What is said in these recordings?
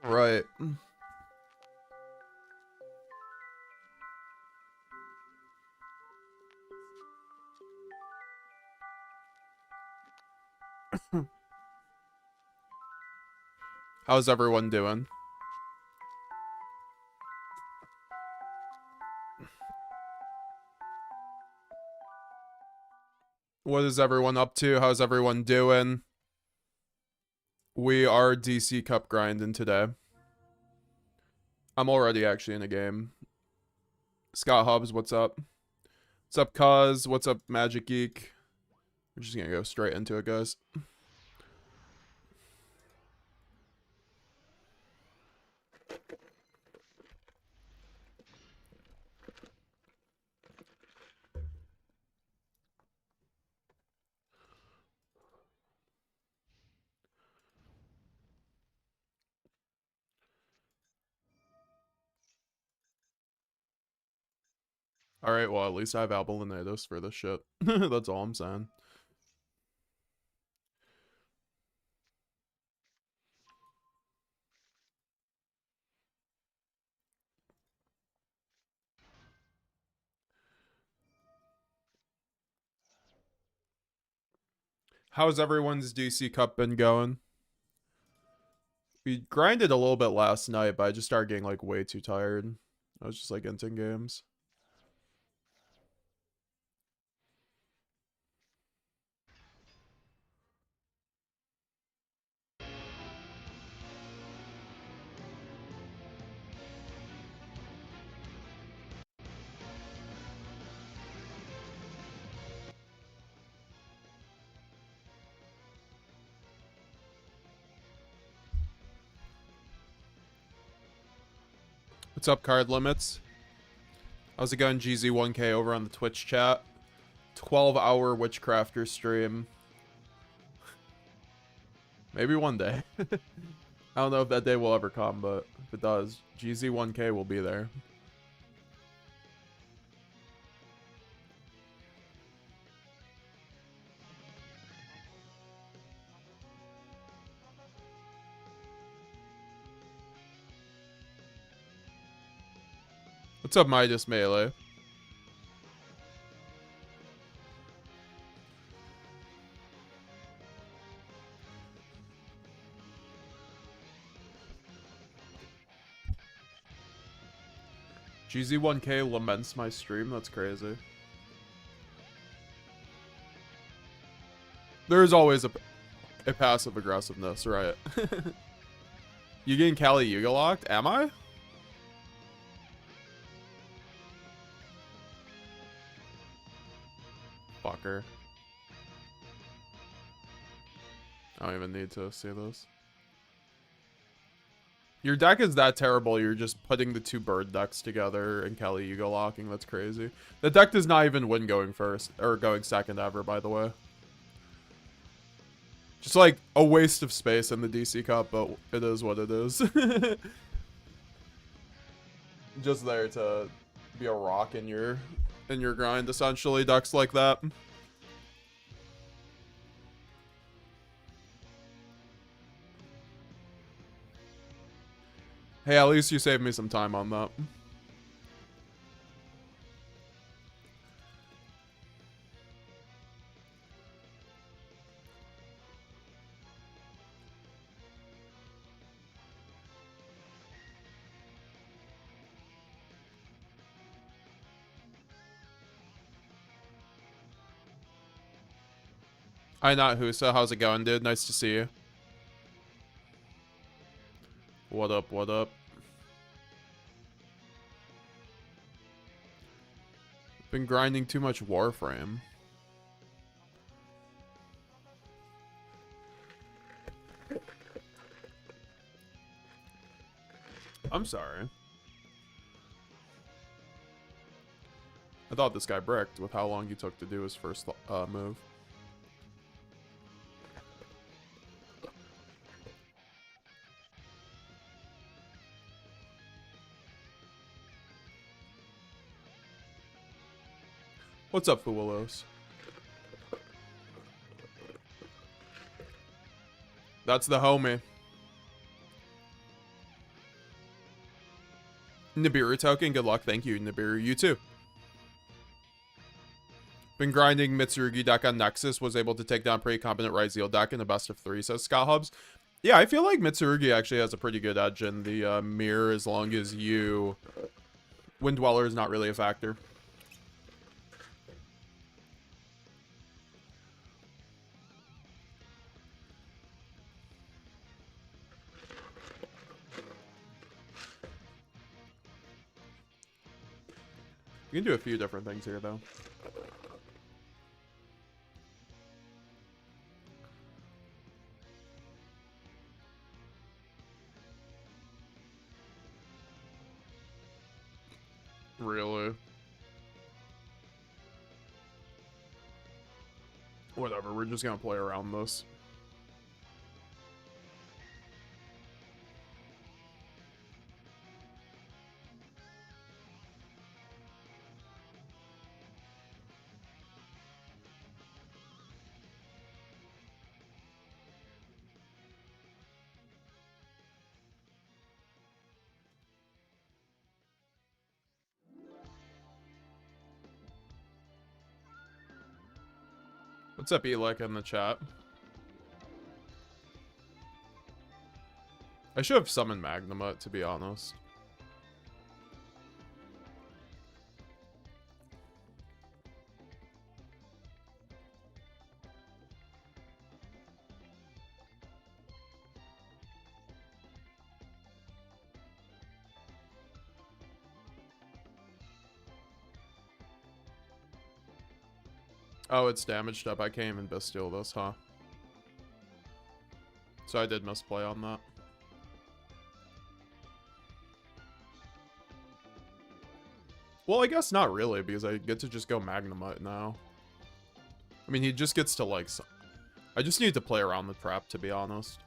Right. How's everyone doing? What is everyone up to? How's everyone doing? We are DC Cup grinding today. I'm already actually in a game. Scott Hobbs, what's up? What's up, Cuz? What's up, Magic Geek? We're just gonna go straight into it, guys. Alright, well, at least I have Albinitis for this shit. That's all I'm saying. How's everyone's DC Cup been going? We grinded a little bit last night, but I just started getting, like, way too tired. I was just, like, inting games. What's up, Card Limits? How's it going, GZ1K over on the Twitch chat? 12-hour Witchcrafter stream. Maybe one day. I don't know if that day will ever come, but if it does, GZ1K will be there. What's up, Midas Melee? GZ1K laments my stream? That's crazy. There's always a passive aggressiveness, right? You getting Kali Yuga locked? Am I? Fucker. I don't even need to see this. Your deck is that terrible, you're just putting the two bird decks together and Kali Yuga locking. That's crazy. The deck does not even win going first, or going second ever, by the way. Just like a waste of space in the DC Cup, but it is what it is. Just there to be a rock in your grind, essentially, decks like that. Hey, at least you saved me some time on that. Hi, not Husa. How's it going, dude? Nice to see you. What up, what up? Been grinding too much Warframe. I'm sorry. I thought this guy bricked with how long he took to do his first move. What's up, Fuwalos? That's the homie. Nibiru token, good luck. Thank you, Nibiru. You too. Been grinding Mitsurugi deck on Nexus. Was able to take down pretty competent Ryzeal deck in a best of 3, says Scott Hubs. Yeah, I feel like Mitsurugi actually has a pretty good edge in the mirror as long as you... Wind Dweller is not really a factor. You can do a few different things here, though. Really? Whatever, we're just gonna play around this. What's up, Elec, in the chat? I should have summoned Magnuma, to be honest. Oh, it's damaged up. I can't even Bestial this, huh? So I did misplay on that. Well, I guess not really, because I get to just go Magnemite now. I mean, he just gets to, like... I just need to play around the trap, to be honest.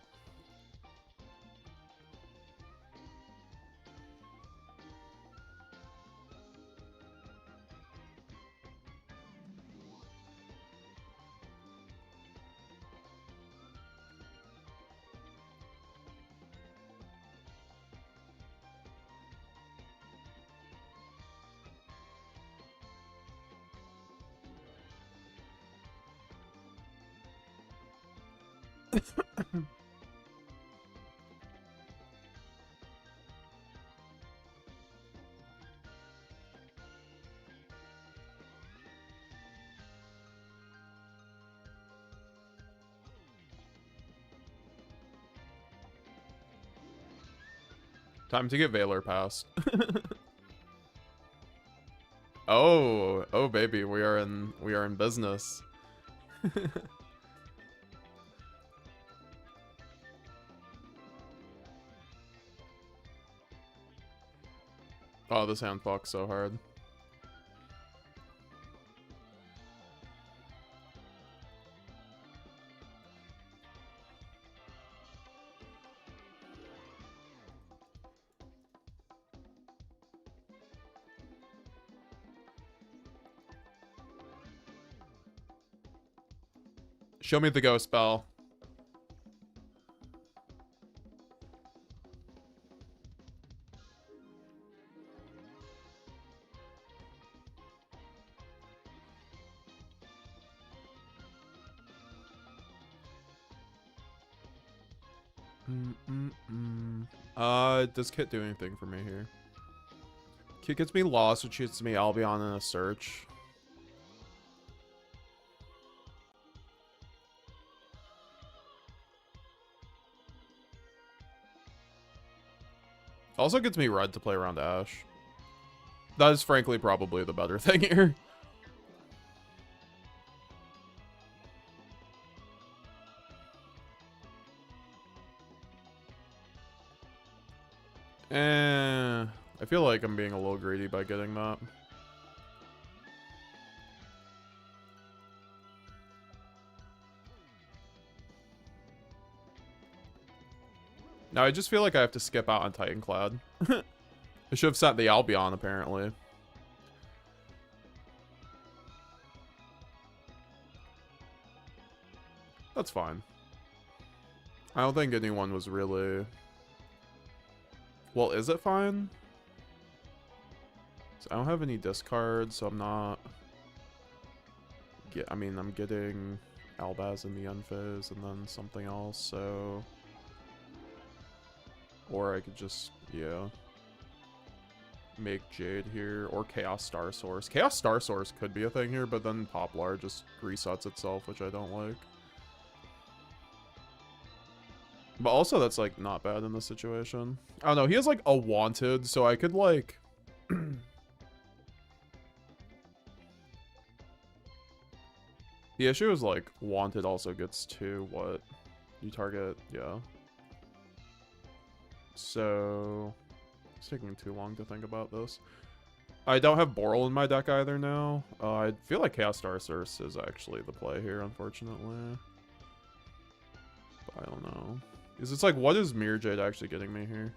Time to get Valor passed. Oh baby, we are in business. Oh, this hand fucks so hard. Show me the ghost spell. Does Kit do anything for me here? Kit gets me Lost, which gets me Albion in a search. Also gets me Red to play around Ash. That is frankly probably the better thing here. I feel like I'm being a little greedy by getting that. Now I just feel like I have to skip out on Titanclad. I should have set the Albion, apparently. That's fine. I don't think anyone was really... Well, is it fine? So I don't have any discards, so I'm not... I mean, I'm getting Albaz in the end phase and then something else, so... Or I could just, yeah... make Jade here, or Chaos Star Source. Chaos Star Source could be a thing here, but then Poplar just resets itself, which I don't like. But also that's, like, not bad in this situation. I don't know, he has, like, a Wanted, so I could, like... The issue is, like, Wanted also gets to what? You target, yeah. So... It's taking too long to think about this. I don't have Boral in my deck either now. I feel like Chaos Star Source is actually the play here, unfortunately. But I don't know. Because it's like, what is Mirror Jade actually getting me here?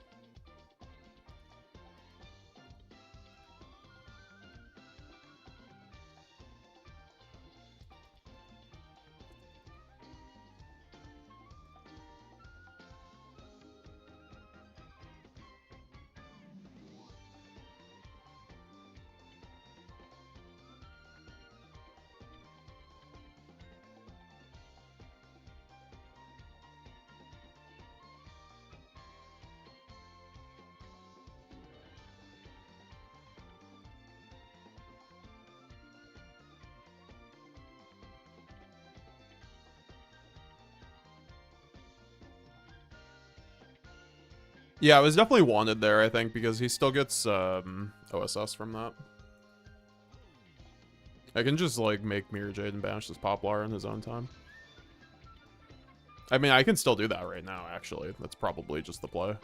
Yeah, it was definitely Wanted there, I think, because he still gets OSS from that. I can just, like, make Mirror Jade and banish this Poplar in his own time. I mean, I can still do that right now, actually. That's probably just the play.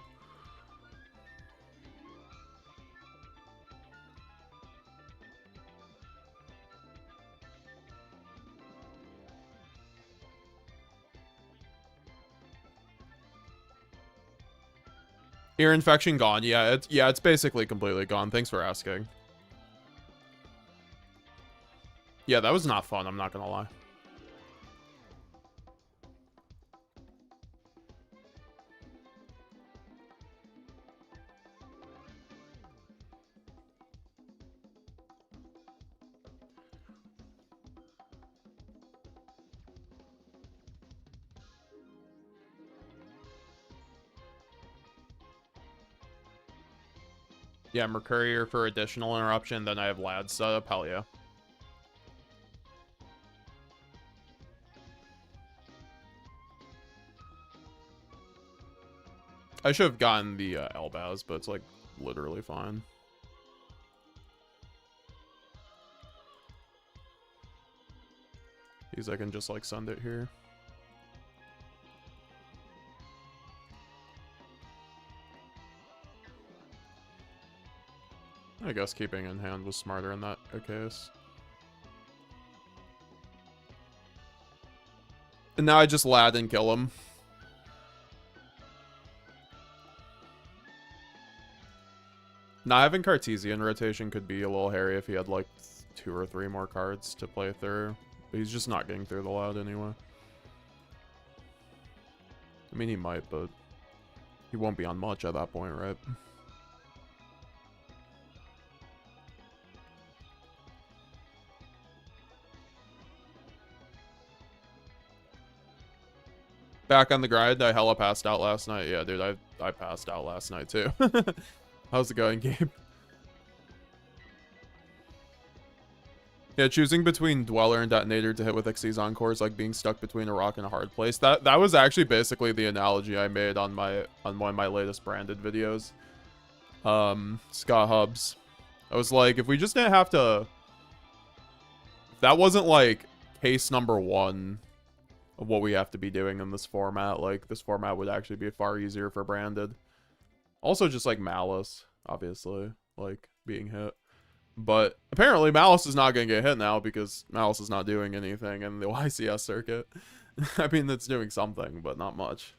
Ear infection gone. Yeah, it's basically completely gone. Thanks for asking. Yeah, that was not fun, I'm not gonna lie. Yeah, Mercurier for additional interruption, then I have Lad set up. Hell yeah. I should have gotten the Elbaz, but it's like literally fine. Because I can just like send it here. I guess keeping in hand was smarter in that case. And now I just Lad and kill him. Not having Cartesian rotation could be a little hairy if he had like 2 or 3 more cards to play through. But he's just not getting through the Lad anyway. I mean, he might, but he won't be on much at that point, right? Back on the grind. I hella passed out last night. Yeah, dude, I passed out last night too. How's it going, Gabe? Yeah, choosing between Dweller and Detonator to hit with Xyz Encore is like being stuck between a rock and a hard place. That was actually basically the analogy I made on one of my latest branded videos. Scott Hubs. I was like, if we just didn't have to... If that wasn't like case number 1 of what we have to be doing in this format, like this format would actually be far easier for branded. Also just like Malice, obviously, like being hit. But apparently Malice is not going to get hit now because Malice is not doing anything in the YCS circuit. I mean, it's doing something, but not much.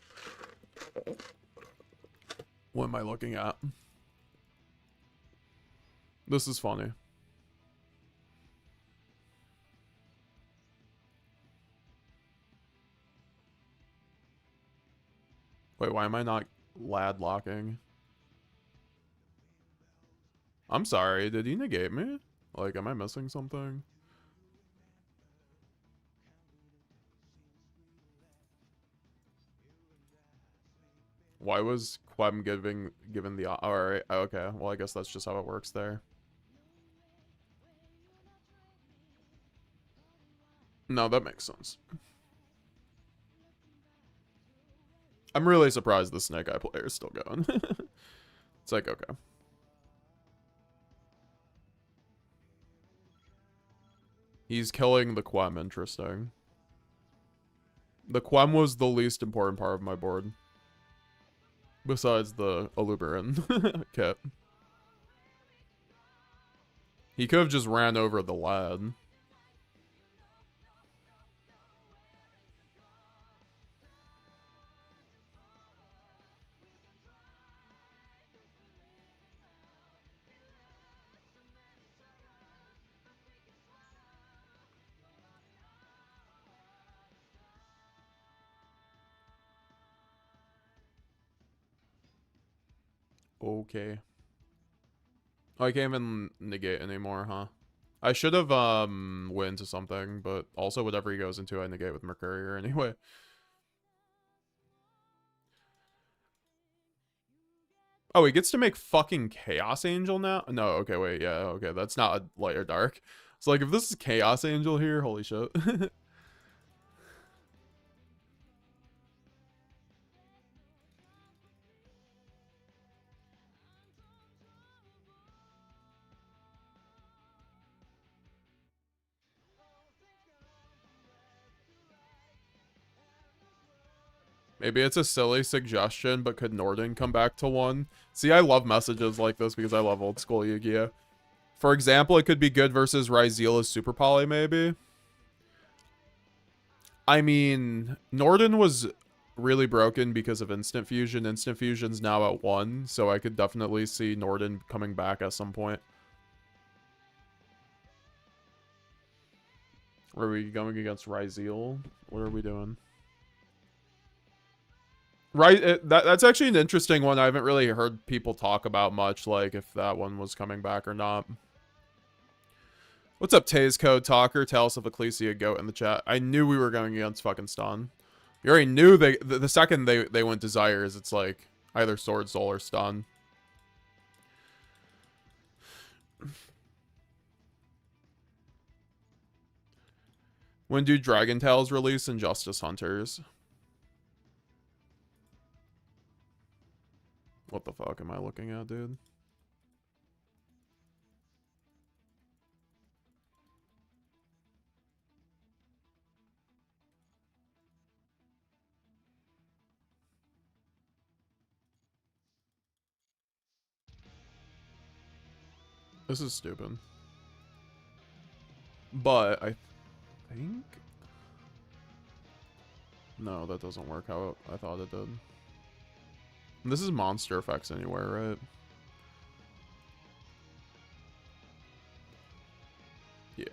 What am I looking at? This is funny. Wait, why am I not Lad locking? I'm sorry, did he negate me? Like, am I missing something? Why was Quem given the... Alright, okay. Well, I guess that's just how it works there. No, that makes sense. I'm really surprised the Snake Eye player is still going. It's like, okay. He's killing the Quem, interesting. The Quem was the least important part of my board. Besides the Aluberin kit. He could have just ran over the lad. Okay. Oh, I can't even negate anymore, huh? I should have went into something, but also whatever he goes into, I negate with Mercurier anyway. Oh, he gets to make fucking Chaos Angel now? No, okay, wait, yeah, okay, that's not a light or dark. So, like, if this is Chaos Angel here, holy shit. Maybe it's a silly suggestion, but could Norden come back to one? See, I love messages like this because I love old school Yu-Gi-Oh! For example, it could be good versus Ryzeela's Super Poly, maybe. I mean, Norden was really broken because of Instant Fusion. Instant Fusion's now at 1, so I could definitely see Norden coming back at some point. Are we going against Ryzeal? What are we doing? Right, that's actually an interesting one. I haven't really heard people talk about much, like if that one was coming back or not. What's up, Taze Code Talker? Tell us if Ecclesia Goat in the chat. I knew we were going against fucking Stun. You already knew the second they went Desires, it's like either Sword Soul or Stun. When do Dragon Tales release and Justice Hunters? What the fuck am I looking at, dude? This is stupid. But I think... No, that doesn't work how I thought it did. This is monster effects anywhere, right? Yeah.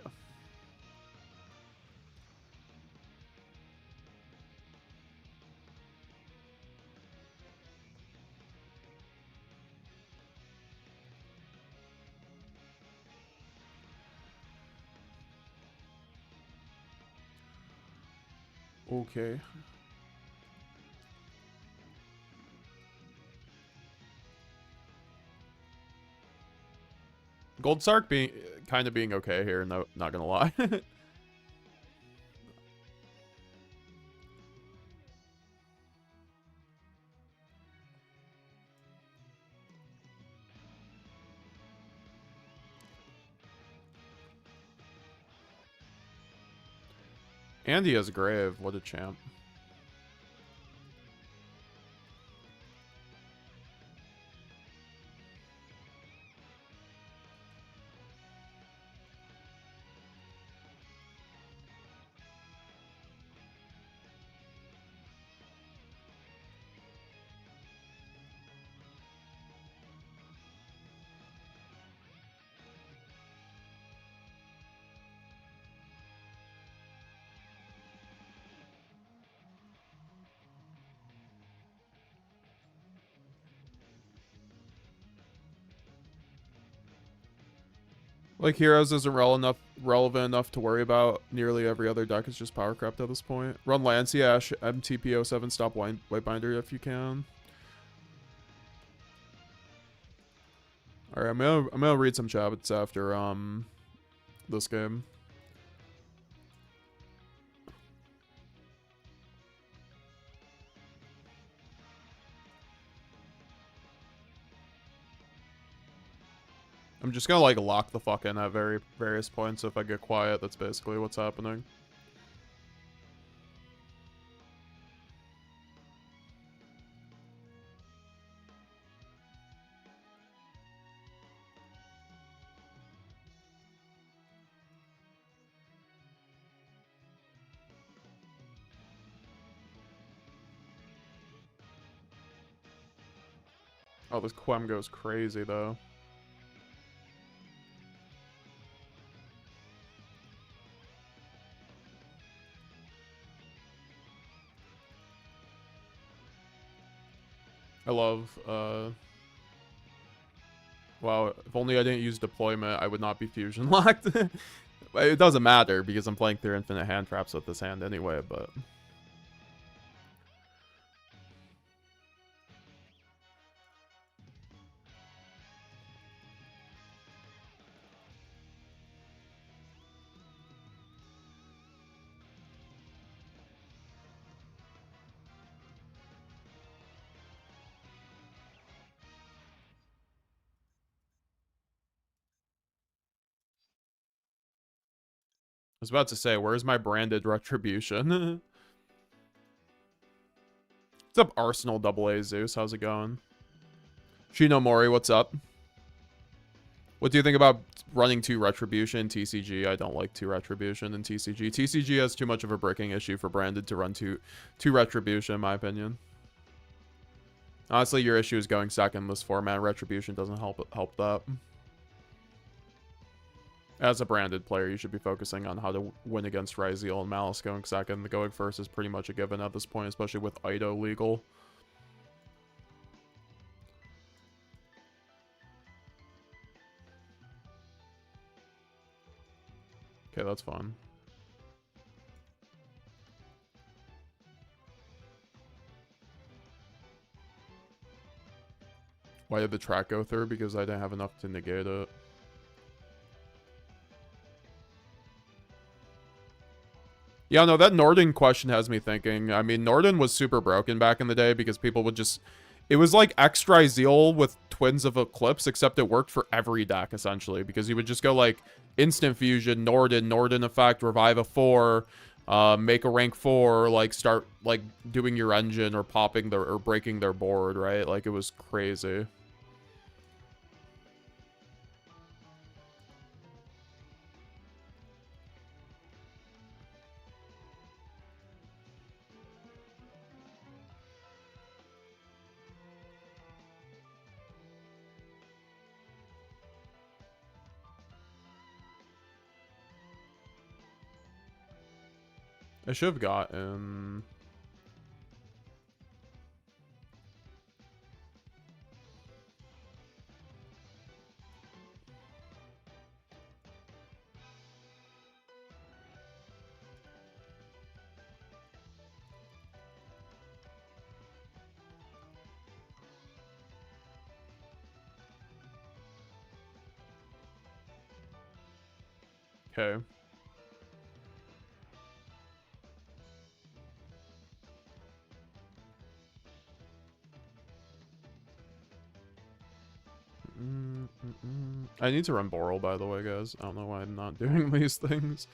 Okay. Gold Sark being kind of being okay here, no, not gonna lie. And he has Grave. What a champ. Like, Heroes isn't relevant enough to worry about. Nearly every other deck is just power crept at this point. Run Lancey Ash, MTP07, stop Whitebinder if you can. Alright, I'm gonna read some chabits after this game. I'm just gonna like lock the fuck in at various points. So if I get quiet, that's basically what's happening. Oh, this Quem goes crazy though. I love, wow, if only I didn't use deployment, I would not be fusion locked. It doesn't matter because I'm playing through infinite hand traps with this hand anyway, but... I was about to say, where's my branded retribution? What's up, Arsenal AA Zeus? How's it going? Shinomori, what's up? What do you think about running 2 Retribution TCG? I don't like 2 Retribution in TCG. TCG has too much of a breaking issue for branded to run 2 Retribution, in my opinion. Honestly, your issue is going second in this format. Retribution doesn't help that. As a branded player, you should be focusing on how to win against Ryzeal and Malice going second. The going first is pretty much a given at this point, especially with Ido legal. Okay, that's fun. Why did the track go through? Because I didn't have enough to negate it. Yeah, no, that Norden question has me thinking. I mean, Norden was super broken back in the day because people would just... It was like extra Zeal with Twins of Eclipse, except it worked for every deck, essentially. Because you would just go like Instant Fusion, Norden Effect, Revive a 4, make a rank 4, like start like doing your engine or popping their or breaking their board, right? Like it was crazy. I should have gotten... Okay. I need to run Boral, by the way, guys. I don't know why I'm not doing these things.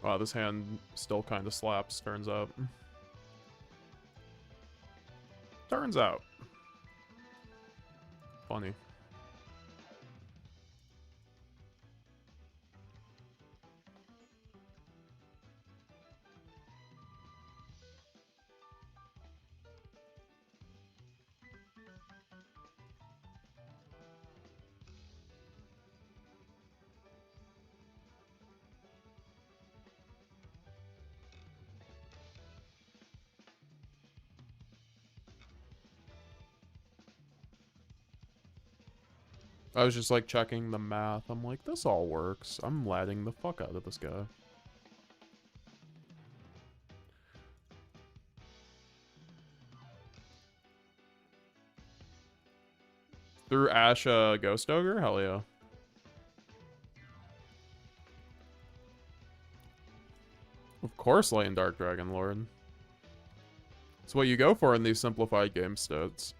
Wow, this hand still kind of slaps, turns out. Turns out. Funny. I was just like checking the math. I'm like, this all works. I'm ladding the fuck out of this guy. Through Asha Ghost Ogre? Hell yeah. Of course, Light and Dark Dragon Lord. It's what you go for in these simplified game states.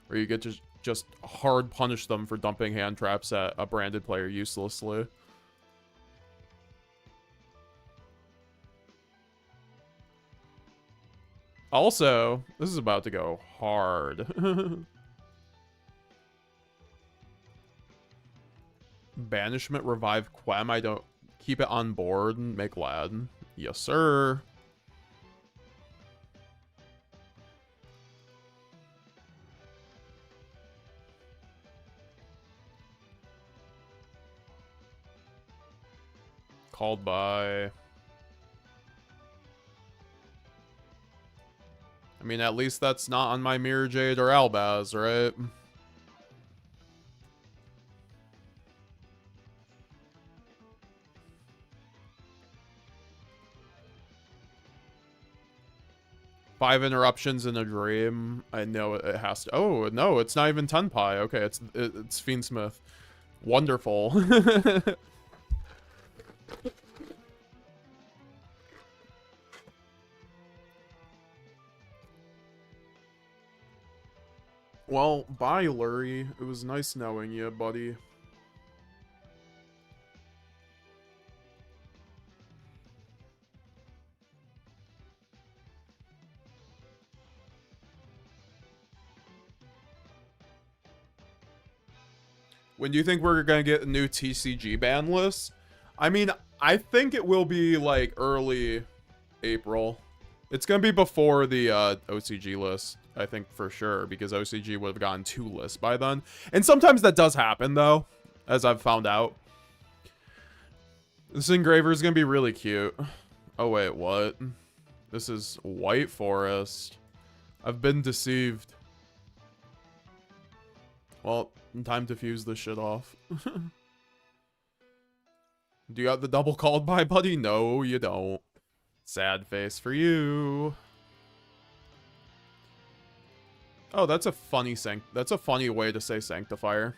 Where you get to just hard punish them for dumping hand traps at a branded player uselessly. Also, this is about to go hard. Banishment, revive Quem. I don't keep it on board and make lad. Yes, sir. Called by. I mean, at least that's not on my Mirror Jade or Albaz, right? Five interruptions in a dream. I know it has to. Oh no, it's not even Tenpai. Okay, it's Fiendsmith. Wonderful. Well, bye, Lurie. It was nice knowing you, buddy. When do you think we're gonna get a new TCG ban list? I mean, I think it will be like early April. It's gonna be before the OCG list, I think for sure, because OCG would have gotten 2 lists by then. And sometimes that does happen though, as I've found out. This engraver is gonna be really cute. Oh wait, what? This is White Forest. I've been deceived. Well, time to fuse this shit off. Do you got the double called by, buddy? No, you don't. Sad face for you. Oh, that's a funny that's a funny way to say Sanctifier.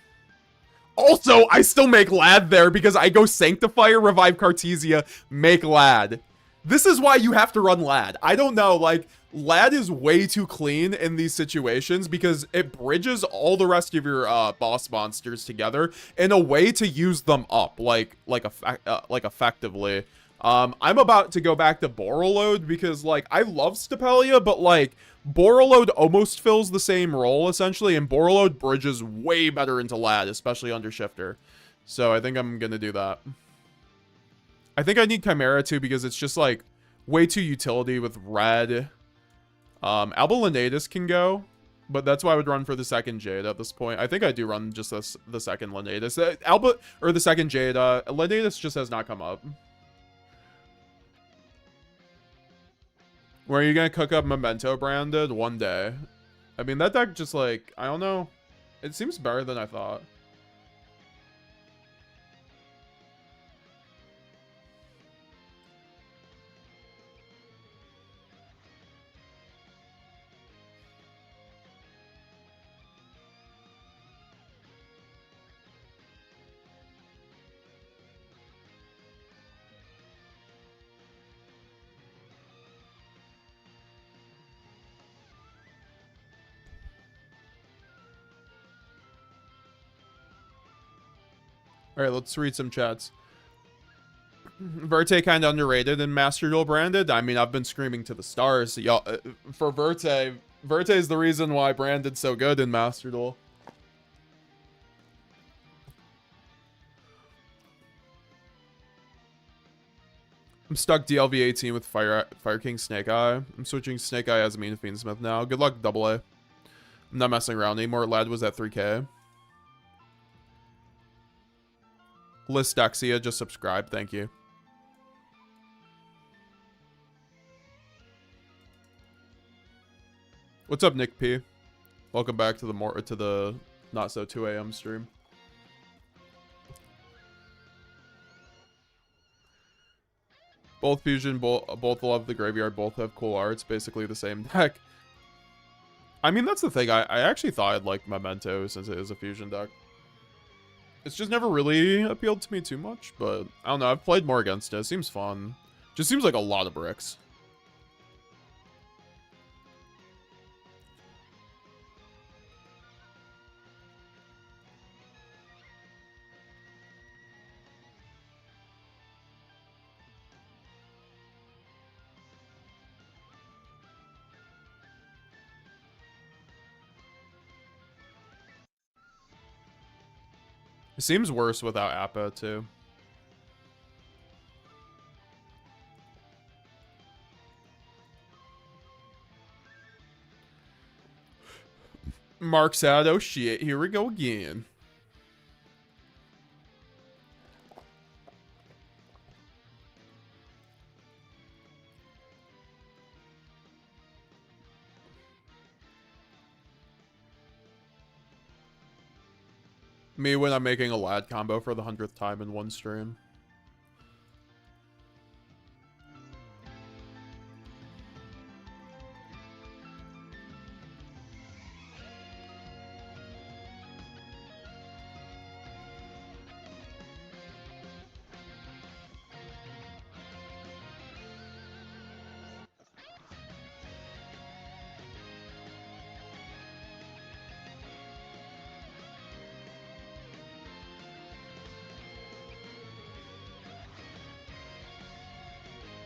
Also, I still make Lad there because I go Sanctifier, Revive Cartesia, make Lad. This is why you have to run Lad. I don't know, like, Lad is way too clean in these situations because it bridges all the rest of your boss monsters together in a way to use them up, like effectively. I'm about to go back to Borreload because, like, I love Stapelia, but, like, Borreload almost fills the same role, essentially, and Borreload bridges way better into Lad, especially under Shifter. So I think I'm gonna do that. I think I need Chimera, too, because it's just, like, way too utility with red. Alba Lenatus can go, but that's why I would run for the second Jade at this point. I think I do run just the second Lenatus. Alba, or the second Jade, Lenatus just has not come up. Where are you gonna cook up Memento branded one day? I mean, that deck just, like, I don't know. It seems better than I thought. All right, let's read some chats. Verte kind of underrated in Master Duel branded. I mean, I've been screaming to the stars. Y'all, for Verte is the reason why branded's so good in Master Duel. I'm stuck DLV 18 with Fire King Snake Eye. I'm switching Snake Eye as a main Fiendsmith now. Good luck, double A. I'm not messing around anymore. Lad was at 3K. Listexia just subscribed. Thank you. What's up, Nick P? Welcome back to the not so 2 a.m. stream. Both fusion, both love the graveyard, both have cool arts. Basically the same deck. I mean, that's the thing. I actually thought I'd like Memento since it is a fusion deck. It's just never really appealed to me too much, but I don't know. I've played more against it. It seems fun. Just seems like a lot of bricks. It seems worse without Appa, too. Mark's out. Oh, shit. Here we go again. Me when I'm making a lad combo for the 100th time in one stream.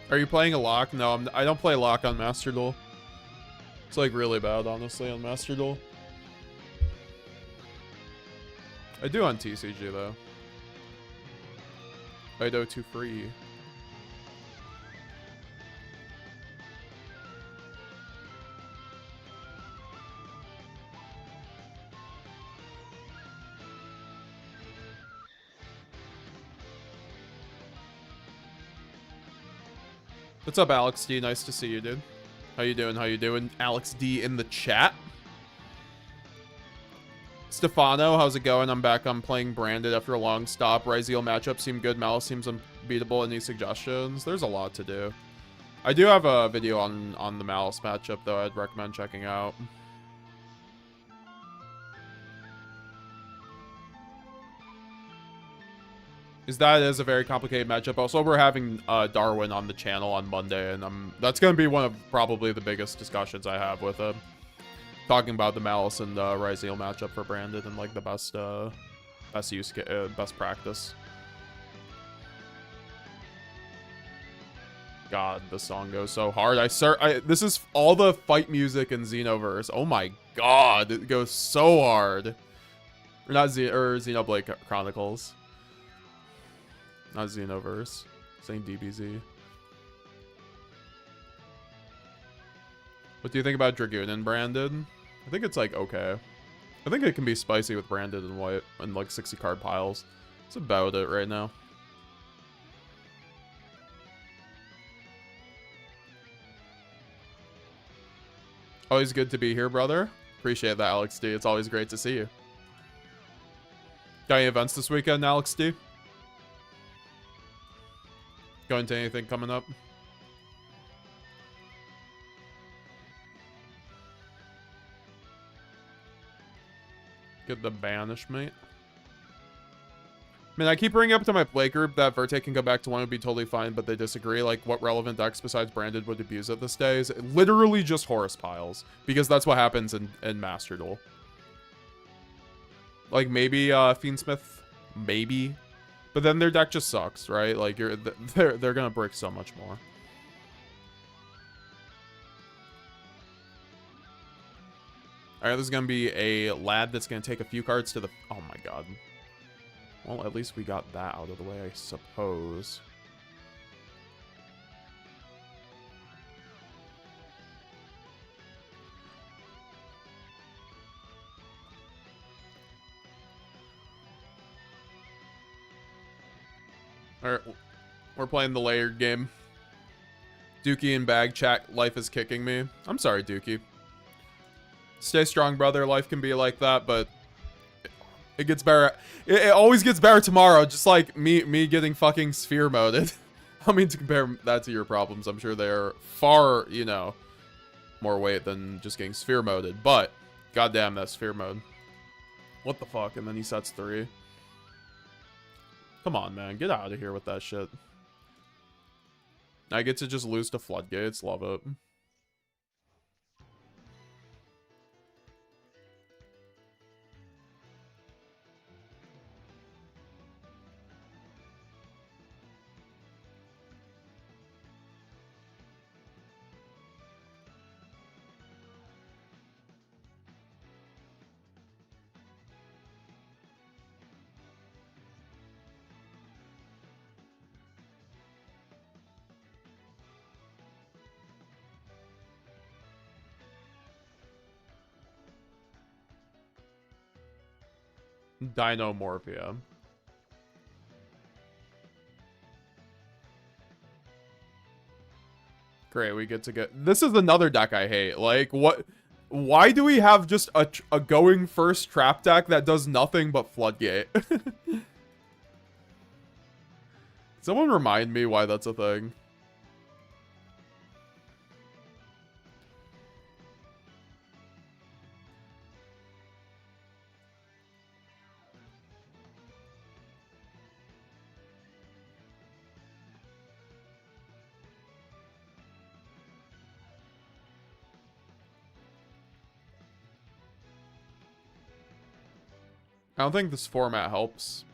Are you playing a lock? No, I don't play lock on Master Duel. It's like really bad, honestly, on Master Duel. I do on TCG though. I do too free. What's up, Alex D? Nice to see you, dude. How you doing? How you doing? Alex D in the chat. Stefano, how's it going? I'm back. I'm playing Branded after a long stop. Ryzeal matchup seemed good. Malice seems unbeatable. Any suggestions? There's a lot to do. I do have a video on the Malice matchup, though. I'd recommend checking out. That is a very complicated matchup. Also, we're having Darwin on the channel on Monday, and that's going to be one of probably the biggest discussions I have with him. Talking about the Malice and Ryzeal matchup for Branded and like the best best practice. God, the song goes so hard. This is all the fight music in Xenoverse. Oh my God, it goes so hard. Or not Xenoblade Chronicles. Not Xenoverse. Saying DBZ. What do you think about Dragoon and Branded? I think it's like okay. I think it can be spicy with Branded and white and like 60 card piles. That's about it right now. Always good to be here, brother. Appreciate that, Alex D. It's always great to see you. Got any events this weekend, Alex D? Going to anything coming up? Get the banishment. I mean, I keep bringing up to my play group that Verte can go back to one would be totally fine, but they disagree. Like, what relevant decks besides Branded would abuse it this day? Is literally just Horus piles, because that's what happens in Master Duel. Like, maybe Fiendsmith, maybe. But then their deck just sucks, right? Like they're gonna break so much more. All right, this is gonna be a lad that's gonna take a few cards to the. Oh my God. Well, at least we got that out of the way, I suppose. Alright, we're playing the layered game. Dookie and Bag chat, life is kicking me. I'm sorry, Dookie. Stay strong, brother. Life can be like that, but it gets better. It always gets better tomorrow, just like me getting fucking sphere moded. I mean, to compare that to your problems, I'm sure they're far, you know, more weight than just getting sphere moded. But, goddamn, that sphere mode. What the fuck? And then he sets 3. Come on, man. Get out of here with that shit. I get to just lose to floodgates. Love it. Dinomorphia. Great, we get to get... This is another deck I hate. Like, what... Why do we have just a going first trap deck that does nothing but Floodgate? Someone remind me why that's a thing. I don't think this format helps.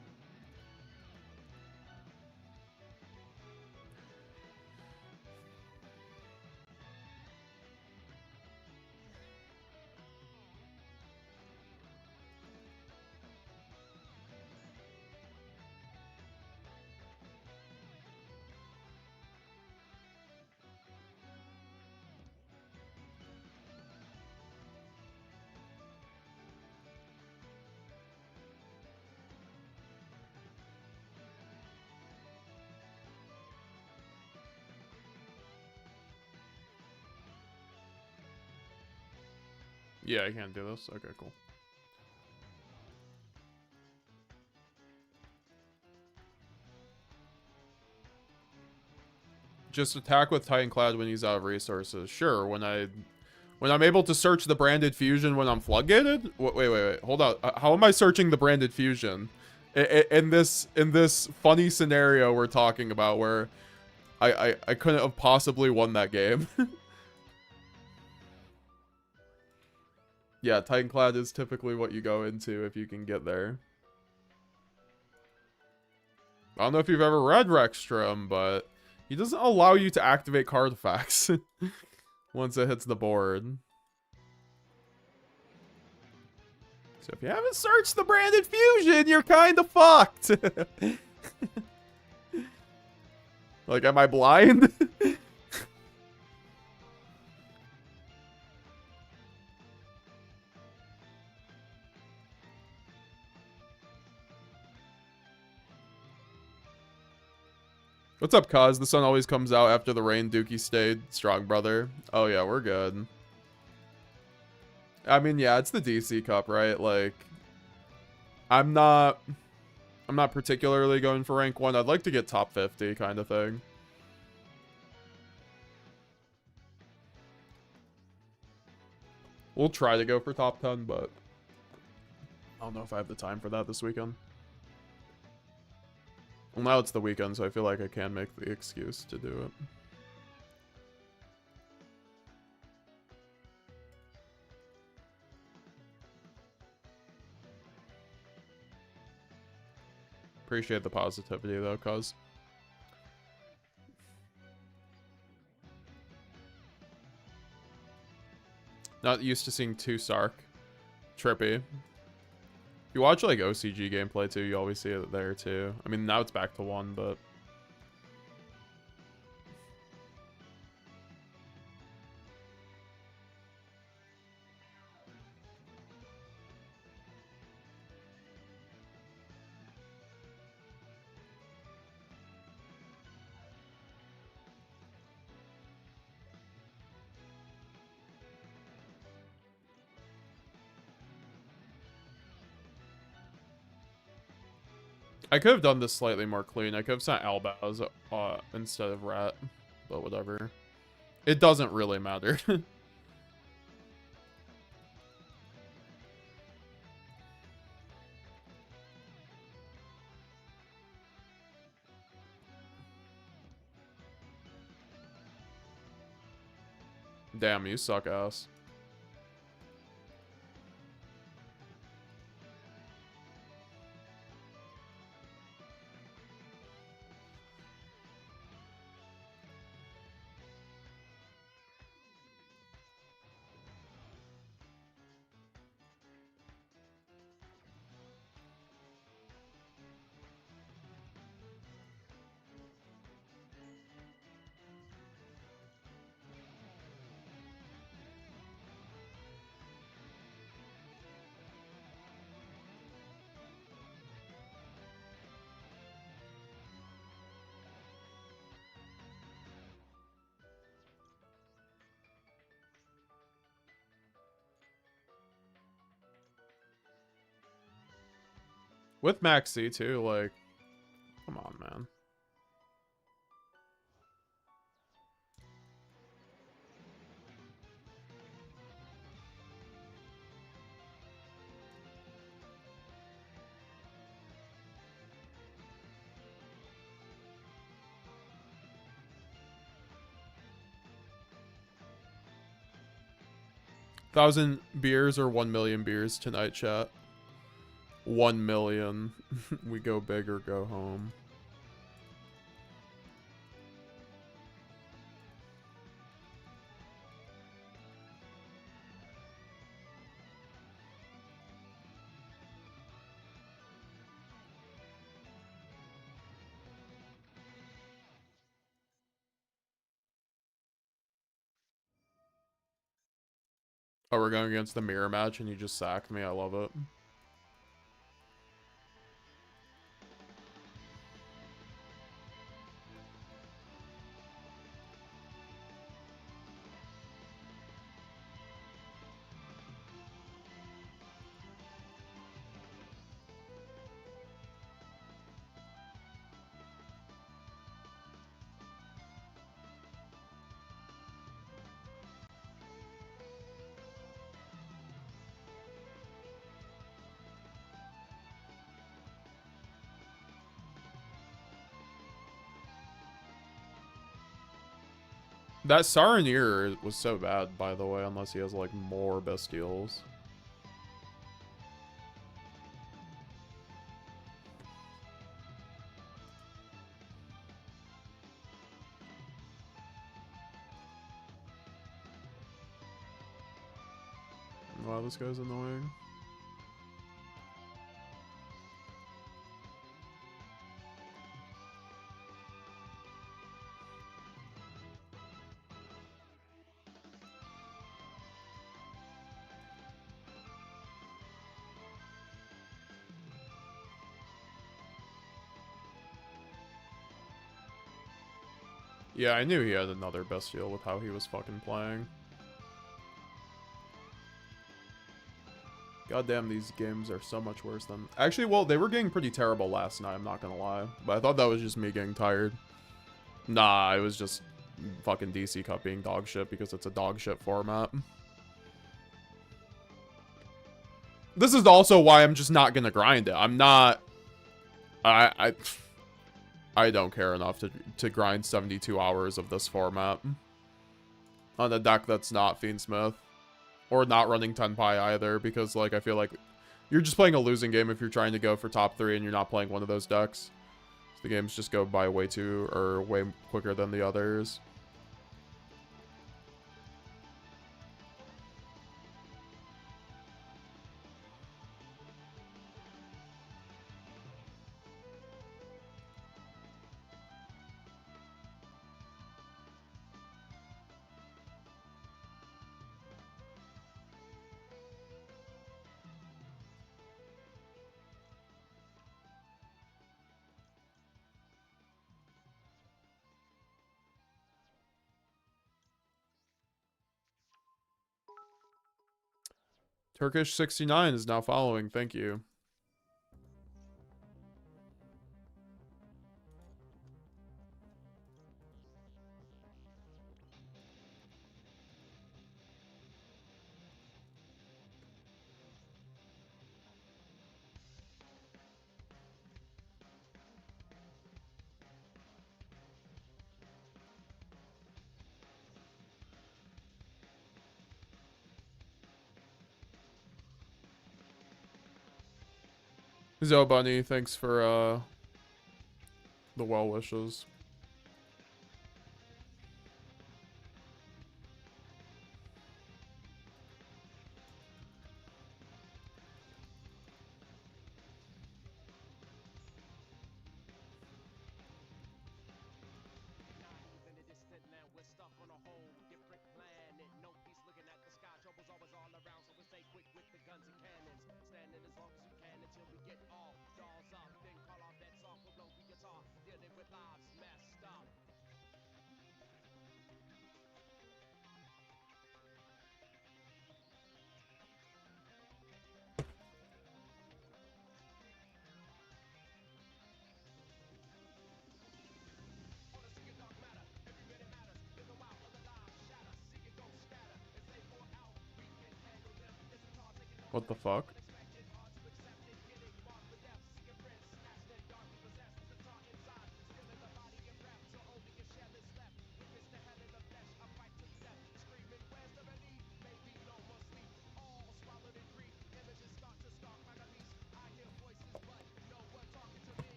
Yeah, I can't do this. Okay, cool. Just attack with Titanclad when he's out of resources. Sure, when I'm able to search the branded fusion when I'm floodgated? Wait. Hold on. How am I searching the branded fusion? In this funny scenario we're talking about where I couldn't have possibly won that game. Yeah, Titanclad is typically what you go into if you can get there. I don't know if you've ever read Rexstrom, but he doesn't allow you to activate card effects once it hits the board. So if you haven't searched the branded fusion, you're kind of fucked. Like, am I blind? What's up, cuz? The sun always comes out after the rain. Dookie stayed. Strong brother. Oh, yeah, we're good. I mean, yeah, it's the DC Cup, right? Like, I'm not particularly going for rank 1. I'd like to get top 50 kind of thing. We'll try to go for top 10, but I don't know if I have the time for that this weekend. Well, now it's the weekend, so I feel like I can make the excuse to do it. Appreciate the positivity, though, cuz. Not used to seeing 2 Sark. Trippy. If you watch, like, OCG gameplay, too, you always see it there, too. I mean, now it's back to 1, but... I could have done this slightly more clean. I could have sent Albaz instead of Rat, but whatever. It doesn't really matter. Damn, you suck ass. With Maxi too, like, come on, man. Thousand beers or 1,000,000 beers tonight, chat? 1,000,000. We go big or go home. Oh, we're going against the mirror match and you just sacked me. I love it. That Saranir was so bad, by the way, unless he has, like, more Bestials. Wow, this guy's annoying. Yeah, I knew he had another Bestial with how he was fucking playing. Goddamn, these games are so much worse than... Actually, well, they were getting pretty terrible last night, I'm not gonna lie. But I thought that was just me getting tired. Nah, it was just fucking DC Cup being dog shit because it's a dog shit format. This is also why I'm just not gonna grind it. I'm not... I don't care enough to grind 72 hours of this format. On a deck that's not Fiendsmith. Or not running 10 Pi either, because, like, I feel like you're just playing a losing game if you're trying to go for top 3 and you're not playing one of those decks. The games just go by way quicker than the others. Turkish 69 is now following. Thank you. Zo Bunny, thanks for the well wishes. What the fuck?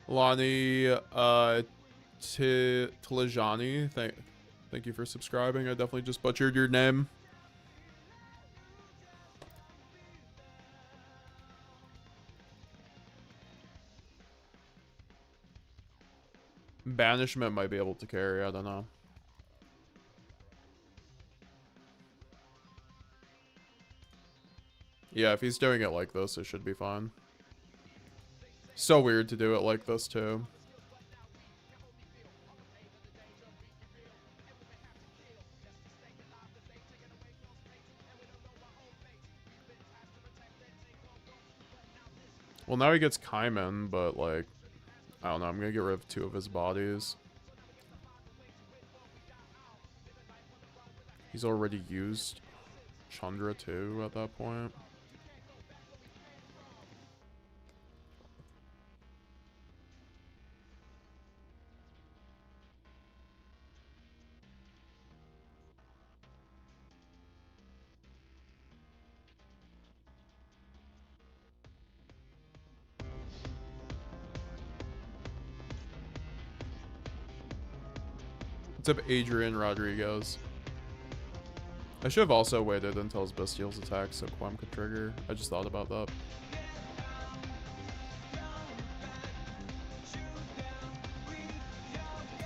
Lonnie, Tlajani, thank you for subscribing. I definitely just butchered your name. Banishment might be able to carry, I don't know. Yeah, if he's doing it like this, it should be fine. So weird to do it like this, too. Well, now he gets Kaiman, but, like, I don't know. I'm gonna get rid of 2 of his bodies. He's already used Chandra, too, at that point. What's up, Adrian Rodriguez? I should have also waited until his Bestial's attack so Quem could trigger. I just thought about that.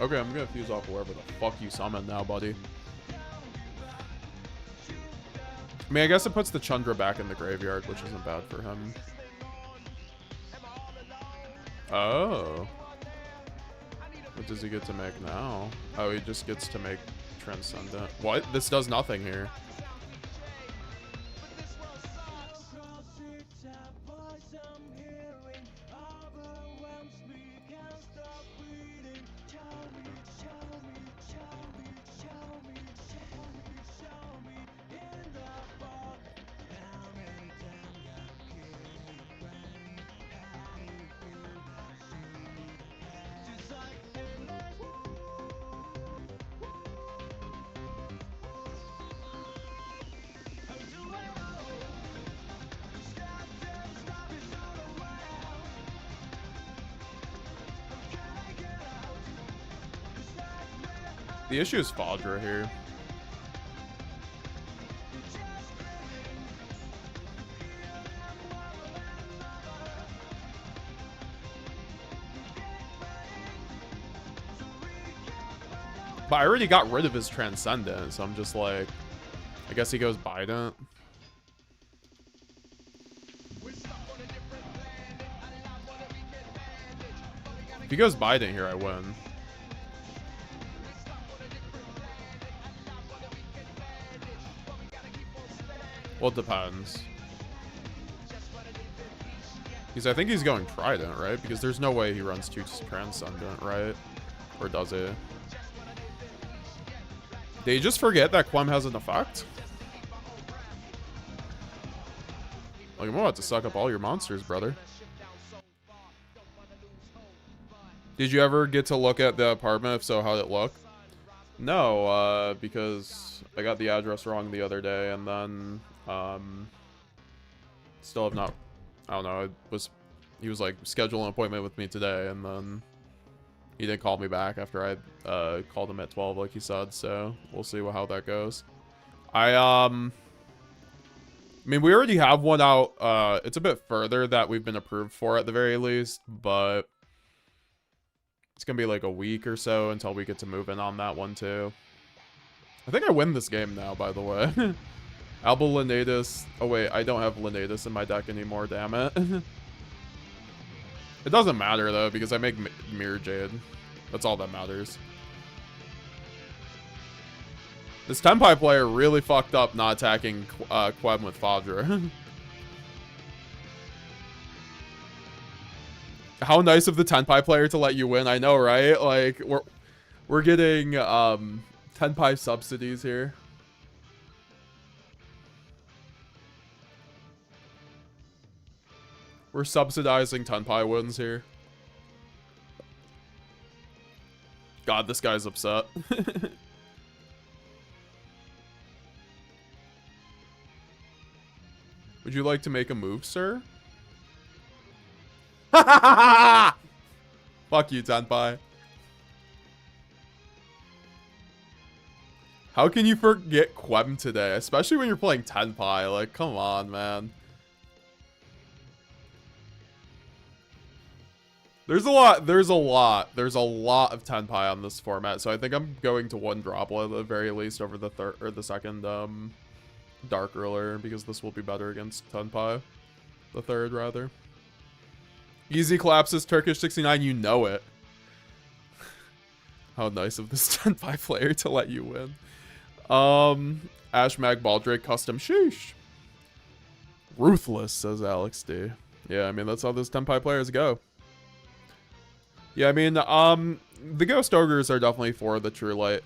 Okay, I'm gonna fuse off wherever the fuck you summon now, buddy. I mean, I guess it puts the Chandra back in the graveyard, which isn't bad for him. Oh. What does he get to make now? Oh, he just gets to make Transcendent. What? This does nothing here. The issue is Fadra here. But I already got rid of his Transcendent, so I'm just like, I guess he goes Bident. If he goes Bident here, I win. Well, it depends. Because I think he's going Trident, right? Because there's no way he runs 2 Transcendent, right? Or does he? Did he just forget that Quem has an effect? Like, I'm about to suck up all your monsters, brother. Did you ever get to look at the apartment? If so, how'd it look? No, because I got the address wrong the other day, and then, still have not, I don't know, he was like, schedule an appointment with me today, and then he didn't call me back after I, called him at 12, like he said, so we'll see how that goes. I mean, we already have one out, it's a bit further that we've been approved for at the very least, but it's gonna be like a week or so until we get to move in on that one too. I think I win this game now, by the way. Alba Lenatus. Oh wait, I don't have Lenatus in my deck anymore, damn it. It doesn't matter though, because I make Mirror Jade. That's all that matters. This Tenpai player really fucked up not attacking Quem with Fadra. How nice of the Tenpai player to let you win. I know, right? Like, we're getting Tenpai subsidies here. We're subsidizing Tenpai wins here. God, this guy's upset. Would you like to make a move, sir? Fuck you, Tenpai. How can you forget Quem today? Especially when you're playing Tenpai. Like, come on, man. There's a lot of Tenpai on this format, so I think I'm going to one Droplet at the very least over the third or the second Dark Ruler, because this will be better against Tenpai. The third, rather. Easy collapses Turkish 69, you know it. How nice of this Tenpai player to let you win. Ash Mag Baldrake custom, sheesh. Ruthless, says Alex D. Yeah, I mean, that's how those Tenpai players go. Yeah, I mean, the Ghost Ogres are definitely for the True Light.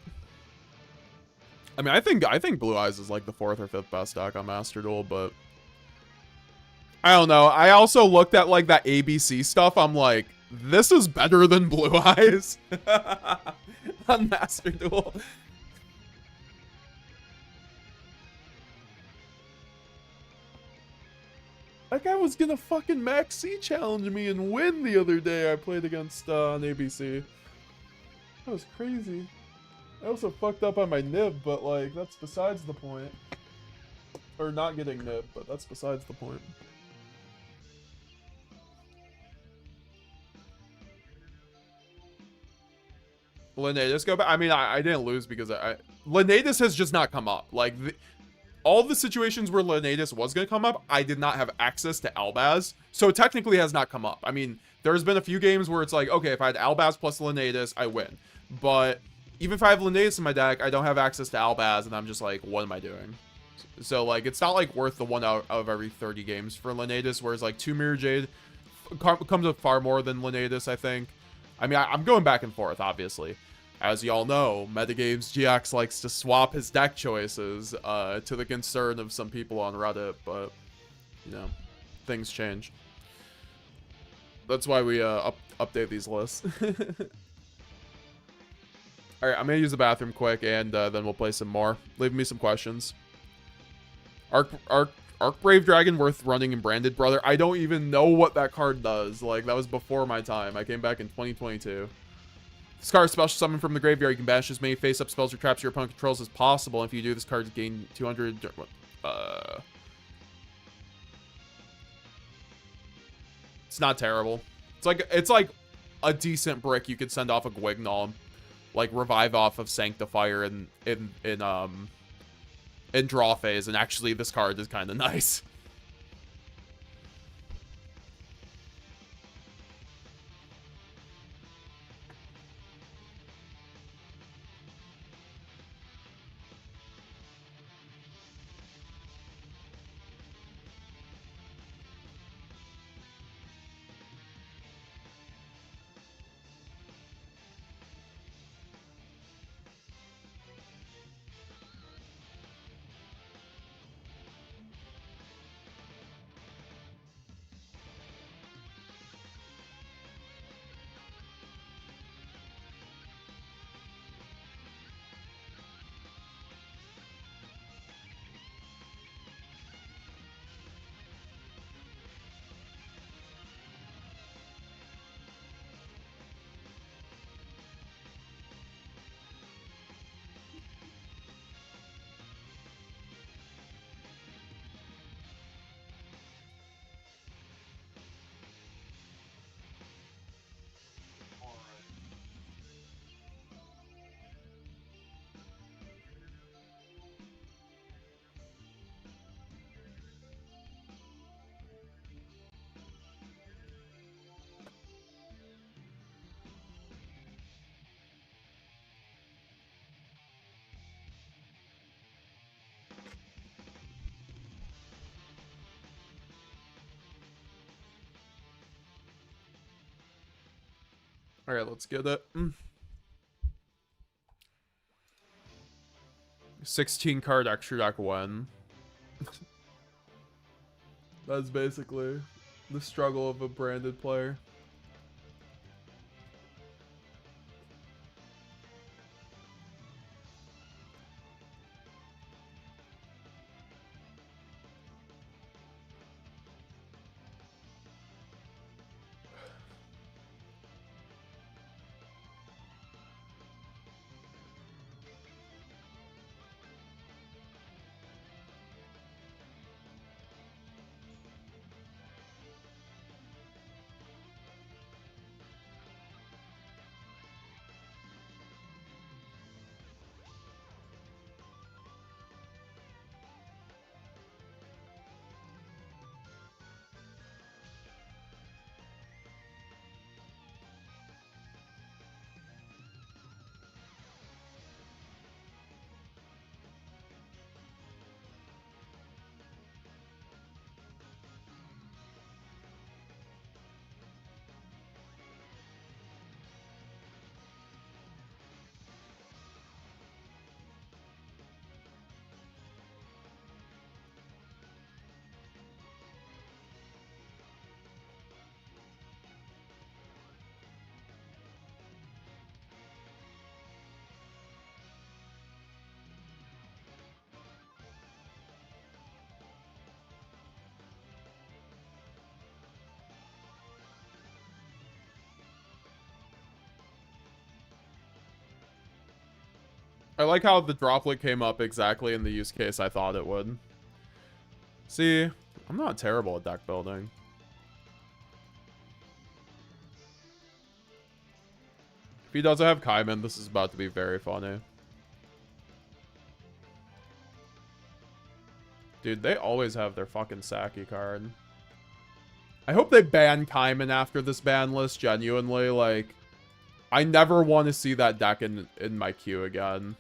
I mean, I think Blue Eyes is like the 4th or 5th best deck on Master Duel, but I don't know. I also looked at like that ABC stuff. I'm like, this is better than Blue Eyes on Master Duel. That guy was gonna fucking Maxx challenge me and win the other day I played against on ABC. That was crazy. I also fucked up on my nib, but like, that's besides the point. Or not getting nib, but that's besides the point. Lenatus go back. I mean, I didn't lose because Lenatus has just not come up. Like, all the situations where Lenatus was going to come up, I did not have access to Albaz, so it technically has not come up. I mean, there's been a few games where it's like, okay, if I had Albaz plus Lenatus, I win. But even if I have Lenatus in my deck, I don't have access to Albaz, and I'm just like, what am I doing? So, like, it's not, like, worth the 1 out of every 30 games for Lenatus, whereas, like, 2 Mirror Jade comes with far more than Lenatus, I think. I mean, I'm going back and forth, obviously. As y'all know, MetaGamesGX likes to swap his deck choices to the concern of some people on Reddit, but, you know, things change. That's why we update these lists. Alright, I'm going to use the bathroom quick, and then we'll play some more. Leave me some questions. Arc Brave Dragon worth running in Branded, brother? I don't even know what that card does. Like, that was before my time. I came back in 2022. This card is special summon from the graveyard. You can banish as many face-up spells or traps your opponent controls as possible. And if you do, this card gain 200... It's not terrible. It's like a decent brick you could send off a Gwignall, like revive off of Sanctifier in draw phase. And actually, this card is kind of nice. All right, let's get it. 16 card extra deck win. That's basically the struggle of a branded player. I like how the droplet came up exactly in the use case I thought it would. See, I'm not terrible at deck building. If he doesn't have Kaiman, this is about to be very funny. Dude, they always have their fucking Saki card. I hope they ban Kaiman after this ban list, genuinely. Like, I never want to see that deck in my queue again.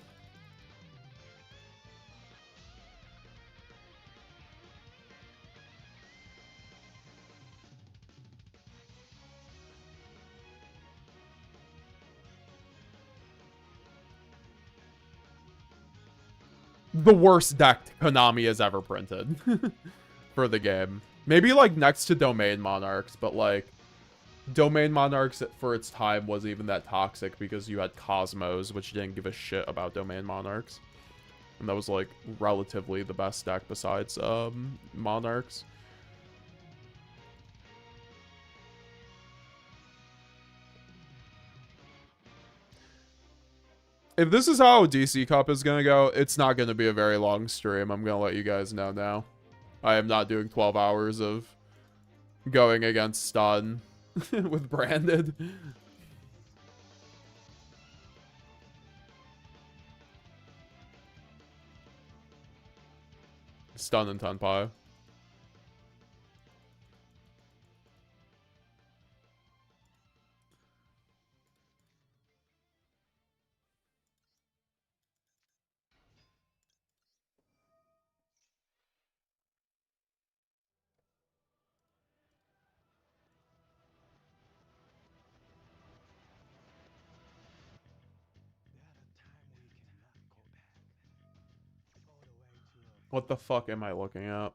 The worst deck Konami has ever printed for the game. Maybe, like, next to Domain Monarchs, but, like, Domain Monarchs for its time wasn't even that toxic because you had Cosmos, which didn't give a shit about Domain Monarchs. And that was, like, relatively the best deck besides Monarchs. If this is how DC Cup is going to go, it's not going to be a very long stream. I'm going to let you guys know now. I am not doing 12 hours of going against Stun with Branded. Stun and Tenpai. What the fuck am I looking at? I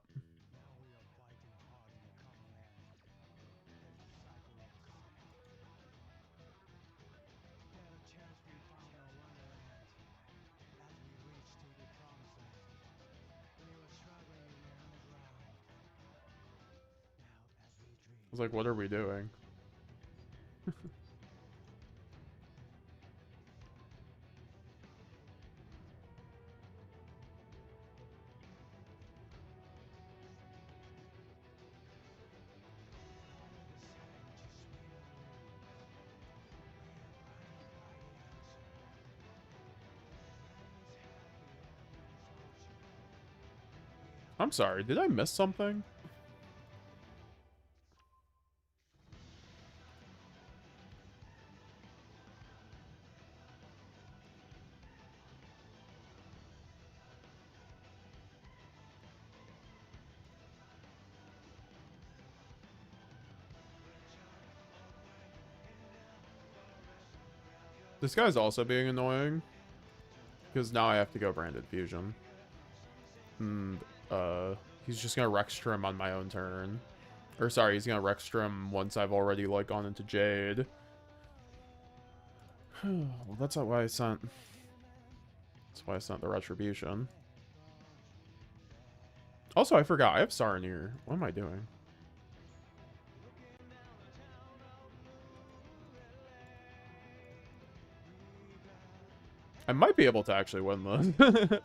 was like, what are we doing? I'm sorry, did I miss something? This guy's also being annoying. Because now I have to go branded fusion. And, he's just gonna Rextrum on my own turn. Or sorry, he's gonna Rextrum once I've already, like, gone into Jade. Well, that's not why I sent... That's why I sent the Retribution. Also, I forgot. I have Saranir. What am I doing? I might be able to actually win this.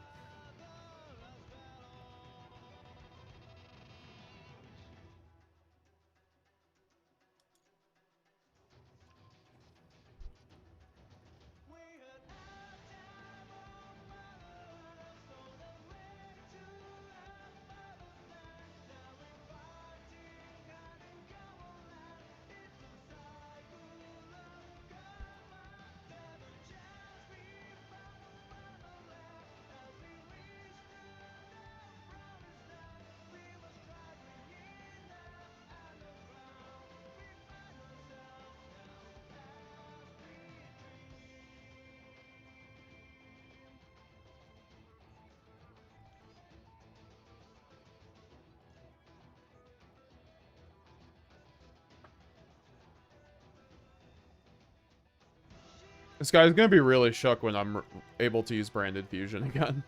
This guy's gonna be really shook when I'm able to use branded fusion again.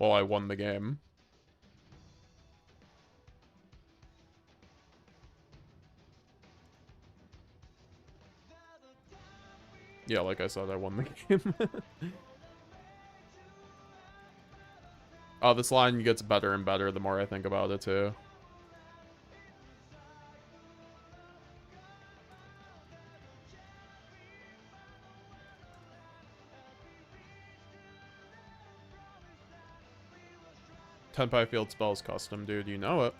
Well, I won the game. Yeah, like I said, I won the game. Oh, this line gets better and better the more I think about it, too. Tenpai field spells custom, dude. You know it.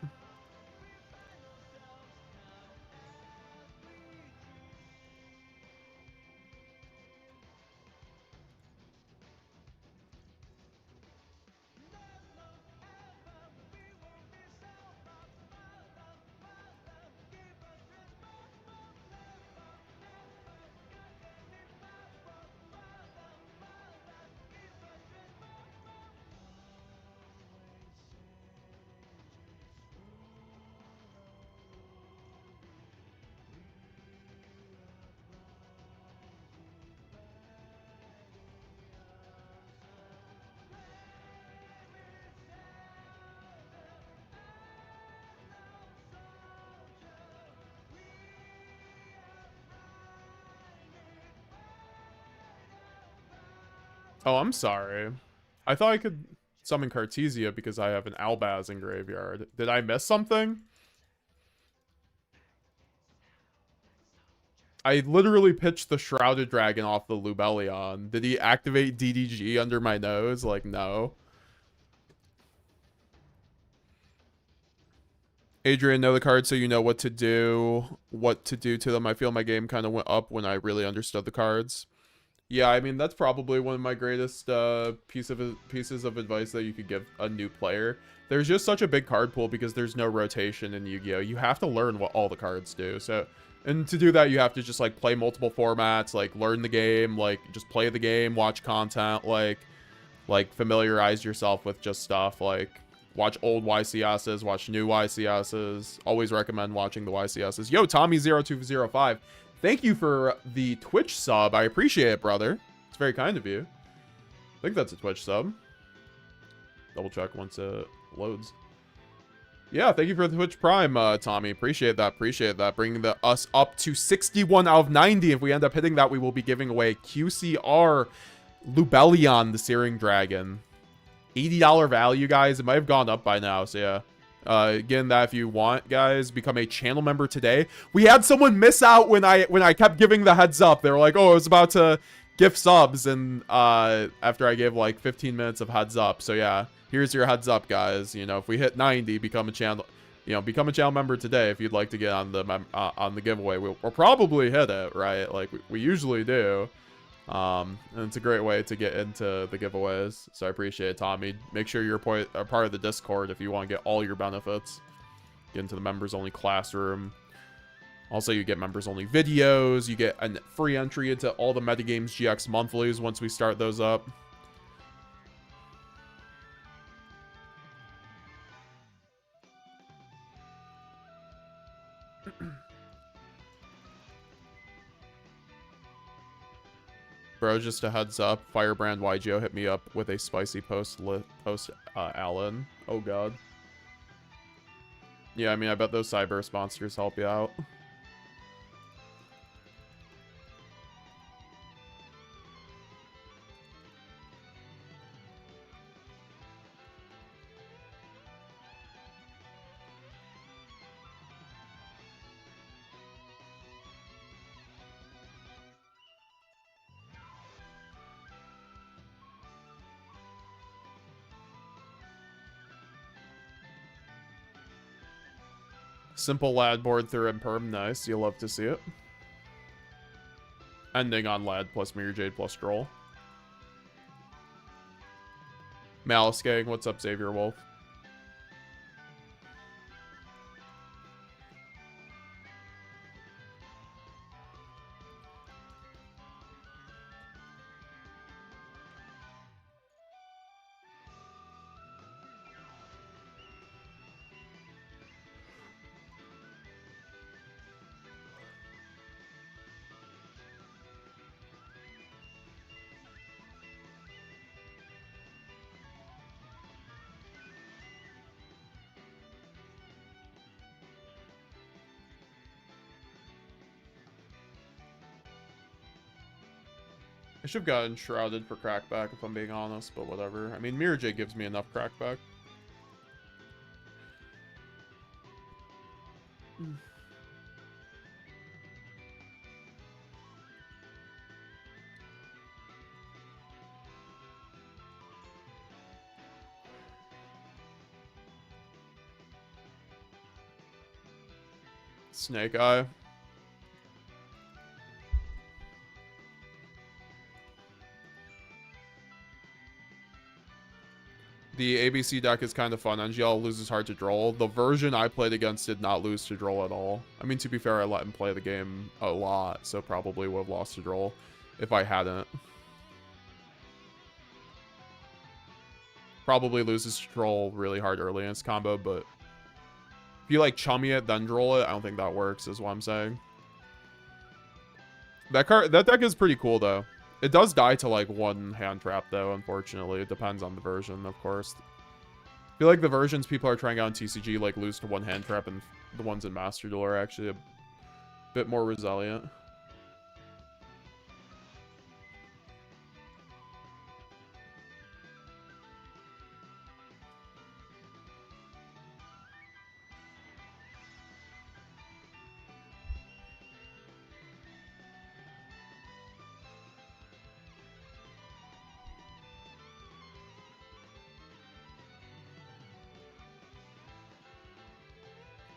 Oh, I'm sorry. I thought I could summon Cartesia because I have an Albaz in graveyard. Did I miss something? I literally pitched the Shrouded Dragon off the Lubellion. Did he activate DDG under my nose? Like, no. Adrian, know the cards so you know what to do. What to do to them. I feel my game kind of went up when I really understood the cards. Yeah, I mean, that's probably one of my greatest pieces of advice that you could give a new player. There's just such a big card pool because there's no rotation in Yu-Gi-Oh! You have to learn what all the cards do. So, and to do that, you have to just, like, play multiple formats, like, learn the game, like, just play the game, watch content, like familiarize yourself with just stuff, like, watch old YCSs, watch new YCSs. Always recommend watching the YCSs. Yo, Tommy0205. Thank you for the Twitch sub. I appreciate it, brother. It's very kind of you. I think that's a Twitch sub. Double check once it loads. Yeah, thank you for the Twitch Prime, Tommy. Appreciate that. Appreciate that. Bringing us up to 61 out of 90. If we end up hitting that, we will be giving away QCR Lubellion, the Searing Dragon. $80 value, guys. It might have gone up by now, so yeah. Again, that if you want, guys, become a channel member today. We had someone miss out when I kept giving the heads up. They were like, oh, I was about to gift subs, and after I gave like 15 minutes of heads up. So yeah, here's your heads up, guys. You know, if we hit 90, become a channel member today if you'd like to get on the giveaway. We'll probably hit it, right? Like we usually do. And it's a great way to get into the giveaways. So I appreciate it, Tommy. Make sure you're a part of the Discord if you want to get all your benefits. Get into the members-only classroom. Also, you get members-only videos. You get a free entry into all the MetaGamesGX monthlies once we start those up. Bro, just a heads up. Firebrand YuGiOh hit me up with a spicy post Alan. Oh god. Yeah, I mean, I bet those Cyber monsters help you out. Simple lad board through Imperm. Nice. You'll love to see it. Ending on lad plus Mirror Jade plus Stroll. Malice Gang. What's up, Xavier Wolf? I should have gotten Shrouded for crackback if I'm being honest, but whatever. I mean, Mirror Jade gives me enough crackback. Snake Eye. The ABC deck is kind of fun. NGL loses hard to Droll. The version I played against did not lose to Droll at all. I mean, to be fair, I let him play the game a lot, so probably would have lost to Droll if I hadn't. Probably loses to Droll really hard early in its combo, but if you like chummy it, then Droll it, I don't think that works, is what I'm saying. That deck is pretty cool, though. It does die to, like, one hand trap, though, unfortunately. It depends on the version, of course. I feel like the versions people are trying out in TCG, like, lose to one hand trap, and the ones in Master Duel are actually a bit more resilient.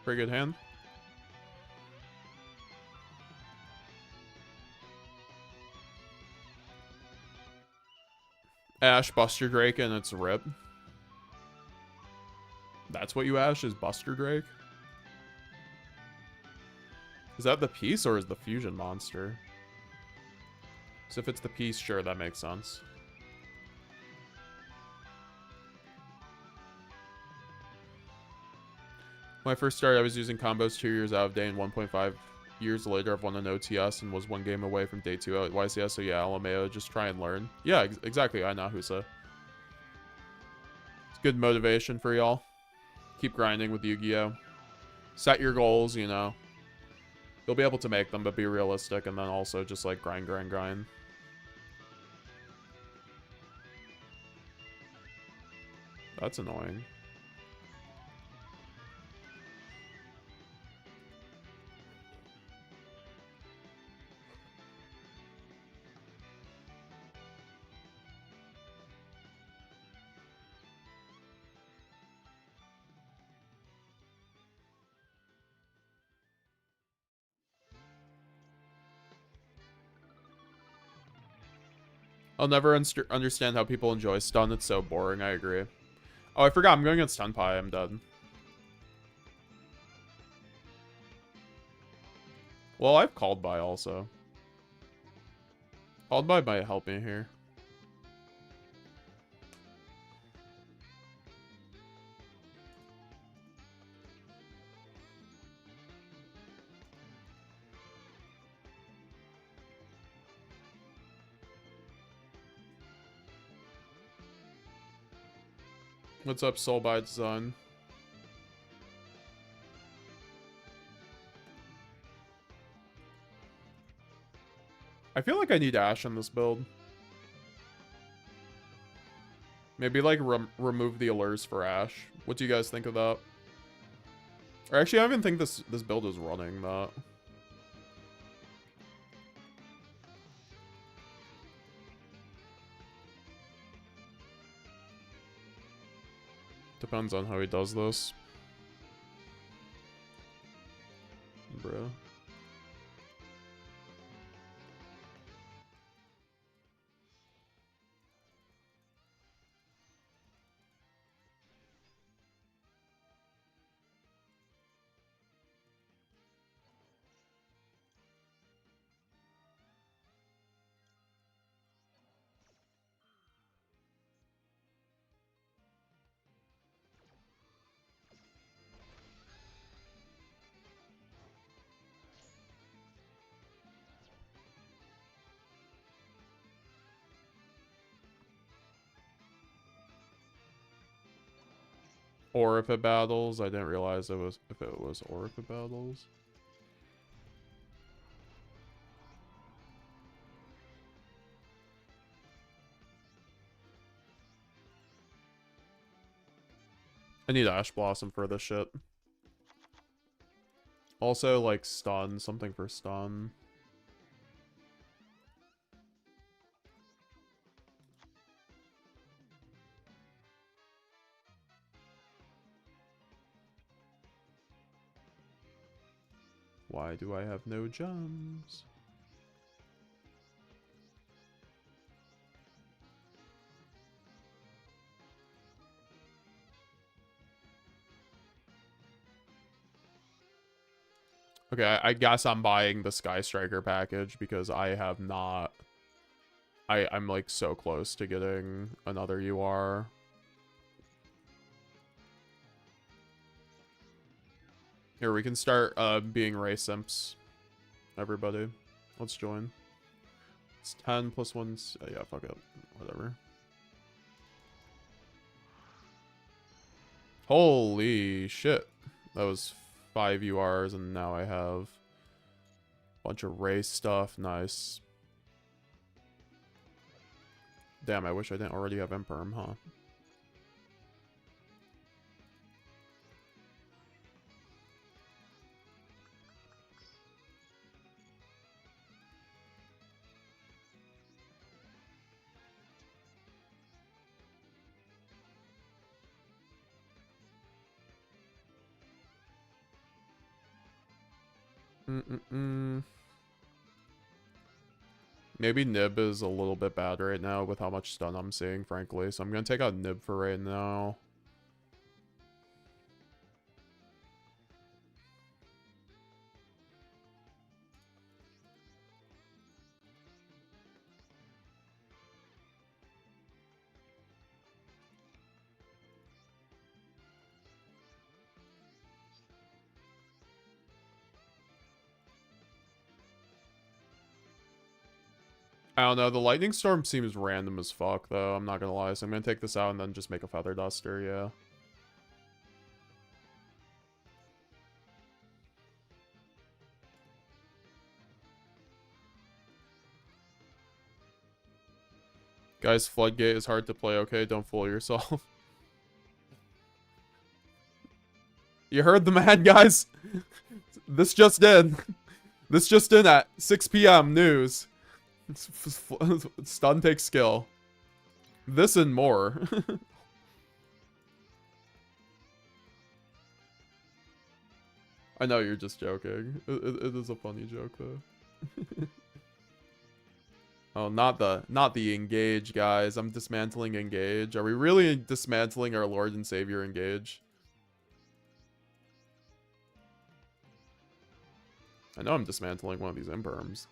Pretty good hand. Ash, Buster Drake, and it's RIP. That's what you Ash is Buster Drake? Is that the piece or is the fusion monster? So if it's the piece, sure, that makes sense. When I first started, I was using combos 2 years out of day, and 1.5 years later, I've won an OTS and was 1 game away from day 2 at YCS. So yeah, LMAO, just try and learn. Yeah, exactly. I know Husa. It's good motivation for y'all. Keep grinding with YuGiOh. Set your goals, you know. You'll be able to make them, but be realistic, and then also just like grind. That's annoying. I'll never understand how people enjoy stun. It's so boring. I agree. Oh, I forgot. I'm going against stun pie. I'm dead. Well, I've called by also. Called by might help me here. What's up, Soul by Design? I feel like I need Ashe in this build. Maybe, like, remove the allures for Ashe. What do you guys think of that? Or actually, I don't even think this build is running that. Depends on how he does this. Bro. Or if it battles, I didn't realize it was if it was or if it battles. I need Ash Blossom for this shit. Also, like, stun. Something for stun. Why do I have no gems? Okay, I guess I'm buying the Sky Striker package because I have not... I'm like so close to getting another UR. Here, we can start being Ray Simps. Everybody. Let's join. It's 10 plus 1... yeah, fuck it. Whatever. Holy shit. That was 5 URs, and now I have a bunch of Ray stuff. Nice. Damn, I wish I didn't already have Imperm, huh? Maybe Nib is a little bit bad right now with how much stun I'm seeing, frankly. So I'm going to take out Nib for right now. I don't know, the Lightning Storm seems random as fuck, though. I'm not gonna lie, so I'm gonna take this out and then just make a Feather Duster, yeah. Guys, Floodgate is hard to play, okay? Don't fool yourself. You heard the man, guys? This just in. This just in at 6 p.m. news. Stun takes skill. This and more. I know you're just joking. It is a funny joke, though. Oh, not the Engage, guys. I'm dismantling Engage. Are we really dismantling our Lord and Savior Engage? I know I'm dismantling one of these imperms.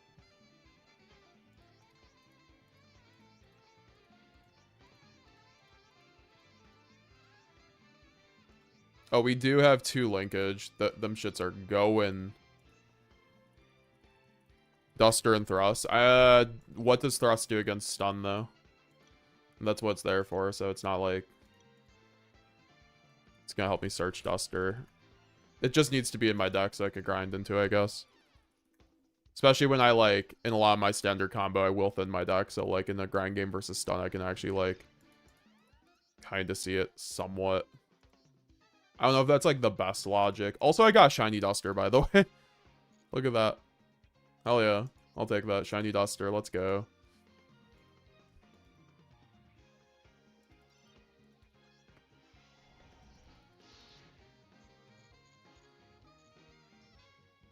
Oh, we do have 2 linkage. Them shits are going. Duster and Thrust. What does Thrust do against stun, though? And that's what it's there for, so it's not like... It's gonna help me search Duster. It just needs to be in my deck so I can grind into it, I guess. Especially when I, like, in a lot of my standard combo, I will thin my deck. So, like, in a grind game versus stun, I can actually, like, kind of see it somewhat. I don't know if that's, like, the best logic. Also, I got Shiny Duster, by the way. Look at that. Hell yeah. I'll take that. Shiny Duster. Let's go.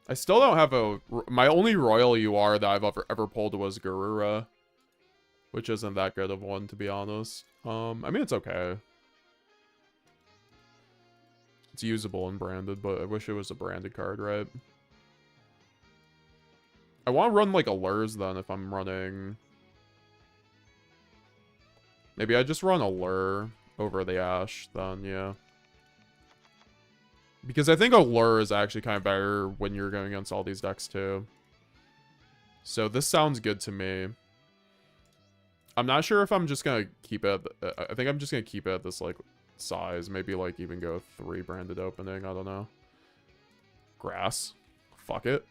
I still don't have a... My only Royal UR that I've ever pulled was Garura. Which isn't that good of one, to be honest. I mean, it's okay. It's usable and branded, but I wish it was a branded card, right? I want to run, like, Allures, then, if I'm running... Maybe I just run Allure over the Ash, then, yeah. Because I think Allure is actually kind of better when you're going against all these decks, too. So this sounds good to me. I'm not sure if I'm just going to keep it... I think I'm just going to keep it at this, like, size. Maybe, like, even go 3 branded opening. I don't know. Grass. Fuck it.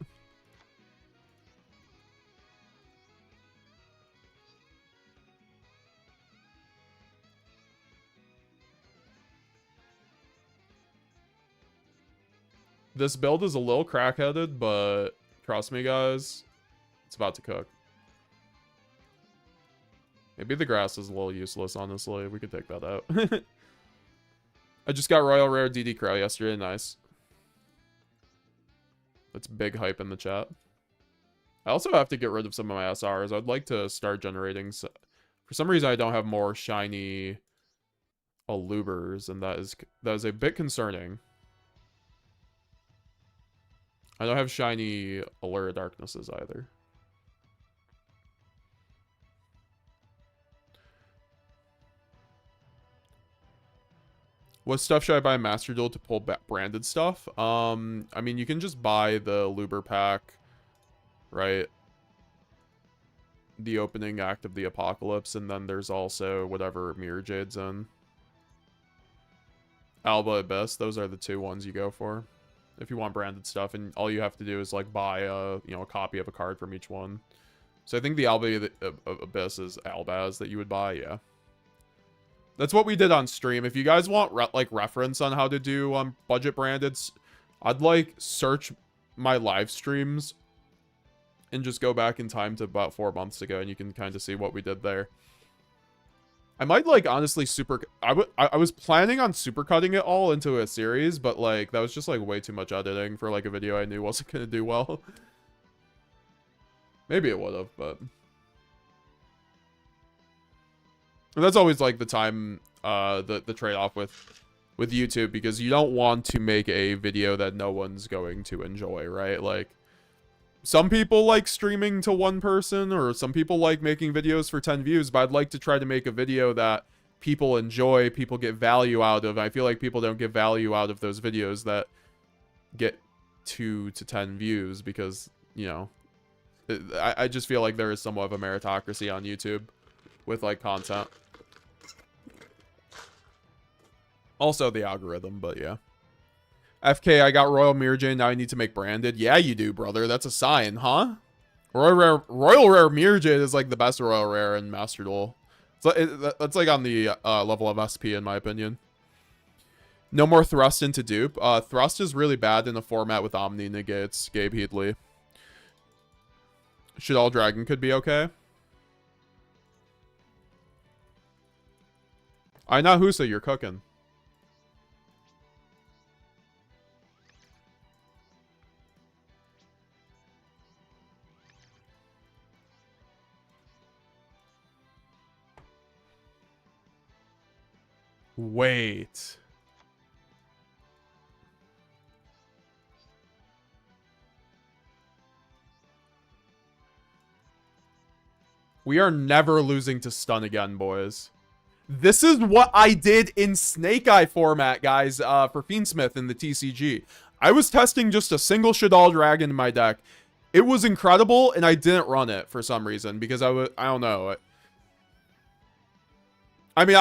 This build is a little crack-headed, but trust me, guys, it's about to cook. Maybe the grass is a little useless, honestly. We could take that out. I just got Royal Rare DD Crow yesterday. Nice. That's big hype in the chat. I also have to get rid of some of my SRs. I'd like to start generating... For some reason, I don't have more shiny Alubers, and that is a bit concerning. I don't have shiny Allure Darknesses either. What stuff should I buy in Master Duel to pull back branded stuff? I mean, you can just buy the Luber pack, right? The opening act of the Apocalypse, and then there's also whatever Mirror Jade's in. Alba Abyss, those are the 2 ones you go for. If you want branded stuff, and all you have to do is, like, buy a, you know, a copy of a card from each one. So I think the Alba Abyss is Albaz that you would buy, yeah. That's what we did on stream. If you guys want, like, reference on how to do budget branded, I'd, like, search my live streams and just go back in time to about 4 months ago, and you can kind of see what we did there. I might, like, honestly I was planning on supercutting it all into a series, but, like, that was just, like, way too much editing for, like, a video I knew wasn't gonna do well. Maybe it would have, but... And that's always, like, the time, the trade-off with YouTube, because you don't want to make a video that no one's going to enjoy, right? Like, some people like streaming to 1 person, or some people like making videos for 10 views, but I'd like to try to make a video that people enjoy, people get value out of. I feel like people don't get value out of those videos that get 2 to 10 views, because, you know, I just feel like there is somewhat of a meritocracy on YouTube with, like, content. Also the algorithm, but yeah. FK, I got Royal Mirror Jade, now I need to make branded. Yeah, you do, brother. That's a sign, huh? Royal Rare Mirror Jade is, like, the best Royal Rare in Master Duel. That's, like, on the level of SP, in my opinion. No more Thrust into dupe. Thrust is really bad in a format with Omni negates. Gabe Heedley. Should all Dragon could be okay? I know Husa, you're cooking. Wait. We are never losing to stun again, boys. This is what I did in Snake Eye format, guys, for Fiendsmith in the TCG. I was testing just a single Shaddoll Dragon in my deck. It was incredible, and I didn't run it for some reason, because I don't know. I mean,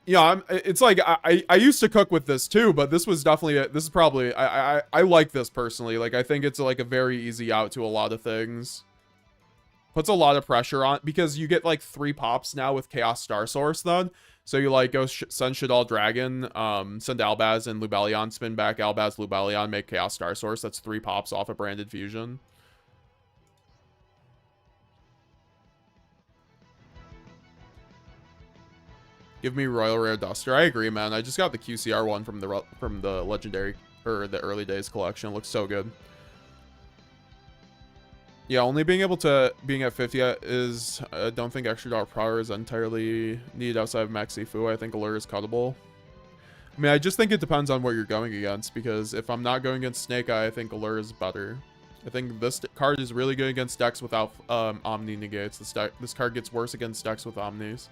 you know, it's like, I used to cook with this too, but this was definitely, this is probably, I like this personally. Like, I think it's like a very easy out to a lot of things. Puts a lot of pressure on, because you get like 3 pops now with Chaos Star Source then. So you like go send Shaddoll Dragon, send Albaz and Lubellion, spin back Albaz, Lubellion, make Chaos Star Source. That's 3 pops off a Branded Fusion. Give me Royal Rare Duster. I agree, man. I just got the QCR one from the legendary, or the early days collection. It looks so good. Yeah, only being able to being at 50 is, I don't think extra dollar power is entirely needed outside of Maxx Fu. I think Allure is cuttable. I mean, I just think it depends on what you're going against, because if I'm not going against Snake Eye, I think Allure is better. I think this card is really good against decks without Omni negates. This card gets worse against decks with Omnis.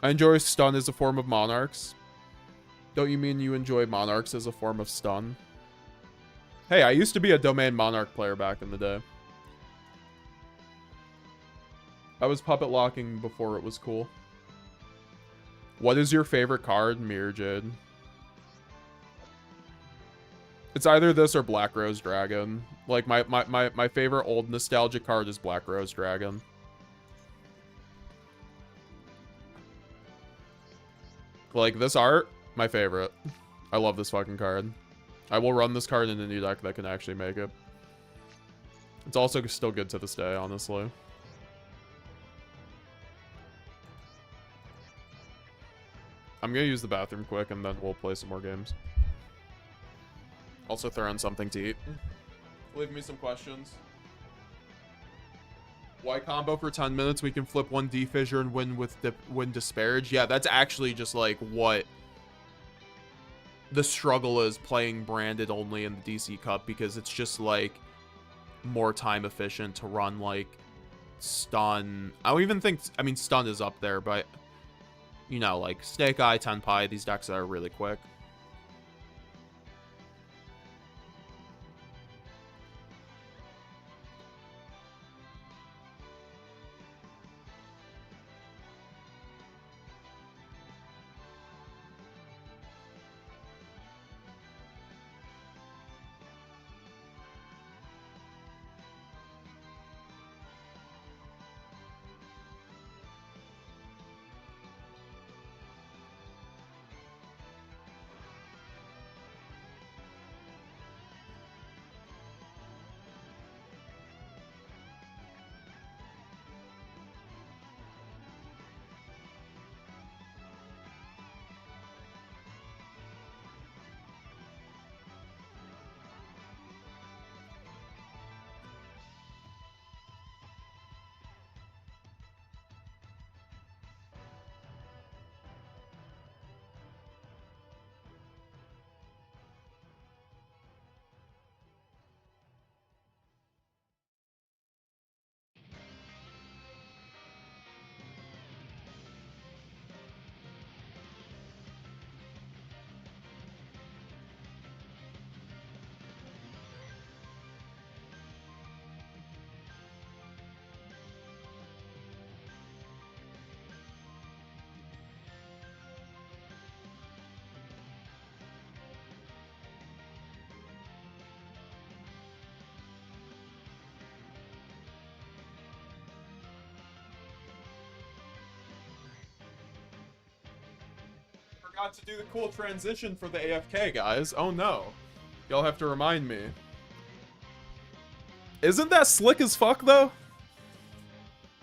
I enjoy stun as a form of Monarchs. Don't you mean you enjoy Monarchs as a form of stun? Hey, I used to be a Domain Monarch player back in the day. I was puppet locking before it was cool. What is your favorite card? Mirror Jade. It's either this or Black Rose Dragon. Like, my favorite old nostalgic card is Black Rose Dragon. Like, this art, my favorite. I love this fucking card. I will run this card in a new deck that can actually make it. It's also still good to this day, honestly. I'm gonna use the bathroom quick, and then we'll play some more games. Also throw in something to eat. Leave me some questions. Why combo for 10 minutes? We can flip 1 D-Fissure and win Disparage. Yeah, that's actually just like what the struggle is playing branded only in the DC Cup, because it's just like more time efficient to run like stun. I don't even think, I mean, stun is up there, but you know, like Snake Eye, Tenpai, these decks are really quick. Forgot to do the cool transition for the AFK, guys. Oh no. Y'all have to remind me. Isn't that slick as fuck, though?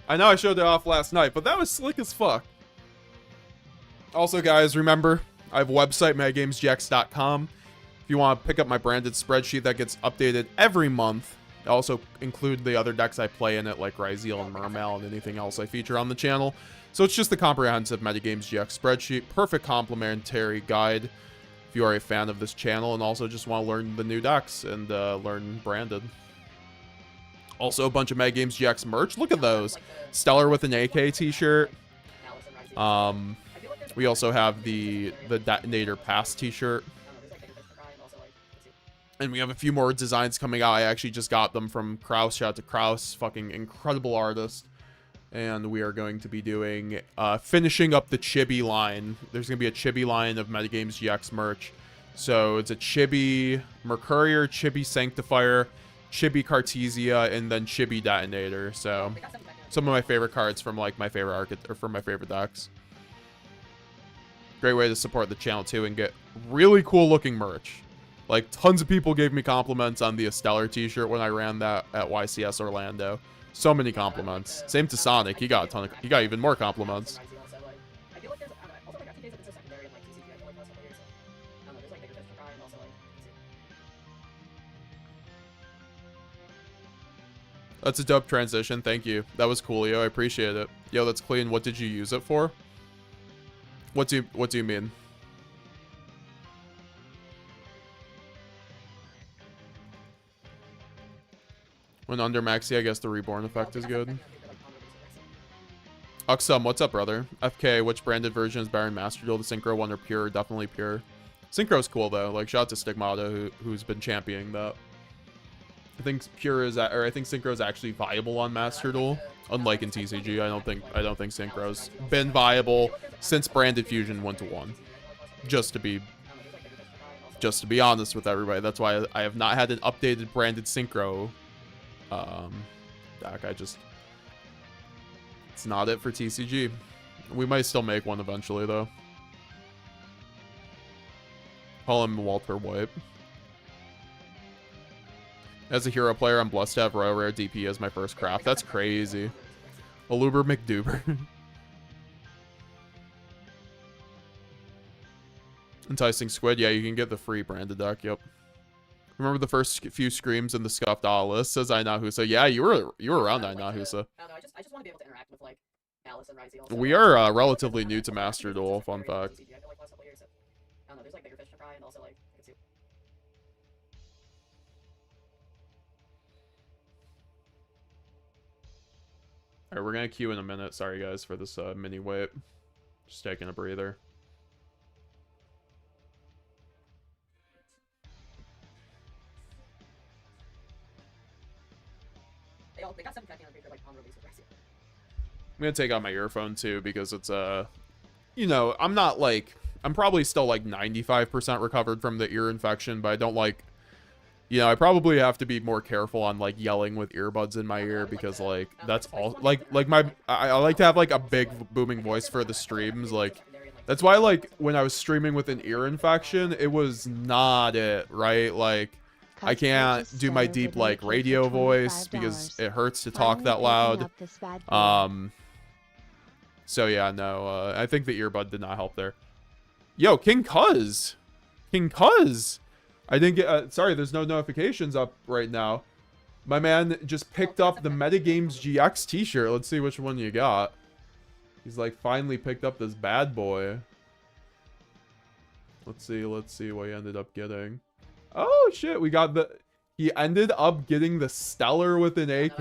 I know I showed it off last night, but that was slick as fuck. Also, guys, remember, I have a website, metagamesgx.com. If you want to pick up my branded spreadsheet that gets updated every month, I also include the other decks I play in it, like Ryzeal and Mermail, and anything else I feature on the channel. So it's just the comprehensive MetaGamesGX spreadsheet, perfect complementary guide if you are a fan of this channel and also just want to learn the new decks and learn branded. Also a bunch of MetaGamesGX merch. Look at those. Stellar with an AK t-shirt. We also have the Detonator Pass t-shirt. And we have a few more designs coming out. I actually just got them from Kraus. Shout out to Kraus. Fucking incredible artist. And we are going to be doing, finishing up the Chibi line. There's going to be a Chibi line of MetaGamesGX merch. So it's a Chibi Mercurier, Chibi Sanctifier, Chibi Cartesia, and then Chibi Detonator. So some of my favorite cards from like my favorite from my favorite decks. Great way to support the channel too and get really cool looking merch. Like tons of people gave me compliments on the Stellar t-shirt when I ran that at YCS Orlando. So many compliments. Same to Sonic. He got even more compliments. That's a dope transition. Thank you. That was cool, yo. I appreciate it. Yo, that's clean. What did you use it for? What do you mean? When under Maxi, I guess the reborn effect is good. Uxum, what's up, brother? FK, which branded version is better in Master Duel? The Synchro one or Pure? Definitely Pure. Synchro's cool though. Like shout out to Stigmata who's been championing that. I think Pure is I think Synchro is actually viable on Master Duel, unlike in TCG. I don't think Synchro's been viable since Branded Fusion 1-1. Just to be honest with everybody, that's why I have not had an updated Branded Synchro deck. It's not it for TCG. We might still make one eventually though. Call him Walter White. As a hero player, I'm blessed to have Royal Rare DP as my first craft. That's crazy. Aluber McDuber. Enticing Squid. Yeah, you can get the free branded deck. Yep. Remember the first few screams in the Scuffed list? Says Inahusa. Yeah, you were around Inahusa. I just want to be able to interact with like Alice and Ryzeal. We are relatively new to Master Duel. Fun fact. I don't know. There's like bigger fish to fry, and also like. Alright, we're gonna queue in a minute. Sorry guys for this mini wait. Just taking a breather. They got 7 like on release with Ryzeal. I'm gonna take out my earphone too because it's you know, I'm probably still like 95% recovered from the ear infection, but I don't like, you know, I probably have to be more careful on like yelling with earbuds in my ear because like that's all like I like to have like a big booming voice for the streams. Like that's why like when I was streaming with an ear infection, it was not it, right? Like I can't do my deep like radio voice because it hurts to talk that loud. So yeah, no, I think the earbud did not help there. Yo, King Cuz. I didn't get, sorry, there's no notifications up right now. My man just picked up the MetaGamesGX t-shirt. Let's see which one you got. He's like finally picked up this bad boy. Let's see what he ended up getting. Oh shit, he ended up getting the Stellar with an AK.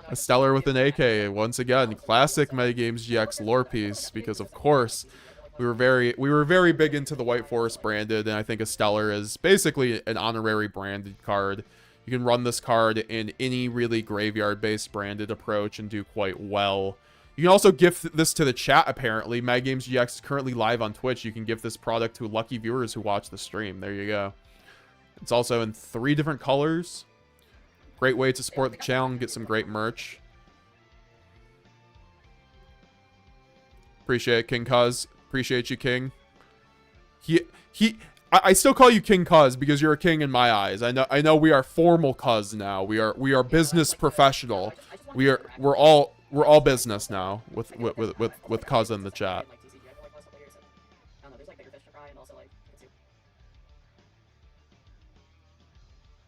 A Stellar with an AK, once again, classic MetaGamesGX lore piece, because of course, we were very big into the White Forest branded, and I think a Stellar is basically an honorary branded card. You can run this card in any really graveyard-based branded approach and do quite well. You can also gift this to the chat, apparently. MetaGamesGX is currently live on Twitch. You can gift this product to lucky viewers who watch the stream. There you go. It's also in 3 different colors. Great way to support the channel and get some great merch. Appreciate it, King Cuz. Appreciate you, King. I still call you King Cuz because you're a king in my eyes. I know we are formal Cuz now. We are business professional. We're all business now with Cuz in the chat.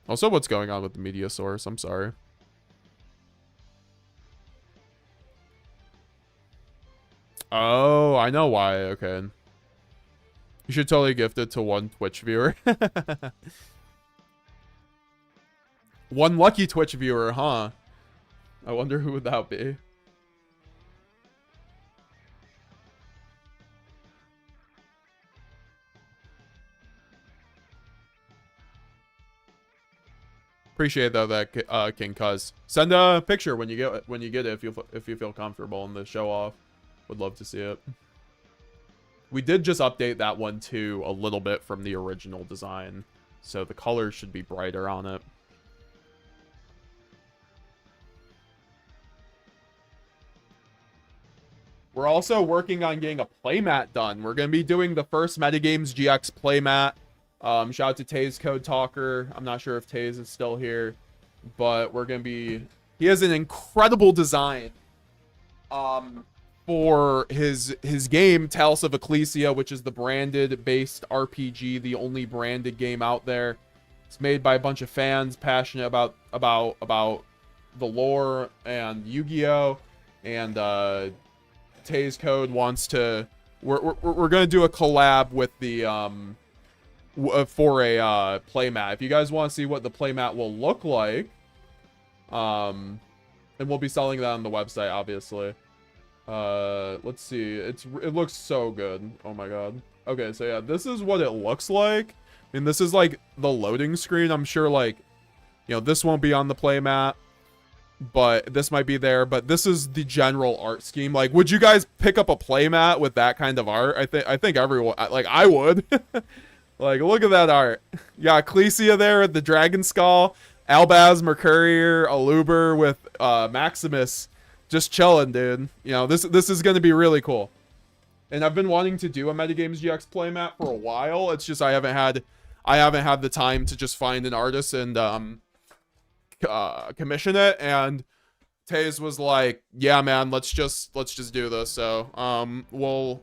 Also, what's going on with the media source? I'm sorry. Oh, I know why. Okay. You should totally gift it to one Twitch viewer. One lucky Twitch viewer, huh? I wonder who would that be. Appreciate though that King Cuz. Send a picture when you get it if you feel comfortable in the show off. Would love to see it. We did just update that one too a little bit from the original design, so the colors should be brighter on it. We're also working on getting a playmat done. We're gonna be doing the first METAGAMESGX playmat. Shout out to Taze Code Talker. I'm not sure if Taze is still here, but we're gonna be. He has an incredible design. For his game, Talos of Ecclesia, which is the branded-based RPG, the only branded game out there. It's made by a bunch of fans passionate about the lore and YuGiOh, and Taze Code wants to. We're gonna do a collab with the for a playmat. If you guys want to see what the playmat will look like, and we'll be selling that on the website, obviously. Let's see. It looks so good. Oh my god. Okay, so yeah, this is what it looks like. I mean, this is like the loading screen. I'm sure, like, you know, this won't be on the playmat, but this might be there. But this is the general art scheme. Like, would you guys pick up a playmat with that kind of art? I think everyone, like, I would. Like, look at that art. You got Ecclesia there with the dragon skull, Albaz, Mercurier, Aluber with Maximus. Just chilling, dude. You know, this is going to be really cool. And I've been wanting to do a METAGAMESGX playmat for a while. It's just I haven't had the time to just find an artist and commission it. And Taze was like, "Yeah, man, let's just do this." So, we'll,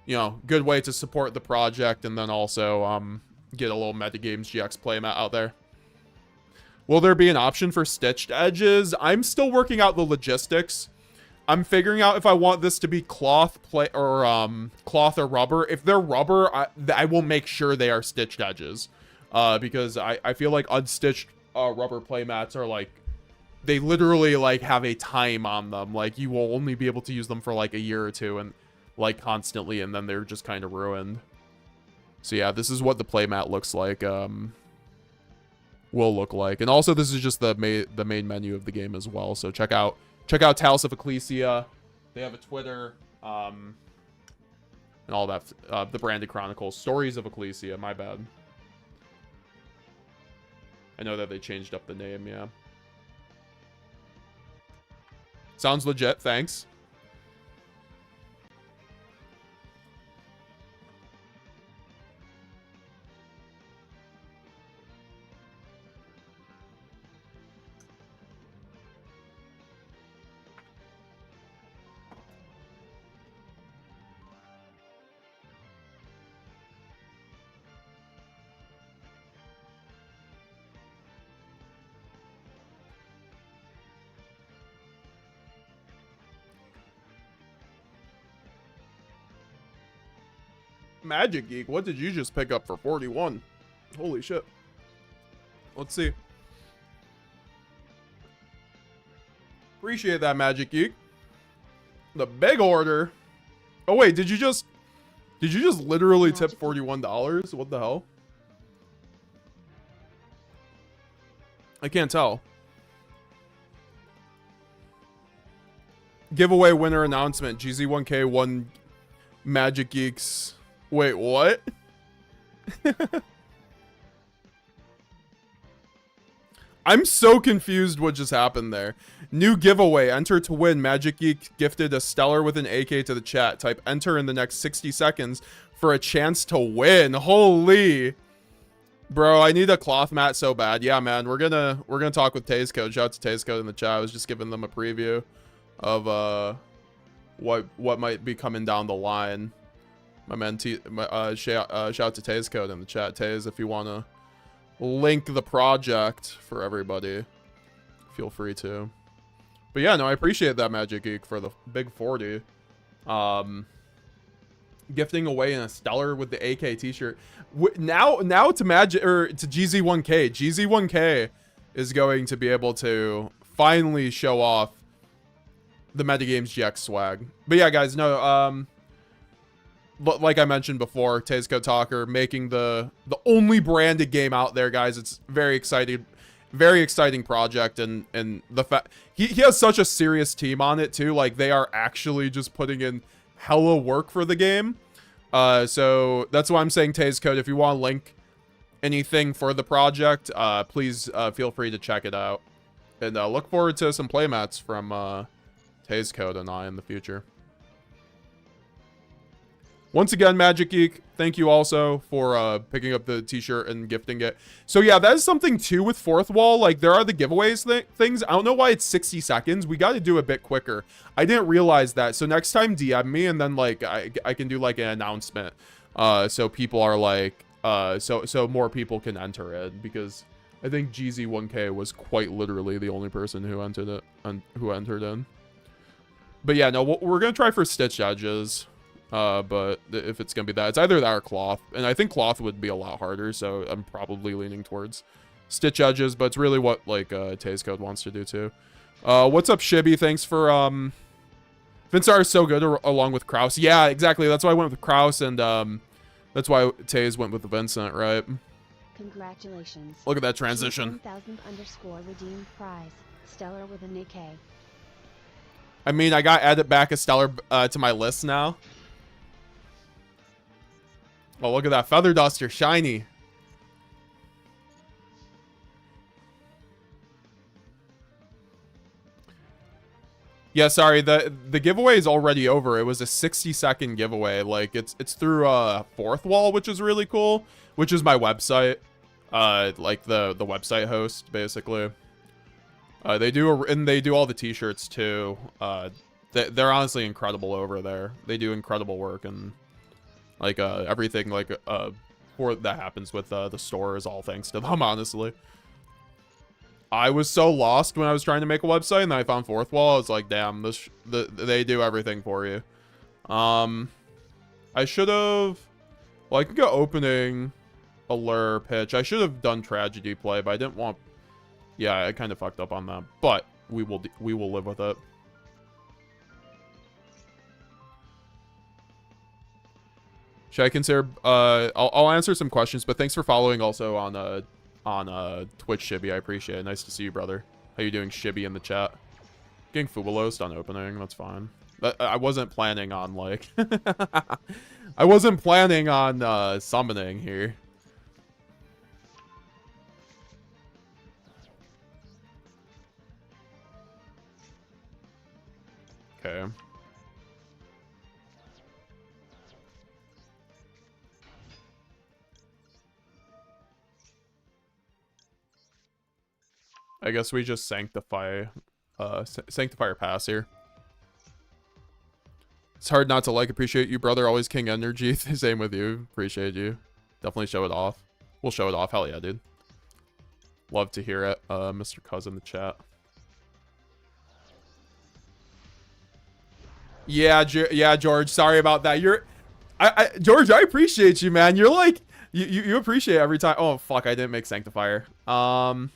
you know, good way to support the project and then also get a little METAGAMESGX playmat out there. Will there be an option for stitched edges? I'm still working out the logistics. I'm figuring out if I want this to be cloth or rubber. If they're rubber, I will make sure they are stitched edges. Because I feel like unstitched rubber playmats are like, they literally like have a time on them. Like, you will only be able to use them for like a year or two and like constantly, and then they're just kind of ruined. So yeah, this is what the playmat looks like. Will look like. And also, this is just the main menu of the game as well. So check out Talos of Ecclesia. They have a Twitter, and all that. The Branded Chronicles, Stories of Ecclesia. My bad. I know that they changed up the name. Yeah. Sounds legit. Thanks. Magic Geek, what did you just pick up for 41? Holy shit. Let's see. Appreciate that, Magic Geek. The big order. Oh wait, did you just literally tip $41? What the hell? I can't tell. Giveaway winner announcement. GZ1K won Magic Geeks. Wait, what? I'm so confused what just happened there. New giveaway. Enter to win. Magic Geek gifted a stellar with an AK to the chat. Type enter in the next 60 seconds for a chance to win. Holy. Bro, I need a cloth mat so bad. Yeah, man. We're gonna talk with Taze Code. Shout out to Taze Code in the chat. I was just giving them a preview of what might be coming down the line. My man shout out to Taze Code in the chat. Taze, if you wanna link the project for everybody, feel free to. But yeah, no, I appreciate that, Magic Geek, for the big 40. Gifting away in a Stellar with the AK t-shirt. Now to Magic, or to GZ1K. GZ1K is going to be able to finally show off the METAGAMESGX swag. But yeah, guys, no, like I mentioned before, Tezco Talker making the only branded game out there, guys. It's very exciting project, and the fact he has such a serious team on it too. Like, they are actually just putting in hella work for the game. So that's why I'm saying Tezco, if you want to link anything for the project, please feel free to check it out. And look forward to some playmats from Tezco and I in the future. Once again, Magic Geek, thank you also for picking up the t-shirt and gifting it. So yeah, that is something too with Fourth Wall. Like, there are the giveaways things. I don't know why it's 60 seconds. We got to do a bit quicker. I didn't realize that. So next time DM me, and then like I can do like an announcement. So people are like, so more people can enter it, because I think GZ1K was quite literally the only person who entered it and who entered in. But yeah, no, we're gonna try for Stitch Edges. But if it's gonna be that, it's either that or Cloth, and I think Cloth would be a lot harder, so I'm probably leaning towards Stitch Edges, but it's really what like Tezcode wants to do too. What's up, Shibby? Thanks for Vinstar is so good along with Kraus. Yeah, exactly. That's why I went with Kraus, and that's why Taze went with Vincent, right? Congratulations. Look at that transition. 1000_ redeemed prize. Stellar with an AK. I mean, I got added back a Stellar to my list now. Oh, look at that Feather Duster, shiny. Yeah, sorry, the giveaway is already over. It was a 60-second giveaway. Like, it's through Fourth Wall, which is really cool, which is my website. Like the website host, basically. They do all the t-shirts too. They're honestly incredible over there. They do incredible work, and like everything like that happens with the store is all thanks to them, honestly. I was so lost when I was trying to make a website, and then I found Fourth Wall. I was like, damn, they do everything for you. I should have, well, I could go opening, allure, pitch. I should have done tragedy play, but I didn't want. Yeah, I kind of fucked up on that, but we will live with it. Should I consider? I'll answer some questions, but thanks for following also on Twitch, Shibby. I appreciate it. Nice to see you, brother. How you doing, Shibby, in the chat? Getting Fuwalos on opening. That's fine. But I wasn't planning on like. I wasn't planning on summoning here. Okay. I guess we just sanctify our pass here. It's hard not to like. Appreciate you, brother. Always king energy. Same with you. Appreciate you. Definitely show it off. We'll show it off. Hell yeah, dude. Love to hear it. Mr. Cuz in the chat. Yeah, yeah, George. Sorry about that. George, I appreciate you, man. You're like, you appreciate every time. Oh, fuck. I didn't make Sanctifier. Well,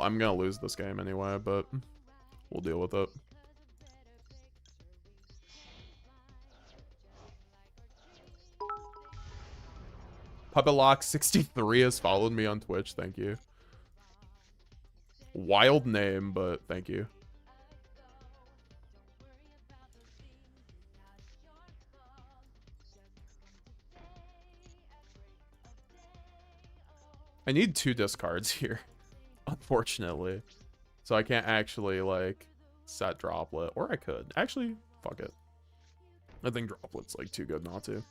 I'm gonna lose this game anyway, but we'll deal with it. Puppetlock63 has followed me on Twitch. Thank you. Wild name, but thank you. I need 2 discards here, unfortunately. So I can't actually, like, set Droplet. Or I could. Actually, fuck it. I think Droplet's, like, too good not to.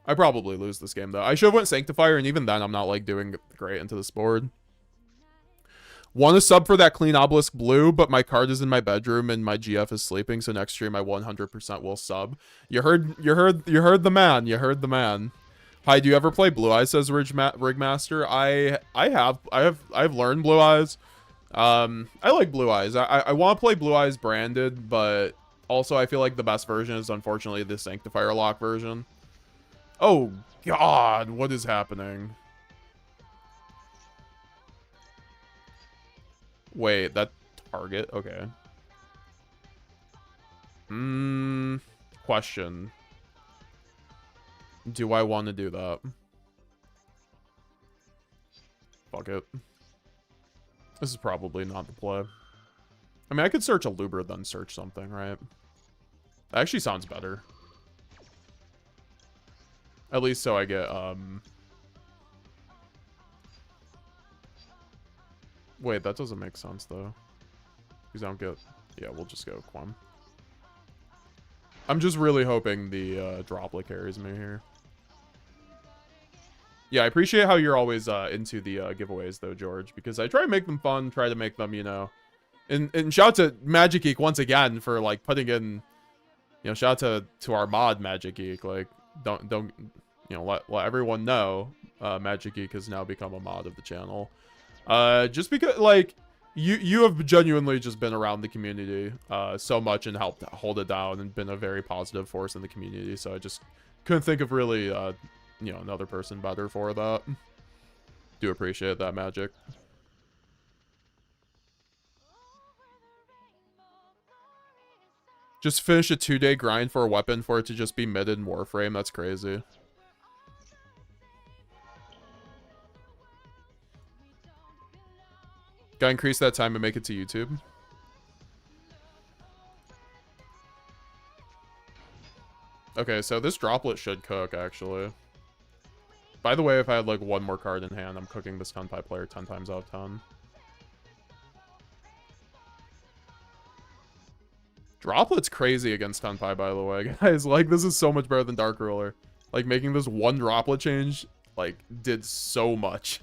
I probably lose this game, though. I should have went Sanctifier, and even then, I'm not, like, doing great into this board. Want to sub for that clean obelisk blue, but my card is in my bedroom and my GF is sleeping, so next stream I 100% will sub. You heard the man. You heard the man. Hi, do you ever play Blue Eyes? Says Rigmaster. I've learned Blue Eyes. I like Blue Eyes. I want to play Blue Eyes branded, but also I feel like the best version is unfortunately the Sanctifier lock version. Oh God, what is happening? Wait, that target? Okay. Question. Do I want to do that? Fuck it. This is probably not the play. I mean, I could search a Lubra, then search something, right? That actually sounds better. At least so I get, Wait, that doesn't make sense, though. Because I don't get... Yeah, we'll just go Quam. I'm just really hoping the droplet carries me here. Yeah, I appreciate how you're always into the giveaways, though, George. Because I try to make them fun, try to make them, you know... And shout out to Magic Geek once again for, like, putting in... You know, shout out to our mod, Magic Geek. Like, don't you know, let everyone know Magic Geek has now become a mod of the channel. Just because, like... You have genuinely just been around the community so much and helped hold it down and been a very positive force in the community. So I just couldn't think of really, you know, another person better for that. Do appreciate that, Magic. Just finish a 2-day grind for a weapon for it to just be mid in Warframe. That's crazy. Gotta increase that time and make it to YouTube. Okay, so this droplet should cook, actually. By the way, if I had, like, one more card in hand, I'm cooking this Tenpai player 10 times out of 10. Droplet's crazy against Tenpai, by the way, guys. Like, this is so much better than Dark Ruler. Like, making this one droplet change, like, did so much.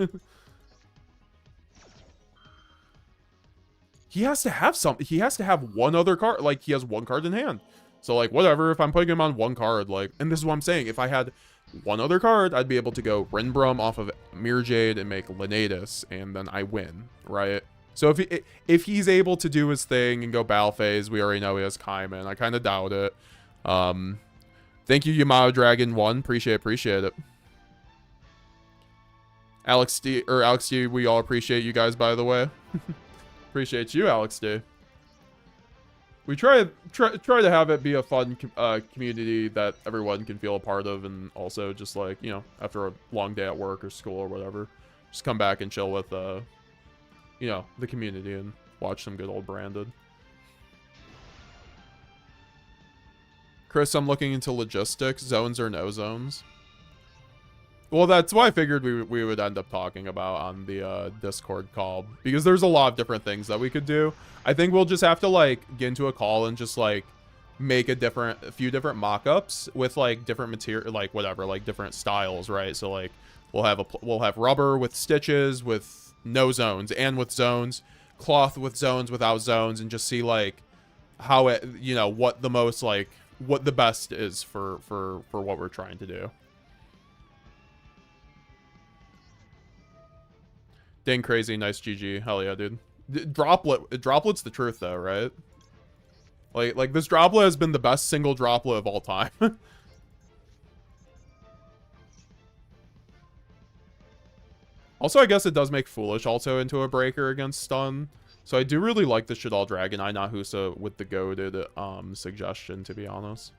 He has to have he has to have one other card. Like, he has one card in hand. So, like, whatever, if I'm putting him on one card, like, and this is what I'm saying. If I had one other card, I'd be able to go Rinbrum off of Mirjade and make Lenatus, and then I win, right? So if he's able to do his thing and go Battle Phase, we already know he has Kaiman. I kind of doubt it. Thank you, Yamato Dragon 1. Appreciate it. Alex D, we all appreciate you guys, by the way. Appreciate you, Alex D. We try to have it be a fun community that everyone can feel a part of, and also just, like, you know, after a long day at work or school or whatever, just come back and chill with you know, the community and watch some good old branded. Chris, I'm looking into logistics. Zones or no zones? Well, that's why I figured we would end up talking about on the Discord call, because there's a lot of different things that we could do. I think we'll just have to, like, get into a call and just, like, make a few different mock-ups with, like, different material, like, whatever, like, different styles, right? So, like, we'll have rubber with stitches, with no zones, and with zones, cloth with zones, without zones, and just see, like, how it, you know, what the most, like, what the best is for what we're trying to do. Dang crazy, nice GG. Hell yeah, dude. Droplet's the truth, though, right? Like this droplet has been the best single droplet of all time. Also, I guess it does make Foolish also into a breaker against stun. So I do really like the Shadal Dragon Eye Nahusa with the goaded suggestion, to be honest.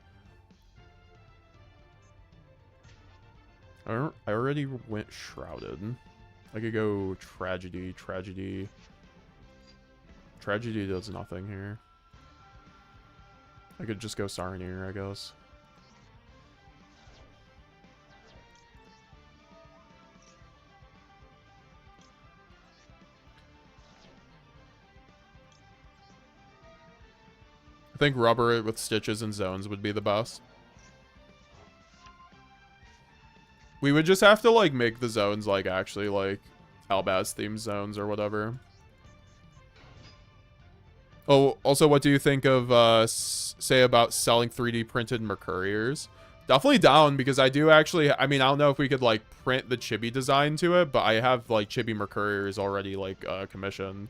I already went Shrouded. I could go Tragedy. Tragedy does nothing here. I could just go Saronir, I guess. I think rubber with stitches and zones would be the best. We would just have to, like, make the zones, like, actually, like, Albaz themed zones or whatever. Oh, also, what do you think of, say, about selling 3D printed Mercuriers? Definitely down, because I do actually, I mean, I don't know if we could, like, print the chibi design to it, but I have, like, chibi Mercuriers already, like, commissioned.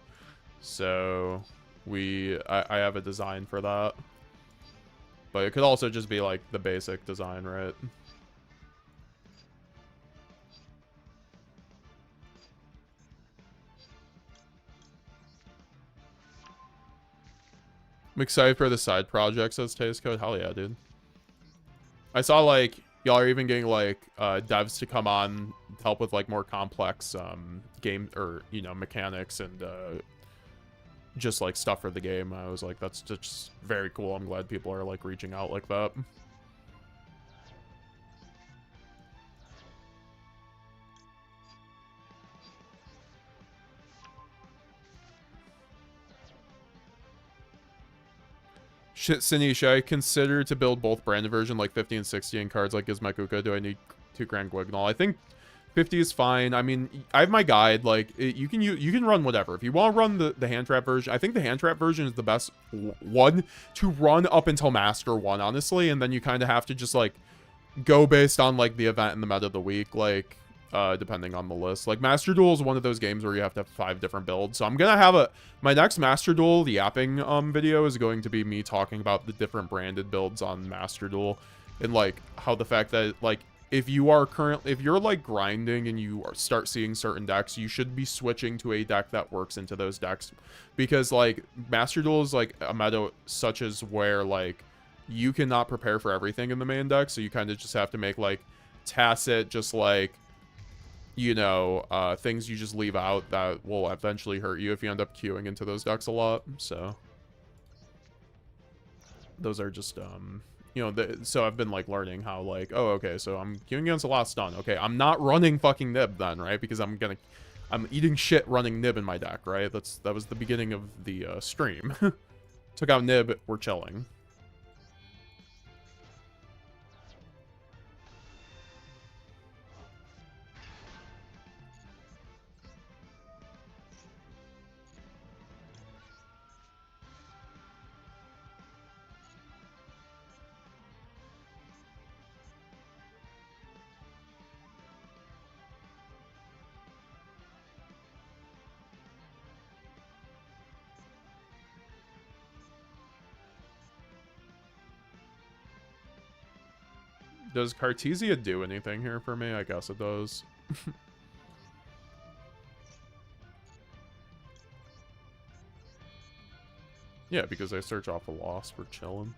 So, I have a design for that. But it could also just be, like, the basic design, right? I'm excited for the side projects as Taste Code. Hell yeah, dude. I saw, like, y'all are even getting, like, devs to come on to help with, like, more complex, game, or, you know, mechanics and, just, like, stuff for the game. I was like, that's just very cool. I'm glad people are, like, reaching out like that. Shit, Sini, should I consider to build both branded version, like 50 and 60, and cards like Gizmakuka? Do I need 2 Grand Guignol? I think 50 is fine. I mean, I have my guide. Like, you can run whatever. If you want to run the hand trap version, I think the hand trap version is the best one to run up until Master 1, honestly. And then you kind of have to just, like, go based on, like, the event and the meta of the week, like, depending on the list. Like, Master Duel is one of those games where you have to have 5 different builds. So I'm gonna have my next Master Duel, the yapping video, is going to be me talking about the different branded builds on Master Duel, and, like, how the fact that, like, if you're like grinding and you start seeing certain decks, you should be switching to a deck that works into those decks, because, like, Master Duel is like a meta such as where, like, you cannot prepare for everything in the main deck, so you kind of just have to make, like, tacit, just, like, you know, things you just leave out that will eventually hurt you if you end up queuing into those decks a lot. So those are just, you know, so I've been, like, learning how, like, oh, okay, so I'm queuing against the last stun. Okay, I'm not running fucking Nib then, right? Because I'm eating shit running Nib in my deck, right? That was the beginning of the stream. Took out Nib, we're chilling. Does Cartesia do anything here for me? I guess it does. Yeah, because I search off a loss for chilling.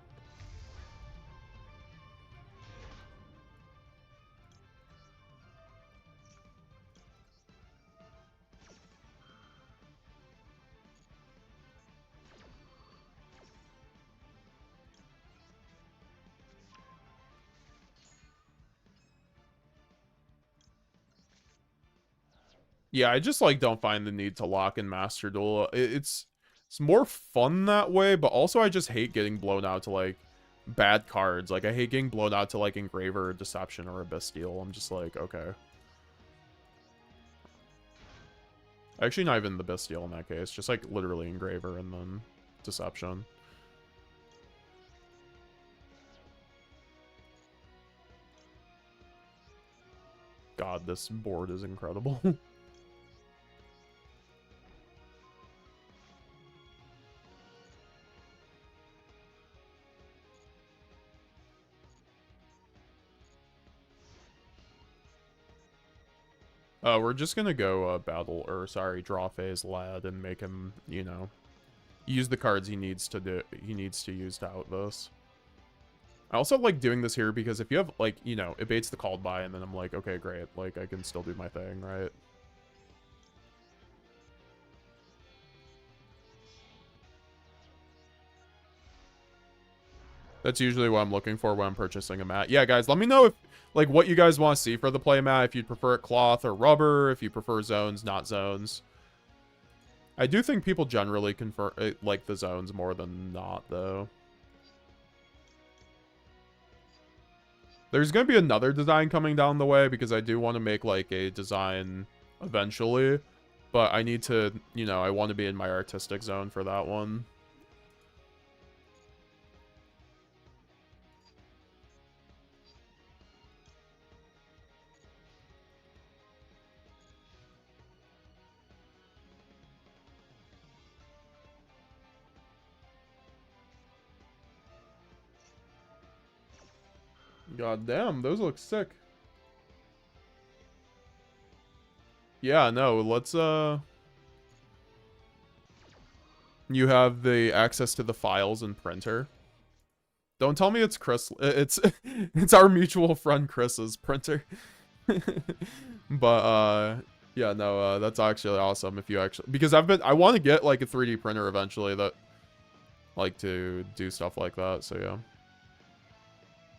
Yeah, I just, like, don't find the need to lock in Master Duel. It's more fun that way, but also I just hate getting blown out to, like, bad cards. Like, I hate getting blown out to, like, Engraver or Deception or Abyssal. I'm just like, okay. Actually, not even the Abyssal in that case. Just, like, literally Engraver and then Deception. God, this board is incredible. We're just gonna go draw phase Lad and make him, you know, use the cards he needs to use to out this. I also like doing this here because if you have, like, you know, it baits the called by, and then I'm like, okay, great, like, I can still do my thing, right? That's usually what I'm looking for when I'm purchasing a mat. Yeah, guys, let me know if, like, what you guys want to see for the play mat. If you'd prefer it cloth or rubber, if you prefer zones, not zones. I do think people generally like the zones more than not, though. There's going to be another design coming down the way because I do want to make, like, a design eventually. But I need to, you know, I want to be in my artistic zone for that one. God damn, those look sick. Yeah, no, let's you have the access to the files and printer. Don't tell me it's Chris. It's our mutual friend Chris's printer. But yeah, no, that's actually awesome if you actually, because I want to get like a 3D printer eventually that like to do stuff like that. So yeah,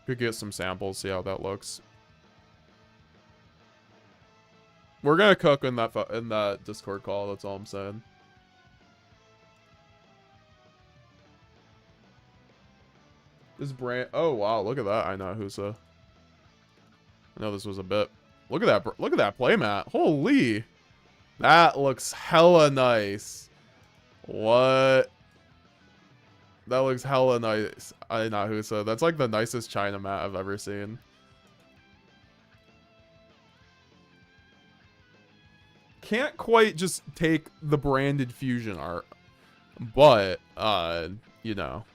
could get some samples, see how that looks. We're gonna cook in that Discord call. That's all I'm saying. This brand. Oh wow, look at that. I know who's I know this was a bit. Look at that. Look at that playmat. Holy, that looks hella nice. What? That looks hella nice. I know who said that's like the nicest China mat I've ever seen. Can't quite just take the branded fusion art, but you know.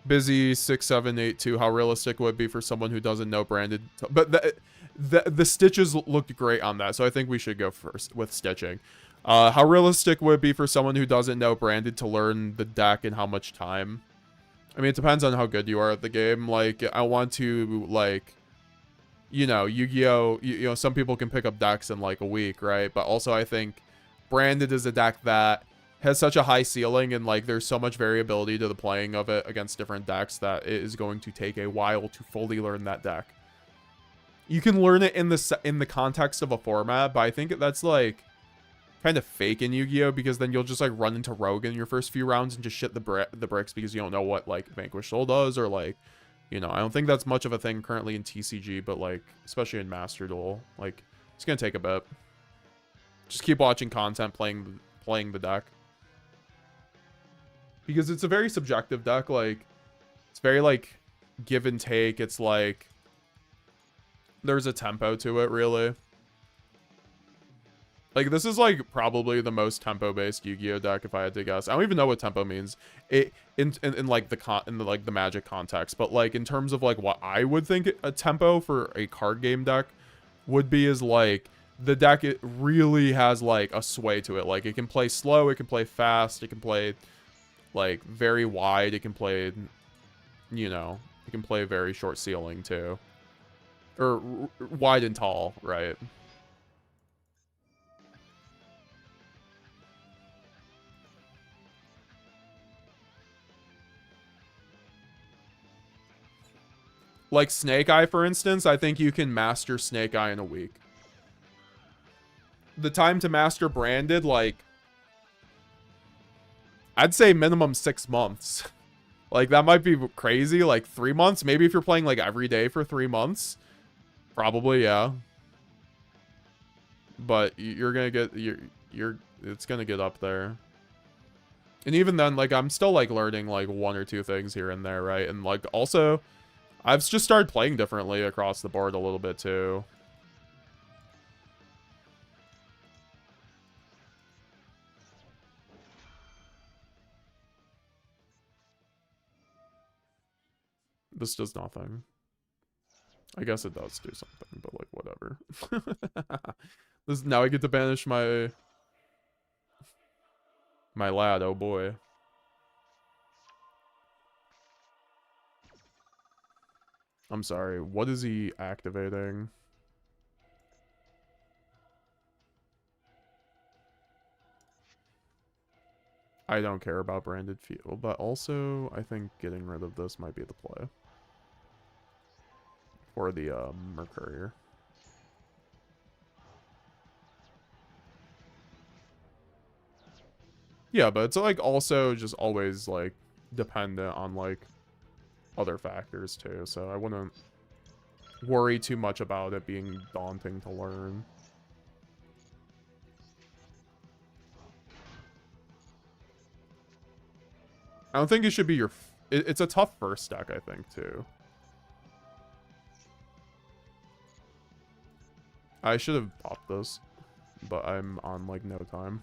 Busy 6782. How realistic would it be for someone who doesn't know branded? But the stitches looked great on that, so I think we should go first with stitching. How realistic would it be for someone who doesn't know branded to learn the deck and how much time? I mean, it depends on how good you are at the game. Like, I want to, like, you know, YuGiOh, you know, some people can pick up decks in like a week, right? But also I think branded is a deck that has such a high ceiling and like there's so much variability to the playing of it against different decks that it is going to take a while to fully learn that deck. You can learn it in the context of a format, but I think that's like kind of fake in YuGiOh, because then you'll just like run into Rogue in your first few rounds and just shit the bricks because you don't know what like Vanquish Soul does, or like, you know, I don't think that's much of a thing currently in TCG, but like especially in Master Duel, like it's gonna take a bit. Just keep watching content, playing the deck, because it's a very subjective deck. Like it's very like give and take. It's like there's a tempo to it, really. Like this is like probably the most tempo based YuGiOh deck if I had to guess. I don't even know what tempo means in like the Magic context, but like in terms of like what I would think a tempo for a card game deck would be, is like the deck, it really has like a sway to it. Like it can play slow, it can play fast, it can play like very wide, it can play, you know, it can play very short ceiling too, or wide and tall, right? Like Snake Eye, for instance, I think you can master Snake Eye in a week. The time to master branded, like, I'd say minimum 6 months. Like, that might be crazy. Like, 3 months? Maybe if you're playing, like, every day for 3 months. Probably, yeah. But you're gonna get, it's gonna get up there. And even then, like, I'm still, like, learning, like, 1 or 2 things here and there, right? And, like, also, I've just started playing differently across the board a little bit, too. This does nothing. I guess it does do something, but, like, whatever. Now I get to banish my lad, oh boy. I'm sorry, what is he activating? I don't care about branded field, but also I think getting rid of this might be the play. For the Mercurier. Yeah, but it's like also just always like dependent on like other factors too, so I wouldn't worry too much about it being daunting to learn. I don't think it should be your... It's a tough first deck, I think, too. I should have popped this, but I'm on, like, no time.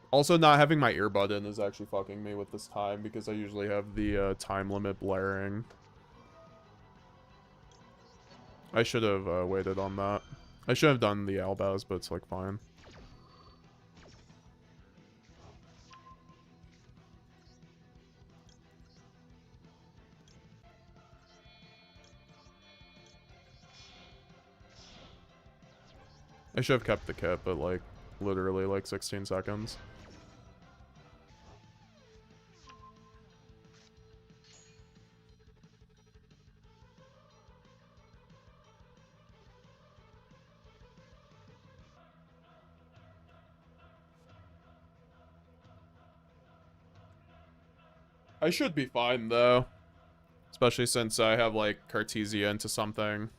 Also, not having my earbud in is actually fucking me with this time because I usually have the time limit blaring. I should have waited on that. I should have done the Albaz, but it's like fine. I should have kept the kit, but like literally like 16 seconds. I should be fine though. Especially since I have like Cartesia into something.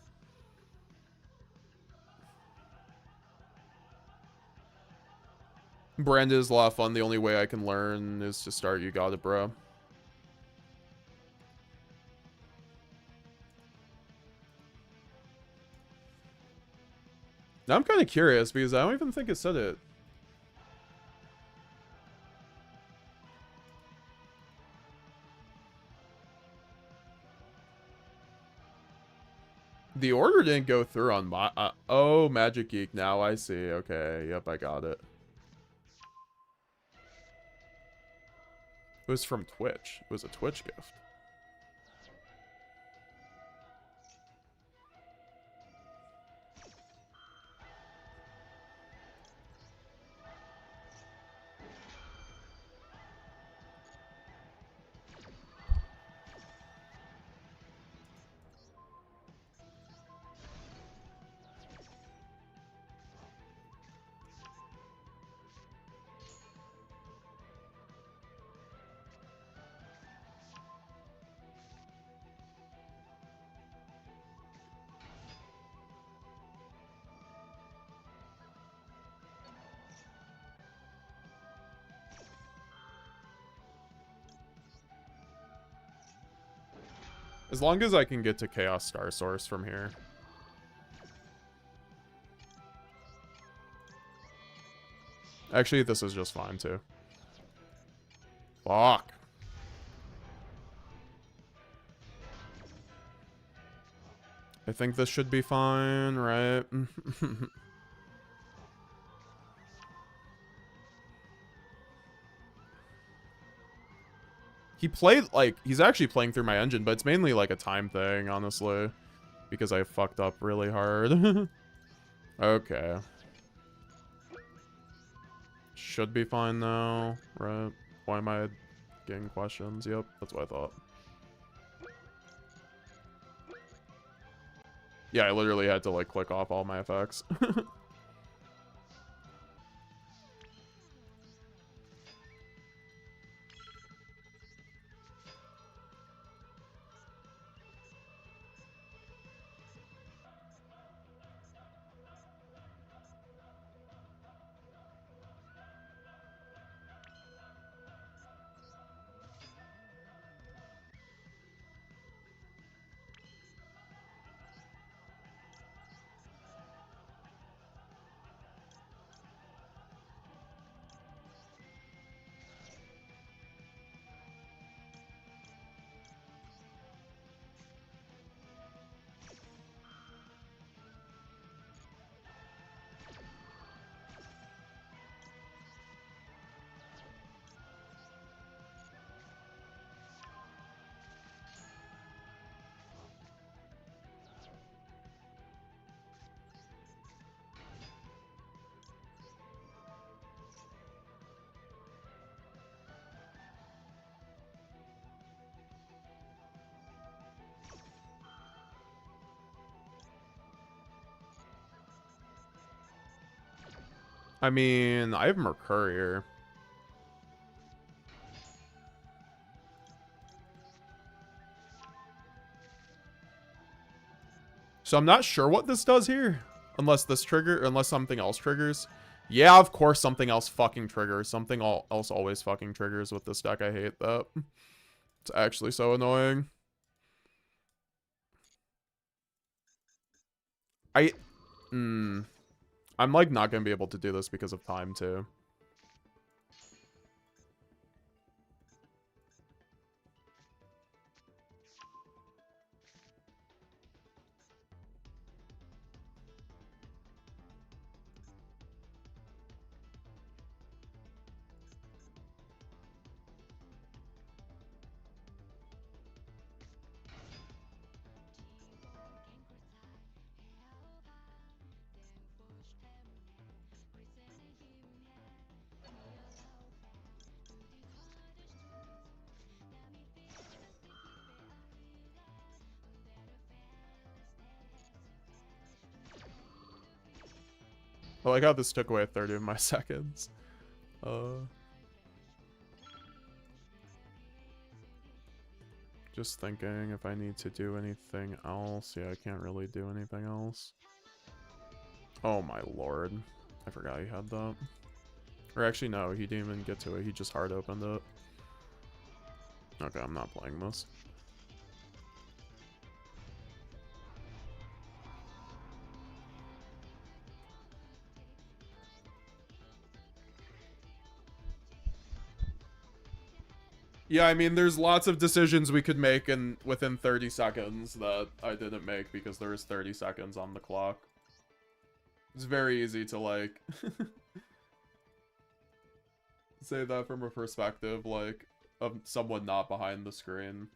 Brand is a lot of fun. The only way I can learn is to start You Got It, bro. Now I'm kind of curious because I don't even think it said it. The order didn't go through on my... oh, Magic Geek. Now I see. Okay. Yep, I got it. It was from Twitch. It was a Twitch gift. As long as I can get to Chaos Star Source from here. Actually, this is just fine, too. Fuck. I think this should be fine, right? He played, like, he's actually playing through my engine, but it's mainly, like, a time thing, honestly. Because I fucked up really hard. Okay. Should be fine, though, right? Why am I getting questions? Yep, that's what I thought. Yeah, I literally had to, like, click off all my effects. I mean, I have Mercurier. So I'm not sure what this does here. Unless this trigger, unless something else triggers. Yeah, of course something else fucking triggers. Something else always fucking triggers with this deck. I hate that. It's actually so annoying. I'm like not gonna be able to do this because of time too. I like how this took away 30 of my seconds. Just thinking if I need to do anything else. Yeah, I can't really do anything else. Oh my lord. I forgot he had that. Or actually, no, he didn't even get to it. He just hard opened it. Okay, I'm not playing this. Yeah, I mean, there's lots of decisions we could make within 30 seconds that I didn't make because there was 30 seconds on the clock. It's very easy to, like, say that from a perspective, like, of someone not behind the screen.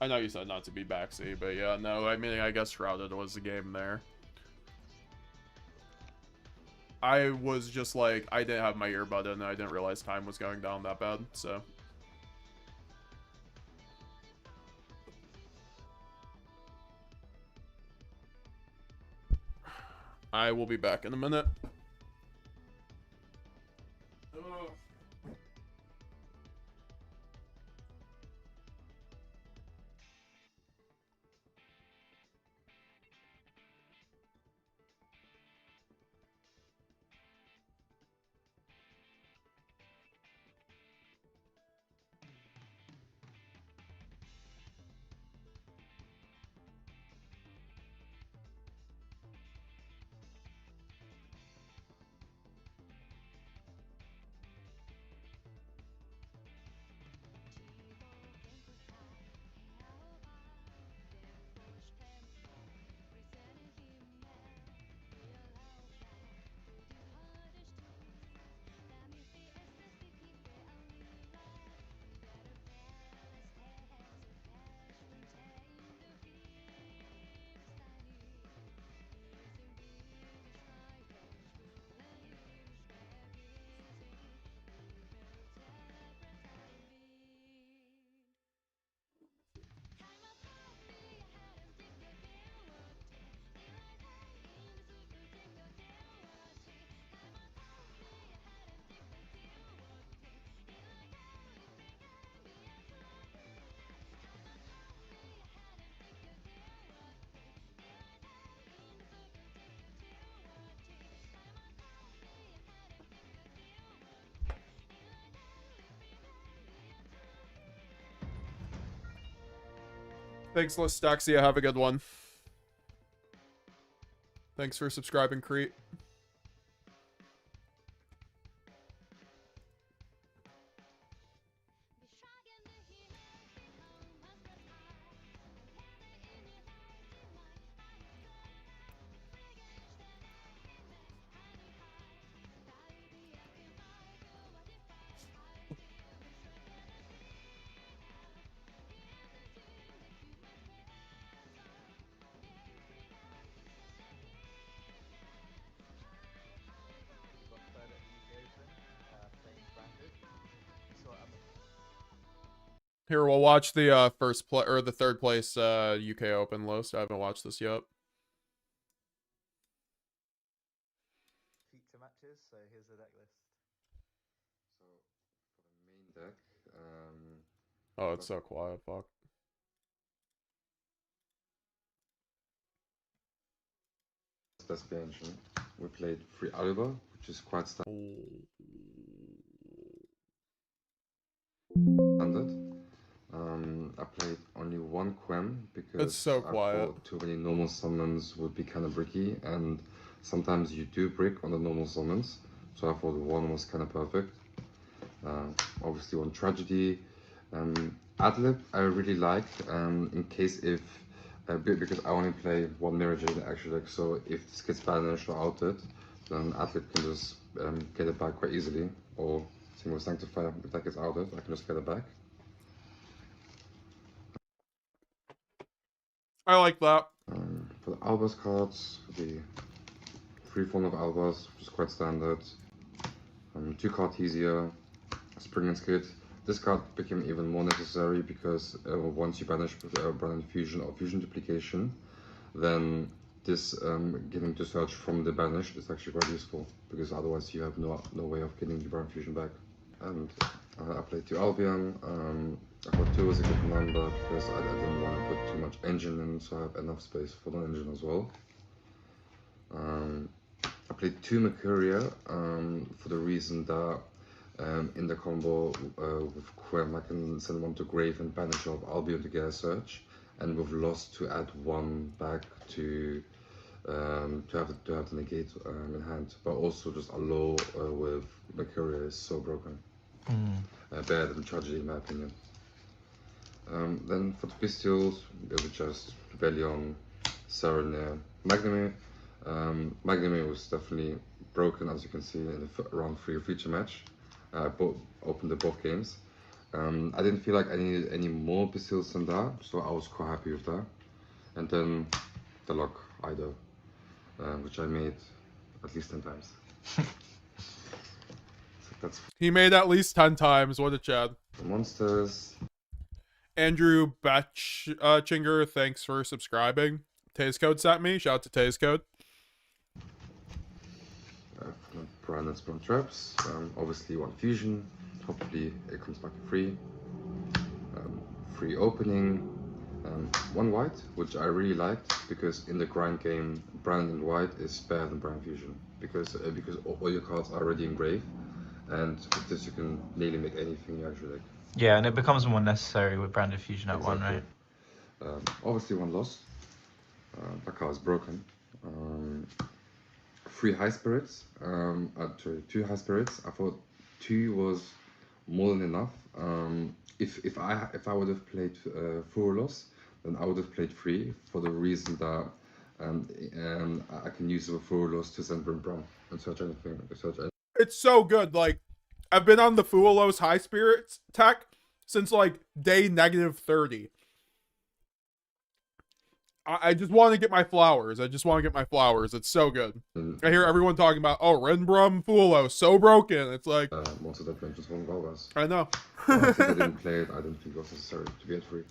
I know you said not to be backseat, but yeah, no, I mean, I guess Shrouded was the game there. I was just like, I didn't have my earbud in and I didn't realize time was going down that bad, so. I will be back in a minute. Thanks, Listaxia. Have a good one. Thanks for subscribing, Crete. Here, we'll watch the first play or the third place UK Open list. I haven't watched this yet. Feature matches, so here's the deck list. So for the main deck, Oh, it's so quiet. Fuck. Despia engine, we played free Oliver, which is quite standard. I played only one Quem because It's so I quiet. thought too many normal summons would be kind of bricky, and sometimes you do brick on the normal summons, so I thought one was kind of perfect. Obviously one Tragedy. Adlib I really liked in case if, because I only play one Mirror Jade in the actual deck, so if this gets bad and I show out it, then Adlib can just get it back quite easily, or same with Sanctifier, if that gets outed, I can just get it back. I like that. For the Albus cards, the 3 form of Albas, which is quite standard. 2 Cartesia, Spring and Skid. This card became even more necessary because once you banish Brand Fusion or Fusion Duplication, then this getting to search from the banish is actually quite useful, because otherwise you have no way of getting the Brand Fusion back. And I played 2 Albion. I thought 2 was a good number because I didn't want to put too much engine in, so I have enough space for the engine as well. I played 2 Mercuria for the reason that in the combo with Quem I can send 1 to Grave and banish off Albion to get a search, and with Lost to add 1 back to have the negate in hand, but also just a low with Mercuria is so broken. Better than Tragedy in my opinion. Then for the Pistols, it was just Velion, Serenade, Magname. Magname was definitely broken, as you can see in the round 3 feature match. I opened the both games. I didn't feel like I needed any more Pistols than that, so I was quite happy with that. And then the lock Ido, which I made at least 10 times. So He made at least 10 times. What a Chad. the monsters. Andrew Batchinger, thanks for subscribing. Taze sent me. Shout out to Taze. Brand and Spawn Traps. Obviously 1 Fusion. Hopefully it comes back to 3. 3 opening. 1 white, which I really liked, because in the grind game, Brand and white is better than Brand Fusion, because all your cards are already engraved, and with this you can nearly make anything you actually like. Yeah, and it becomes more necessary with Branded Fusion at Exactly. 1, right? Obviously 1 lost. That card is broken. 3 High Spirits. 2 High Spirits. I thought 2 was more than enough. If I would have played Fuwalos, then I would have played 3, for the reason that I can use the Fuwalos to send Brown and search anything. It's so good. Like, I've been on the Fuwalos High Spirits tech since like day -30. I just want to get my flowers. It's so good. I hear everyone talking about, oh, Renbrum Fuwalos, so broken. It's like, most of that mentions from Valvas. I know. Since I didn't play it, I didn't think it was necessary to get 3.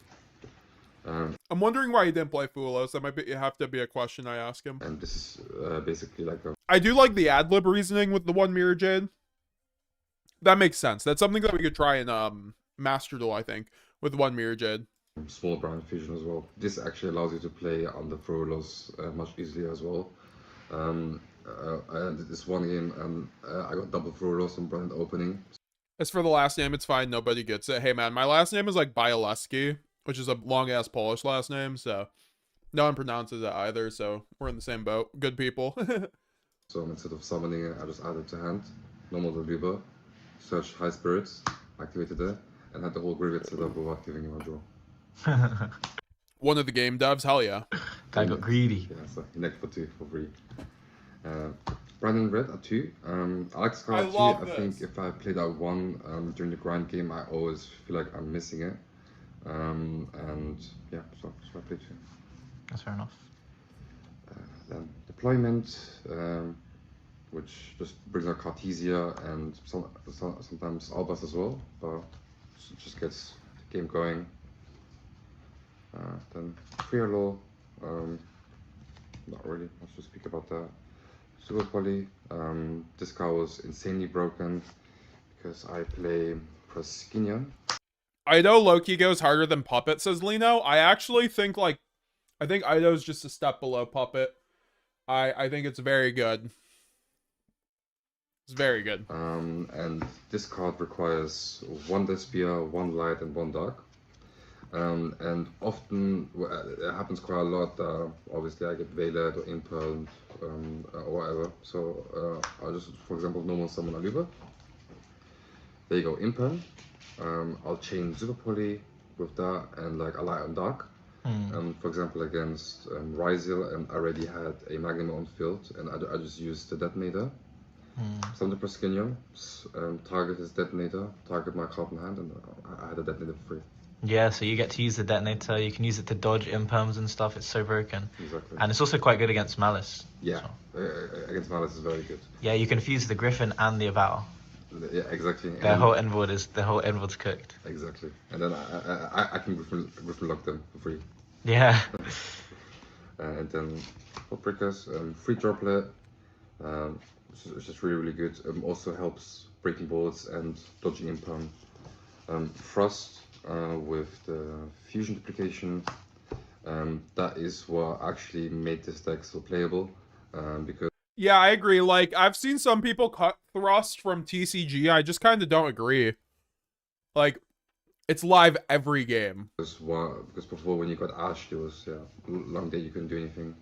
I'm wondering why he didn't play Fuwalos. That might have to be a question I ask him. And this is basically like a I do like the ad lib reasoning with the 1 Mirror Jade. That makes sense. That's something that we could try in Master Duel, I think, with 1 Mirror Jade. small Brand Fusion as well. This actually allows you to play on the Fuwalos much easier as well. This one game, I got double Fuwalos on Brand opening. As for the last name, it's fine. Nobody gets it. Hey, man, my last name is like Bialeski, which is a long-ass Polish last name, so no one pronounces it either, so we're in the same boat. Good people. So instead of summoning it, I just added to hand, normal Deluber, searched High Spirits, activated it, and had the whole graveyard set up without giving him a draw. One of the game devs, hell yeah. Guy got greedy. Yeah, so he necked for 2 for free. Brandon Red at 2. I like this card at 2. love I think this. if I played at 1 during the grind game, I always feel like I'm missing it. And yeah, so I played 2. That's fair enough. Then deployment, which just brings out Cartesia and sometimes Albas as well, but just gets the game going. Then Fuwalos, not really much to speak about that. Super Poly, this card was insanely broken because I play Praskinian. Ido Loki goes harder than Puppet, says Lino. I actually think I think Ido's just a step below Puppet. I think it's very good. It's very good. And this card requires 1 Despia, 1 light, and 1 dark. And often, it happens quite a lot, obviously I get Veiled or Impelled or whatever. So I'll just, for example, normal summon a Luba. There you go, Impel. I'll chain Super Poly with that and like a light and dark. For example, against Ryzel, and I already had a Magnum on field, and I just used the detonator. Summon the Praskinian, target his detonator, target my card in hand, and I had a detonator for free. Yeah, so you get to use the detonator. You can use it to dodge imperms and stuff. It's so broken. Exactly. And it's also quite good against Malice. Yeah, So, against Malice is very good. yeah, you can fuse the Griffin and the Avow. Yeah, exactly. Their whole endboard's cooked. Exactly. And then I can Griffin lock them for free. Yeah. And then hot breakers, free droplet, which is just really good. Also helps breaking bullets and dodging imperm. Frost with the fusion duplication. That is what actually made this deck so playable. Because Yeah, I agree. Like, I've seen some people cut Thrust from TCG. I just kind of don't agree. Like, it's live every game. because before when you got Ash, there was long day you couldn't do anything.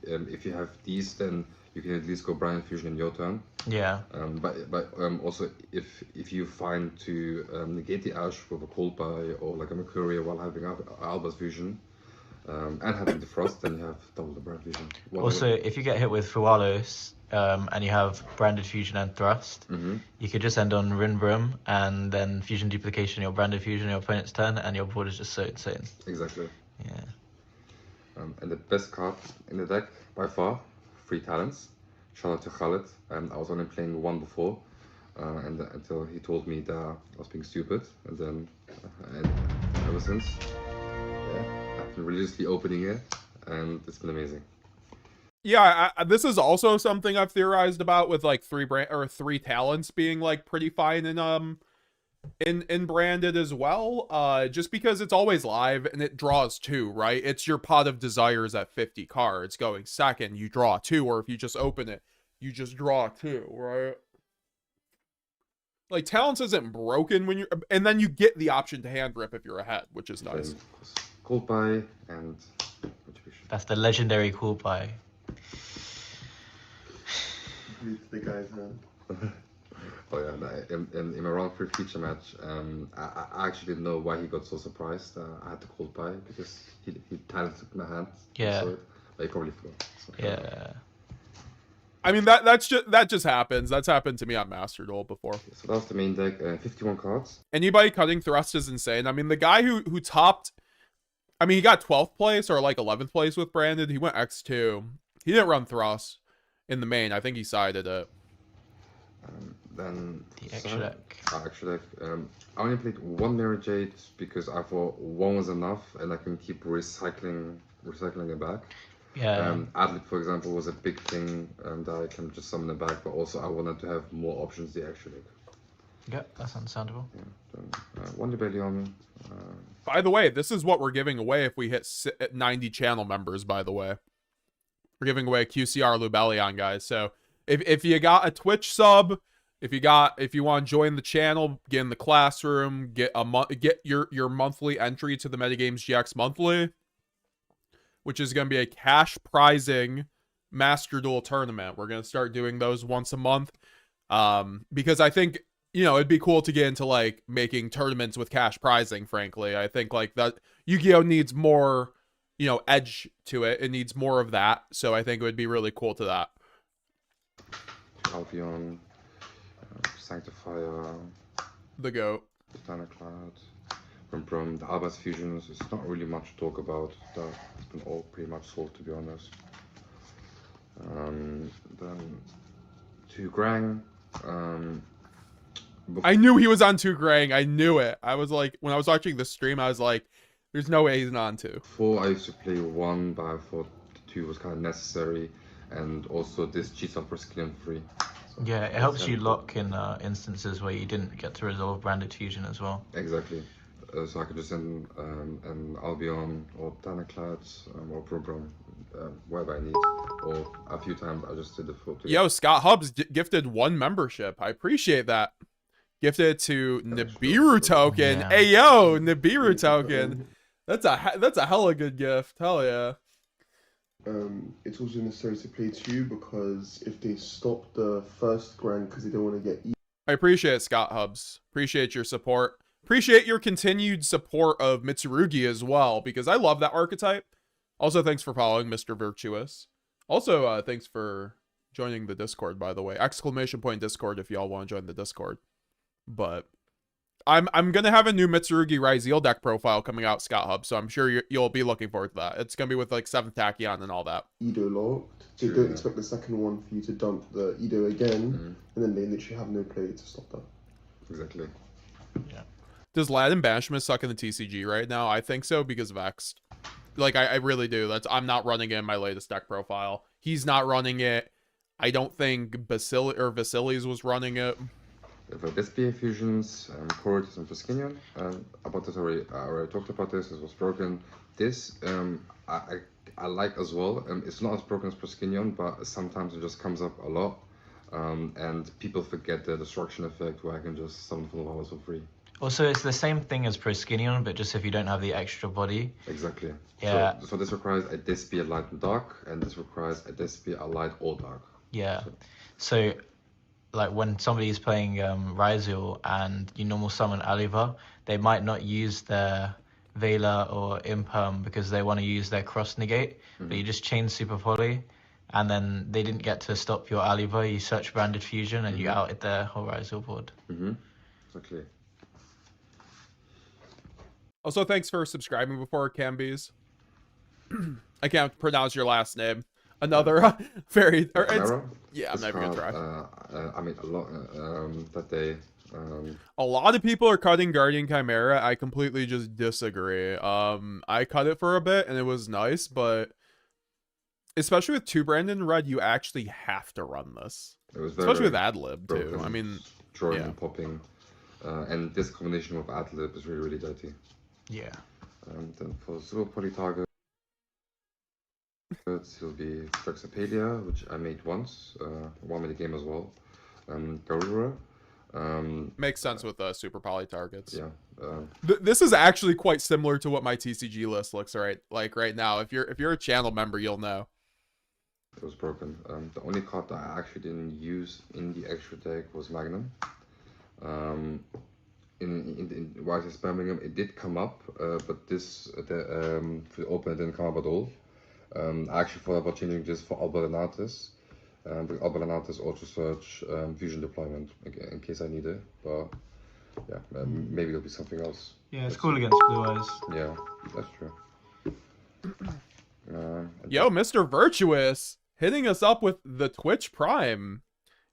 If you have these, then you can at least go Brian Fusion in your turn. Yeah. But also if you find to negate the Ash with a Cold Buy or like a Mercuria while having Alba's Fusion and having the Frost, then you have double the Brian Fusion. Also, if you get hit with Fuwalos and you have Branded Fusion and Thrust, you could just end on Rinbrum and then Fusion Duplication, your Branded Fusion, your opponent's turn, and your board is just so insane. Exactly. Yeah. And the best card in the deck by far, Free Talents. Shout out to Khaled. I was only playing one before, and until he told me that I was being stupid, and then and ever since, I've been religiously opening it, and it's been amazing. Yeah, this is also something I've theorized about with like three talents being like pretty fine in branded as well. Just because it's always live and it draws 2, right? It's your pot of desires at 50 cards going second, you draw 2, or if you just open it, you just draw 2, right? Like, talents isn't broken when you're, and then you get the option to hand rip if you're ahead, which is nice. Cold Buy and Retribution. That's the legendary Cool Buy. The guy's hand. Oh yeah, no, in my round 3 feature match, I actually didn't know why he got so surprised. I had the Cold Buy because he talent took my hand. Yeah. So, but he probably forgot. So, Yeah. I mean, that just happens. That's happened to me on Master Duel before. So that was the main deck. 51 cards. Anybody cutting Thrust is insane. I mean, the guy who topped, I mean, he got 12th place or like 11th place with Branded. He went X2. He didn't run Thrust in the main. I think he sided it. Then The extra deck. Extra deck. I only played 1 Mirror Jade because I thought 1 was enough, and I can keep recycling it back. Yeah. Adlib, for example, was a big thing that I can just summon it back, but also I wanted to have more options the extra deck. Yeah, that's understandable. Yeah. Then, 1 Rebellion. By the way, this is what we're giving away if we hit 90 channel members, by the way. We're giving away QCR Lubellion, guys. So if you got a Twitch sub, if you want to join the channel, get in the classroom, get your monthly entry to the METAGAMESGX monthly, which is going to be a cash prizing Master Duel tournament. We're going to start doing those once a month. Because I think, you know, it'd be cool to get into like making tournaments with cash prizing, frankly. I think like that YuGiOh needs more, you know, edge to it. It needs more of that. So I think it would be really cool to that. Albion, Sanctifier, The GOAT. Cloud, from the Albas fusions. It's not really much to talk about. It's been all pretty much solved, to be honest. Then 2 Grang. I knew he was on 2 Grang. I knew it. I was like, when I was watching the stream, I was like, there's no way he's on 2. Before I used to play 1, but I thought 2 was kind of necessary, and also this cheats up for skill and free. So Yeah, it helps you lock in instances where you didn't get to resolve Branded Fusion as well. Exactly. So I could just send an Albion or Cloud or Program wherever I need, or a few times I just did the full. Yo, Scott Hubbs gifted 1 membership. I appreciate that. Gifted it to Nibiru token. Yeah. Hey yo, Nibiru token. That's a hella good gift. Hell yeah. It's also necessary to play 2 because if they stop the first Grand because they don't want to get I appreciate it, Scott Hubbs. Appreciate your support. Appreciate your continued support of Mitsurugi as well, because I love that archetype. Also, thanks for following Mr. Virtuous. Also, thanks for joining the Discord, by the way. ! Discord if y'all want to join the Discord. But I'm gonna have a new Mitsurugi Ryzeal deck profile coming out, Scott Hub, so I'm sure you'll be looking forward to that. It's gonna be with like 7th Tachyon and all that. Edo locked. So you don't expect the second one for you to dump the Edo again, and then they literally have no play to stop that. Exactly. Yeah. Does Latin Banishment suck in the TCG right now? I think so because of X. Like I really do. I'm not running it in my latest deck profile. He's not running it. I don't think Vasilis was running it. The Despia fusions, Corridors and Fuscinion. About this already, I already talked about this. This was broken. This I like as well. It's not as broken as Fuscinion, but sometimes it just comes up a lot, and people forget the destruction effect where I can just summon Fuwalos for free. Also, it's the same thing as Proskinion, but just if you don't have the extra body. Exactly. Yeah. So this requires a Despia light and dark, and this requires a Despia light or dark. Yeah. So like when somebody is playing Ryzeal and you normal summon Aliva, they might not use their Vela or Imperm because they want to use their cross negate, but you just chain Super Poly, and then they didn't get to stop your Aliva, you search Branded Fusion, and you outed their whole Ryzeal board. Exactly. Also, thanks for subscribing before Cambies. I can't pronounce your last name. Another very... yeah, I'm never going to try. I mean, a lot that they... A lot of people are cutting Guardian Chimera. I completely just disagree. I cut it for a bit, and it was nice, but... Especially with 2 Brandon Red, you actually have to run this. It was very, especially with Adlib, too. broken, I mean... drawing yeah. and popping. And this combination with Adlib is really, really dirty. Yeah. Then for Super Poly target, it'll be Flexapedia, which I made once, one minute game as well. Garura. Makes sense with Super Poly targets. Yeah. This is actually quite similar to what my TCG list looks like right now. If you're a channel member, you'll know. It was broken. The only card that I actually didn't use in the extra deck was Magnum. In YSS Birmingham, it did come up, but this for the open it didn't come up at all. I actually thought about changing this for Albalanatis. But Albalanatis also search fusion deployment in case I need it. But yeah, maybe it'll be something else. Yeah, it's cool against Blue Eyes. Yeah, that's true. Yo, Mr. Virtuous hitting us up with the Twitch Prime.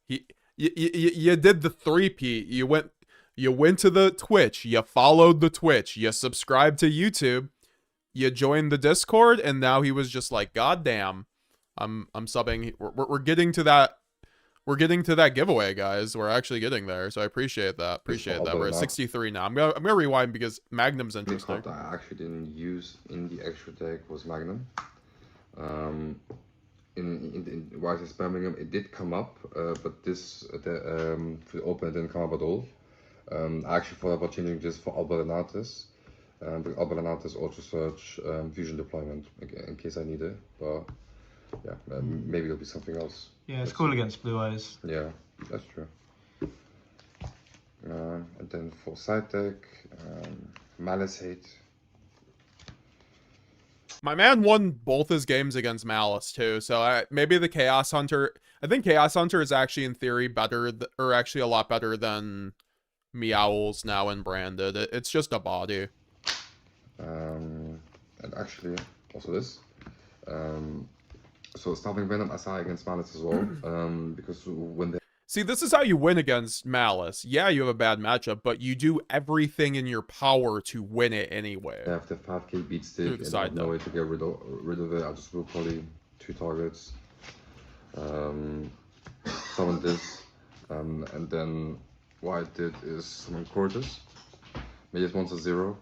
You did the 3-peat. You went to the Twitch, you followed the Twitch, you subscribed to YouTube, you joined the Discord, and now he was just like, God damn, I'm subbing. We're getting to that. We're getting to that giveaway, guys. We're actually getting there, so I appreciate that. We're at 63 now. I'm gonna rewind because Magnum's interesting. The card that I actually didn't use in the extra deck was Magnum. In YSS Birmingham, it did come up, but this for the open it didn't come up at all. I actually thought about changing this for Albalanatis. But Albalanatis also search fusion deployment in case I need it. But yeah, maybe it'll be something else. Yeah, it's cool against Blue Eyes. Yeah, that's true. And then for side deck, Malice Hate. My man won both his games against Malice too, so maybe the Chaos Hunter. I think Chaos Hunter is actually in theory better, or actually a lot better than Meowls now in Branded. It's just a body. And actually, also this. So Starving Venom I saw against Malice as well. Because when they... See, this is how you win against Malice. Yeah, you have a bad matchup, but you do everything in your power to win it anyway. They have the 5k beat stick and I have no way to get rid of it. I just will probably 2 targets. Summon this. And then what I did is summon Cortus. Made it once a 0.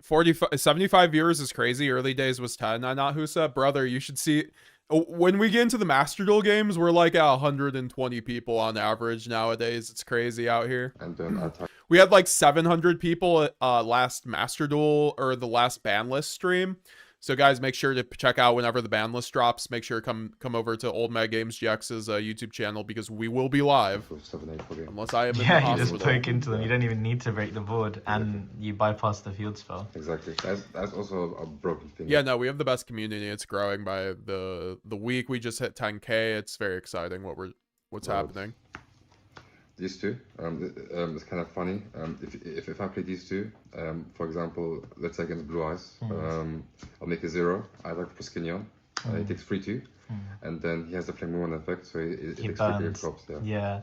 75 viewers is crazy. Early days was 10. Not Husa. Brother, you should see... When we get into the Master Duel games, we're like at 120 people on average nowadays. It's crazy out here. And then we had like 700 people at last Master Duel, or the last ban list stream. So guys, make sure to check out whenever the ban list drops. Make sure to come over to Old METAGAMESGX's YouTube channel because we will be live. Unless I am in the Yeah, you hospital. just poke into them. You don't even need to break the board, and you bypass the field spell. Exactly. That's also a broken thing. Yeah, no, we have the best community. It's growing by the week. We just hit 10k. It's very exciting what's happening. these two. It's kind of funny. If I play these two, for example, let's say against Blue Eyes, I'll make a 0. I like Proskinion. He takes 3/2, and then he has the Flame Moon effect, so it takes 3 crops. Yeah.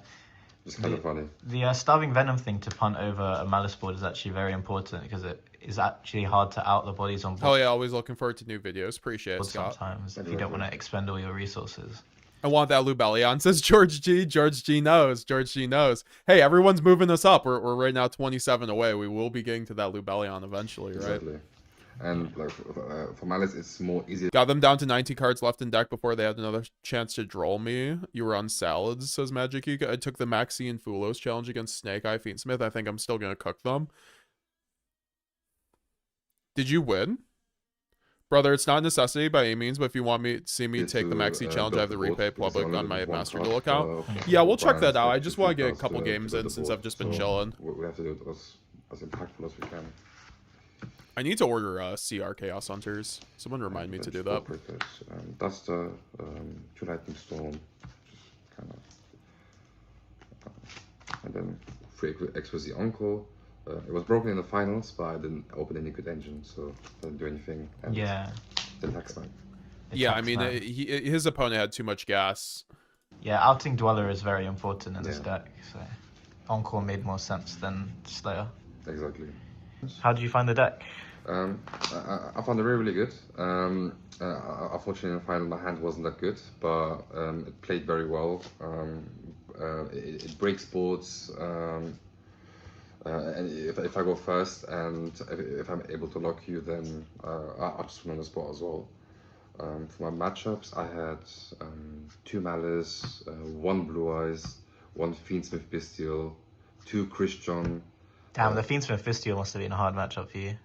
It's kind of funny. The Starving Venom thing to punt over a Malice board is actually very important because it is actually hard to out the bodies on board. Hell yeah, always looking forward to new videos. Appreciate it, Scott. Sometimes if you don't want to expend all your resources. I want that Lubellion, says George G. George G knows. George G knows. Hey, everyone's moving us up. We're right now 27 away. We will be getting to that Lubellion eventually, right? Exactly. And like for Malice, it's more easy. Got them down to 90 cards left in deck before they had another chance to droll me. You were on salads, says Magic Geek. I took the Maxx and Fuwalos challenge against Snake Eye Fiendsmith. I think I'm still going to cook them. Did you win? Brother, it's not a necessity by any means, but if you want me to see me take the Maxi challenge, I have the repay public on my Master Duel account. Yeah, we'll check that out. I just want to get a couple games in since I've just been chilling. We have to do it as impactful as we can. I need to order CR Chaos Hunters. Someone remind me to do that. That's the 2 Lightning Storm. Just kind of, and then 3 Exquisite Uncle. It was broken in the finals, but I didn't open any good engine, so I didn't do anything. And yeah. The next time. Yeah, I mean, his opponent had too much gas. Yeah, outing Dweller is very important in this deck, so Encore made more sense than Slayer. Exactly. How did you find the deck? I found it really good. Unfortunately, in the final, my hand wasn't that good, but it played very well. It breaks boards. And if I go first and if I'm able to lock you, then I'll just win on the spot as well. For my matchups, I had 2 Malice, 1 Blue Eyes, 1 Fiendsmith Bestial, 2 Christian. Damn, the Fiendsmith Bestial must have been a hard matchup for you.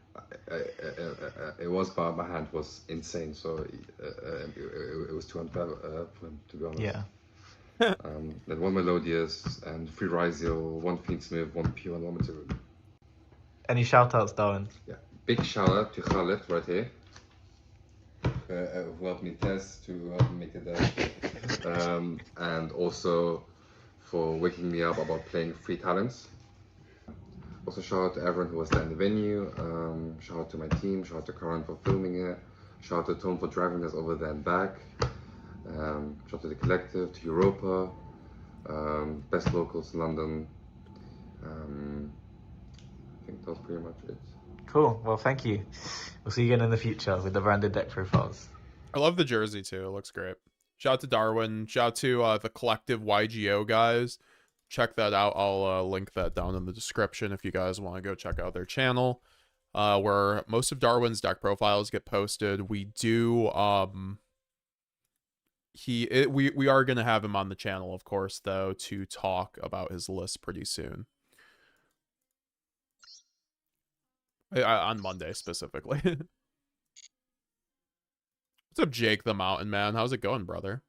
It was, but my hand was insane, so it was too unfair for him, to be honest. Yeah. Then 1 Melodious and 3 Ryziel, 1 Fiendsmith, 1 Pure, and 1 Material. Any shoutouts, Darwin? Yeah, big shout out to Khaled right here, who helped me test to make it there, and also for waking me up about playing 3 talents. Also shout out to everyone who was there in the venue. Shout out to my team. Shout out to Karan for filming it. Shout out to Tom for driving us over there and back. Shout out to the collective, to Europa, best locals in London. I think that's pretty much it. Cool. Well, thank you. We'll see you again in the future with the branded deck profiles. I love the jersey too. It looks great. Shout out to Darwin. Shout out to the collective YuGiOh guys. Check that out. I'll link that down in the description if you guys want to go check out their channel, where most of Darwin's deck profiles get posted. We do we are going to have him on the channel, of course, though, to talk about his list pretty soon. On Monday, specifically. What's up, Jake the Mountain Man? How's it going, brother?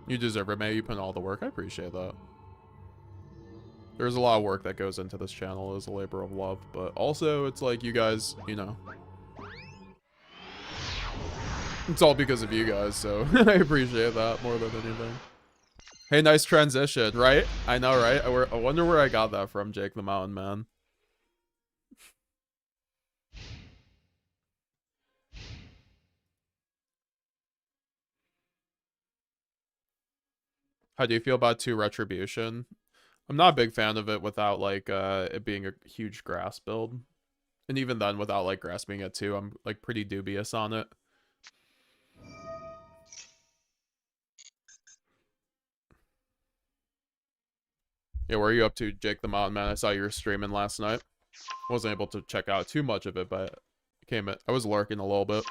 You deserve it, man. You put in all the work. I appreciate that. There's a lot of work that goes into this channel as a labor of love, but also it's like you guys, you know. It's all because of you guys, so I appreciate that more than anything. Hey, nice transition, right? I know, right? I wonder where I got that from, Jake the Mountain Man. How do you feel about 2 Retribution? I'm not a big fan of it without like it being a huge grass build. And even then without like grass being at 2, I'm like pretty dubious on it. Yeah, where are you up to, Jake the Mountain Man? I saw you were streaming last night. Wasn't able to check out too much of it, but I was lurking a little bit.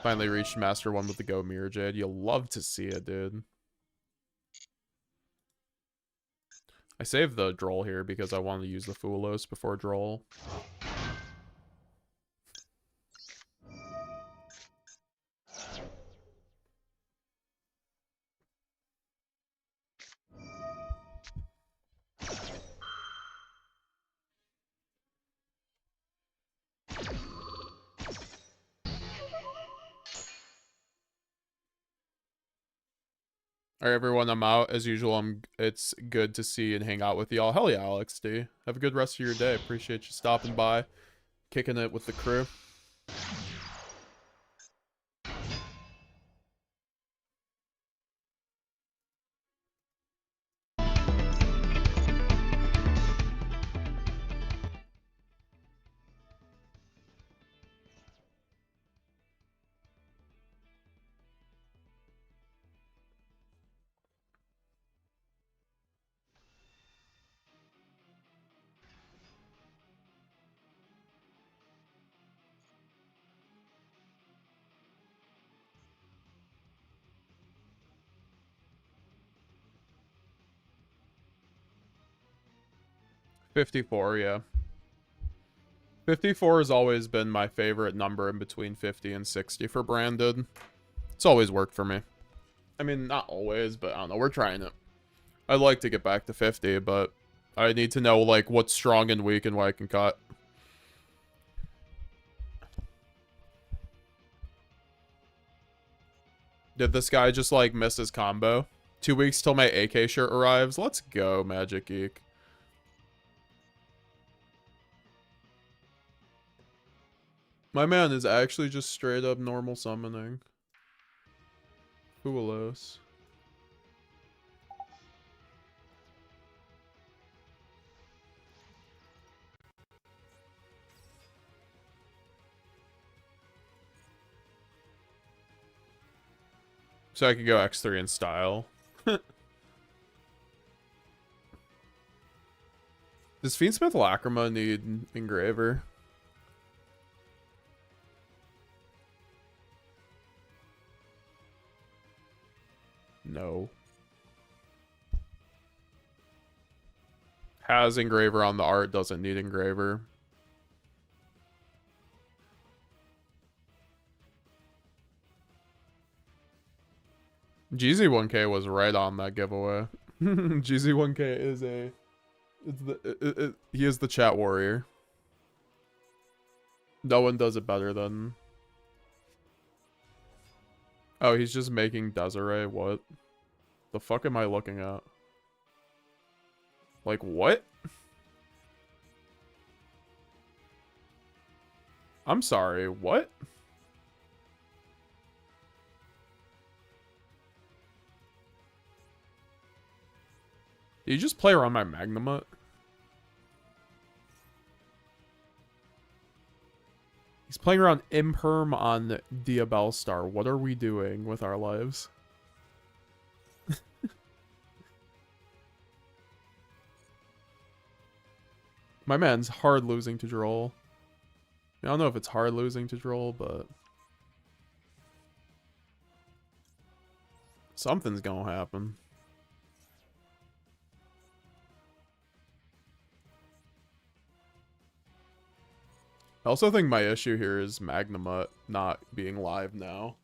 Finally reached Master 1 with the Go Mirror Jade. You'll love to see it, dude. I saved the Droll here because I wanted to use the Fuwalos before Droll. Alright, everyone, I'm out. As usual, it's good to see and hang out with y'all. Hell yeah, Alex D. Have a good rest of your day. Appreciate you stopping by, kicking it with the crew. $54, yeah. 54 has always been my favorite number in between 50 and 60 for branded. It's always worked for me. I mean, not always, but I don't know. We're trying it. I'd like to get back to 50, but I need to know, like, what's strong and weak and what I can cut. Did this guy just, like, miss his combo? 2 weeks till my AK shirt arrives? Let's go, Magic Geek. My man is actually just straight up normal summoning. Fuwalos. So I could go X3 in style. Does Fiendsmith Lacrima need Engraver? No. Has Engraver on the art, doesn't need Engraver. GZ1K was right on that giveaway. GZ1K is a... he is the chat warrior. No one does it better than... Oh, he's just making Desiree. What? The fuck am I looking at? Like, what? I'm sorry, what? Did you just play around my Magnamut? He's playing around Imperm on Diabellstar. What are we doing with our lives? My man's hard losing to Droll. I don't know if it's hard losing to Droll, but... something's gonna happen. I also think my issue here is Magnamut not being live now.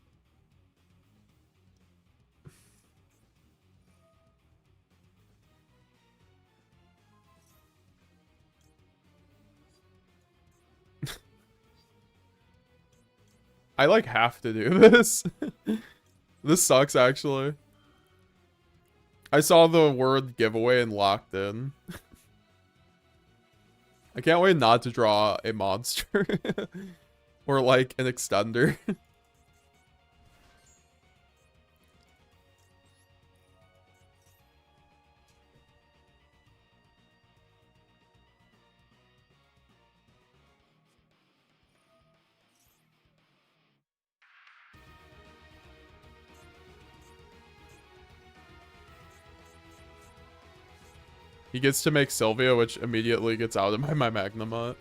I like have to do this. This sucks actually. I saw the word giveaway and locked in. I can't wait not to draw a monster. Or like an extender. He gets to make Sylvia, which immediately gets out of my Magnamut.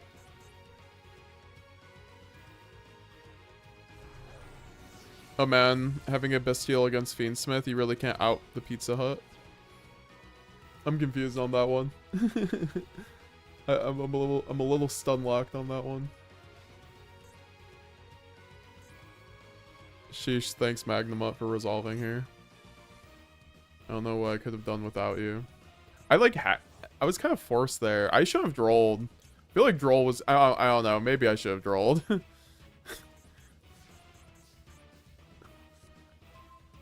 Oh man, having a Bestial against Fiendsmith, you really can't out the Pizza Hut. I'm confused on that one. I'm a little stun locked on that one. Sheesh, thanks Magnamut for resolving here. I don't know what I could have done without you. I was kind of forced there. I should have drolled. I feel like droll was... I don't know. Maybe I should have drolled.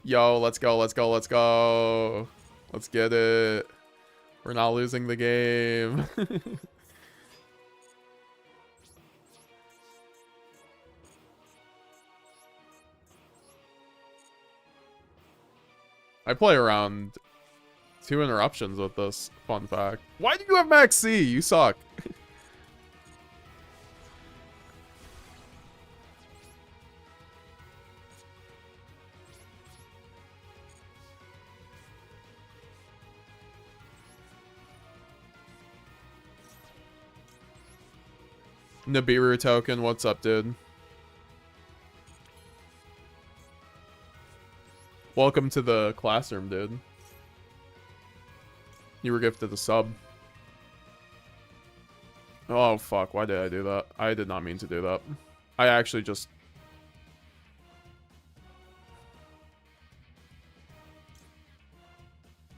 Yo, let's go, let's go, let's go. Let's get it. We're not losing the game. I play around 2 interruptions with this, fun fact. Why do you have Maxx C? You suck. Nibiru token, what's up, dude? Welcome to the classroom, dude. You were gifted a sub. Oh, fuck. Why did I do that? I did not mean to do that. I actually just...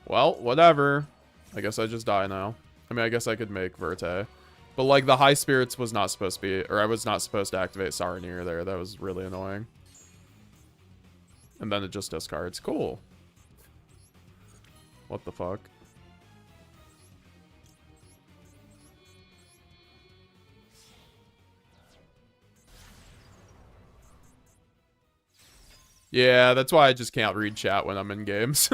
Well, whatever. I guess I just die now. I mean, I guess I could make Verte. But, like, the High Spirits was not supposed to be... Or I was not supposed to activate Saranir there. That was really annoying. And then it just discards. Cool. What the fuck? Yeah, that's why I just can't read chat when I'm in games.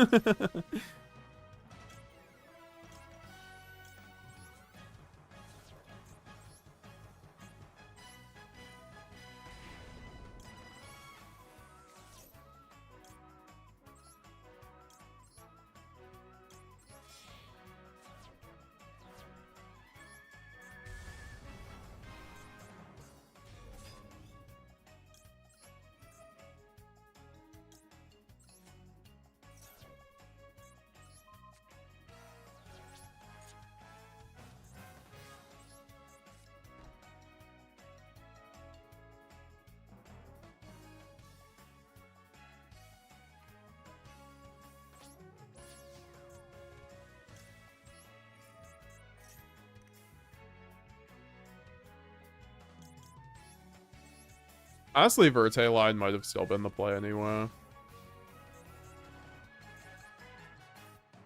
Honestly, Verte line might have still been the play anyway.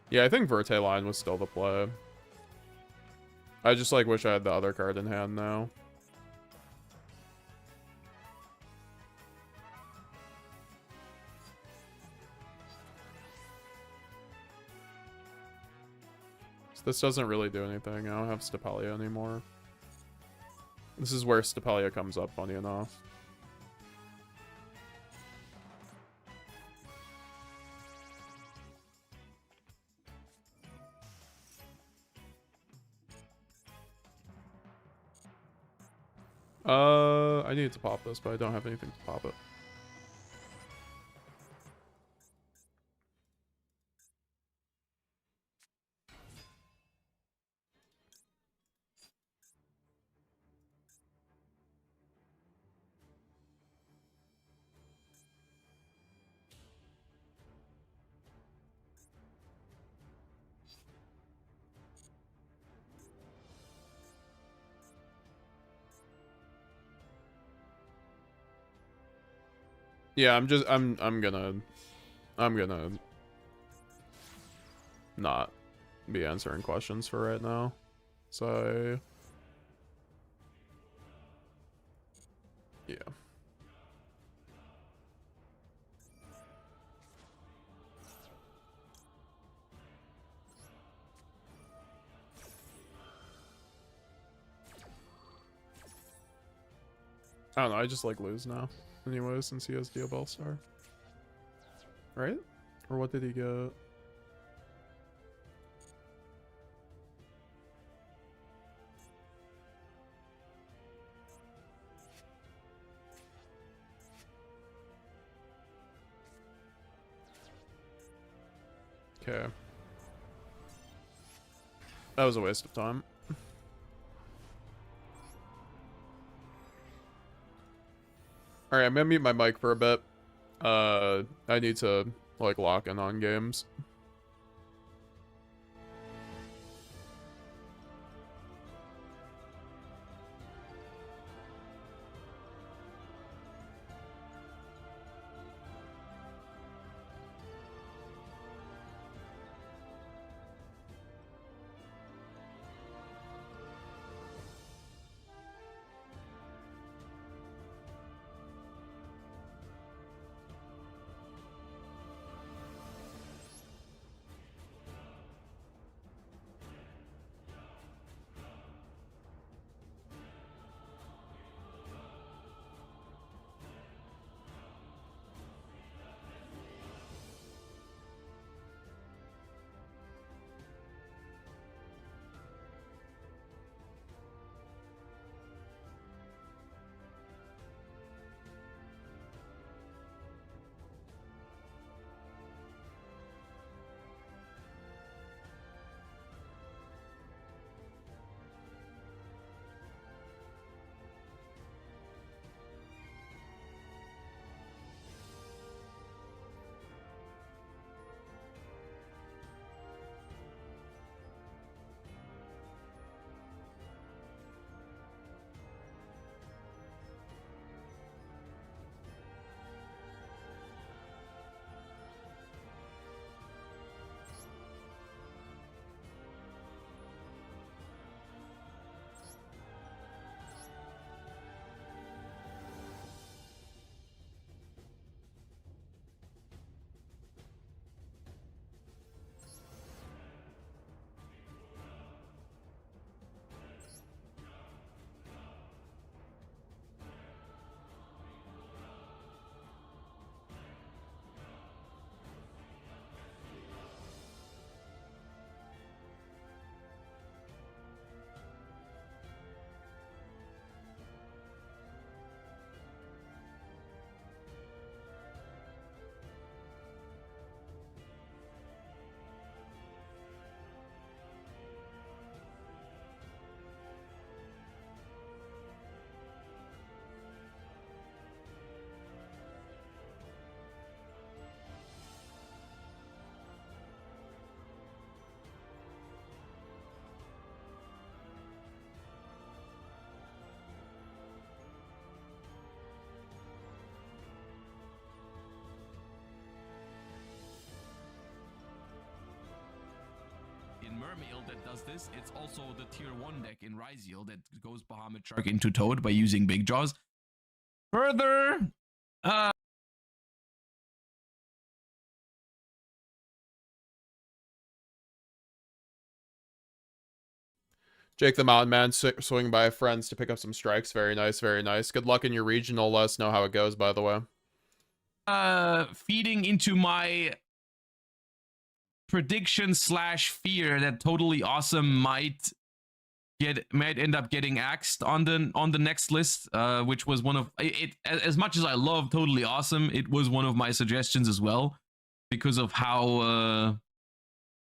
Yeah, I think Verte line was still the play. I just, like, wish I had the other card in hand now. So this doesn't really do anything. I don't have Stepalia anymore. This is where Stepalia comes up, funny enough. I need to pop this, but I don't have anything to pop it. Yeah, I'm gonna not be answering questions for right now. So yeah. I don't know, I just like lose now. Anyway, since he has Diabell Star. Right? Or what did he get? Okay. That was a waste of time. Alright, I'm gonna mute my mic for a bit. I need to, like, lock in on games. in Mermail that does this. It's also the tier 1 deck in YuGiOh that goes Bahamut Shark into Toad by using Big Jaws. Further, Jake the Mountain Man swinging by friends to pick up some strikes. Very nice, very nice. Good luck in your regional. Let us know how it goes, by the way. feeding into my prediction slash fear that Totally Awesome might end up getting axed on the next list, which was one of it. As much as I love Totally Awesome, it was one of my suggestions as well, because of how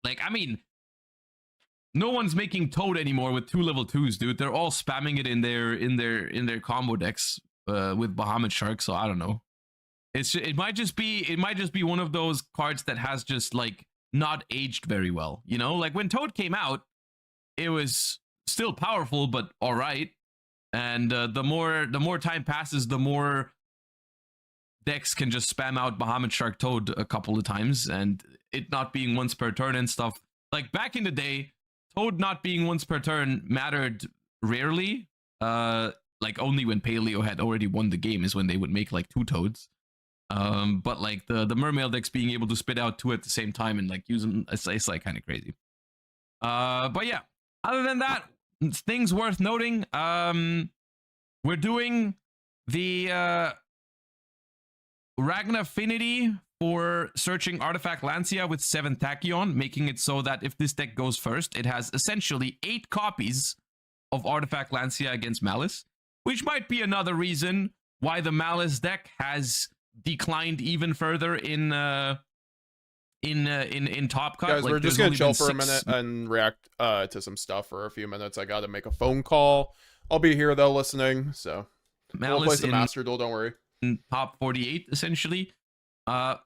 like, I mean, no one's making Toad anymore with 2 level 2s, dude. They're all spamming it in their combo decks with Bahamut Shark. So I don't know. It might just be one of those cards that has just like not aged very well, you know? Like when Toad came out, it was still powerful, but all right. And the more time passes, the more decks can just spam out Bahamut Shark Toad a couple of times, and it not being once per turn and stuff. Like back in the day, Toad not being once per turn mattered rarely. Like only when Paleo had already won the game is when they would make like 2 Toads. But like the Mermail decks being able to spit out 2 at the same time and like use them, it's like kind of crazy. But yeah, other than that, things worth noting. We're doing the Ragna Affinity for searching Artifact Lancia with 7 Tachyon, making it so that if this deck goes first, it has essentially 8 copies of Artifact Lancia against Malice, which might be another reason why the Malice deck has declined even further in Top Cut. Guys, like, we're just gonna chill for a minute and react to some stuff for a few minutes. I gotta make a phone call. I'll be here though, listening. So we'll play some Master Duel. Don't worry. In top 48, essentially,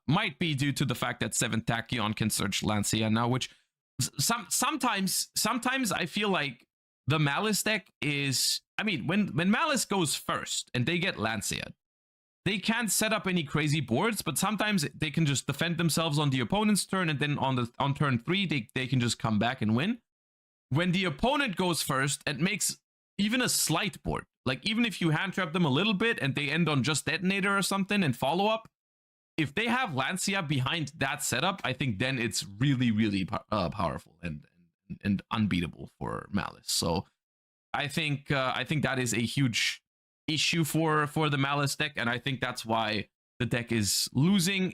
might be due to the fact that 7 Tachyon can search Lancia now, which sometimes I feel like the Malice deck is. I mean, when Malice goes first and they get Lancia, they can't set up any crazy boards, but sometimes they can just defend themselves on the opponent's turn, and then on turn 3 they can just come back and win. When the opponent goes first, it makes even a slight board. Like even if you hand trap them a little bit and they end on just Detonator or something and follow up, if they have Lancia behind that setup, I think then it's really, really powerful and unbeatable for Malice. So I think that is a huge issue for the Malice deck, and I think that's why the deck is losing.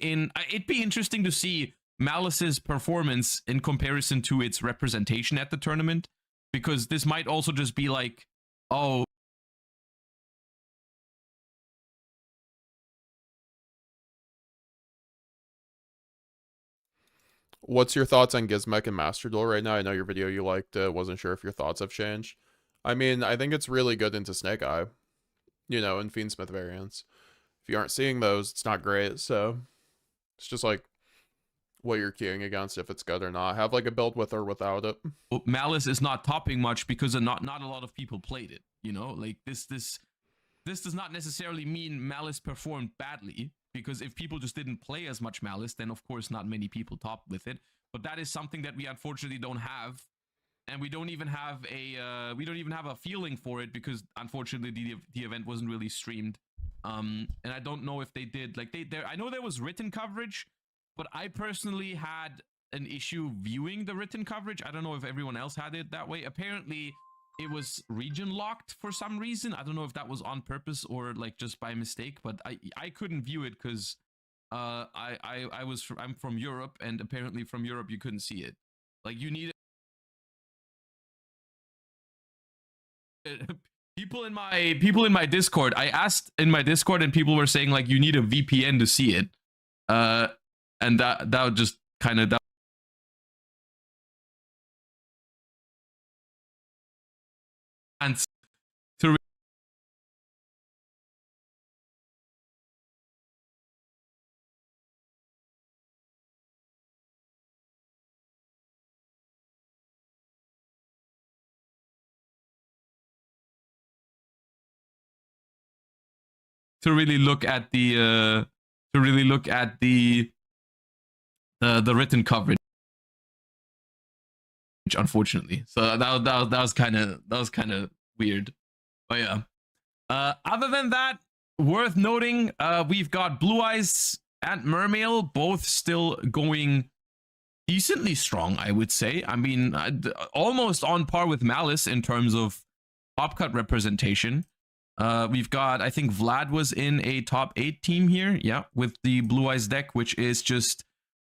It'd be interesting to see Malice's performance in comparison to its representation at the tournament, because this might also just be like, oh, What's your thoughts on Gizmek and Master Duel right now? I know your video you liked. Wasn't sure if your thoughts have changed. I mean, I think it's really good into Snake Eye, you know, and Fiendsmith variants. If you aren't seeing those, it's not great. So it's just like what you're queuing against, if it's good or not. Have like a build with or without it. Malice is not topping much because not a lot of people played it. You know, like this does not necessarily mean Malice performed badly, because if people just didn't play as much Malice, then of course not many people topped with it. But that is something that we unfortunately don't have, and we don't even have a feeling for it, because unfortunately the event wasn't really streamed. And I don't know if they did, like I know there was written coverage, but I personally had an issue viewing the written coverage. I don't know if everyone else had it that way. Apparently it was region locked for some reason. I don't know if that was on purpose or like just by mistake, but I couldn't view it because I'm from Europe, and apparently from Europe you couldn't see it. Like you needed people in my Discord. I asked in my Discord, and people were saying like you need a VPN to see it. And that would just kind of and to really look at the written coverage. unfortunately. So that was kind of weird. But yeah. Other than that, worth noting, we've got Blue Eyes and Mermail both still going decently strong, I would say. I mean, almost on par with Malice in terms of top cut representation. We've got, I think Vlad was in a top 8 team here, yeah, with the Blue Eyes deck, which is just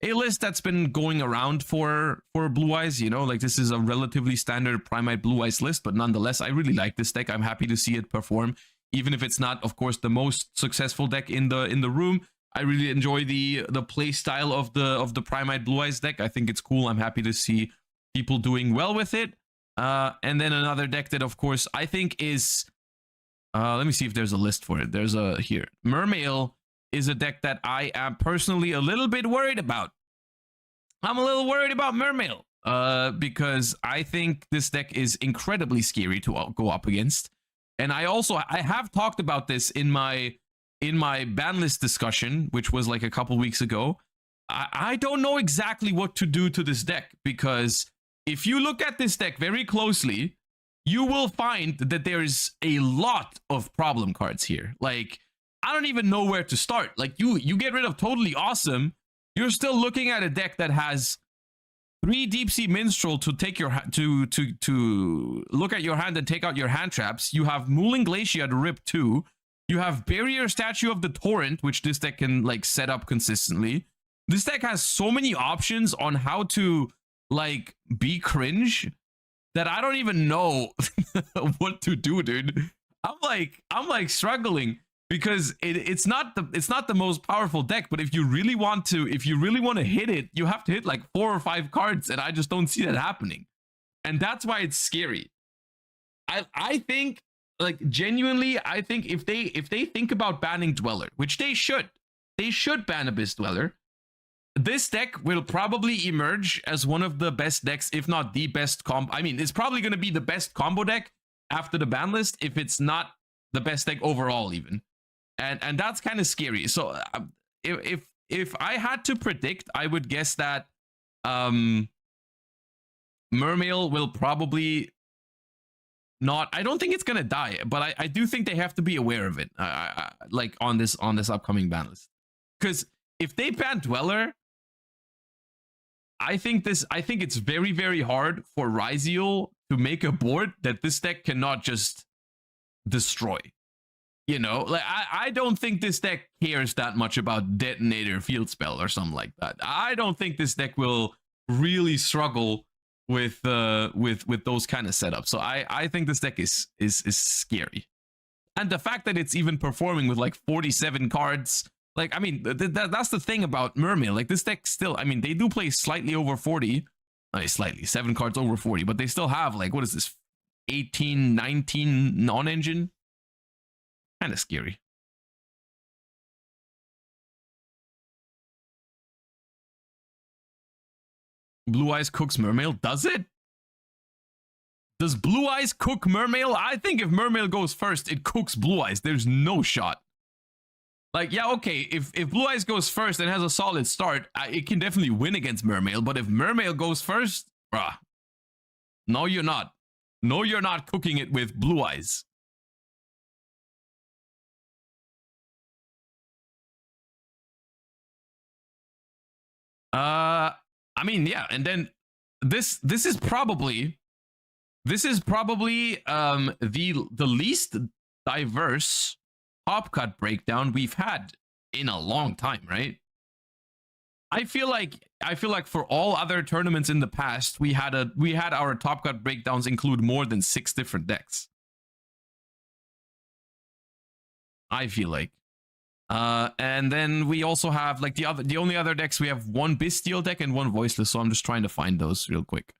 a list that's been going around for Blue Eyes. You know, like this is a relatively standard Primite Blue Eyes list, but nonetheless, I really like this deck. I'm happy to see it perform, even if it's not, of course, the most successful deck in the room. I really enjoy the play style of the Primite Blue Eyes deck. I think it's cool. I'm happy to see people doing well with it. And then another deck that, of course, I think is, let me see if there's a list for it. There's a here. Mermail is a deck that I am personally a little bit worried about. I'm a little worried about Mermail because I think this deck is incredibly scary to go up against. And I have talked about this in my ban list discussion, which was like a couple weeks ago. I don't know exactly what to do to this deck, because if you look at this deck very closely, you will find that there's a lot of problem cards here. Like, I don't even know where to start. Like, you get rid of Totally Awesome, you're still looking at a deck that has 3 Deep Sea Minstrel to take your to look at your hand and take out your hand traps. You have Mooling Glacier to rip 2. You have Barrier Statue of the Torrent, which this deck can like set up consistently. This deck has so many options on how to like be cringe that I don't even know what to do, dude. I'm like struggling because it's not the most powerful deck, but if you really want to hit it, you have to hit like 4 or 5 cards, and I just don't see that happening. And that's why it's scary. I think, like, genuinely, I think if they think about banning Dweller, which they should ban Abyss Dweller, this deck will probably emerge as one of the best decks, if not the best combo. I mean, it's probably going to be the best combo deck after the ban list, if it's not the best deck overall even. And that's kind of scary. So if I had to predict, I would guess that Mermail will probably not. I don't think it's gonna die, but I do think they have to be aware of it. Like on this upcoming ban list, because if they ban Dweller, I think it's very, very hard for YuGiOh to make a board that this deck cannot just destroy. You know, like I don't think this deck cares that much about Detonator Field Spell or something like that. I don't think this deck will really struggle with those kind of setups. So I think this deck is scary. And the fact that it's even performing with like 47 cards, like, I mean, that's the thing about Mermail. Like, this deck still, I mean, they do play slightly over 40, slightly 7 cards over 40, but they still have like, what is this, 18, 19 non-engine? Kind of scary. Blue Eyes cooks Mermail. Does it? Does Blue Eyes cook Mermail? I think if Mermail goes first, it cooks Blue Eyes. There's no shot. Like, yeah, okay, if Blue Eyes goes first and has a solid start, it can definitely win against Mermail. But if Mermail goes first, bruh, no, you're not. No, you're not cooking it with Blue Eyes. I mean, yeah, and then this is probably the least diverse top cut breakdown we've had in a long time, right? I feel like for all other tournaments in the past, we had our top cut breakdowns include more than 6 different decks. I feel like. And then we also have like the only other decks, we have 1 Bestial deck and 1 Voiceless, so I'm just trying to find those real quick.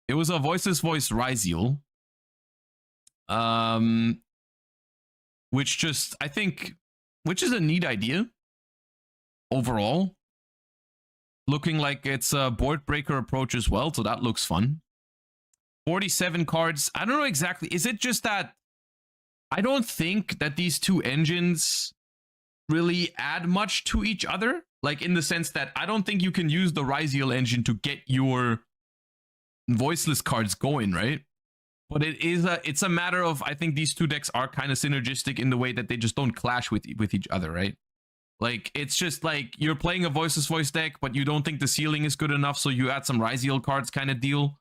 It was a Voiceless Voice YuGiOh. Which just, I think, which is a neat idea overall. Looking like it's a board breaker approach as well, so that looks fun. 47 cards. I don't know exactly. Is it just that I don't think that these 2 engines really add much to each other? Like, in the sense that I don't think you can use the YuGiOh engine to get your voiceless cards going, right? But it's a matter of, I think these two decks are kind of synergistic in the way that they just don't clash with each other, right? Like, it's just like you're playing a voiceless voice deck, but you don't think the ceiling is good enough, so you add some Ryziel cards kind of deal.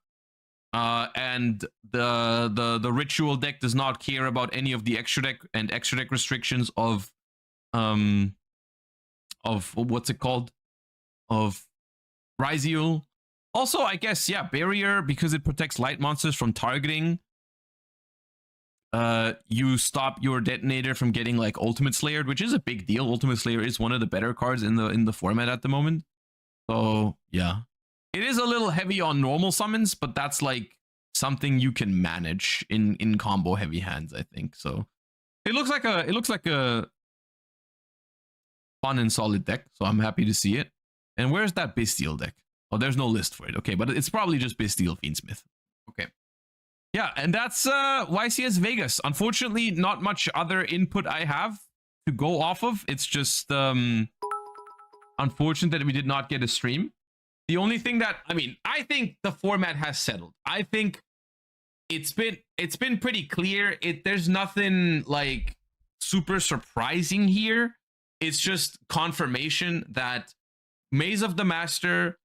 And the ritual deck does not care about any of the extra deck restrictions of what's it called? Of Ryziel. Also, I guess, yeah, barrier, because it protects light monsters from targeting. You stop your detonator from getting like Ultimate Slayered, which is a big deal. Ultimate Slayer is one of the better cards in the format at the moment. So yeah, it is a little heavy on normal summons, but that's like something you can manage in combo heavy hands, I think. So it looks like a fun and solid deck. So I'm happy to see it. And where's that Bestial deck? Oh, there's no list for it. Okay, but it's probably just Bestial Fiendsmith. Okay. Yeah, and that's YCS Vegas. Unfortunately, not much other input I have to go off of. It's just unfortunate that we did not get a stream. The only thing that, I mean, I think the format has settled. I think it's been pretty clear. There's nothing like super surprising here. It's just confirmation that Maze of the Master,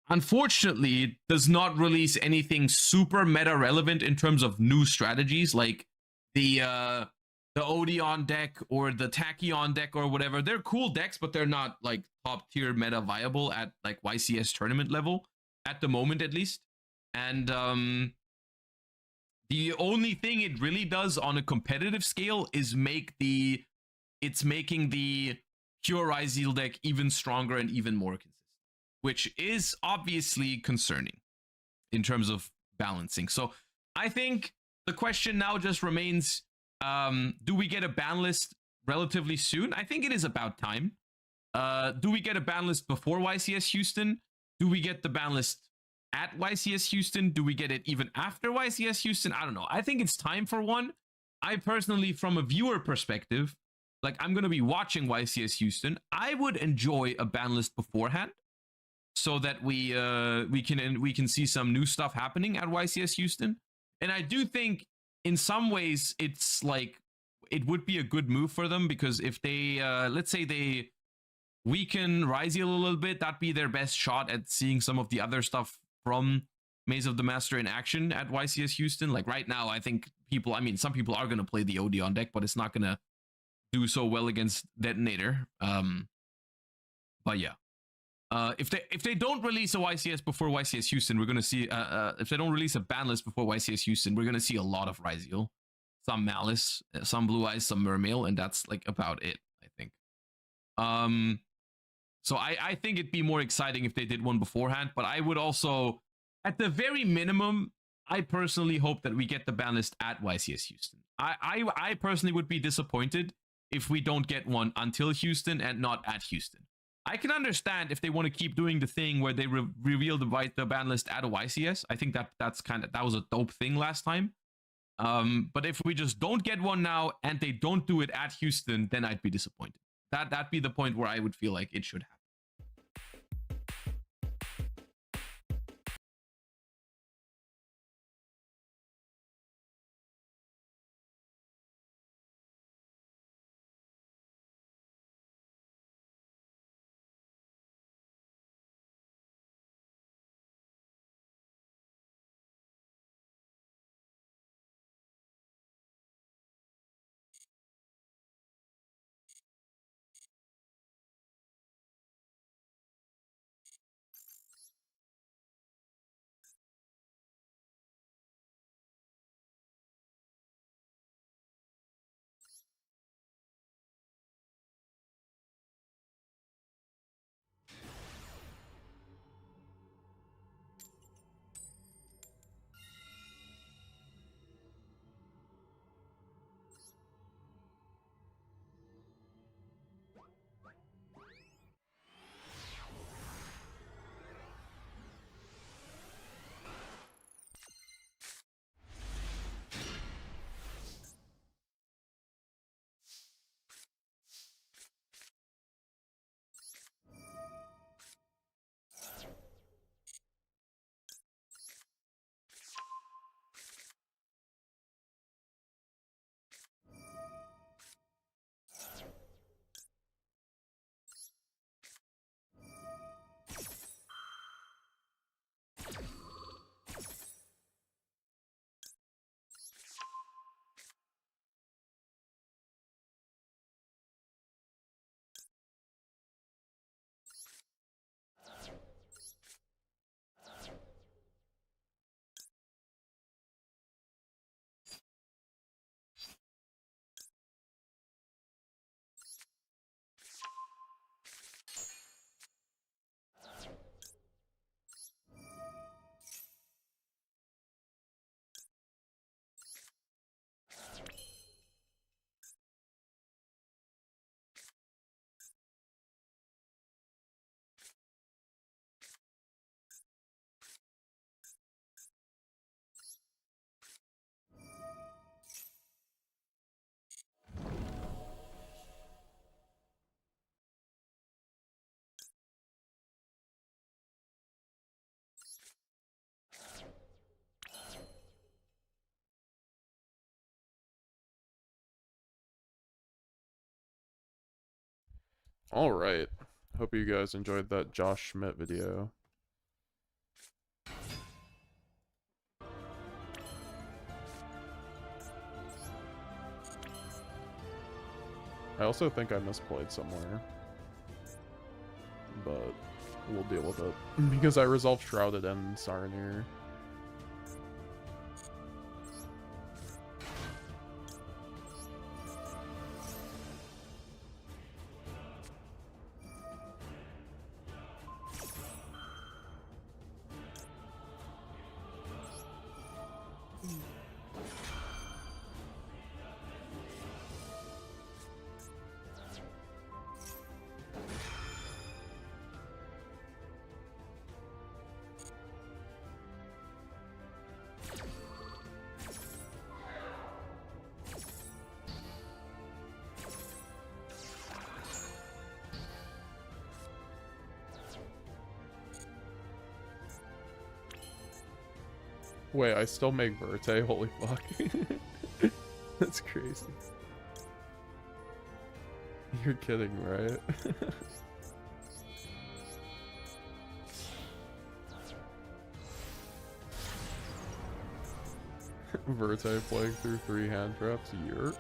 unfortunately, does not release anything super meta relevant in terms of new strategies, like the Odeon deck or the Tachyon deck or whatever. They're cool decks, but they're not like top tier meta viable at like YCS tournament level at the moment, at least. And the only thing it really does on a competitive scale is making the pure Ryziel deck even stronger and even more consistent, which is obviously concerning in terms of balancing. So I think the question now just remains, do we get a ban list relatively soon? I think it is about time. Do we get a ban list before YCS Houston? Do we get the ban list at YCS Houston? Do we get it even after YCS Houston? I don't know. I think it's time for one. I personally, from a viewer perspective, like, I'm going to be watching YCS Houston. I would enjoy a ban list beforehand, so that we can see some new stuff happening at YCS Houston. And I do think in some ways it's like it would be a good move for them, because if they let's say they weaken Ryziel a little bit, that'd be their best shot at seeing some of the other stuff from Maze of the Master in action at YCS Houston. Like right now, I think some people are going to play the Odeon deck, but it's not going to do so well against Detonator. But yeah. If they don't release a YCS before YCS Houston, we're gonna see if they don't release a ban list before YCS Houston, we're gonna see a lot of Ryziel, some Malice, some Blue Eyes, some Mermail, and that's like about it, I think. So I think it'd be more exciting if they did one beforehand, but I would also, at the very minimum, I personally hope that we get the ban list at YCS Houston. I personally would be disappointed if we don't get one until Houston and not at Houston. I can understand if they want to keep doing the thing where they reveal the ban list at a YCS. I think that was a dope thing last time. But if we just don't get one now and they don't do it at Houston, then I'd be disappointed. That'd be the point where I would feel like it should happen. Alright. Hope you guys enjoyed that Josh Schmidt video. I also think I misplayed somewhere. But we'll deal with it. Because I resolved Shrouded and Saranir. Wait, I still make Verte? Holy fuck. That's crazy. You're kidding, right? Verte playing through 3 hand traps? Year.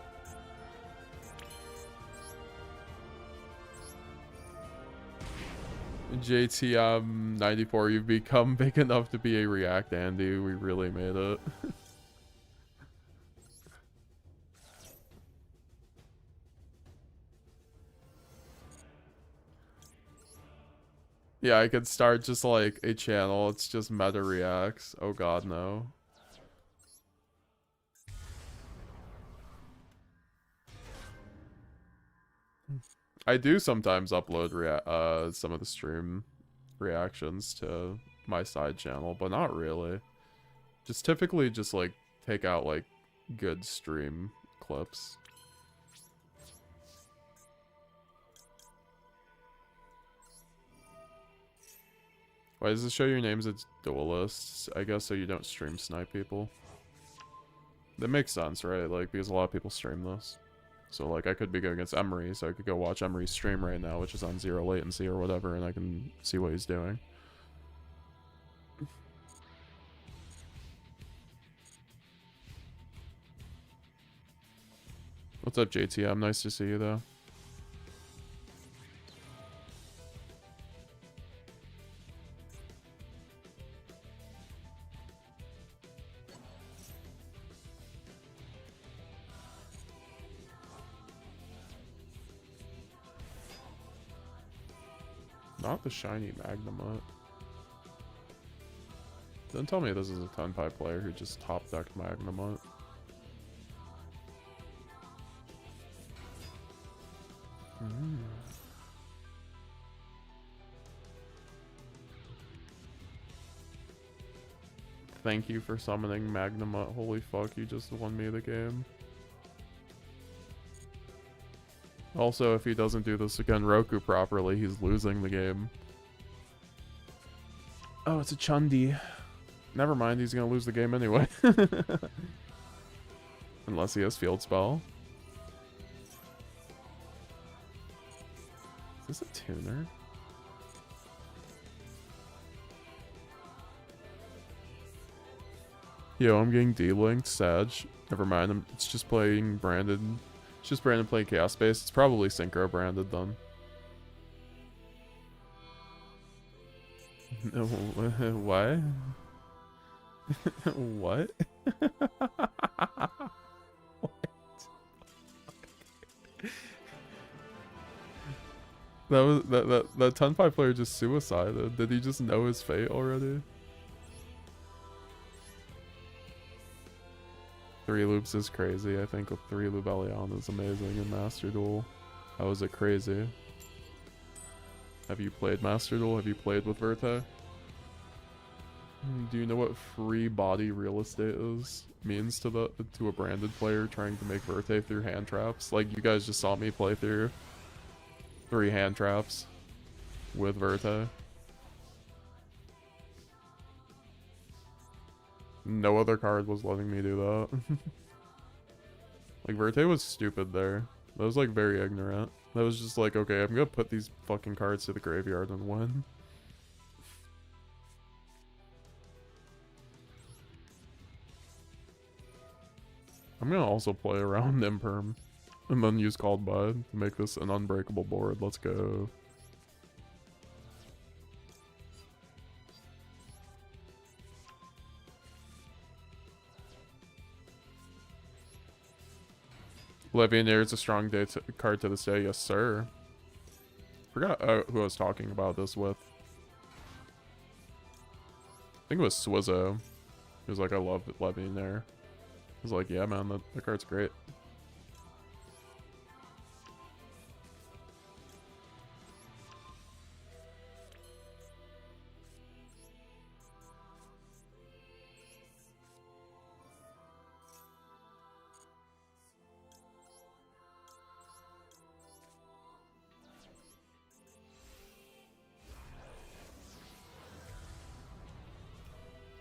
JT 94, you've become big enough to be a React Andy. We really made it. Yeah, I could start just like a channel. It's just meta reacts. Oh god, no. I do sometimes upload some of the stream reactions to my side channel, but not really. Just typically just like take out like good stream clips. Why does it show your names as duelists? I guess so you don't stream snipe people. That makes sense, right? Like, because a lot of people stream this. So, like, I could be going against Emery, so I could go watch Emery's stream right now, which is on 0 latency or whatever, and I can see what he's doing. What's up, JTM? Nice to see you, though. Not the shiny Magnemite. Don't tell me this is a Tenpai player who just top-decked Magnemite. Thank you for summoning Magnemite. Holy fuck, you just won me the game. Also, if he doesn't do this again Roku properly, he's losing the game. Oh, it's a Chundi. Never mind, he's gonna lose the game anyway. Unless he has Field Spell. Is this a tuner? Yo, I'm getting D-linked, Sag. Never mind, it's just playing branded. It's just Brandon playing Chaos Space. It's probably Synchro branded then. What? What? That Tenpai player just suicided. Did he just know his fate already? 3 loops is crazy. I think with 3 loop Elion is amazing in Master Duel. How is it crazy? Have you played Master Duel? Have you played with Verte? Do you know what free body real estate means to a branded player trying to make Verte through hand traps? Like, you guys just saw me play through 3 hand traps with Verte. No other card was letting me do that. Like, Verte was stupid there. That was, like, very ignorant. That was just like, okay, I'm gonna put these fucking cards to the graveyard and win. I'm gonna also play around Imperm and then use Called By to make this an unbreakable board. Let's go. Legionnaire is a strong day card to this day. Yes, sir. Forgot who I was talking about this with. I think it was Swizzo. He was like, I love Legionnaire. I was like, yeah, man, that card's great.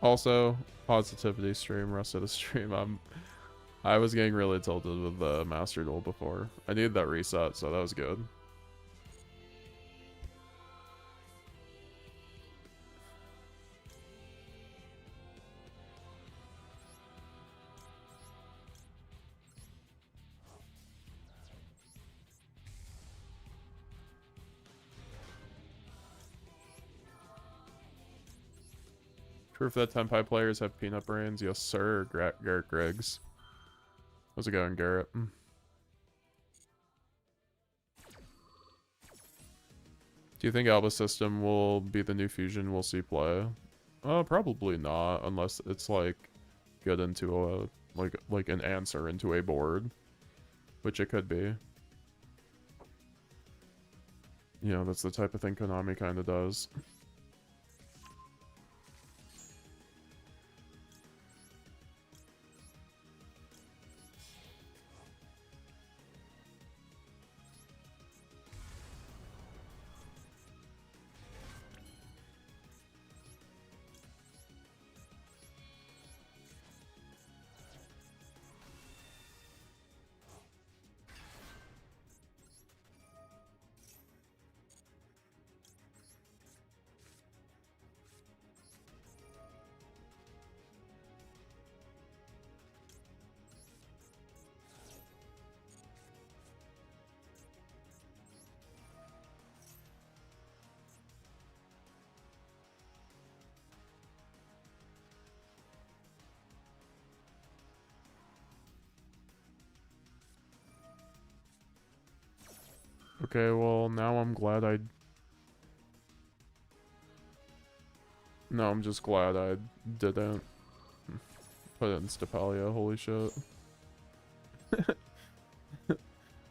Also, positivity stream, rest of the stream. I was getting really tilted with the Master Duel before. I needed that reset, so that was good. Proof that Tenpai players have peanut brains? Yes, sir, Garrett Griggs. How's it going, Garrett? Do you think Alba System will be the new Fusion we'll see play? Probably not, unless it's like get into a like an answer into a board, which it could be. You know, that's the type of thing Konami kind of does. Okay, well, now I'm glad I... No, I'm just glad I didn't put it in Stepalia, holy shit.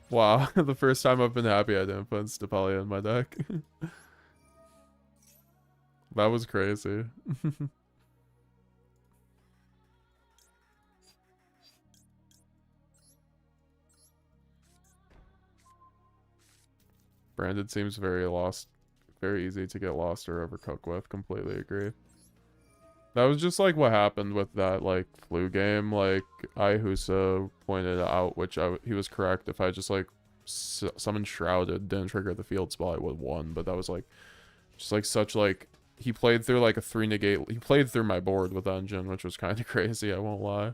Wow, the first time I've been happy I didn't put Stepalia in my deck. That was crazy. Branded seems very lost. Very easy to get lost or overcook with. Completely agree. That was just like what happened with that like flu game. Like Ihusa pointed out, which he was correct. If I just like summoned Shrouded, didn't trigger the field spell, I would have won. But that was like just like such like he played through like a 3 negate. He played through my board with Engine, which was kind of crazy. I won't lie.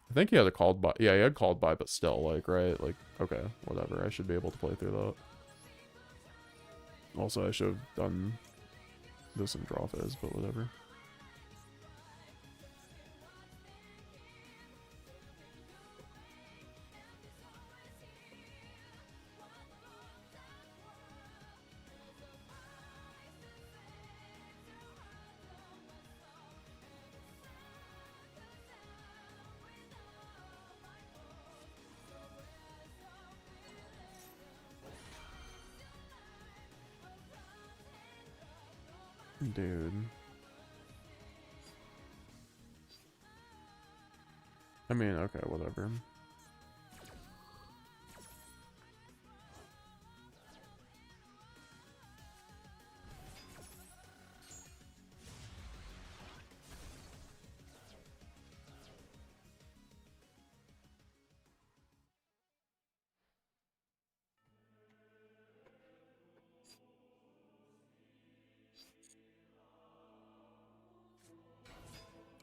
I think he had a Called By. Yeah, he had Called By, but still like right. Like okay, whatever. I should be able to play through that. Also, I should have done this in draw phase, but whatever. Dude. I mean, okay, whatever.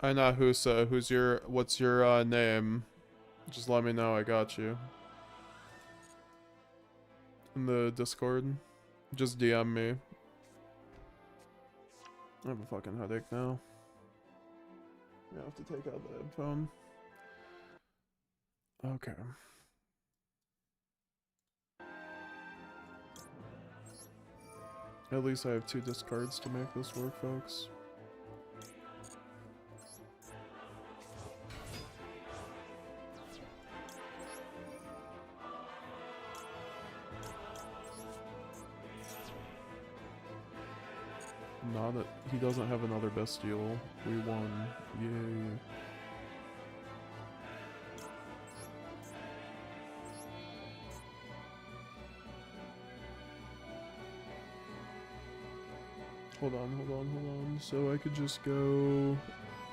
Hi Nahusa, what's your name? Just let me know, I got you. In the Discord. Just DM me. I have a fucking headache now. I have to take out the headphone. Okay. At least I have 2 discards to make this work, folks. Not a, he doesn't have another bestial. We won. Yay. Hold on. So I could just go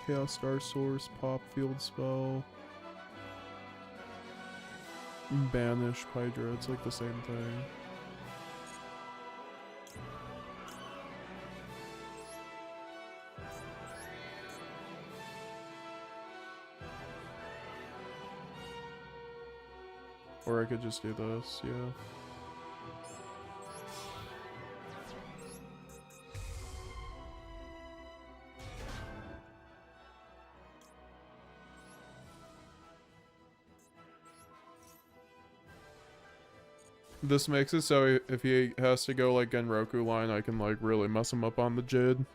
Chaos Star Source, pop field spell, banish Hydra. It's like the same thing. Or I could just do this, yeah. This makes it so if he has to go like Genroku line, I can like really mess him up on the Jid.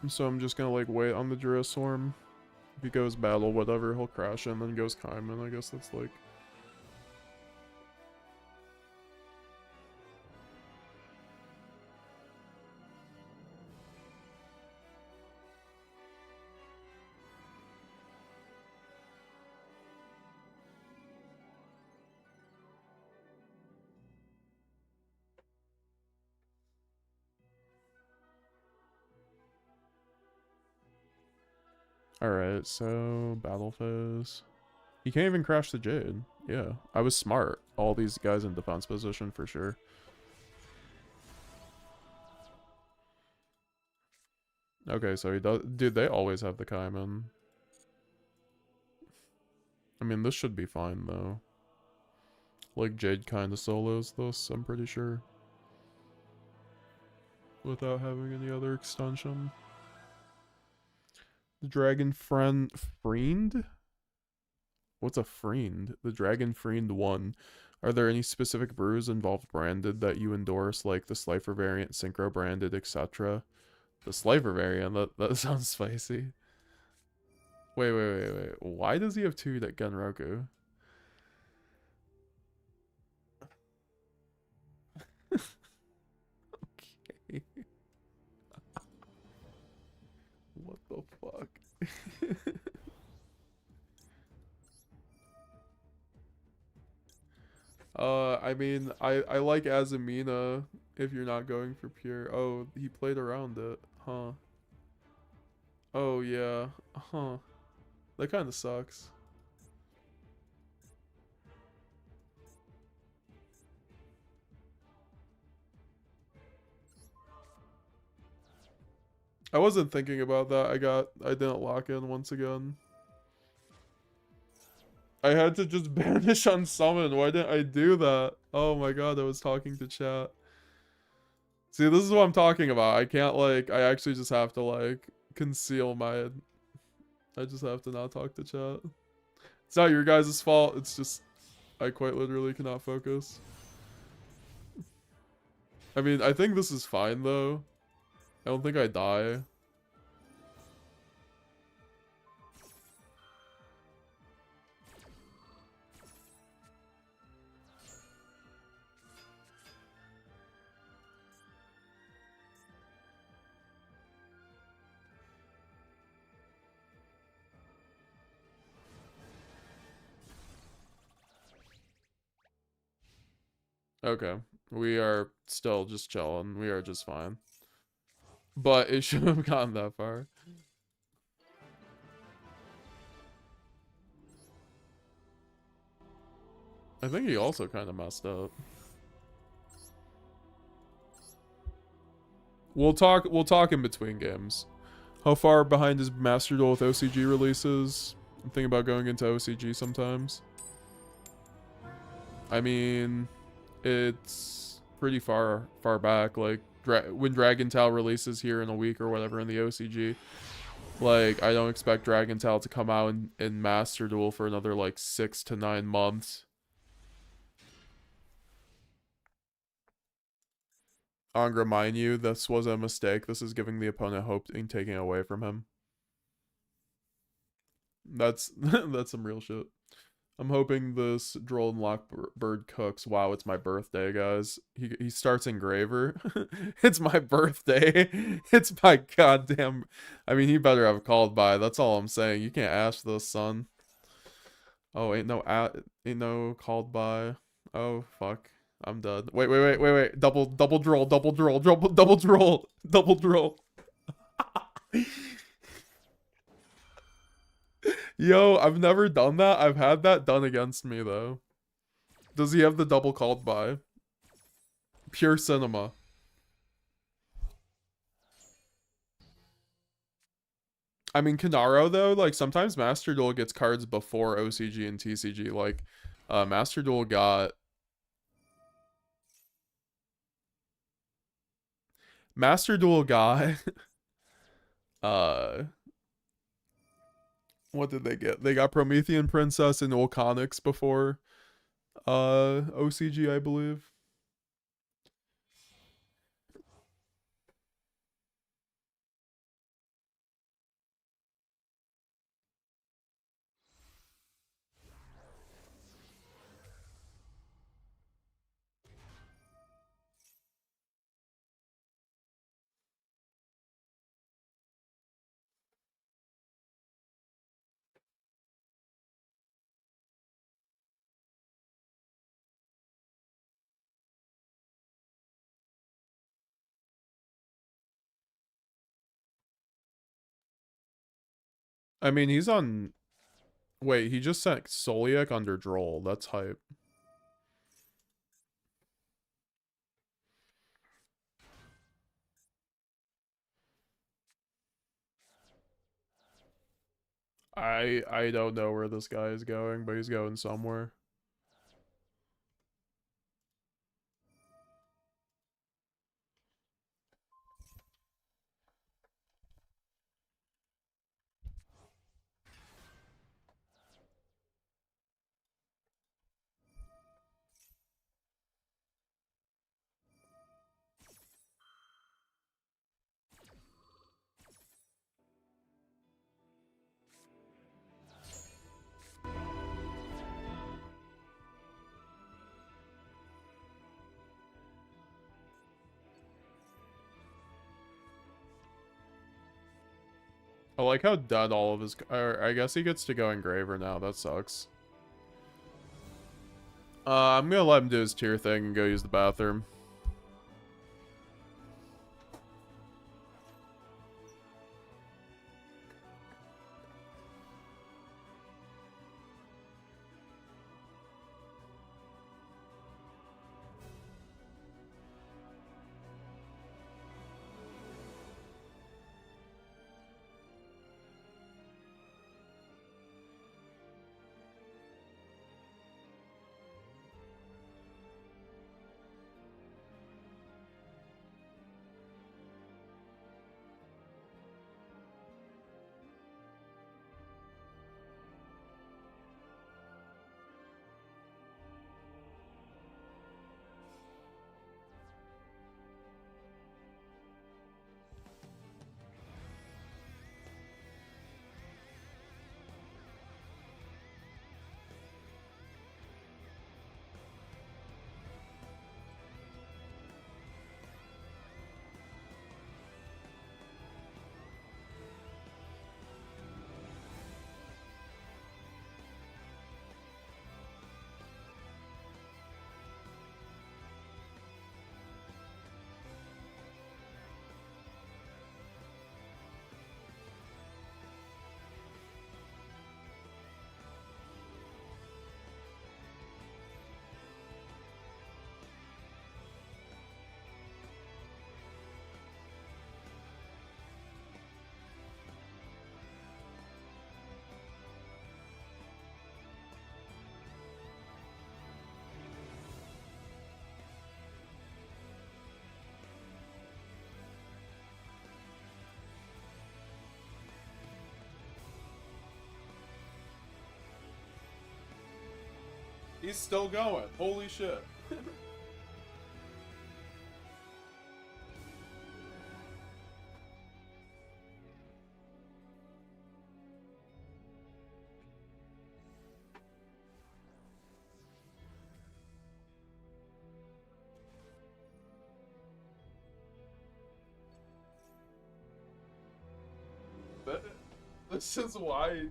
So I'm just gonna like wait on the Duraswarm. If he goes battle, whatever, he'll crash and then goes Kaiman. I guess that's like... Alright, so battle phase. He can't even crash the Jade. Yeah, I was smart. All these guys in defense position for sure. Okay, so he does. Dude, they always have the Kaiman. I mean, this should be fine though. Like Jade kind of solos this, I'm pretty sure. Without having any other extension. The Dragon Friend? What's a Friend? The Dragon Friend 1. Are there any specific brews involved branded that you endorse, like the Slifer variant, Synchro branded, etc.? The Slifer variant? That sounds spicy. Wait. Why does he have 2 that Genroku? Okay. What the fuck? I mean, I like Azumina if you're not going for pure. Oh, he played around it, huh? Oh yeah, huh? That kind of sucks. I wasn't thinking about that. I didn't lock in once again. I had to just banish on summon. Why didn't I do that? Oh my god, I was talking to chat. See, this is what I'm talking about. I can't like, I actually just have to like conceal my, I just have to not talk to chat. It's not your guys' fault. It's just, I quite literally cannot focus. I mean, I think this is fine though. I don't think I die. Okay, we are still just chilling. We are just fine. But it shouldn't have gotten that far. I think he also kind of messed up. We'll talk in between games. How far behind is Master Duel with OCG releases? I'm thinking about going into OCG sometimes. I mean, it's pretty far back. Like when Dragon Tao releases here in a week or whatever in the OCG, like I don't expect Dragon Tao to come out in Master Duel for another like 6 to 9 months. Angra, mind you, this was a mistake. This is giving the opponent hope and taking away from him. That's that's some real shit. I'm hoping this Droll and Lockbird cooks. Wow, it's my birthday, guys. He starts Engraver. It's my birthday. It's my goddamn... I mean, he better have called by. That's all I'm saying. You can't ask this, son. Oh, ain't no called by. Oh, fuck. I'm done. Wait. Double droll. Yo, I've never done that. I've had that done against me, though. Does he have the double called by? Pure cinema. I mean, Kanaro, though, like, sometimes Master Duel gets cards before OCG and TCG. Like, Master Duel got... What did they get? They got Promethean Princess and Volcanics before OCG, I believe. I mean, he's on... Wait, he just sent Soliak under Droll. That's hype. I don't know where this guy is going, but he's going somewhere. I like how dead all of his... I guess he gets to go Engraver now. That sucks. I'm gonna let him do his tier thing and go use the bathroom. He's still going. Holy shit. This is why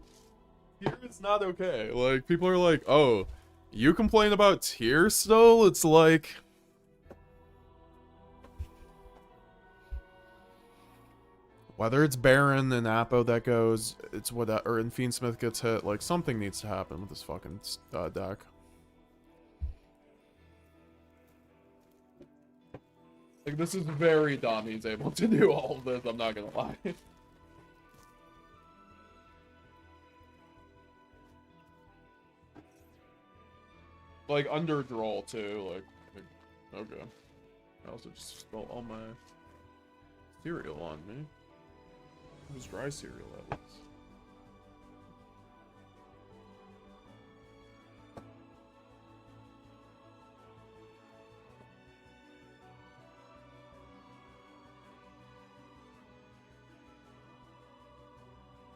here it's not okay. Like, people are like, oh, you complain about tier still? It's like... Whether it's Baron and Appo that goes, it's what, or in Fiendsmith gets hit, like, something needs to happen with this fucking deck. Like, this is very dumb he's able to do all of this, I'm not gonna lie. Like, under draw, too, like, okay. I also just spilled all my cereal on me. It was dry cereal, at least.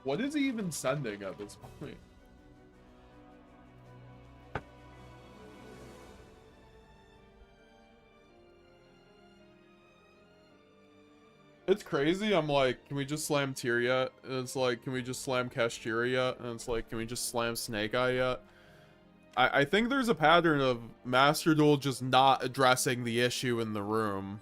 What is he even sending at this point? It's crazy. I'm like, can we just slam Tyr yet? And it's like, can we just slam Kashtira yet? And it's like, can we just slam Snake Eye yet? I think there's a pattern of Master Duel just not addressing the issue in the room.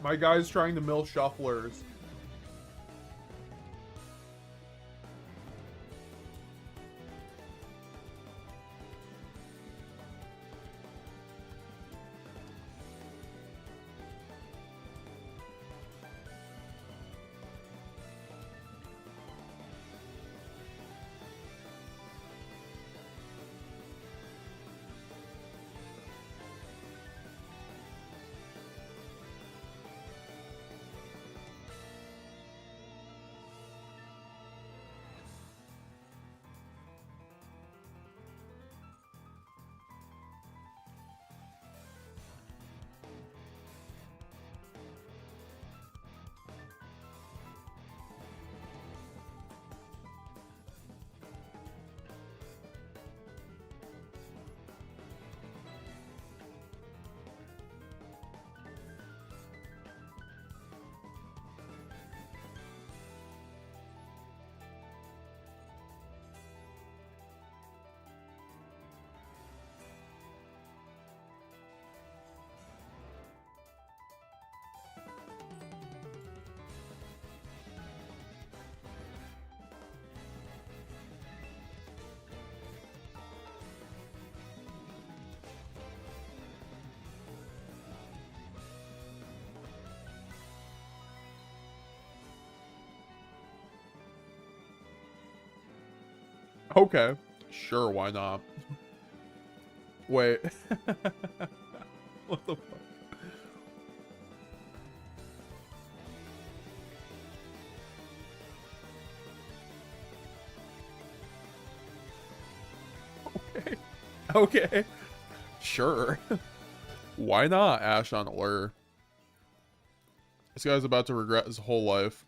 My guy's trying to mill shufflers. Okay. Sure, why not? Wait. What the fuck? Okay. Okay. Sure. Why not Ash on Allure? This guy's about to regret his whole life.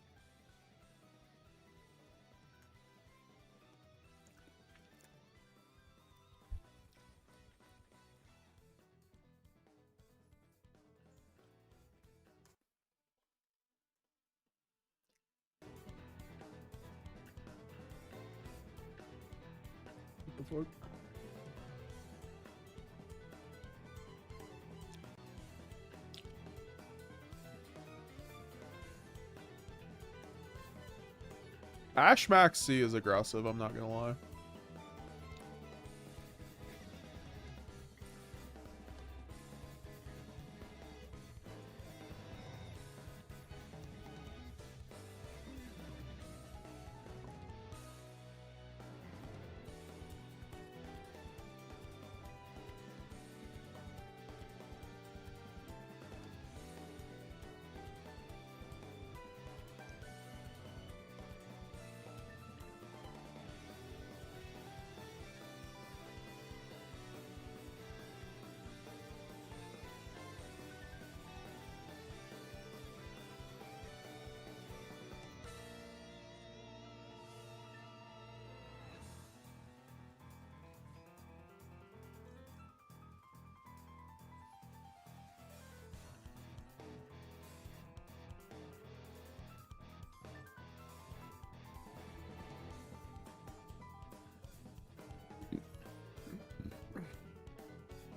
What the fuck? Ash Maxx C is aggressive, I'm not gonna lie.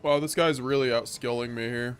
Wow, this guy's really outskilling me here.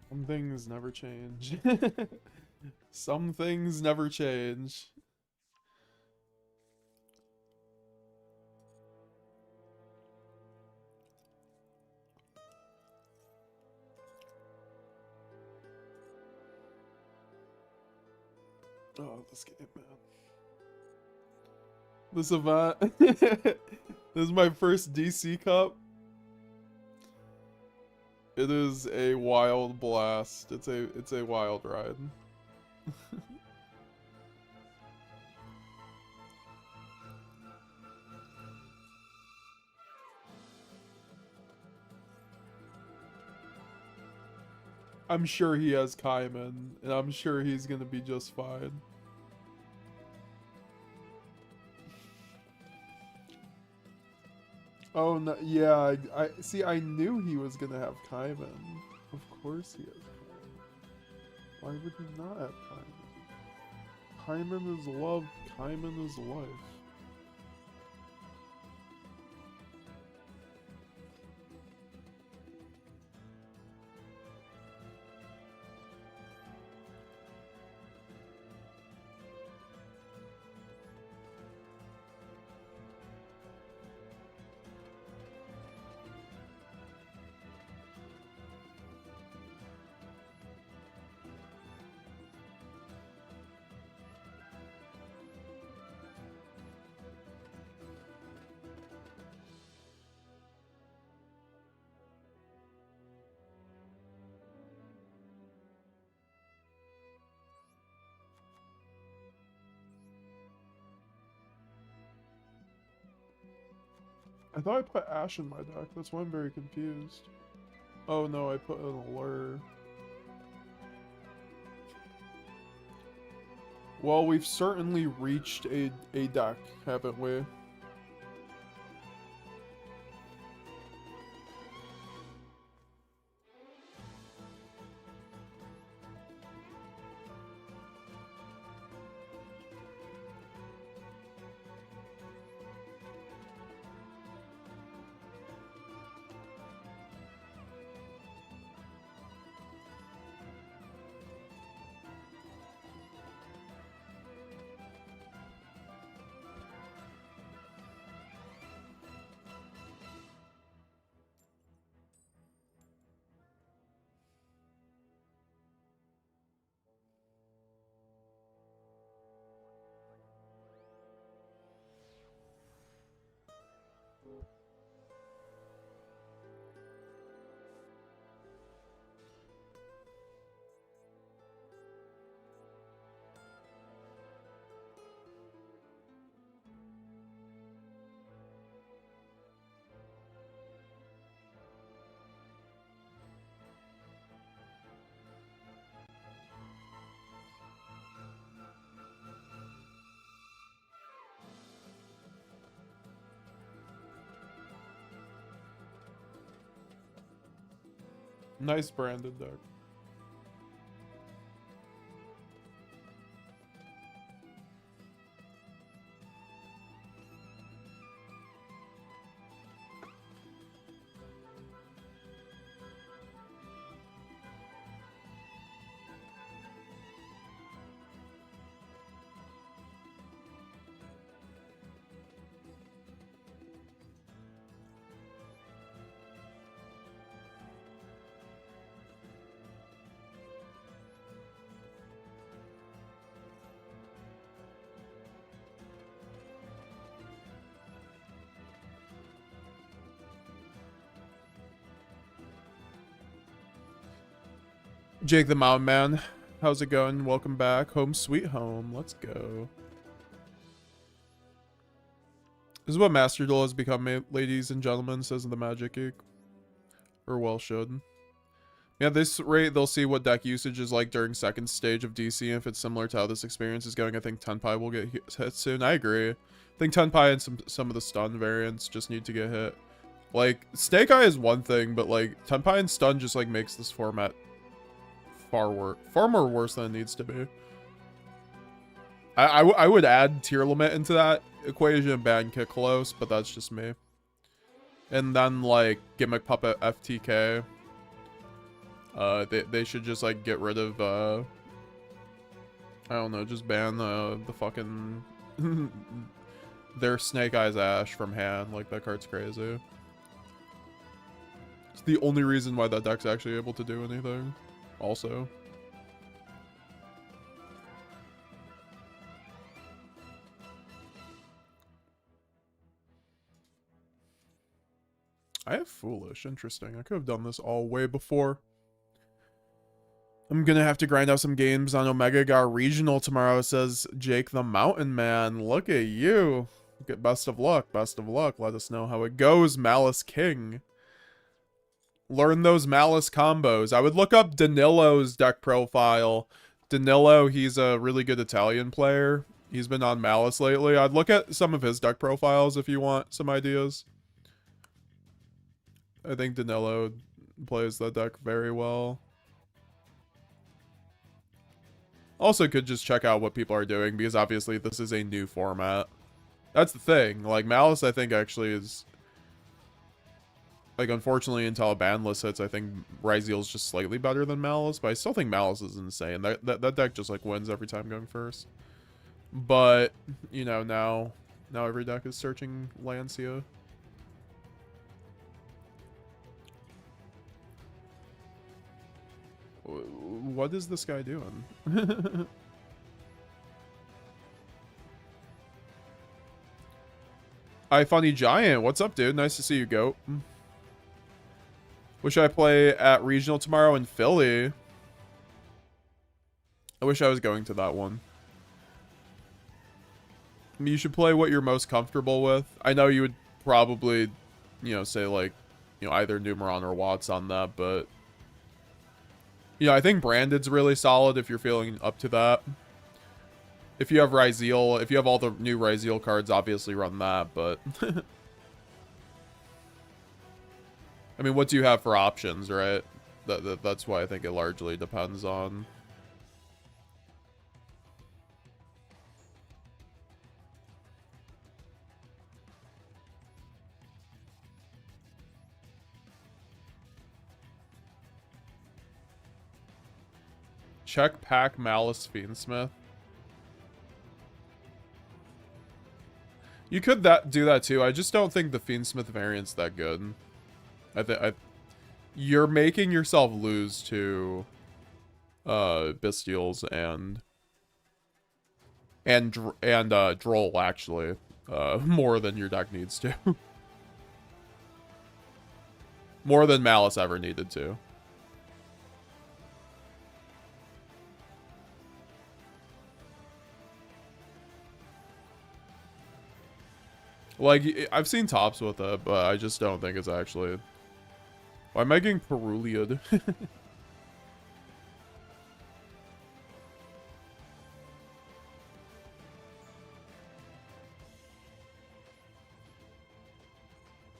Some things never change. Some things never change. Oh, this game, man. This event. This is my first DC Cup. It is a wild blast. It's a wild ride. I'm sure he has Kaiman, and I'm sure he's gonna be just fine. Oh no, yeah, I see. I knew he was gonna have Kaiman. Of course he has Kaiman. Why would he not have Kaiman? Kaiman is love. Kaiman is life. I thought I put Ash in my deck. That's why I'm very confused. Oh no, I put an Allure. Well, we've certainly reached a deck, haven't we? Nice branded deck. Jake the Mountain Man, how's it going? Welcome back. Home sweet home. Let's go. This is what Master Duel has become, ladies and gentlemen, says the Magic Geek. Or well should. Yeah, this rate, they'll see what deck usage is like during second stage of DC. If it's similar to how this experience is going, I think Tenpai will get hit soon. I agree. I think Tenpai and some of the stun variants just need to get hit. Like, Snake Eye is one thing, but like, Tenpai and stun just like makes this format far more worse than it needs to be. I would add tier limit into that equation and ban kick close, but that's just me. And then like Gimmick Puppet FTK. They should just like get rid of I don't know, just ban the fucking their Snake Eyes Ash from hand. Like, that card's crazy. It's the only reason why that deck's actually able to do anything. Also, I have Foolish. Interesting. I could have done this all way before. I'm gonna have to grind out some games on Omega. Got regional tomorrow, says Jake the Mountain Man. Look at you. Get best of luck. Best of luck. Let us know how it goes, Malice King. Learn those Malice combos. I would look up Danilo's deck profile. Danilo, he's a really good Italian player. He's been on Malice lately. I'd look at some of his deck profiles if you want some ideas. I think Danilo plays that deck very well. Also could just check out what people are doing, because obviously this is a new format. That's the thing. Like, Malice, I think, actually is... Like, unfortunately, until a ban list hits, I think Ryzeal's just slightly better than Malice, but I still think Malice is insane. That deck just, like, wins every time going first. But, you know, now every deck is searching Lancia. What is this guy doing? Funny Giant, what's up, dude? Nice to see you, Goat. Wish I play at Regional tomorrow in Philly. I wish I was going to that one. I mean, you should play what you're most comfortable with. I know you would probably you know, say like, you know, either Numeron or Watts on that, but you know, I think Branded's really solid if you're feeling up to that. If you have Ryzeal, if you have all the new Ryzeal cards, obviously run that, but I mean, what do you have for options, right? That's why I think it largely depends on. Check pack Malice Fiendsmith. You could do that too. I just don't think the Fiendsmith variant's that good. You're making yourself lose to Bestials and Droll actually more than your deck needs to. More than Malice ever needed to. Like, I've seen tops with it, but I just don't think it's actually... Why am I getting Perulia'd?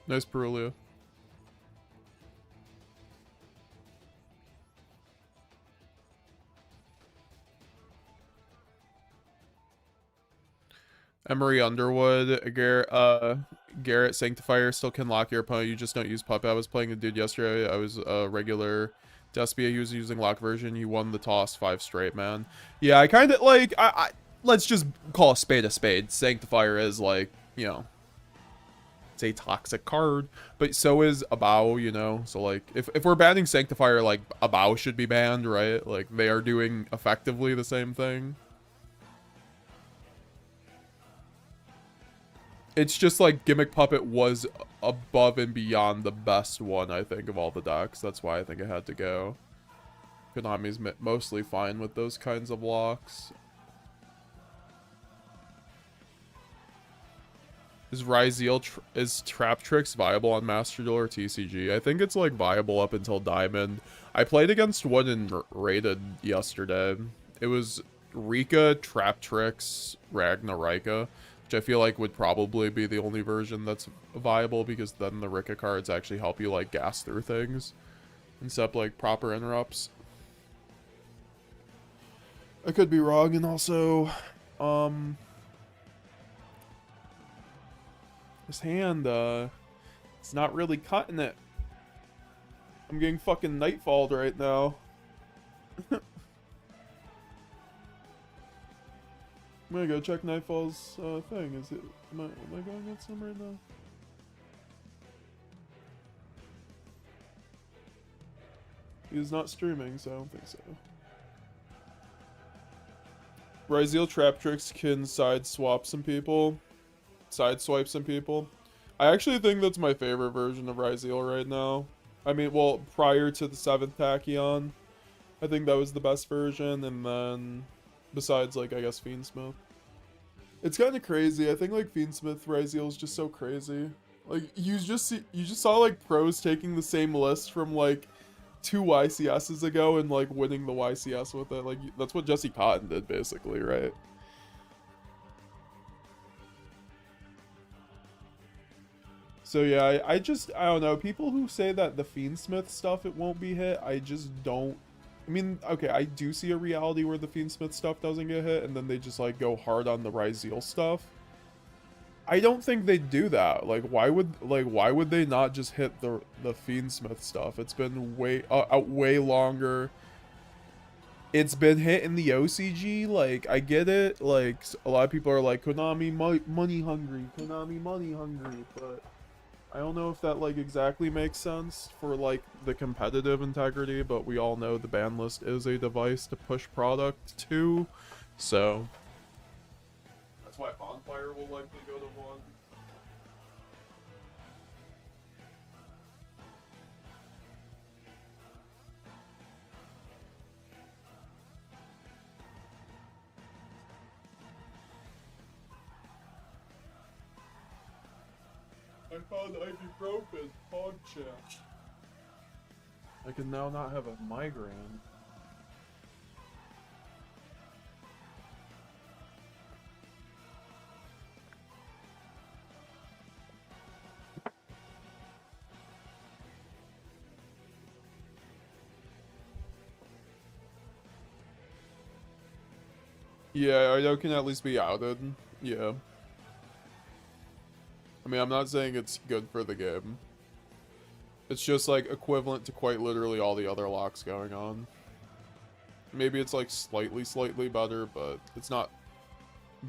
Nice Perulia. Emery Underwood, Garrett Sanctifier still can lock your opponent. You just don't use Puppet. I was playing a dude yesterday. I was a regular Despia. He was using lock version. He won the toss 5 straight, man. Yeah, I kind of like. Let's just call a spade a spade. Sanctifier is like, you know, it's a toxic card, but so is Abao, you know. So like, if we're banning Sanctifier, like Abao should be banned, right? Like they are doing effectively the same thing. It's just like Gimmick Puppet was above and beyond the best one, I think, of all the decks. That's why I think it had to go. Konami's mostly fine with those kinds of locks. Is Ryzeal is Trap Tricks viable on Master Duel or TCG? I think it's like viable up until Diamond. I played against one in Rated yesterday. It was Rika, Trap Tricks, Ragnarika, which I feel like would probably be the only version that's viable, because then the Rika cards actually help you like gas through things instead of like proper interrupts. I could be wrong, and also this hand it's not really cutting it. I'm getting fucking nightfalled right now. I'm gonna go check Nightfall's thing. Is it? Am I going against him right now? He's not streaming, so I don't think so. Ryzeal Trap Tricks can sideswipe some people. I actually think that's my favorite version of Ryzeal right now. I mean, well, prior to the 7th Tachyon, I think that was the best version, and then besides, like, I guess Fiendsmith. It's kind of crazy. I think like Fiendsmith Ryzeal is just so crazy. Like you just saw like pros taking the same list from like 2 YCSs ago and like winning the YCS with it. Like that's what Jesse Cotton did basically, right? So yeah, I don't know. People who say that the Fiendsmith stuff it won't be hit, I just don't. I mean, okay, I do see a reality where the Fiendsmith stuff doesn't get hit, and then they just, like, go hard on the Ryzeal stuff. I don't think they'd do that. Like, why would they not just hit the Fiendsmith stuff? It's been way longer. It's been hit in the OCG. Like, I get it. Like, a lot of people are like, Konami money hungry. Konami money hungry, but I don't know if that, like, exactly makes sense for, like, the competitive integrity, but we all know the ban list is a device to push product to, so that's why Bonfire will likely go to 1. I found ibuprofen. Hog check. I can now not have a migraine. Yeah, Ardo can at least be outed. Yeah. I mean, I'm not saying it's good for the game. It's just, like, equivalent to quite literally all the other locks going on. Maybe it's, like, slightly better, but it's not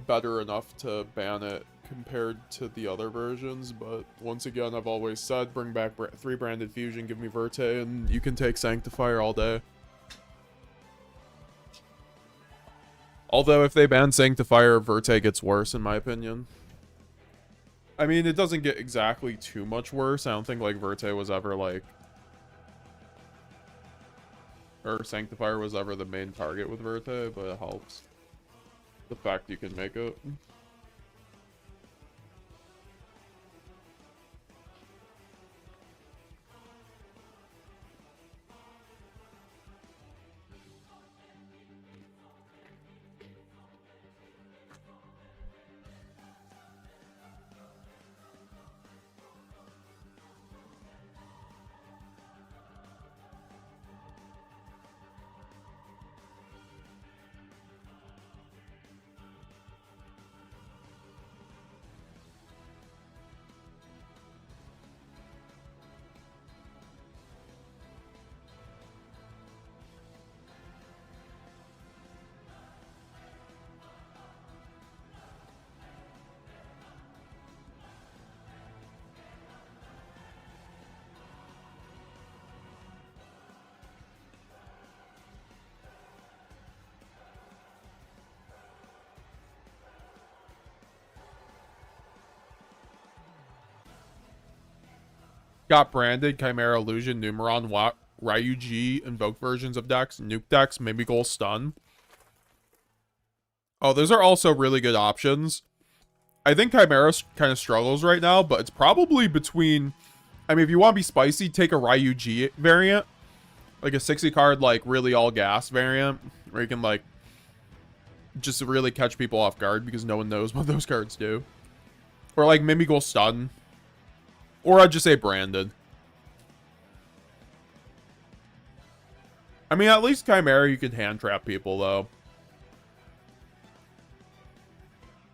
better enough to ban it compared to the other versions. But once again, I've always said, bring back 3 branded fusion, give me Verte, and you can take Sanctifier all day. Although, if they ban Sanctifier, Verte gets worse, in my opinion. I mean, it doesn't get exactly too much worse. I don't think, like, Verte was ever, like... Or Sanctifier was ever the main target with Verte, but it helps. The fact you can make it. Got branded, Chimera, Illusion, Numeron, Ryuji, Invoke versions of decks, Nuke decks, maybe Goal Stun. Oh, those are also really good options. I think Chimera kind of struggles right now, but it's probably between... I mean, if you want to be spicy, take a Ryuji variant. Like a 60 card, like, really all gas variant. Where you can, like, just really catch people off guard because no one knows what those cards do. Or, like, Mimigol Stun. Or I'd just say branded. I mean, at least Chimera, you could hand trap people, though.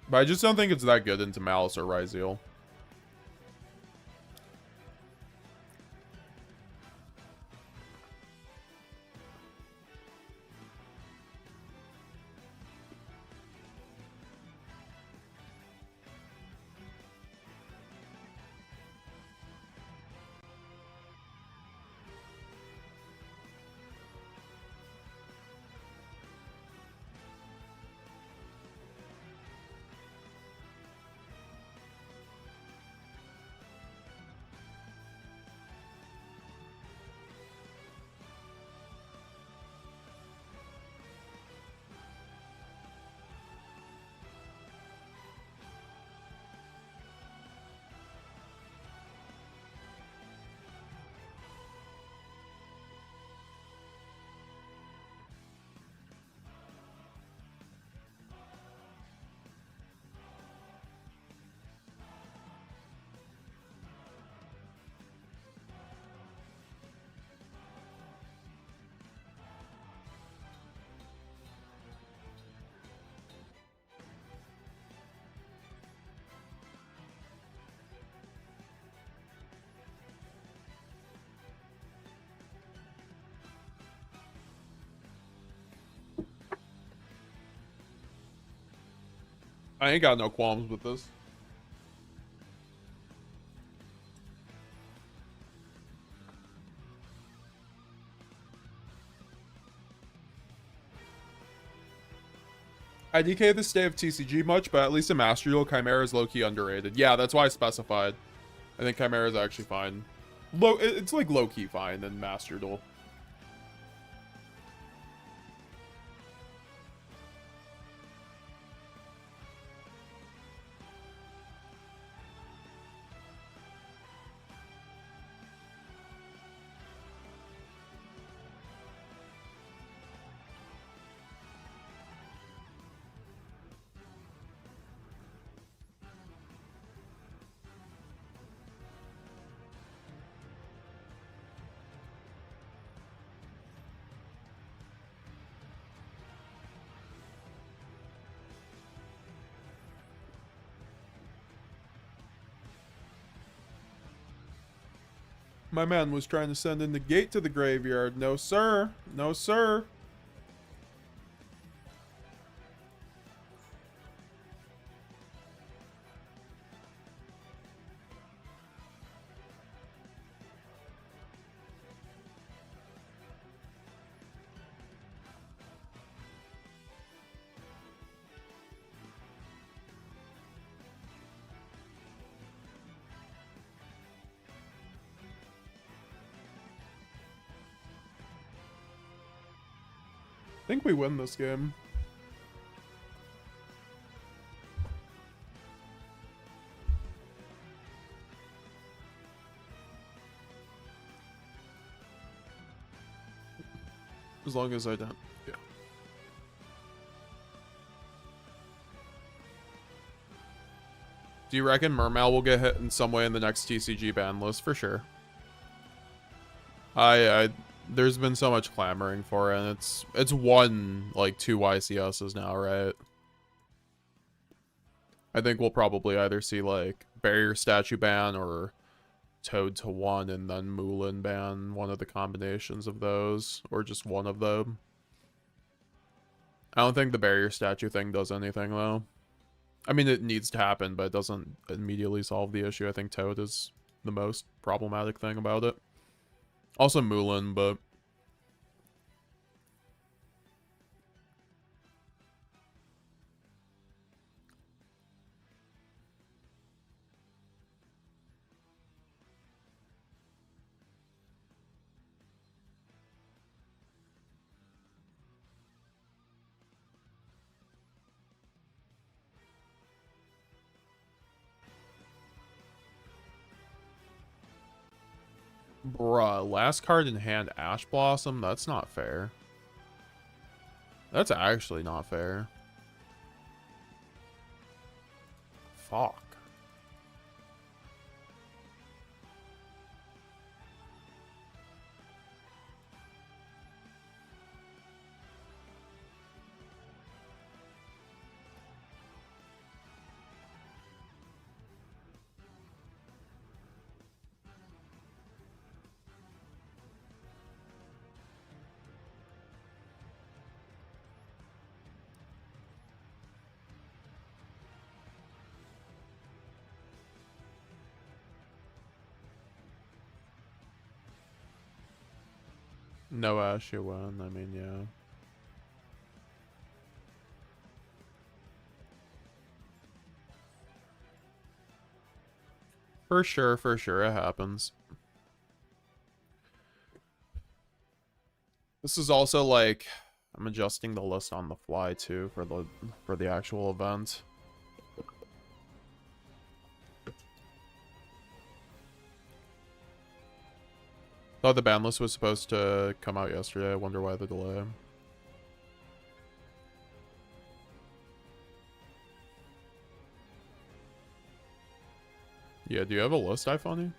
But I just don't think it's that good into Malice or Ryzeal. I ain't got no qualms with this. I DK the stay of TCG much, but at least in Master Duel, Chimera is low-key underrated. Yeah, that's why I specified. I think Chimera is actually fine. It's like low-key fine in Master Duel. My man was trying to send in the gate to the graveyard. No, sir. No, sir. I think we win this game. As long as I don't. Yeah. Do you reckon Mermail will get hit in some way in the next TCG ban list? For sure. There's been so much clamoring for it, and it's won like 2 YCSs now, right? I think we'll probably either see like Barrier Statue ban or Toad to 1 and then Moulin ban, one of the combinations of those, or just one of them. I don't think the Barrier Statue thing does anything though. I mean, it needs to happen, but it doesn't immediately solve the issue. I think Toad is the most problematic thing about it. Also Moulin, but... Bruh, last card in hand, Ash Blossom? That's not fair. That's actually not fair. Fuck. No Ash, you win. I mean, yeah. For sure, it happens. This is also like, I'm adjusting the list on the fly too for the actual event. Thought the ban list was supposed to come out yesterday. I wonder why the delay. Yeah, do you have a list, iPhone?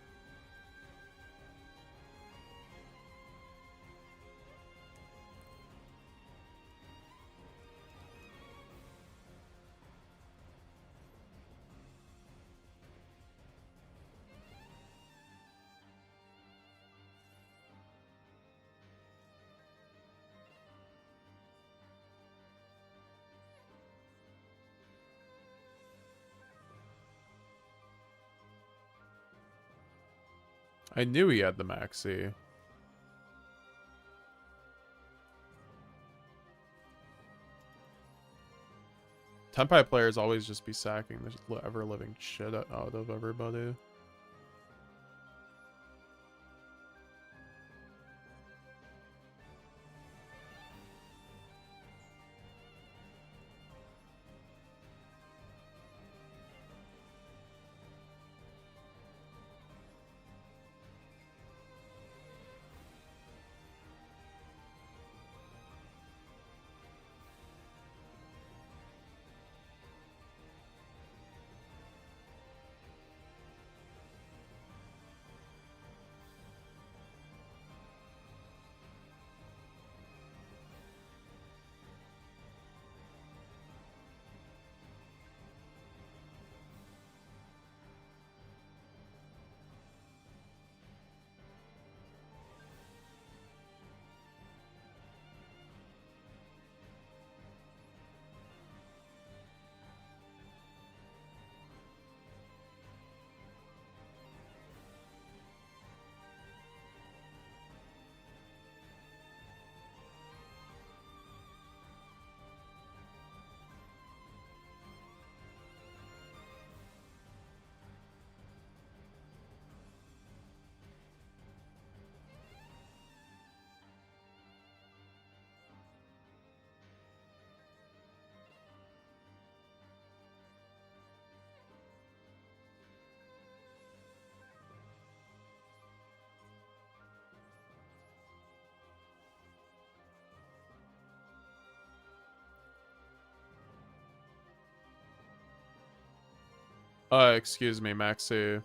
I knew he had the Maxi. Tenpai players always just be sacking the ever-living shit out of everybody. Excuse me, Maxi.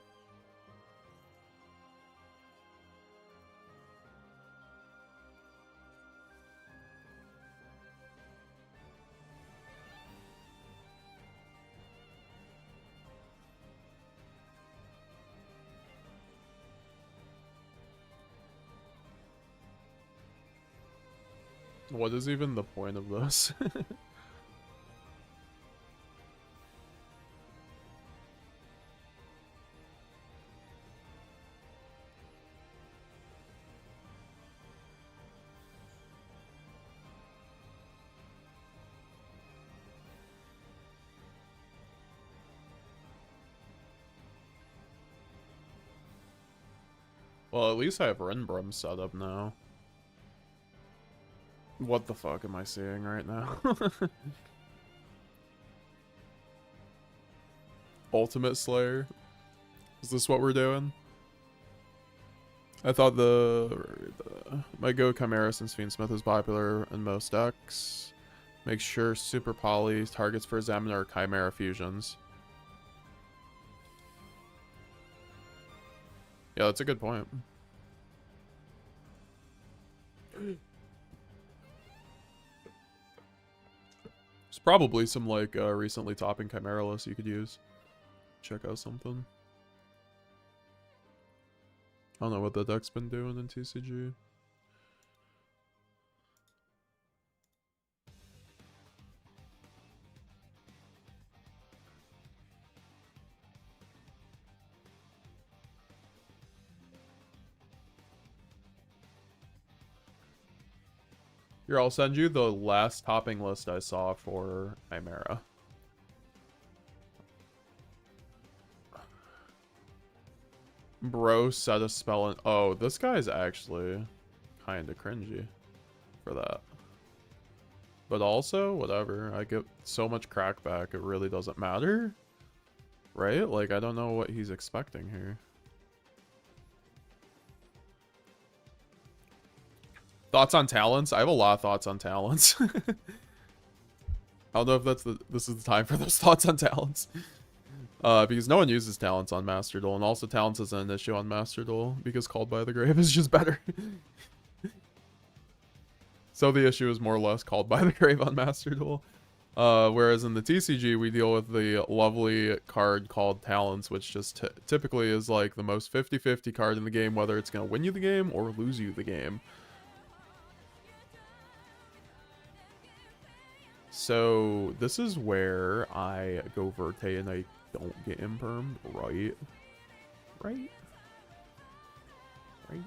What is even the point of this? Well, at least I have Rinbrum set up now. What the fuck am I seeing right now? Ultimate Slayer? Is this what we're doing? I thought my Go Chimera since Fiendsmith is popular in most decks. Make sure Super Poly targets for Examiner or Chimera fusions. Yeah, that's a good point. There's probably some like recently topping Chimera lists you could use. Check out something. I don't know what the deck's been doing in TCG. Here, I'll send you the last topping list I saw for Chimera. Bro set a spell in... Oh, this guy's actually kind of cringy for that. But also, whatever. I get so much crackback, it really doesn't matter. Right? Like, I don't know what he's expecting here. Thoughts on talents? I have a lot of thoughts on talents. I don't know if this is the time for those thoughts on talents. Because no one uses talents on Master Duel, and also talents isn't an issue on Master Duel, because Called by the Grave is just better. So the issue is more or less Called by the Grave on Master Duel. Whereas in the TCG, we deal with the lovely card called Talents, which just typically is like the most 50-50 card in the game, whether it's going to win you the game or lose you the game. So this is where I go Verte and I don't get impermed, right? Right? Right?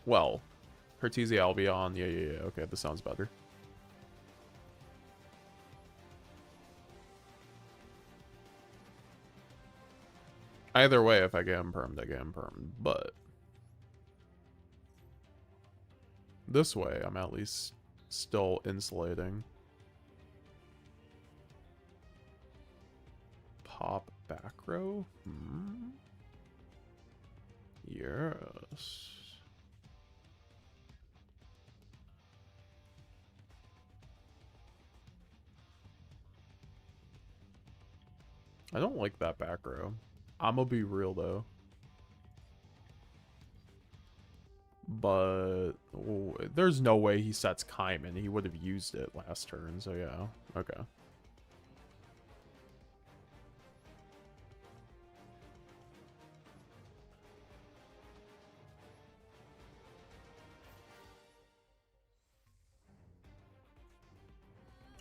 Well, Hertizia Albion, yeah, okay, this sounds better. Either way, if I get impermed, I get impermed, but... This way, I'm at least still insulating. Pop back row? Hmm. Yes. I don't like that back row. I'm gonna be real though. But there's no way he sets Kaiman. He would have used it last turn, so yeah. Okay.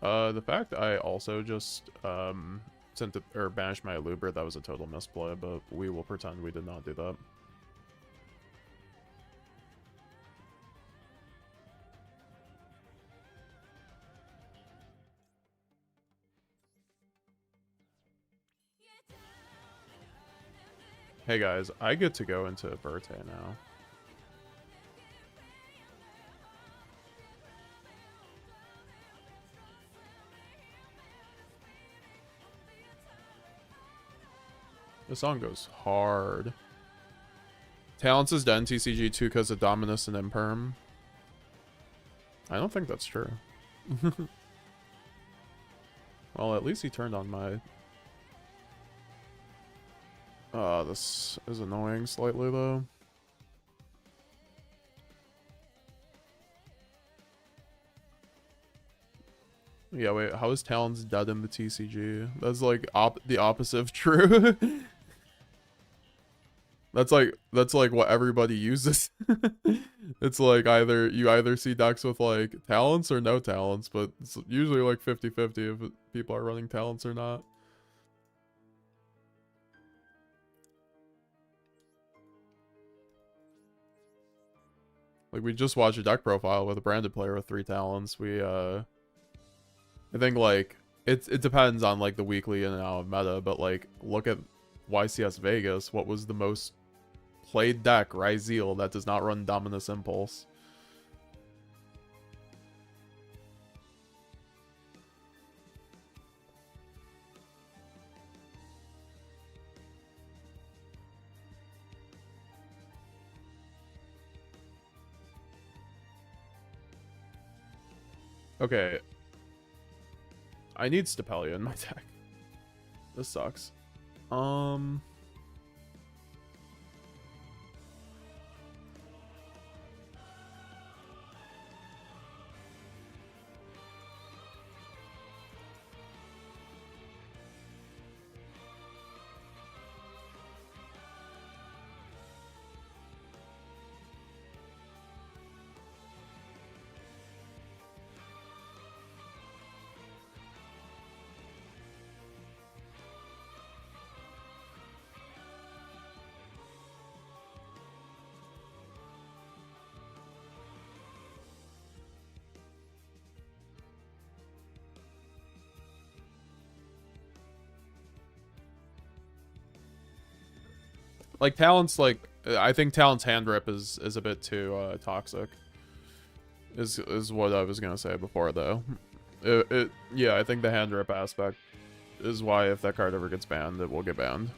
The fact I also just sent it or banished my Lubert, that was a total misplay, but we will pretend we did not do that. Hey guys, I get to go into Verte now. This song goes hard. Talents is dead in TCG 2 because of Dominus and Imperm. I don't think that's true. Well, at least he turned on my... this is annoying slightly, though. Yeah, wait, how is Talon's dead in the TCG? That's like the opposite of true. That's like what everybody uses. It's like you either see decks with like talents or no talents, but it's usually like 50-50 if people are running talents or not. Like we just watched a deck profile with a branded player with 3 talents. I think like it depends on like the weekly in and out of meta, but like look at YCS Vegas. What was the most played deck? Ryzeal that does not run Dominus Impulse. Okay. I need Stapelia in my deck. This sucks. Like Talon's like I think Talon's hand rip is a bit too toxic. Is what I was gonna say before though. Yeah, I think the hand rip aspect is why if that card ever gets banned, it will get banned.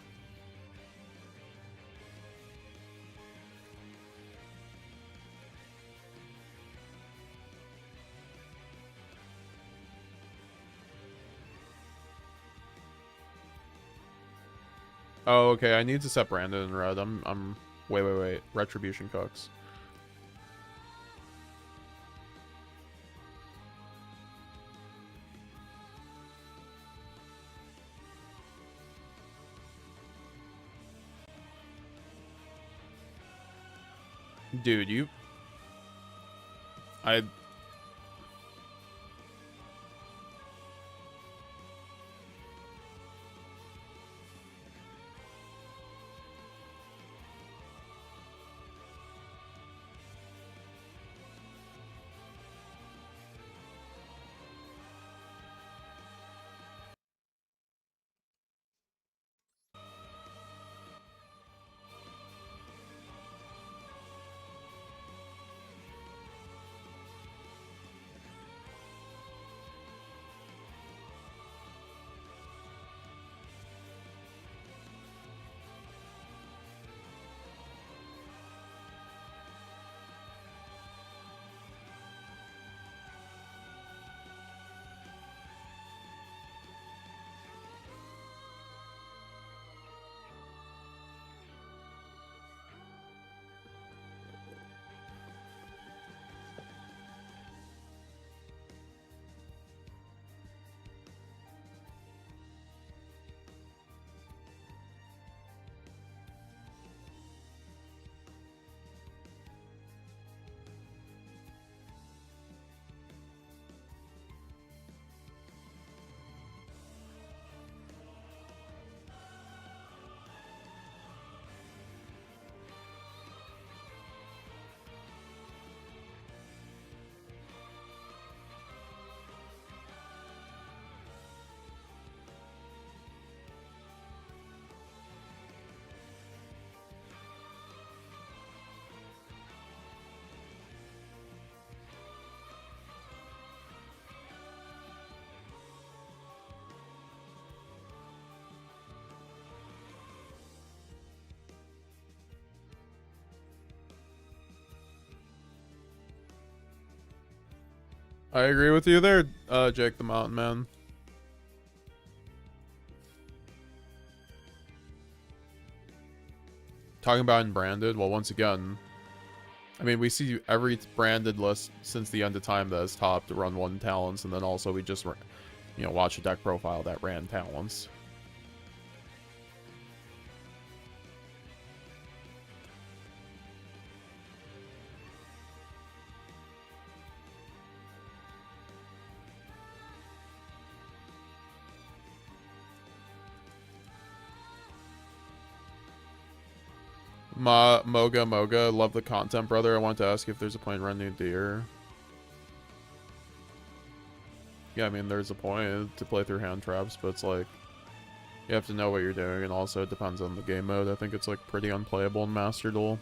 Oh, okay. I need to set Brandon in red. Wait. Retribution cooks. Dude, I I agree with you there, Jake the Mountain Man. Talking about unbranded, well, once again, I mean, we see every branded list since the end of time that is top to run 1 talents, and then also we just, you know, watch a deck profile that ran talents. Moga, love the content, brother. I want to ask you if there's a point running deer. Yeah, I mean, there's a point to play through hand traps, but it's like, you have to know what you're doing, and also it depends on the game mode. I think it's like pretty unplayable in Master Duel.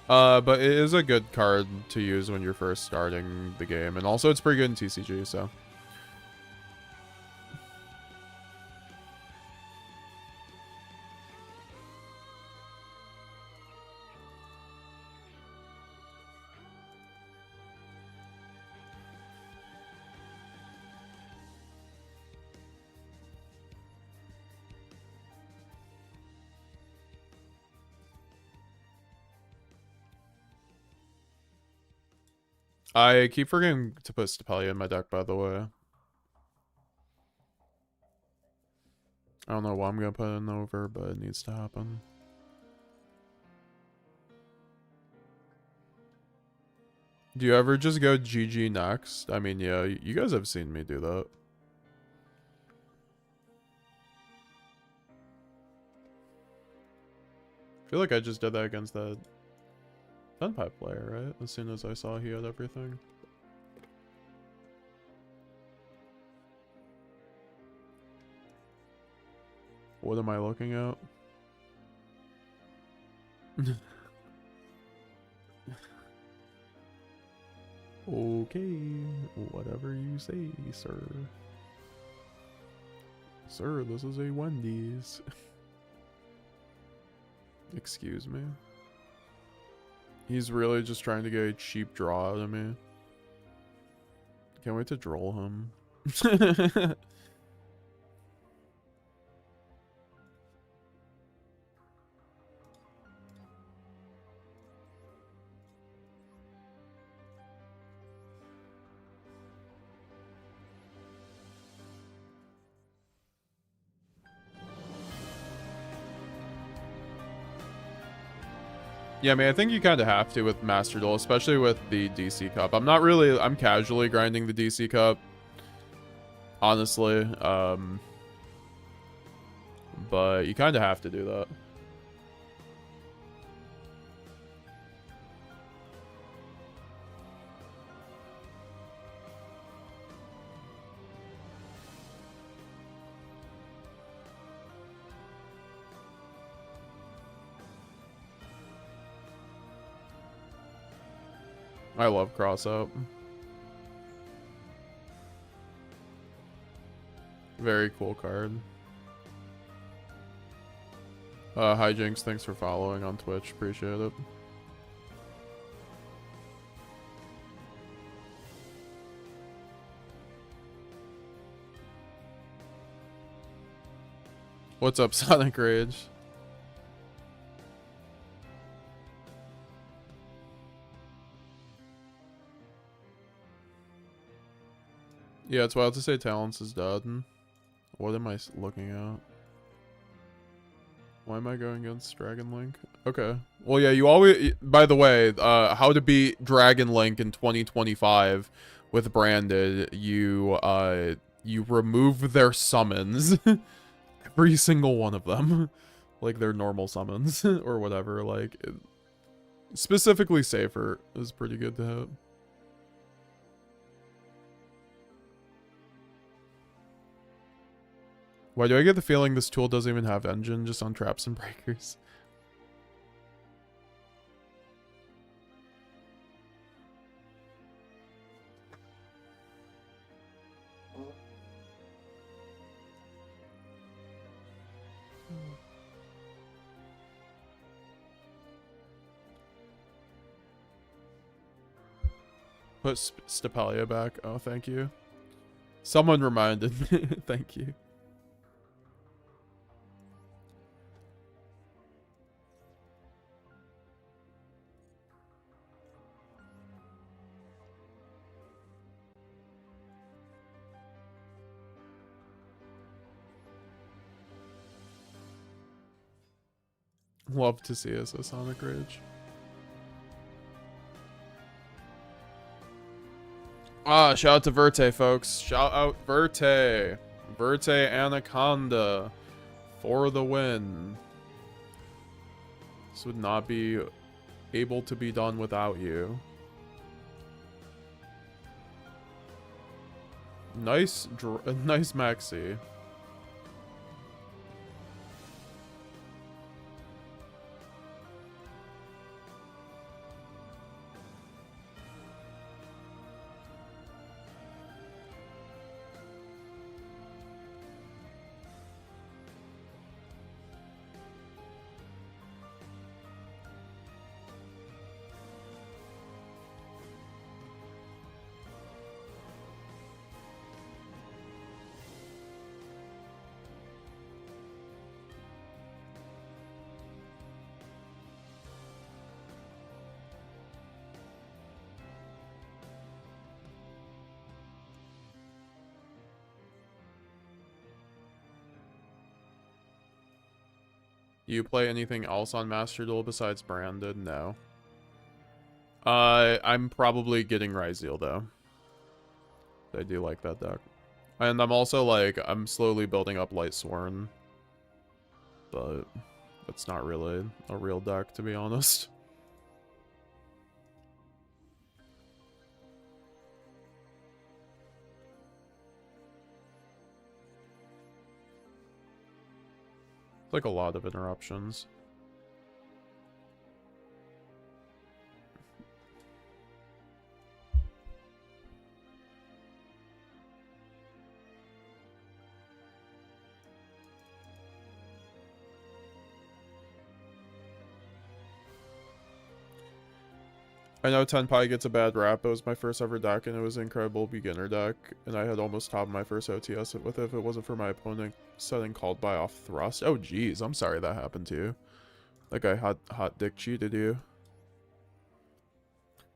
But it is a good card to use when you're first starting the game, and also it's pretty good in TCG, so. I keep forgetting to put Stepelia in my deck, by the way. I don't know why I'm gonna put it in over, but it needs to happen. Do you ever just go GG next? I mean, yeah, you guys have seen me do that. I feel like I just did that against that Funpipe player, right? As soon as I saw he had everything. What am I looking at? Okay, whatever you say, sir. Sir, this is a Wendy's. Excuse me. He's really just trying to get a cheap draw out of me. Can't wait to droll him. Yeah, I mean, I think you kind of have to with Master Duel, especially with the DC Cup. I'm casually grinding the DC Cup, honestly. But you kind of have to do that. I love cross up. Very cool card. Hijinks, thanks for following on Twitch. Appreciate it. What's up, Sonic Rage? Yeah, it's wild to say Talents is dead. What am I looking at? Why am I going against Dragon Link? Okay. Well, yeah, you always... By the way, how to beat Dragon Link in 2025 with Branded, you remove their summons. Every single one of them. Like, their normal summons or whatever. Like, specifically Safer is pretty good to have. Why do I get the feeling this tool doesn't even have engine, just on traps and breakers? Put Stapelia back. Oh, thank you. Someone reminded me. Thank you. Love to see us a Sonic Rage. Ah, shout out to Verte, folks. Shout out Verte. Verte Anaconda for the win. This would not be able to be done without you. Nice, nice Maxi. You play anything else on Master Duel besides Branded? No. I'm probably getting Ryzeal though. I do like that deck. And I'm also like, I'm slowly building up Light Sworn. But that's not really a real deck, to be honest. Like a lot of interruptions. I know Tenpai gets a bad rap, but it was my first ever deck, and it was an incredible beginner deck, and I had almost topped my first OTS with it if it wasn't for my opponent setting called by off thrust. Oh geez, I'm sorry that happened to you. That guy hot dick cheated you.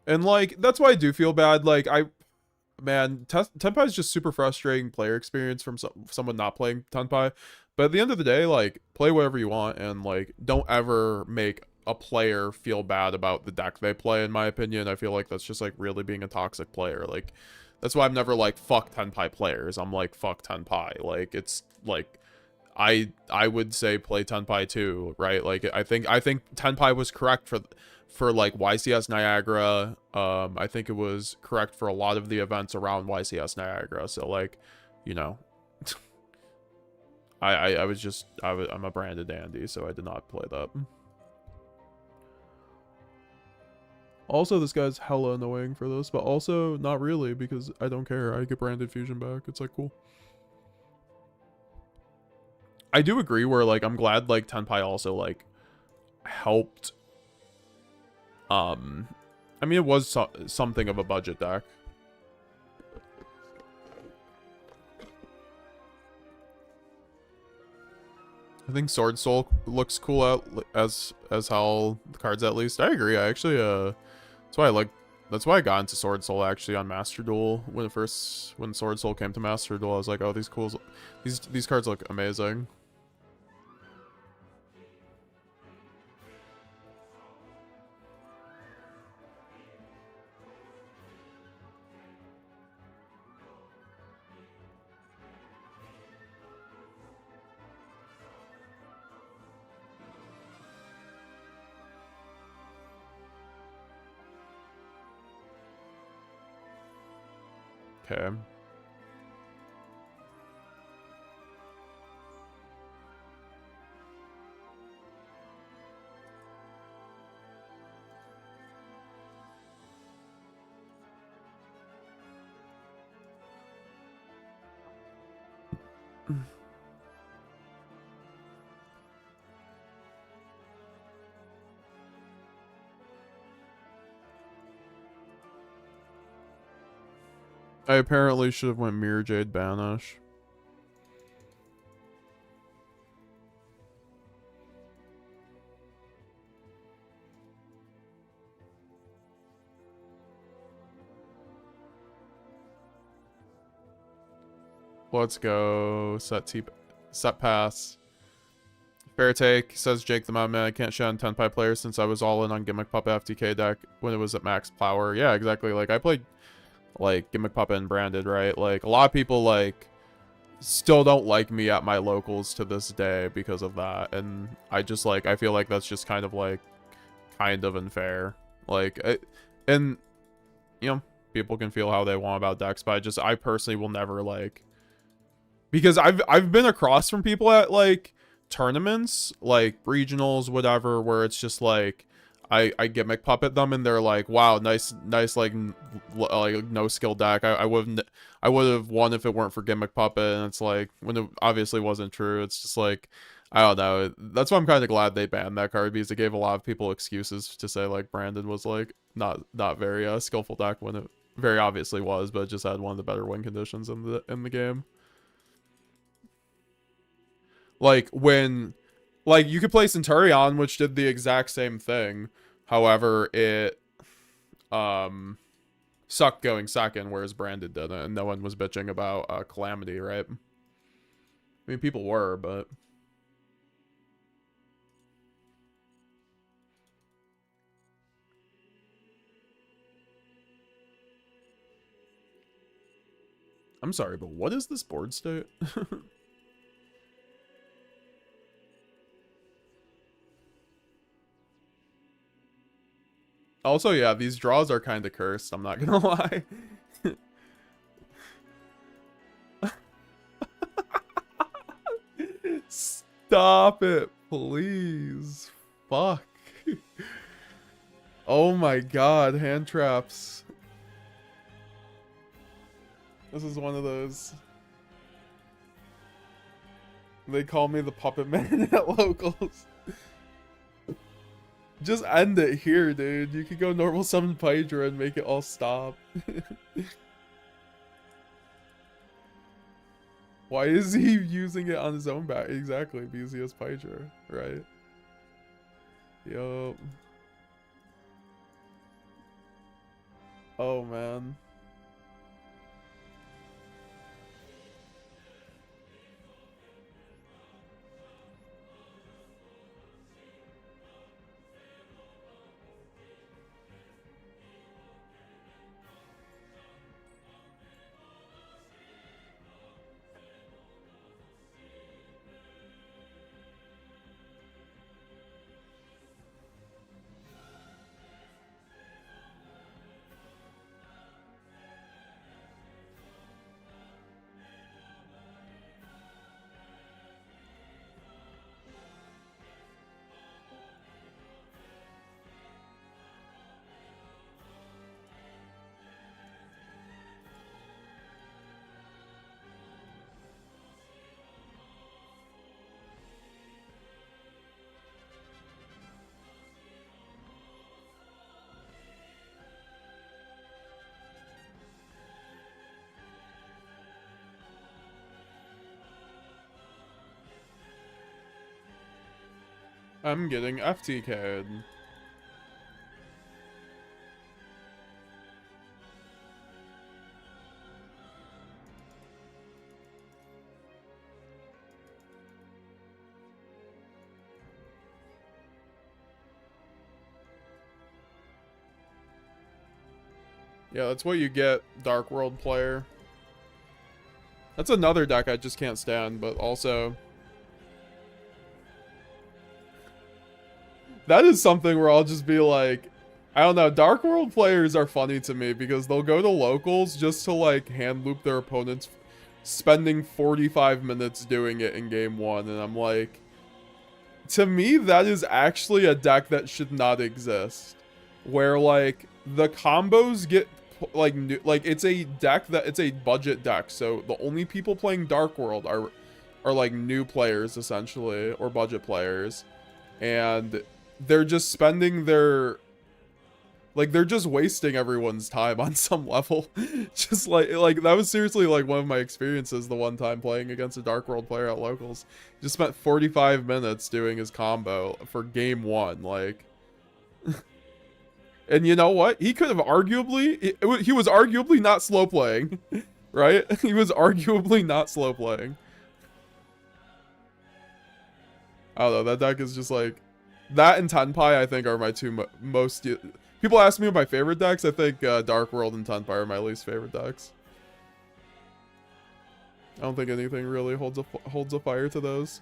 And like, that's why I do feel bad. Like, man, Tenpai is just super frustrating player experience from someone not playing Tenpai. But at the end of the day, like, play whatever you want, and like, don't ever make a player feel bad about the deck they play. In my opinion, I feel like that's just like really being a toxic player. Like, that's why I'm never like fuck Tenpai players. I'm like fuck Tenpai. Like, it's like I would say play Tenpai too, right? Like, I think Tenpai was correct for like YCS Niagara. I think it was correct for a lot of the events around YCS Niagara. So like, you know, I'm a branded dandy, so I did not play that. Also, this guy's hella annoying for this, but also not really, because I don't care. I get branded fusion back. It's like cool. I do agree where like I'm glad like Tenpai also like helped. I mean, it was something of a budget deck. I think Sword Soul looks cool out as how the cards at least. I agree. I actually that's why I got into Sword Soul actually on Master Duel when Sword Soul came to Master Duel. I was like, oh, these cards look amazing. Okay. I apparently should have went Mirror Jade Banish. Let's go. Set pass. Fair take, says Jake the Madman. I can't shun 10 pie players since I was all in on Gimmick Puppet FTK deck when it was at max power. Yeah, exactly. Like, I played, like, Gimmick Puppet and Branded, right? Like, a lot of people, like, still don't like me at my locals to this day because of that. And I just, like, I feel like that's just kind of, like, kind of unfair. Like, and, you know, people can feel how they want about decks, but I personally will never, like, because I've been across from people at, like, tournaments, like regionals, whatever, where it's just like I Gimmick Puppet them and they're like, wow, nice like no skill deck. I would have won if it weren't for Gimmick Puppet. And it's like, when it obviously wasn't true, it's just like, I don't know. That's why I'm kind of glad they banned that card, because it gave a lot of people excuses to say like Brandon was like not very skillful deck when it very obviously was, but it just had one of the better win conditions in the game. Like, when, like, you could play Centurion, which did the exact same thing. However, it, sucked going second, whereas Branded didn't, and no one was bitching about, Calamity, right? I mean, people were, but... I'm sorry, but what is this board state? Also, yeah, these draws are kind of cursed, I'm not gonna lie. Stop it, please. Fuck. Oh my god, hand traps. This is one of those. They call me the puppet man at locals. Just end it here, dude. You could go normal summon Hydra and make it all stop. Why is he using it on his own back? Exactly, because he has Hydra, right? Yup. Oh, man. I'm getting FTK'd. Yeah, that's what you get, Dark World player. That's another deck I just can't stand, but also... That is something where I'll just be like, I don't know, Dark World players are funny to me because they'll go to locals just to like hand loop their opponents, spending 45 minutes doing it in game one, and I'm like, to me that is actually a deck that should not exist, where like the combos get like new, like it's a deck that it's a budget deck, so the only people playing Dark World are like new players essentially, or budget players, and they're just spending their Like, they're just wasting everyone's time on some level. Just like that was seriously like one of my experiences the one time playing against a Dark World player at locals. Just spent 45 minutes doing his combo for game 1, like. And you know what? He could have arguably, he was arguably not slow playing, right? He was arguably not slow playing. I don't know, that deck is just like, that and Tenpai I think are my two most, people ask me what my favorite decks, I think Dark World and Tenpai are my least favorite decks. I don't think anything really holds a fire to those.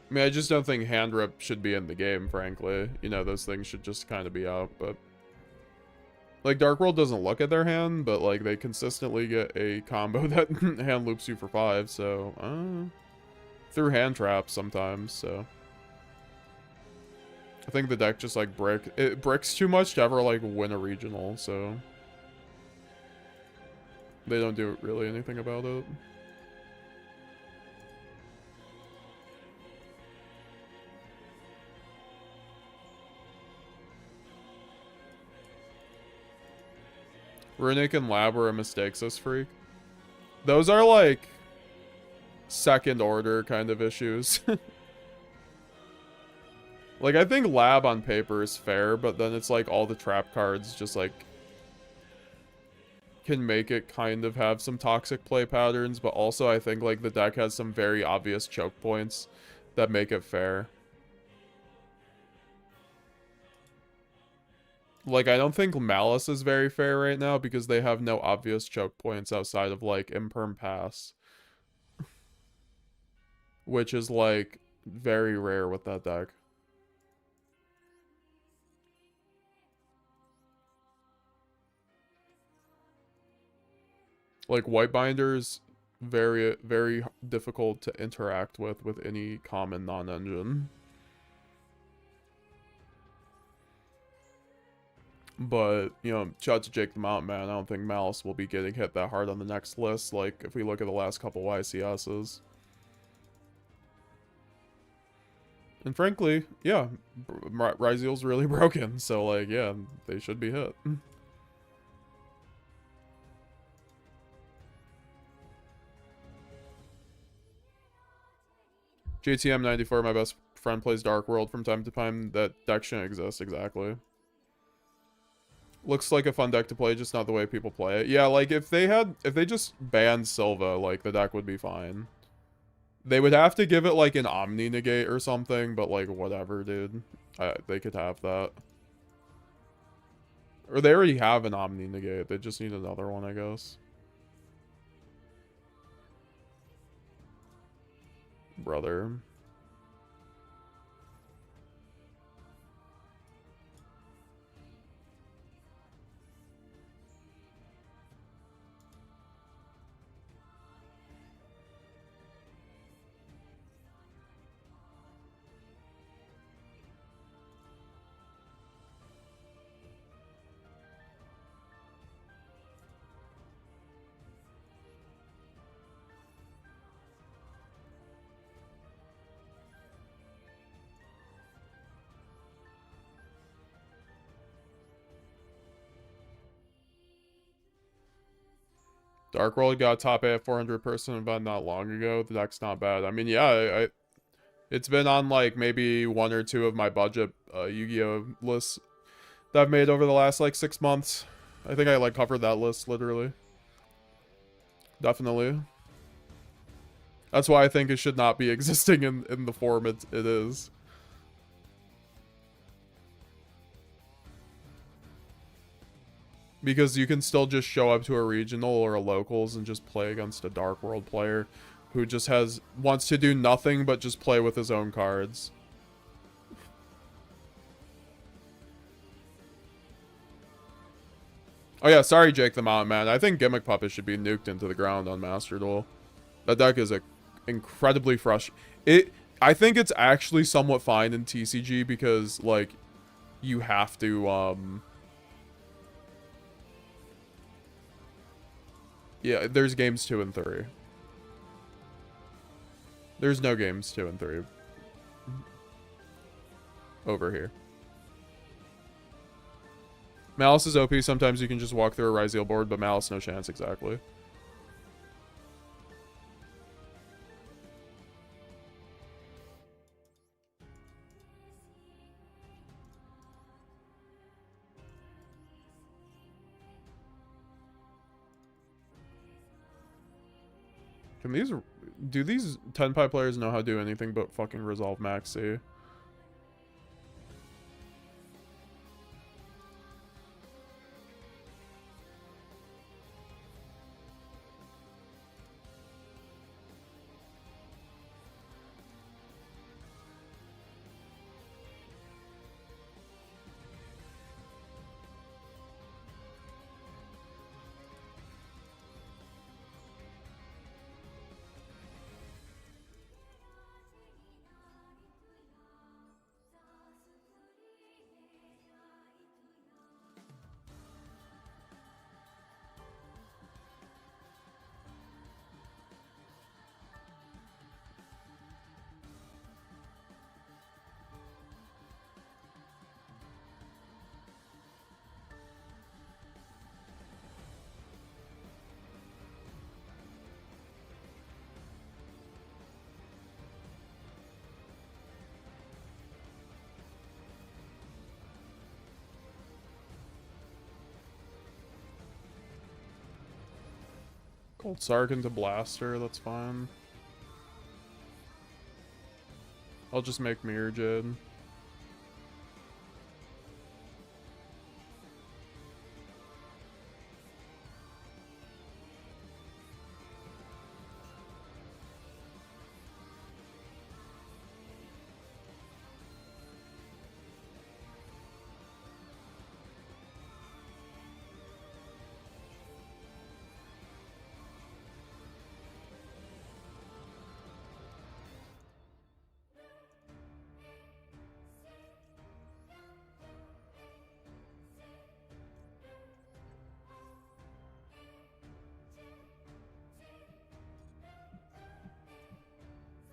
I mean, I just don't think hand rip should be in the game, frankly. You know, those things should just kind of be out, but... Like, Dark World doesn't look at their hand, but, like, they consistently get a combo that hand loops you for 5, so... through hand traps sometimes, so... I think the deck just, like, it bricks too much to ever, like, win a regional, so... They don't do really anything about it. Runic and Lab were a mistakes freak. Those are like second order kind of issues. Like, I think Lab on paper is fair, but then it's like all the trap cards just like can make it kind of have some toxic play patterns, but also I think like the deck has some very obvious choke points that make it fair. Like, I don't think Malice is very fair right now because they have no obvious choke points outside of, like, Imperm Pass. Which is, like, very rare with that deck. Like, White Binder's very, very difficult to interact with any common non-engine. But, you know, shout out to Jake the Mountain Man. I don't think Malice will be getting hit that hard on the next list, like, if we look at the last couple YCSs. And frankly, yeah, Ryzeal's really broken, so, like, yeah, they should be hit. JTM94, my best friend plays Dark World from time to time. That deck shouldn't exist, exactly. Looks like a fun deck to play, just not the way people play it. Yeah, like, if they just banned Silva, like, the deck would be fine. They would have to give it, like, an Omni Negate or something, but, like, whatever, dude. They could have that. Or they already have an Omni Negate. They just need another one, I guess. Brother. Dark World got top 8 at 400 person event not long ago. The deck's not bad. I mean, yeah, it's been on like maybe 1 or 2 of my budget YuGiOh lists that I've made over the last like 6 months. I think I like covered that list literally. Definitely. That's why I think it should not be existing in the form it is. Because you can still just show up to a regional or a locals and just play against a Dark World player who just wants to do nothing but just play with his own cards. Oh yeah, sorry Jake the Mountain Man. I think Gimmick Puppet should be nuked into the ground on Master Duel. That deck is incredibly frustrating. I think it's actually somewhat fine in TCG because, like, you have to, yeah, there's games 2 and 3. There's no games 2 and 3 over here. Malice is OP. Sometimes you can just walk through a Ryzeal board, but Malice no chance exactly. Do these 10-pie players know how to do anything but fucking resolve Maxx? Cold Sark into Blaster, that's fine. I'll just make Mirror Jade.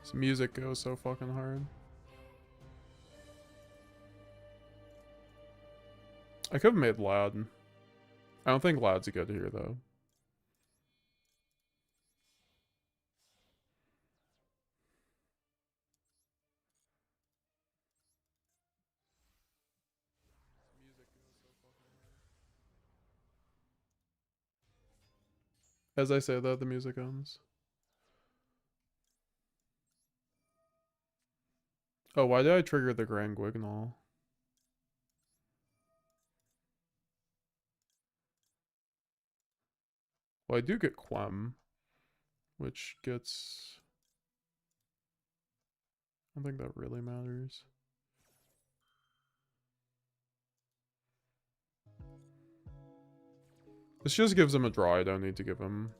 This music goes so fucking hard. I could have made Lad. I don't think Lad's good here though. As I say that, the music ends. Oh, why did I trigger the Grand Guignol? Well, I do get Quem, which gets... I don't think that really matters. This just gives him a draw. I don't need to give him...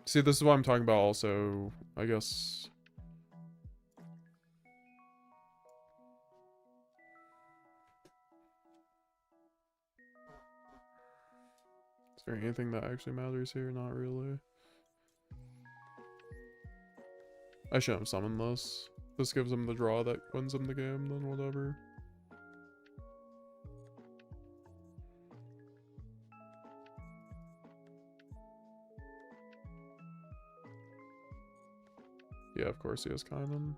See, this is what I'm talking about also, I guess... Is there anything that actually matters here? Not really. I shouldn't have summoned this. This gives him the draw that wins him the game, then whatever. Yeah, of course he has Kaiman.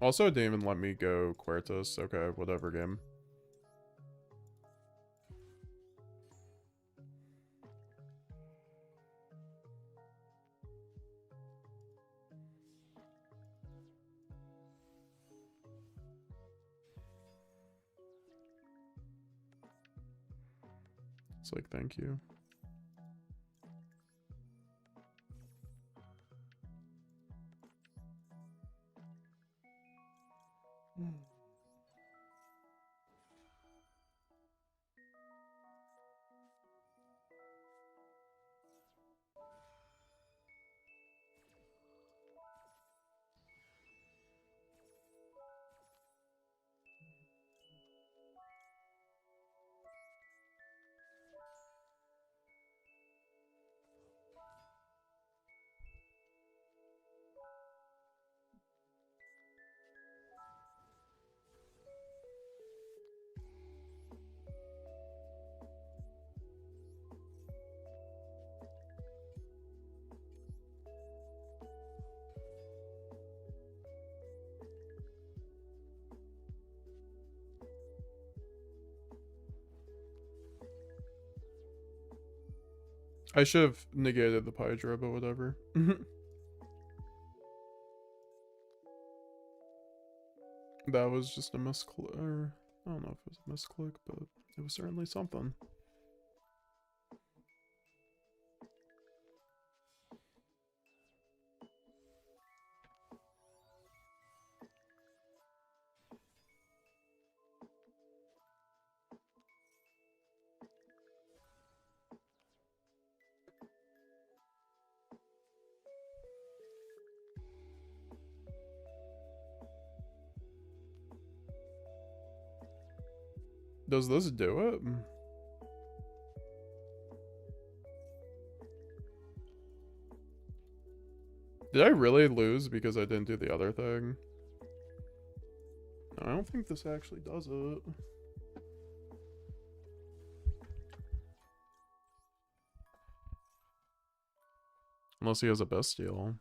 Also, it didn't even let me go Quertus. Okay, whatever game. It's like, thank you. I should have negated the Pydra, but whatever. That was just a misclick. I don't know if it was a misclick, but it was certainly something. Does this do it? Did I really lose because I didn't do the other thing? No, I don't think this actually does it. Unless he has a bestial.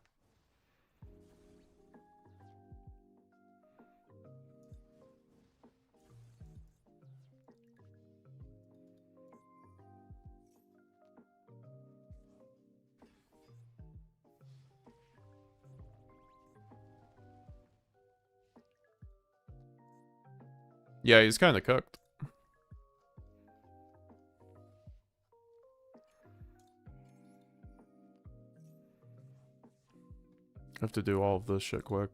Yeah, he's kind of cooked. I have to do all of this shit quick.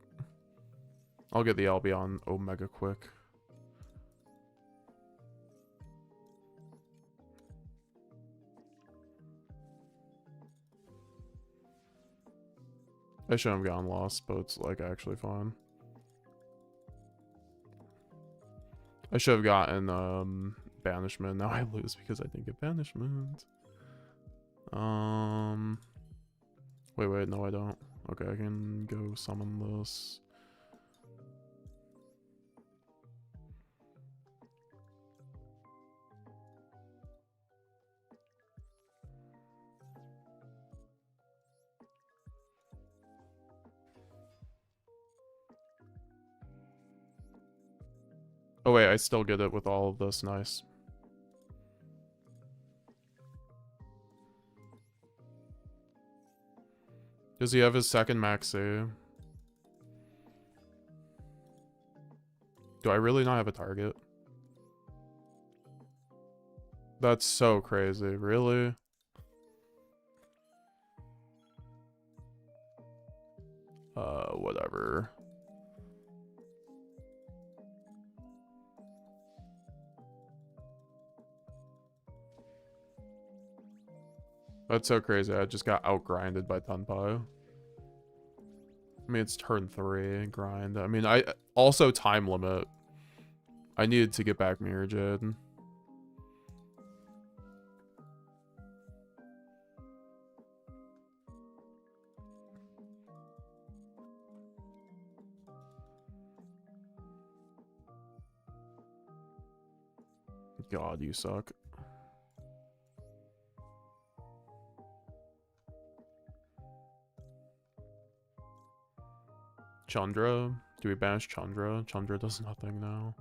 I'll get the Albion Omega quick. I shouldn't have gotten lost, but it's like actually fine. I should have gotten banishment. Now I lose because I didn't get banishment. Wait, no I don't. Okay, I can go summon this. Oh wait, I still get it with all of this. Nice. Does he have his second Maxx? Do I really not have a target? That's so crazy. Really? Whatever. That's so crazy. I just got outgrinded by Tunpai. I mean, it's turn 3 grind. I mean, I also time limit. I needed to get back Mirror Jade. God, you suck. Chandra, Do we banish Chandra? Chandra does nothing now.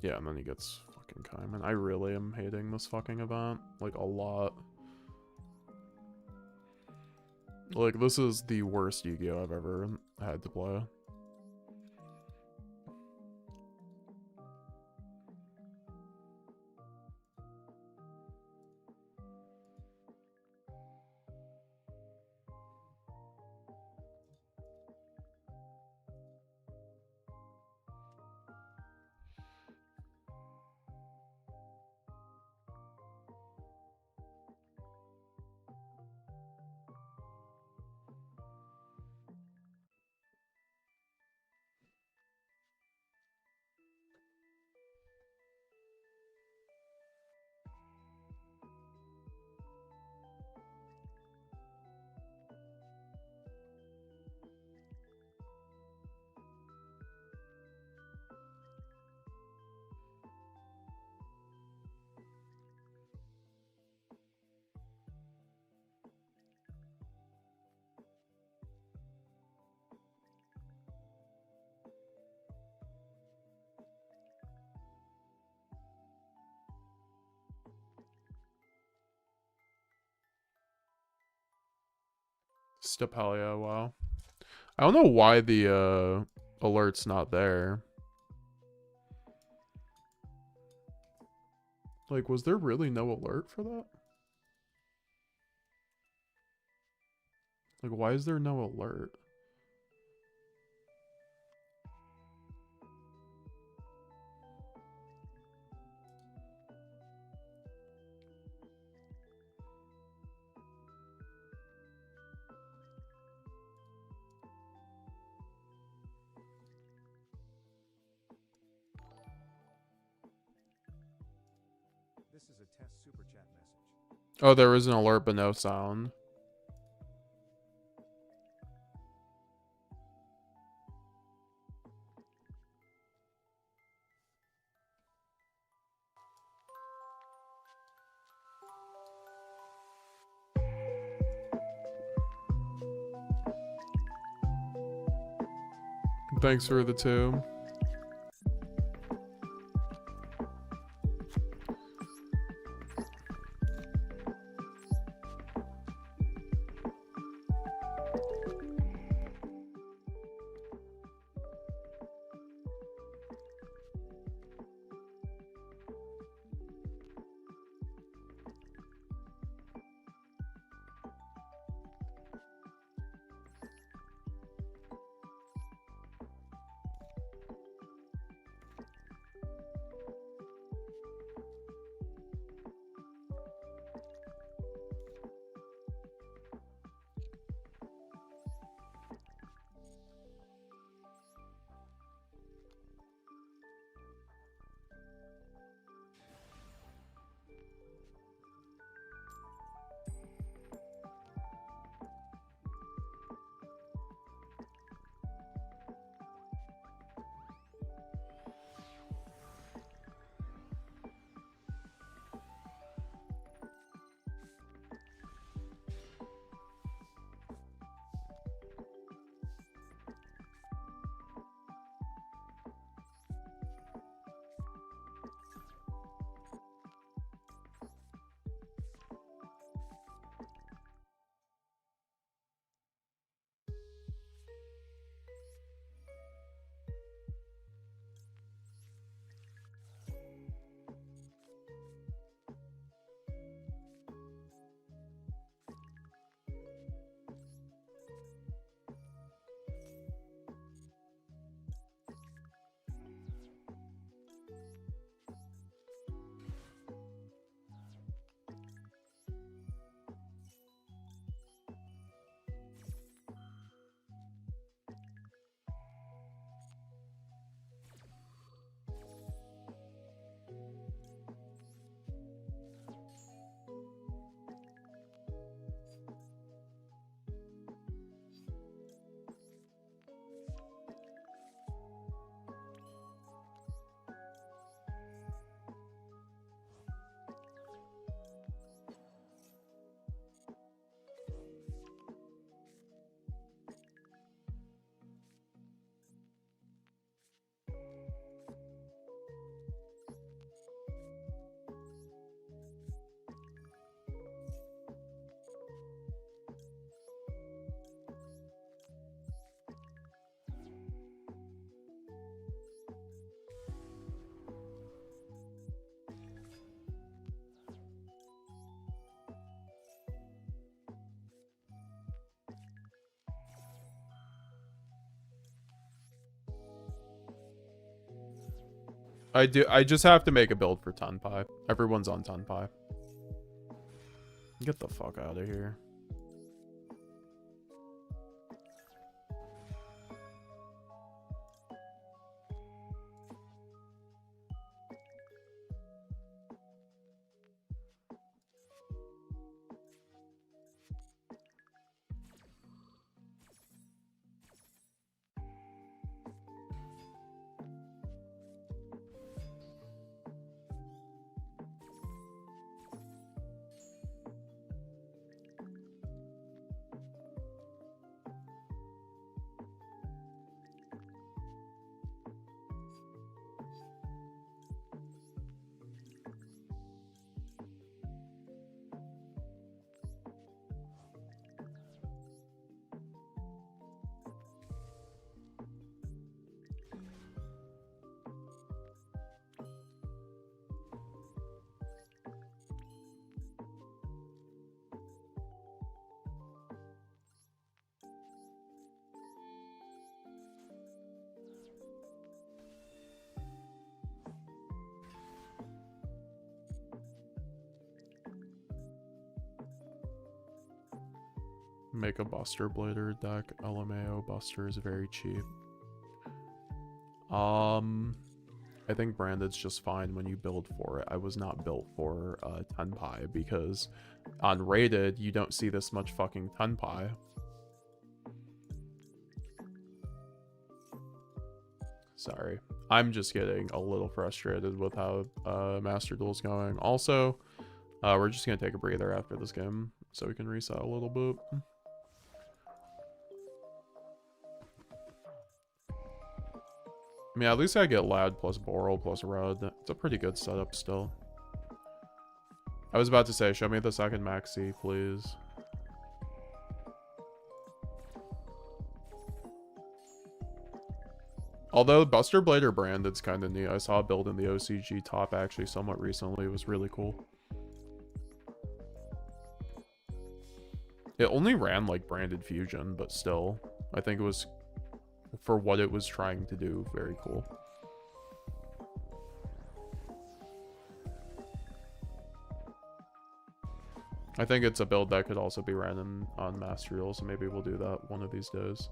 Yeah, and then he gets fucking Kaiman. I really am hating this fucking event. Like, a lot. Like, this is the worst Yu-Gi-Oh! I've ever had to play. Stepalia, wow. I don't know why the alert's not there. Like, was there really no alert for that? Like, why is there no alert? This is a test super chat message. Oh, there was an alert but no sound. Thanks for the 2. I just have to make a build for Tunpai. Everyone's on Tunpai. Get the fuck out of here. Make a Buster Blader deck. LMAO Buster is very cheap. I think Branded's just fine when you build for it. I was not built for Tunpai because on rated you don't see this much fucking Tunpai. Sorry. I'm just getting a little frustrated with how Master Duel's going. Also, we're just gonna take a breather after this game so we can reset a little bit. I mean, at least I get Lad plus Boral plus Rud. It's a pretty good setup still. I was about to say, show me the second Maxi, please. Although Buster Blader Branded's kind of neat. I saw a build in the OCG top actually somewhat recently. It was really cool. It only ran like Branded Fusion, but still, I think it was, for what it was trying to do, very cool. I think it's a build that could also be ran on Master Duel, so maybe we'll do that one of these days.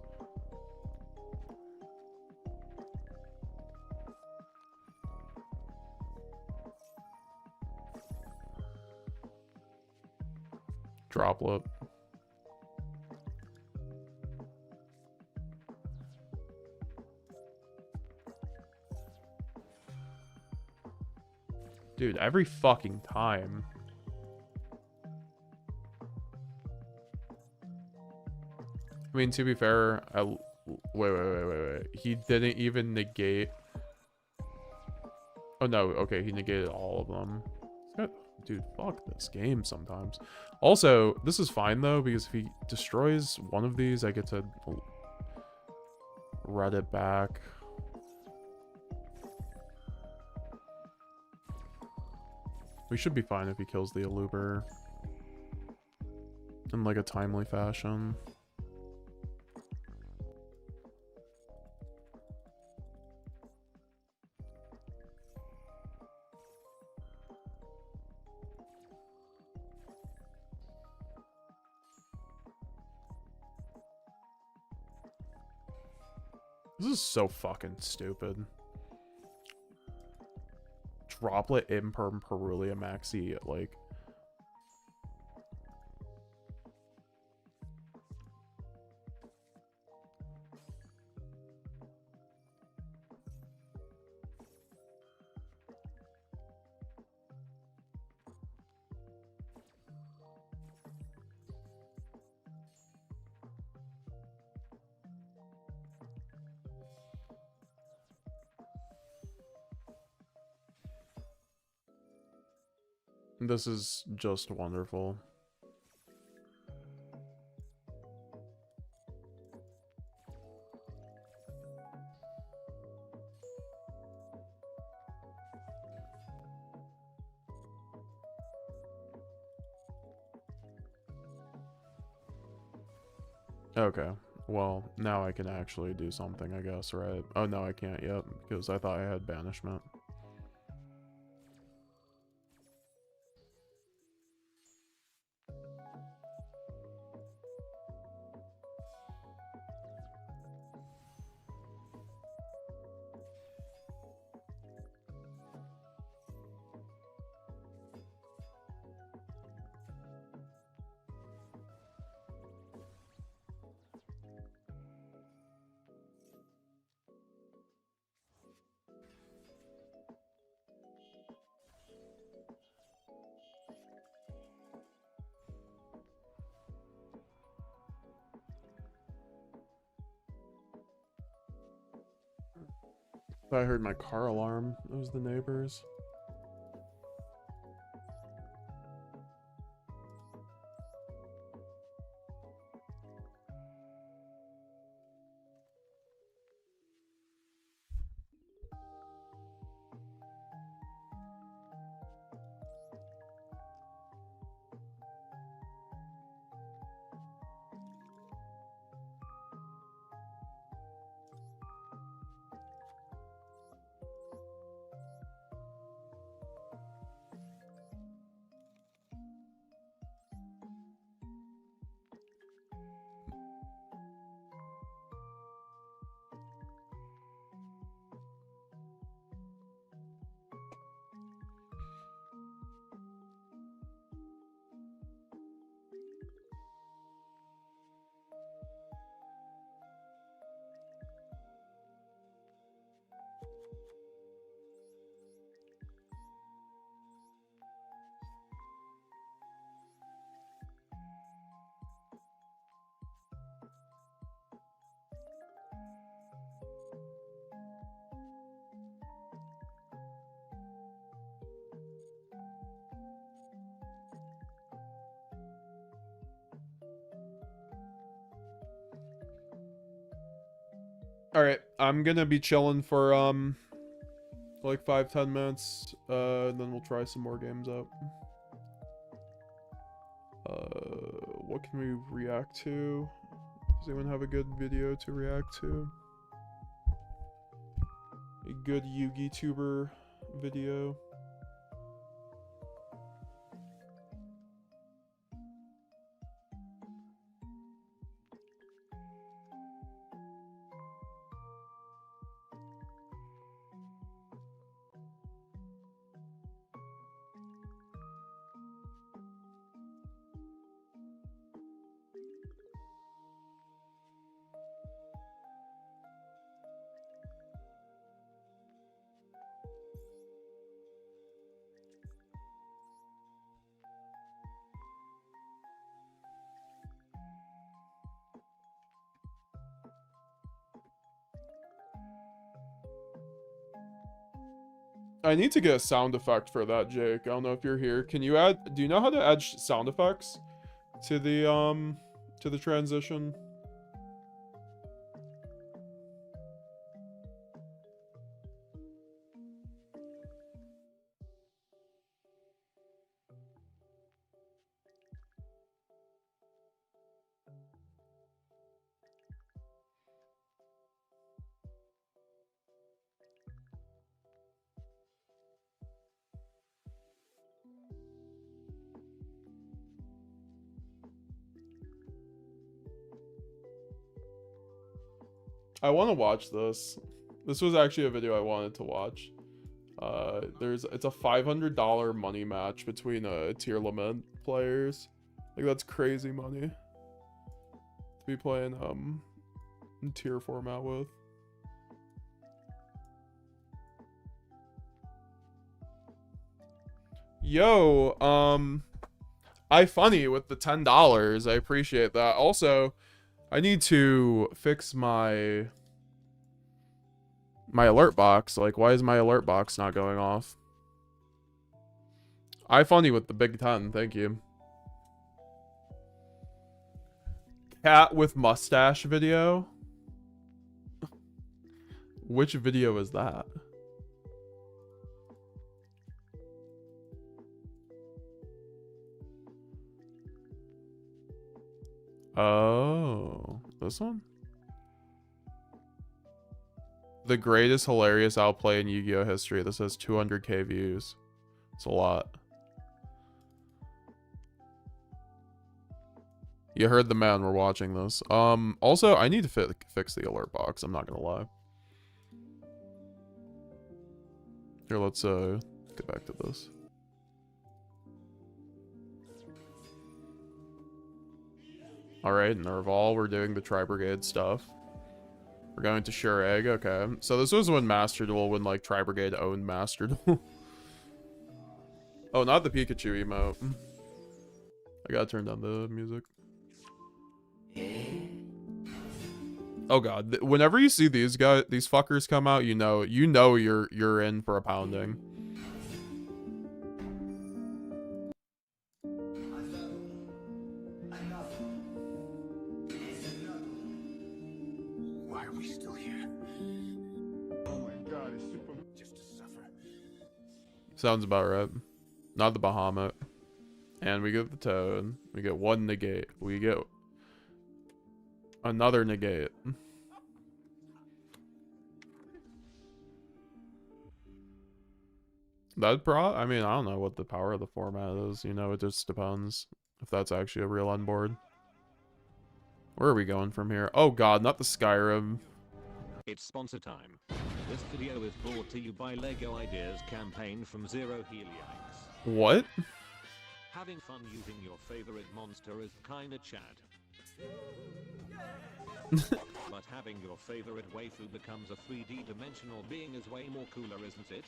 Droplet. Dude, every fucking time. I mean, to be fair, wait. He didn't even negate. Oh no, okay, he negated all of them. Dude, fuck this game sometimes. Also, this is fine though, because if he destroys one of these, I get to read it back. We should be fine if he kills the Aluber in like a timely fashion. This is so fucking stupid. Droplet Imperm Perulia Maxi, like... This is just wonderful. Okay, well, now I can actually do something, I guess, right? Oh, no, I can't yet, because I thought I had banishment. I heard my car alarm. It was the neighbors. Alright, I'm gonna be chilling for like 5-10 minutes, and then we'll try some more games out. What can we react to? Does anyone have a good video to react to? A good YuGiTuber video? I need to get a sound effect for that, Jake. I don't know if you're here. Can you add... Do you know how to add sound effects to the transition? I want to watch this. This was actually a video I wanted to watch. It's a $500 money match between tier lament players. Like, that's crazy money to be playing in tier format with. Yo, I funny with the $10. I appreciate that. Also, I need to fix my alert box. Like, why is my alert box not going off? I funny with the big 10. Thank you. Cat with mustache video. Which video is that? Oh, this one? The greatest hilarious outplay in YuGiOh history. This has 200k views. It's a lot. You heard the man. We're watching this. Also, I need to fix the alert box. I'm not gonna lie. Here, let's get back to this. Alright, Nerval, we're doing the Tri-Brigade stuff. We're going to Sure Egg, okay. So this was when Master Duel, when like Tri-Brigade owned Master Duel. Oh, not the Pikachu emote. I gotta turn down the music. Oh god, whenever you see these fuckers come out, you know you're in for a pounding. Why are we still here? Oh my god, it's super just to suffer. Sounds about right. Not the Bahamut. And we get the Toad. We get one negate. We get another negate. I mean, I don't know what the power of the format is. You know, it just depends if that's actually a real onboard. Where are we going from here? Oh god, not the Skyrim. It's sponsor time. This video is brought to you by LEGO Ideas campaign from Zero Helix. What? Having fun using your favorite monster is kinda Chad. But having your favorite waifu becomes a 3D dimensional being is way more cooler, isn't it?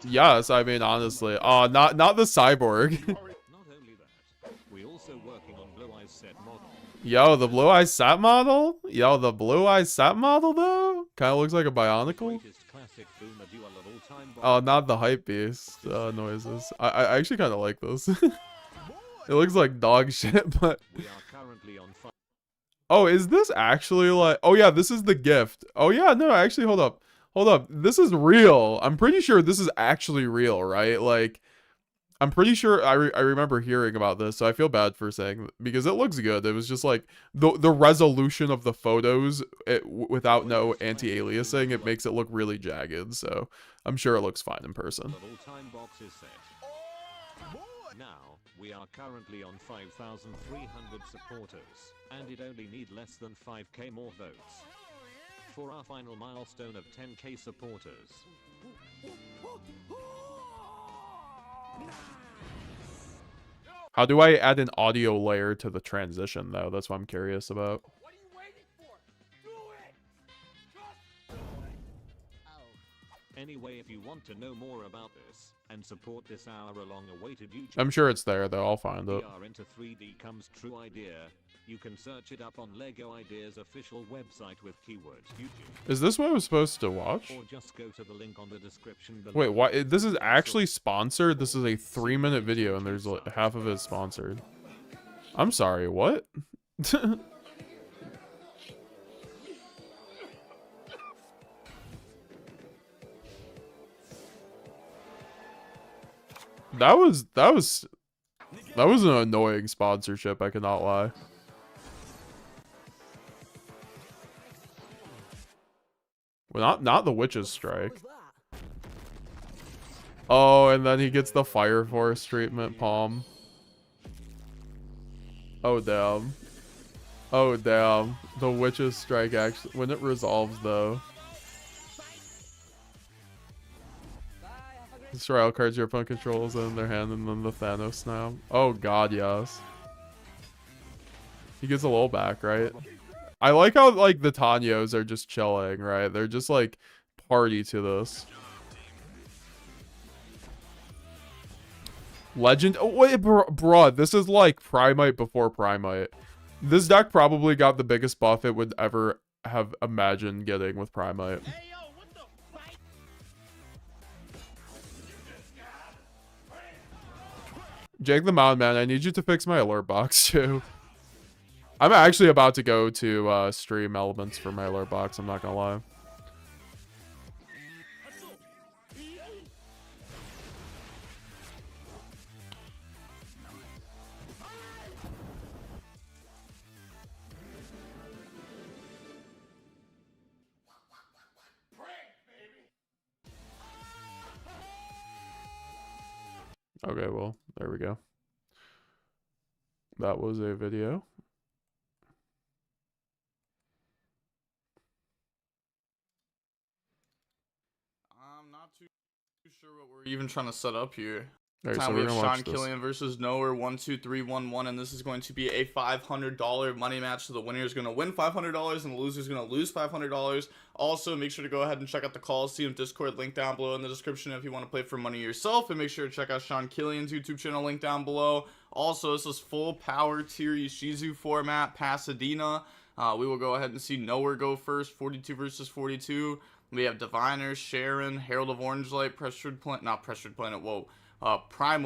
Yes, I mean honestly. Not the cyborg. Not only that, we also working on Blue Eyes set model. Yo, the Blue Eyes Sap model? Yo, the Blue Eyes Sap model though? Kinda looks like a Bionicle. Oh, not the hype beast noises. I actually kinda like this. It looks like dog shit, but We are currently on fire. oh, is this actually like... Oh, yeah, this is the gift. Oh, yeah, no, actually, hold up. Hold up. This is real. I'm pretty sure this is actually real, right? Like, I'm pretty sure I remember hearing about this, so I feel bad for saying... Because it looks good. It was just, like, the resolution of the photos without no anti-aliasing, it makes it look really jagged, so I'm sure it looks fine in person. Now, we are currently on 5,300 supporters, and it only need less than 5k more votes for our final milestone of 10k supporters. How do I add an audio layer to the transition, though? That's what I'm curious about. What are you waiting for? Do it! Anyway, if you want to know more about this and support this hour-long awaited YouTube, I'm sure it's there, though. I'll find it. VR into 3D comes true idea. You can search it up on LEGO Ideas official website with keyword YouTube. Is this what I was supposed to watch? Or just go to the link on the description below. Wait, why? This is actually sponsored? This is a 3-minute video, and there's like, half of it sponsored. I'm sorry, what? That was an annoying sponsorship, I cannot lie. Well, not the Witch's Strike. Oh, and then he gets the Fire Force treatment, Palm. Oh, damn. Oh, damn. The Witch's Strike actually... When it resolves, though. Destroy all cards your opponent controls in their hand, and then the Thanos snap. Oh, God, yes. He gets a little back, right? I like how, like, the Tanyos are just chilling, right? They're just, like, party to this. Legend. Oh, wait, bro, this is like Primite before Primite. This deck probably got the biggest buff it would ever have imagined getting with Primite. Jake the Mound Man, I need you to fix my alert box too. I'm actually about to go to stream elements for my alert box, I'm not gonna lie. Okay, well, there we go. That was a video. I'm not too sure what we're even trying to set up here. All right, Time so we we're have gonna Sean watch this. Killian versus Nowhere 1-2-3-1-1, and this is going to be a $500 money match. So the winner is going to win $500 and the loser is going to lose $500. Also, make sure to go ahead and check out the calls. See him Discord link down below in the description if you want to play for money yourself. And make sure to check out Sean Killian's YouTube channel link down below. Also, this is full power tier Ishizu format, Pasadena. We will go ahead and see Nowhere go first, 42 versus 42. We have Diviner, Sharon, Herald of Orange Light, Primal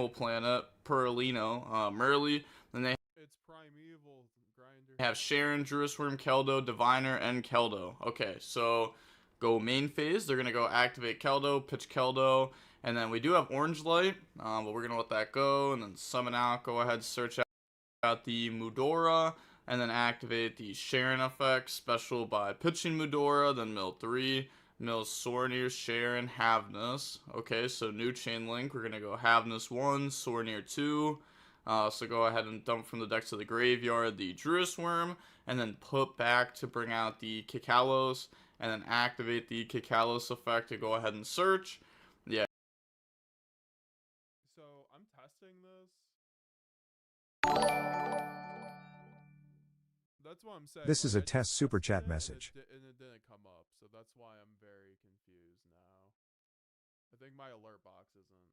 Planet, Perlino, Merly. Then they It's Primeval Grinder. have Sharon, Druisworm, Keldo, Diviner, and Keldo. Okay, so go main phase. They're going to go activate Keldo, pitch Keldo, and then we do have Orange Light, but we're going to let that go, and then summon out, go ahead, search out the Mudora, and then activate the Sharon effect, special by pitching Mudora, then mill 3, mill Sorneer, Sharon, Havness. Okay, so new chain link, we're going to go Havness 1, Sorneer 2, so go ahead and dump from the deck to the graveyard the Druisworm, and then put back to bring out the Kikalos, and then activate the Kikalos effect to go ahead and search. Yeah. So I'm testing this. That's what I'm saying. This is a like, I test just super tested chat it, message. And it didn't come up, so that's why I'm very confused now. I think my alert box isn't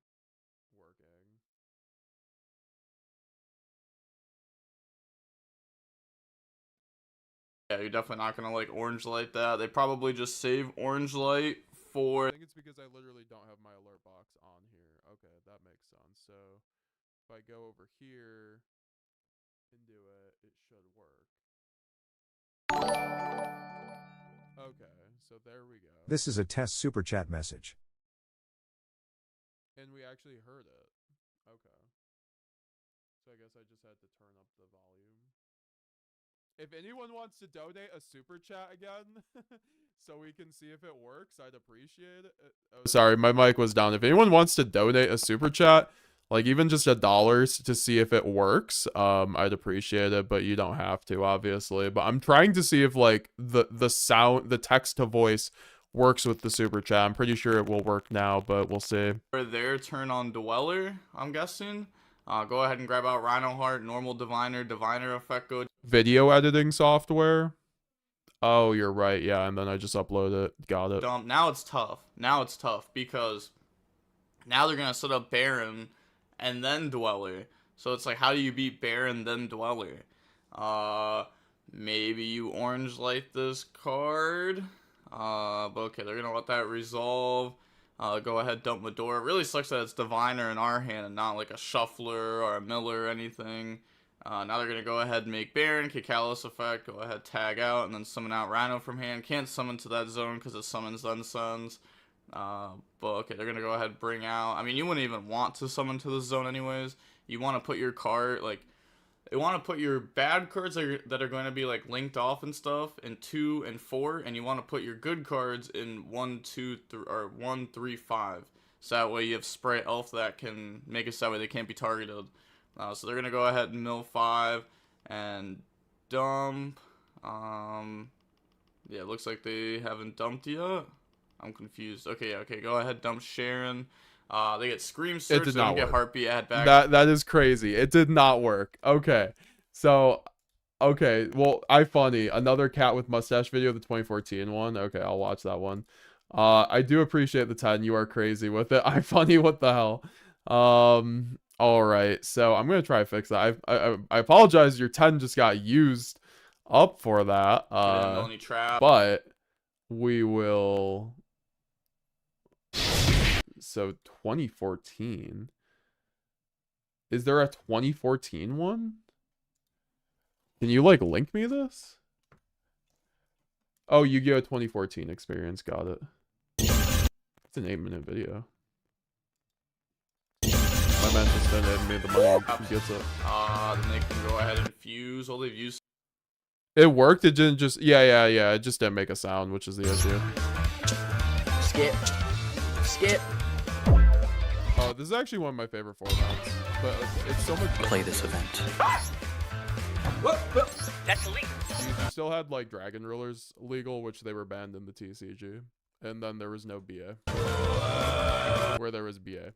working. Yeah, you're definitely not gonna like Orange Light that. They probably just save Orange Light for. I think it's because I literally don't have my alert box on here. Okay, that makes sense. So if I go over here and do it, it should work. Okay, so there we go. This is a test super chat message. And we actually heard it. Okay. So I guess I just had to turn up the volume. If anyone wants to donate a super chat again, so we can see if it works, I'd appreciate it. Oh, sorry, my mic was down. If anyone wants to donate a super chat, like even just $1 to see if it works, I'd appreciate it, but you don't have to, obviously. But I'm trying to see if like the sound, the text to voice works with the super chat. I'm pretty sure it will work now, but we'll see. For their turn on Dweller, I'm guessing. Go ahead and grab out Rhino Heart, normal Diviner, Diviner effect go. Video editing software. Oh, you're right. Yeah, and then I just upload it. Got it. Dump. Now it's tough. Now it's tough because now they're gonna set up Baron and then Dweller. So it's like, how do you beat Baron then Dweller? Maybe you Orange Light this card. But okay, they're gonna let that resolve. Go ahead, dump Medora. It really sucks that it's Diviner in our hand and not like a Shuffler or a Miller or anything. Now they're going to go ahead and make Baron, Kikalos effect, go ahead, tag out, and then summon out Rhino from hand. Can't summon to that zone because it summons then suns. But okay, they're going to go ahead and bring out... I mean, you wouldn't even want to summon to this zone anyways. You want to put your card, like... They want to put your bad cards that are going to be like linked off and stuff in 2 and 4, and you want to put your good cards in 1, 2, 3, or 1, 3, 5. So that way you have Spray Elf that can make it so that way they can't be targeted. So they're gonna go ahead and mill 5 and dump. Yeah, it looks like they haven't dumped yet. I'm confused. Okay, okay, go ahead, dump Sharon. They get Scream Search, they don't get Heartbeat, add back. That is crazy. It did not work. Okay. So, okay. Well, funny. Another Cat with Mustache video, the 2014 one. Okay, I'll watch that one. I do appreciate the 10. You are crazy with it. Funny, what the hell? All right. So, I'm going to try to fix that. I apologize. Your 10 just got used up for that. But we will... So 2014. Is there a 2014 one? Can you like link me this? Oh, YuGiOh 2014 experience. Got it. It's an 8-minute video. My man just made the money. He gets it. Then they can go ahead and fuse. All they've used. It worked. It didn't just. Yeah. It just didn't make a sound, which is the issue. Skip. Oh, this is actually one of my favorite formats, but it's so much. Play this event. That's illegal. You still had like Dragon Rulers legal, which they were banned in the TCG, and then there was no BA. Where there was BA.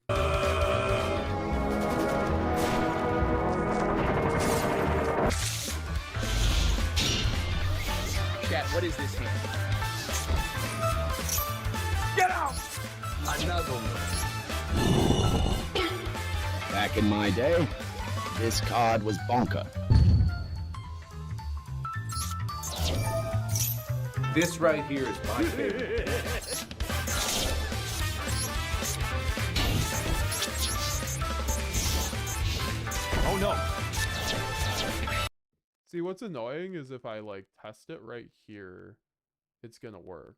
Chat, what is this hand? Get out! Another one. Back in my day, this card was bonker. This right here is my favorite. Oh no. See, what's annoying is if I like test it right here, it's gonna work.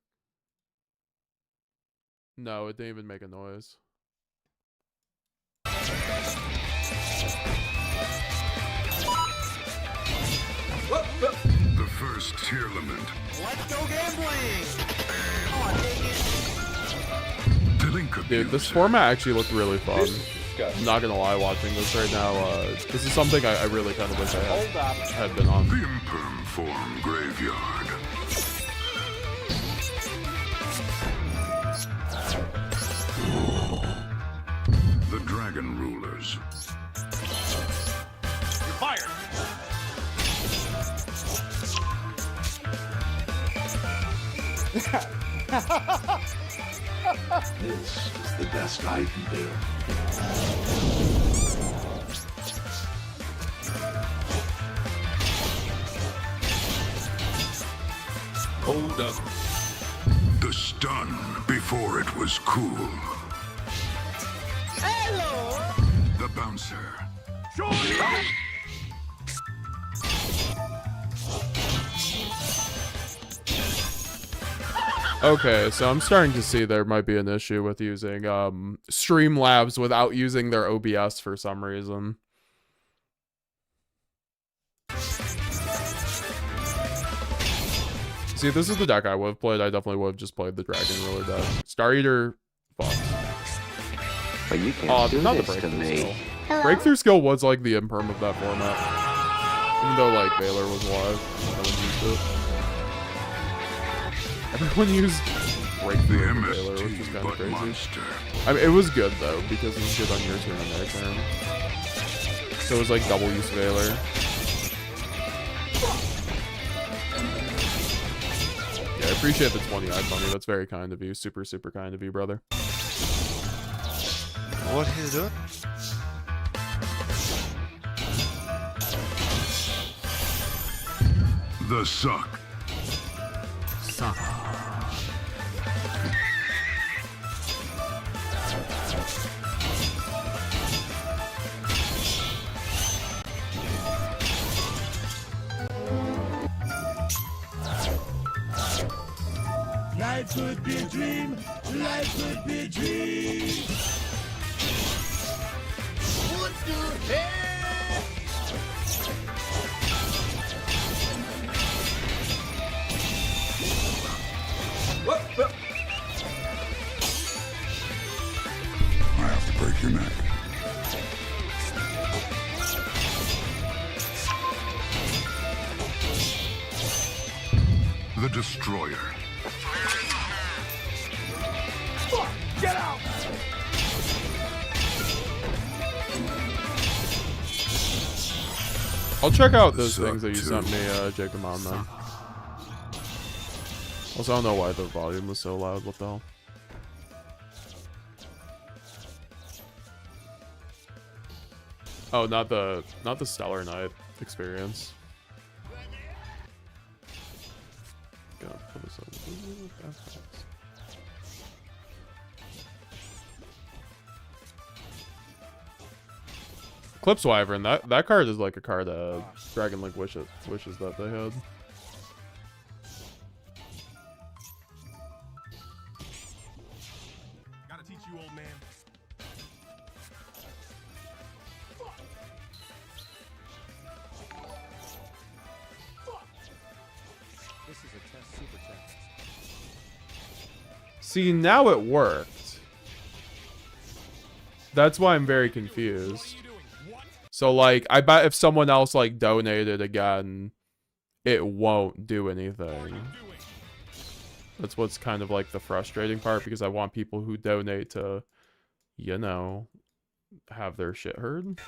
No, it didn't even make a noise. The first Tearlament. Let's go gambling! Oh, dang it. Dude, this format actually looked really fun. I'm not gonna lie, watching this right now, this is something I really kind of wish I had been on. The Imperm Form Graveyard. The Dragon Rulers. You're fired! This is the best I can do. Hold up. The stun before it was cool. Hello! The Bouncer. Okay, so I'm starting to see there might be an issue with using Streamlabs without using their OBS for some reason. See, this is the deck I would have played. I definitely would have just played the Dragon Ruler deck. Star Eater, fuck. But you can't do not the this to breakthrough me. skill. Hello? Breakthrough skill was like the imperm of that format. Even though like Valor was alive, no one used it. Everyone used Breakthrough and Valor, which is kind of crazy. I mean, it was good though, because it was good on your turn and their turn. So it was like double use Valor. Yeah, I appreciate the 20 iPhone. That's very kind of you. Super, super kind of you, brother. What he's doing? The Suck. Suck. Life could be a dream. Life could be a dream. What the hell? I have to break your neck. The Destroyer. Get out! I'll check out those things that you sent me, Jacob, on them. Also, I don't know why the volume was so loud. What the hell? Oh, not the Stellar Knight experience. Gonna put this on. Clips Wyvern, that card is like a card Dragon Link wishes that they had. Gotta teach you, old man. This is a test super test. See, now it worked. That's why I'm very confused. So, like, I bet if someone else, like, donated again, it won't do anything. That's what's kind of, like, the frustrating part, because I want people who donate to, you know, have their shit heard.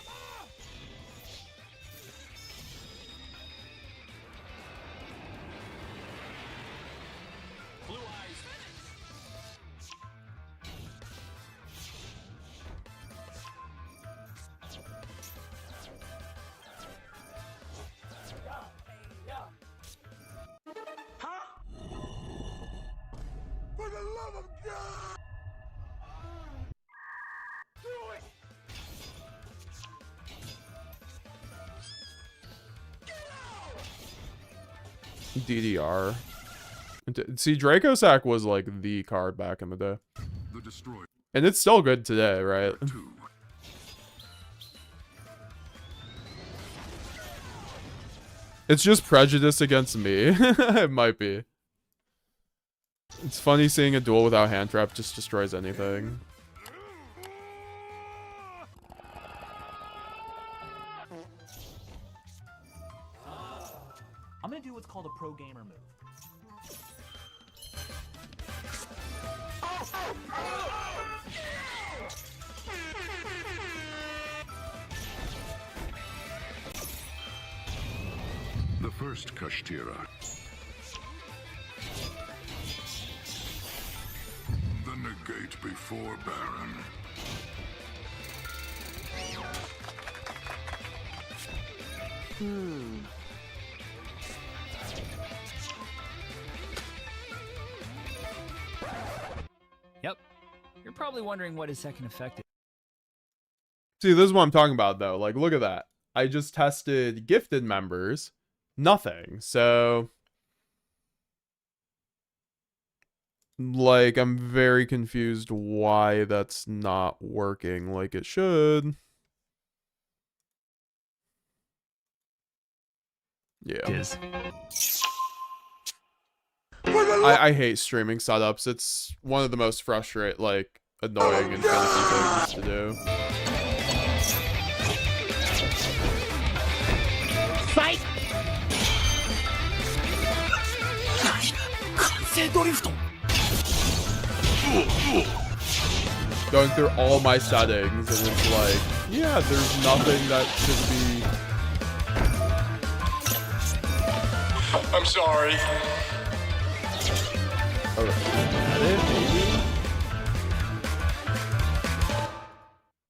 DDR. See, Draco Sack was like the card back in the day. And it's still good today, right? It's just prejudice against me. It might be. It's funny seeing a duel without hand trap just destroys anything. I'm gonna do what's called a pro gamer move. The first Kashtira. The negate before Baron. Yep. You're probably wondering what his second effect is. See, this is what I'm talking about, though. Like, look at that. I just tested gifted members. Nothing. So, like, I'm very confused why that's not working like it should. Yeah. I hate streaming setups. It's one of the most frustrating, like, annoying and fancy things to do. Fight! Going through all my settings, and it's like, yeah, there's nothing that should be. I'm sorry. Oh, is that it,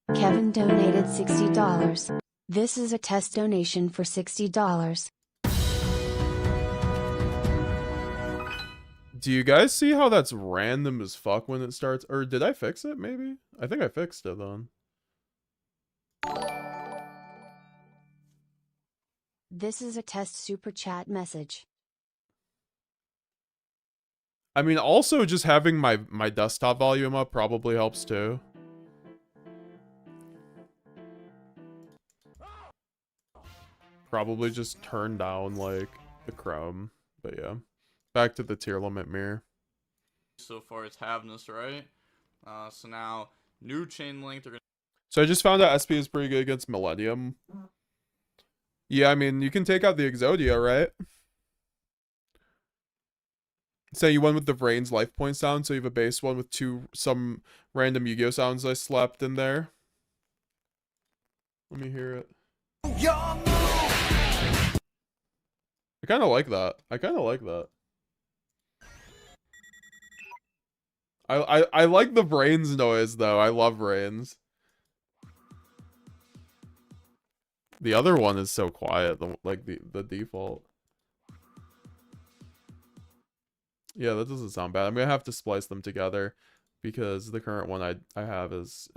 maybe? Kevin donated $60. This is a test donation for $60. Do you guys see how that's random as fuck when it starts? Or did I fix it, maybe? I think I fixed it, then. This is a test super chat message. I mean, also just having my desktop volume up probably helps, too. Probably just turn down, like, the Chrome. But yeah. Back to the tier limit mirror. So far it's Havness, right? So now, new chain link. They're gonna. So I just found out SP is pretty good against Millennium. Yeah, I mean, you can take out the Exodia, right? Say you went with the Vrain's life point sound, so you have a base one with some random YuGiOh sounds I slapped in there. Let me hear it. I kind of like that. I kind of like that. I like the brains noise, though. I love brains. The other one is so quiet, like the default. Yeah, that doesn't sound bad. I'm gonna have to splice them together because the current one I have has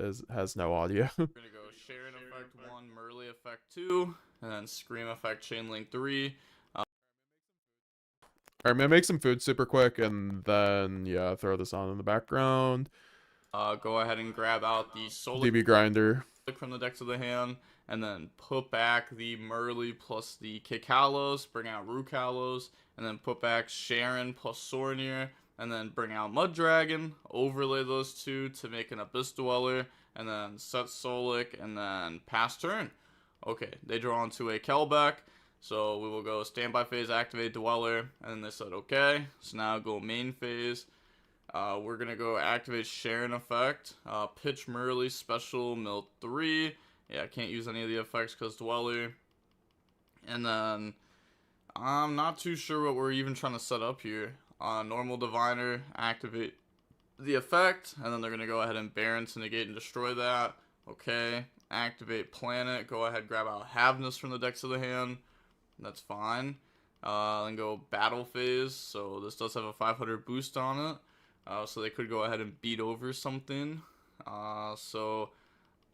no audio. We're gonna go Sharon effect 1, Merly effect 2, and then Scream effect chain link 3. Alright, I'm gonna make some food super quick and then yeah, throw this on in the background. Go ahead and grab out the Solar DB grinder from the decks of the hand, and then put back the Merly plus the Kikalos, bring out Rukalos, and then put back Sharon plus Sornier, and then bring out Mud Dragon, overlay those two to make an Abyss Dweller, and then set Solic, and then pass turn. Okay, they draw onto a Kelbeck, so we will go standby phase, activate Dweller, and then they said okay. So now go main phase. We're gonna go activate Sharon effect, pitch Merly special mill 3. Yeah, I can't use any of the effects because Dweller. And then I'm not too sure what we're even trying to set up here. Normal Diviner, activate the effect, and then they're gonna go ahead and Baron to negate and destroy that. Okay, activate Planet. Go ahead, grab out Havness from the decks of the hand. That's fine. Then go battle phase. So this does have a 500 boost on it. so they could go ahead and beat over something. So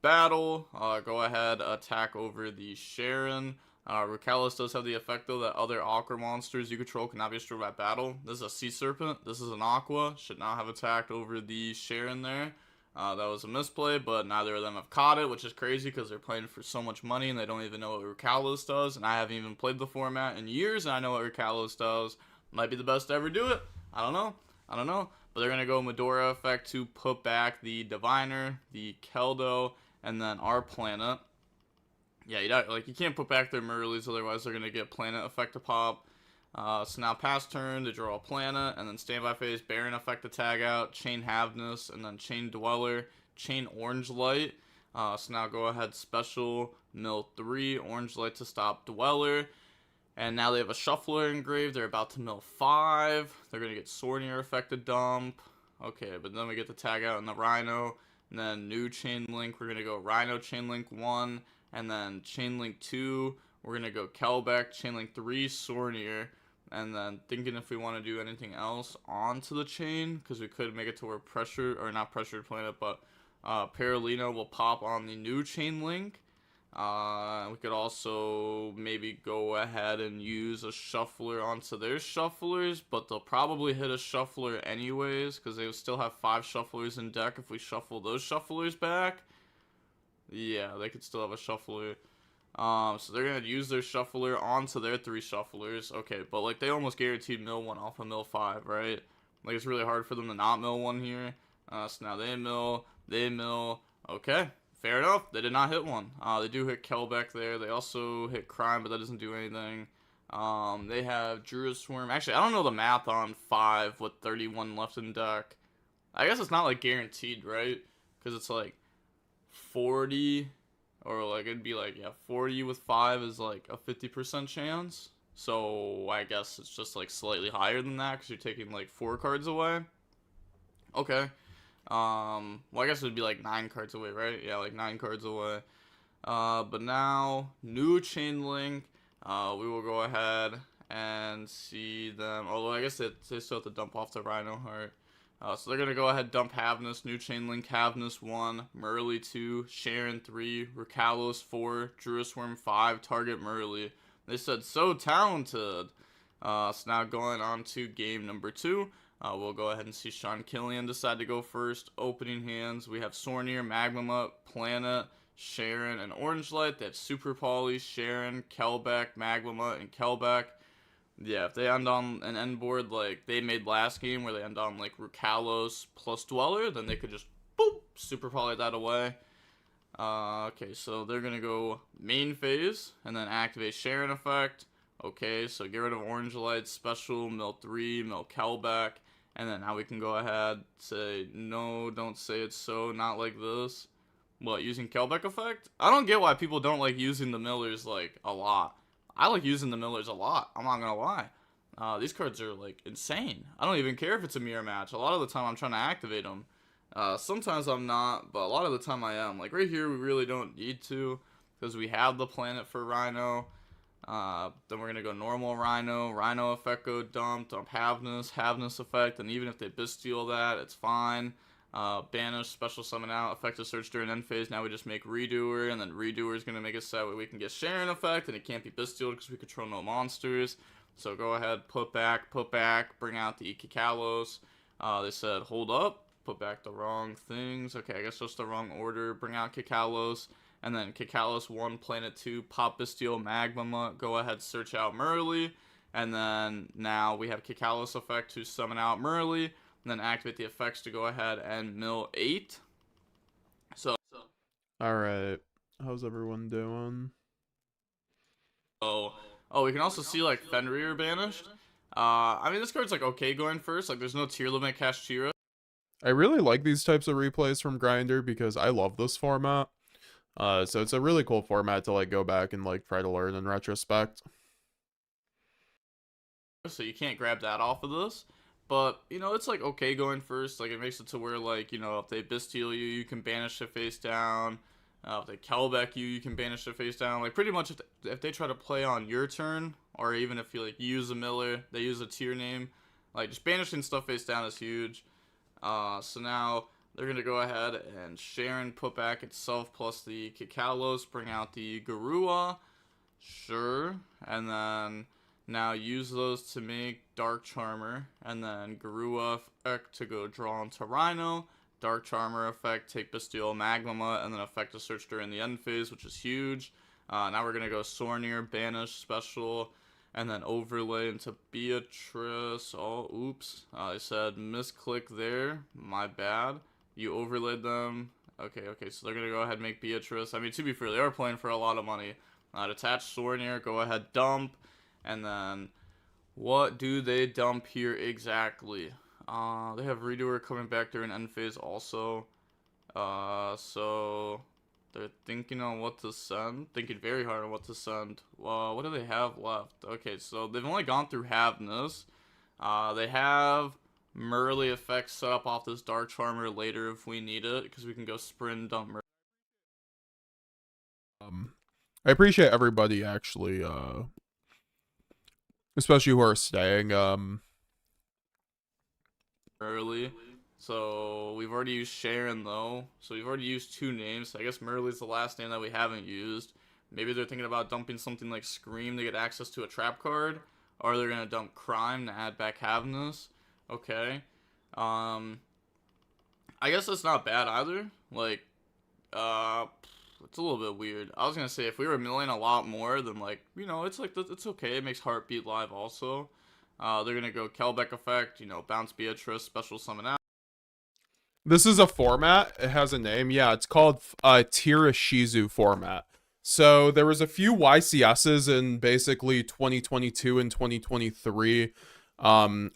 battle, go ahead, attack over the Sharon. Fuwalos does have the effect though that other Aqua monsters you control cannot be destroyed by battle. This is a Sea Serpent, this is an Aqua, should not have attacked over the Sharon there. That was a misplay, but neither of them have caught it, which is crazy because they're playing for so much money and they don't even know what Fuwalos does. And I haven't even played the format in years and I know what Fuwalos does. Might be the best to ever do it. I don't know. But they're going to go Medora effect to put back the Diviner, the Keldo, and then our planet. Yeah, you can't put back their Merleys, otherwise they're going to get planet effect to pop. So now pass turn to draw a planet, and then standby phase, Baron effect to tag out, Chain Havness, and then Chain Dweller, Chain Orange Light. So now go ahead, special, mill 3, Orange Light to stop Dweller. And now they have a Shuffler engraved, they're about to mill 5. They're going to get Sornier effect to dump. Okay, but then we get the tag out in the Rhino. And then new Chain Link, we're going to go Rhino Chain Link 1, and then Chain Link 2, we're going to go Kelbeck, Chain Link 3, Sornier. And then thinking if we want to do anything else onto the chain, because we could make it to where not pressured planet, but Paralino will pop on the new Chain Link. We could also maybe go ahead and use a Shuffler onto their Shufflers, but they'll probably hit a Shuffler anyways, because they will still have 5 Shufflers in deck if we shuffle those Shufflers back. Yeah, they could still have a Shuffler. So they're going to use their Shuffler onto their 3 Shufflers. Okay, but like they almost guaranteed mill 1 off of mill 5, right? Like it's really hard for them to not mill 1 here. So now they mill. Okay, fair enough. They did not hit 1. They do hit Kelbeck there. They also hit Crime, but that doesn't do anything. They have Druid Swarm. Actually, I don't know the math on 5 with 31 left in deck. I guess it's not like guaranteed, right? Because it's like 40... Or like it'd be like, yeah, 40 with 5 is like a 50% chance. So I guess it's just like slightly higher than that because you're taking like 4 cards away. Okay. Well, I guess it would be like 9 cards away, right? Yeah, like 9 cards away. But now, new Chain Link. We will go ahead and see them. Although I guess they still have to dump off the Rhino Heart. So they're going to go ahead, dump Havness, new Chain Link, Havness 1, Merly 2, Sharon 3, Fuwalos 4, Druisworm 5, target Merly. They said, so talented. So now going on to game number 2. We'll go ahead and see Sean Killian decide to go first. Opening hands, we have Sornier, Magmamut, Planet, Sharon, and Orange Light. They have Super Poly, Sharon, Kelbeck, Magmamut, and Kelbeck. Yeah, if they end on an end board like they made last game where they end on like Fuwalos plus Dweller, then they could just boop, Super Poly that away. Okay, so they're going to go main phase and then activate Sharon effect. Okay, so get rid of Orange Light, special, mill 3, mill Kelbeck. And then now we can go ahead, say, no, don't say it's so, not like this. What, using Kelbeck effect? I don't get why people don't like using the millers like a lot. I like using the millers a lot, I'm not gonna lie. These cards are like insane. I don't even care if it's a mirror match. A lot of the time I'm trying to activate them. Sometimes I'm not, but a lot of the time I am. Like right here we really don't need to, because we have the planet for Rhino. Then we're gonna go normal Rhino effect go dump Havness effect, and even if they Bestial that, it's fine. Banish, special summon out, effective search during end phase. Now we just make Redoer, and then Redoer is going to make it so we can get Sharon effect, and it can't be Bestial because we control no monsters. So go ahead, put back, bring out the Fuwalos. They said, hold up, put back the wrong things. Okay, I guess just the wrong order. Bring out Fuwalos, and then Fuwalos 1, Planet 2, pop Bestial, Magmamut. Go ahead, search out Merly, and then now we have Fuwalos effect to summon out Merly. And then activate the effects to go ahead and mill 8. Alright. How's everyone doing? Oh, we can also see like Fenrir banished. I mean, this card's like okay going first. Like, there's no tier limit Kashira. I really like these types of replays from Grinder because I love this format. So it's a really cool format to like go back and like try to learn in retrospect. So you can't grab that off of this. But, you know, it's, like, okay going first. Like, it makes it to where, like, you know, if they Bestial you, you can banish it face down. If they Kelbeck you, you can banish it face down. Like, pretty much if they try to play on your turn, or even if you, like, use a Miller, they use a tier name. Like, just banishing stuff face down is huge. So now they're gonna go ahead and Sharon put back itself plus the Fuwalos, bring out the YuGiOh, sure, and then now use those to make Dark Charmer, and then YuGiOh effect to go draw into Rhino, Dark Charmer effect, take Bestial Magma, and then effect to search during the end phase, which is huge. Now we're gonna go Sornier, Banish, Special, and then overlay into Beatrice. Oh, oops. I said misclick there. My bad. You overlaid them. Okay, so they're going to go ahead and make Beatrice. I mean, to be fair, they are playing for a lot of money. Detach Sornier, go ahead, dump. And then, what do they dump here exactly? They have Redoer coming back during end phase also. So they're thinking on what to send. Thinking very hard on what to send. What do they have left? Okay, so they've only gone through Havness. They have Merly effects set up off this Dark Charmer later if we need it, because we can go sprint dump Merly. I appreciate everybody actually, especially who are staying. Merly. So we've already used Sharon though. So we've already used 2 names. I guess Merly's the last name that we haven't used. Maybe they're thinking about dumping something like Scream to get access to a trap card. Or they're gonna dump Crime to add back Havness. Okay. I guess that's not bad either. Like, it's a little bit weird. I was gonna say if we were milling a lot more, then like, you know, it's like it's okay. It makes Heartbeat live also. They're gonna go Kelbeck effect, you know, bounce Beatrice, special summon out. This is a format. It has a name. Yeah, it's called Tirishizu format. So there was a few YCSs in basically 2022 and 2023.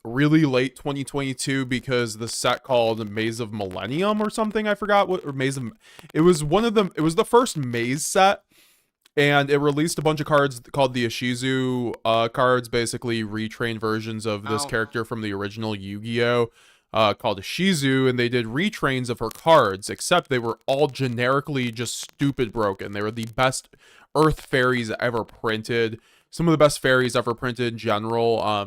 Really late 2022 because the set called Maze of Millennium or something, I forgot what, or Maze of, it was one of them, it was the first Maze set, and it released a bunch of cards called the Ishizu cards, basically retrained versions of this character from the original Yu-Gi-Oh! Called Ishizu, and they did retrains of her cards, except they were all generically just stupid broken. They were the best Earth fairies ever printed, some of the best fairies ever printed in general,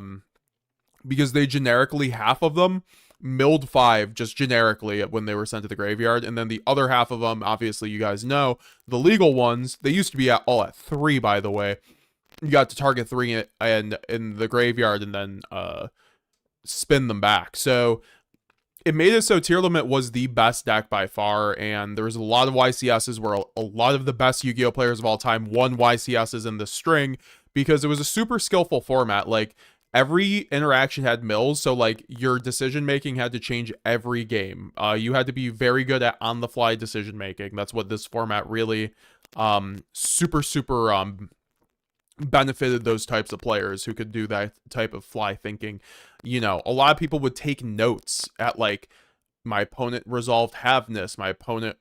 because they generically, half of them milled 5 just generically when they were sent to the graveyard, and then the other half of them, obviously you guys know, the legal ones, they used to be all at 3, by the way. You got to target 3 and in the graveyard and then spin them back. So it made it so Tier Limit was the best deck by far, and there was a lot of YCSs where a lot of the best Yu-Gi-Oh players of all time won YCSs in the string because it was a super skillful format. Like, every interaction had mills, so like your decision making had to change every game. You had to be very good at on the fly decision making. That's what this format really super benefited those types of players who could do that type of fly thinking. You know, a lot of people would take notes at like, my opponent resolved Havness,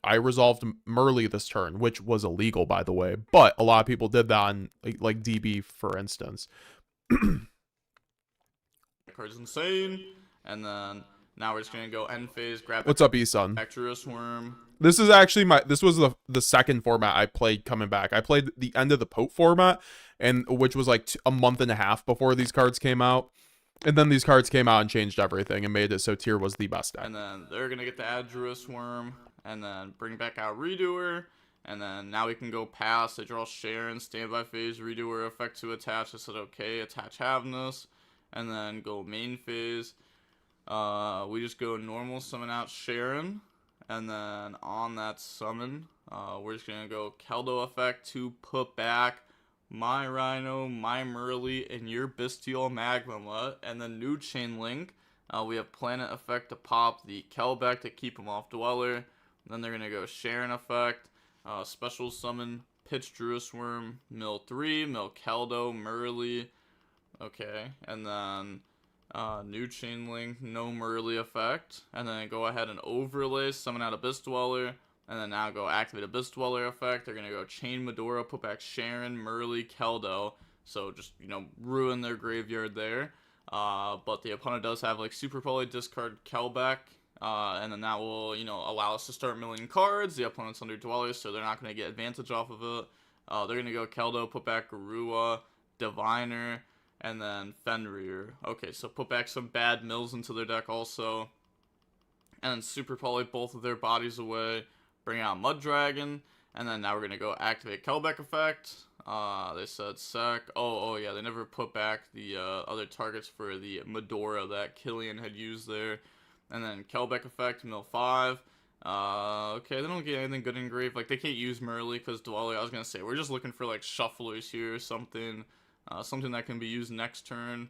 I resolved Merly this turn, which was illegal, by the way, but a lot of people did that on like DB, for instance. Card's insane. And then now we're just gonna go end phase, grab. What's up, E-Sun? Actress Worm. This is actually this was the second format I played coming back. I played the end of the Pope format, and which was like a month and a half before these cards came out. And then these cards came out and changed everything and made it so Tier was the best deck. And then they're gonna get the Adrus Worm, and then bring back out Redoer. And then now we can go past. They draw Sharon, standby phase, Redoer, effect to attach. I said okay, attach Havness. And then go main phase. We just go normal, summon out Sharon. And then on that summon, we're just going to go Keldo effect to put back my Rhino, my Merly, and your Bestial Magma. And then new Chain Link. We have Planet effect to pop the Kelbeck to keep him off Dweller. Then they're going to go Sharon effect. Special summon Pitch Druis Worm, mill 3, mill Keldo, Merly. Okay, and then new Chain Link, no Merly effect, and then go ahead and overlay, summon out Abyss Dweller, and then now go activate Abyss Dweller effect. They're going to go Chain Medora, put back Sharon, Merly, Keldo, so just, you know, ruin their graveyard there. But the opponent does have, like, Super Poly, discard Kelbeck, and then that will, you know, allow us to start milling cards. The opponent's under Dwellers, so they're not going to get advantage off of it. They're going to go Keldo, put back YuGiOh, Diviner, and then Fenrir. Okay, so put back some bad mills into their deck also. and then Super Poly both of their bodies away, bring out Mud Dragon, and then now we're gonna go activate Kelbeck effect. They said sec. Oh yeah, they never put back the other targets for the Medora that Killian had used there, and then Kelbeck effect, mill 5. Okay, they don't get anything good engraved. Like, they can't use Merly because Dweller. I was gonna say we're just looking for like shufflers here or something, something that can be used next turn.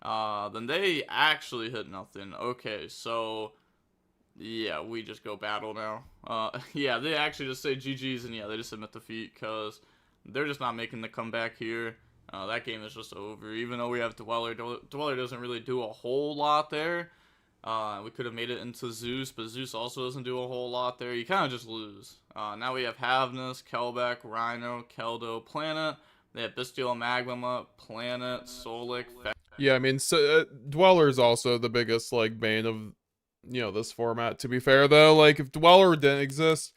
Then they actually hit nothing. Okay, so yeah, we just go battle now. Yeah, they actually just say GG's, and yeah, they just admit defeat because they're just not making the comeback here. That game is just over. Even though we have Dweller, Dweller doesn't really do a whole lot there. We could have made it into Zeus, but Zeus also doesn't do a whole lot there. You kind of just lose. Now we have Havnus, Kelbeck, Rhino, Keldo, Planet. They have Bestial, Magma, Planet, Solic. Yeah, I mean, so, Dweller's also the biggest, like, bane of, you know, this format. To be fair, though, like, if Dweller didn't exist,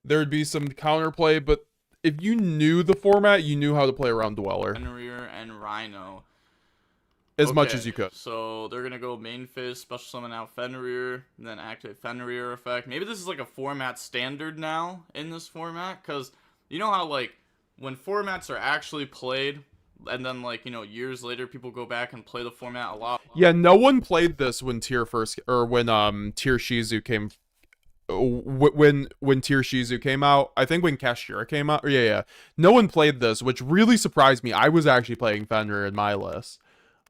there'd be some counterplay, but if you knew the format, you knew how to play around Dweller. Fenrir and Rhino. As much as you could. So they're gonna go main phase, special summon out Fenrir, and then activate Fenrir effect. Maybe this is like a format standard now in this format, because you know how like when formats are actually played, and then like, you know, years later people go back and play the format a lot. Yeah, no one played this when Tier first, or when Tier Shizu came. When Tier Shizu came out, I think when Kashira came out. Yeah. No one played this, which really surprised me. I was actually playing Fenrir in my list.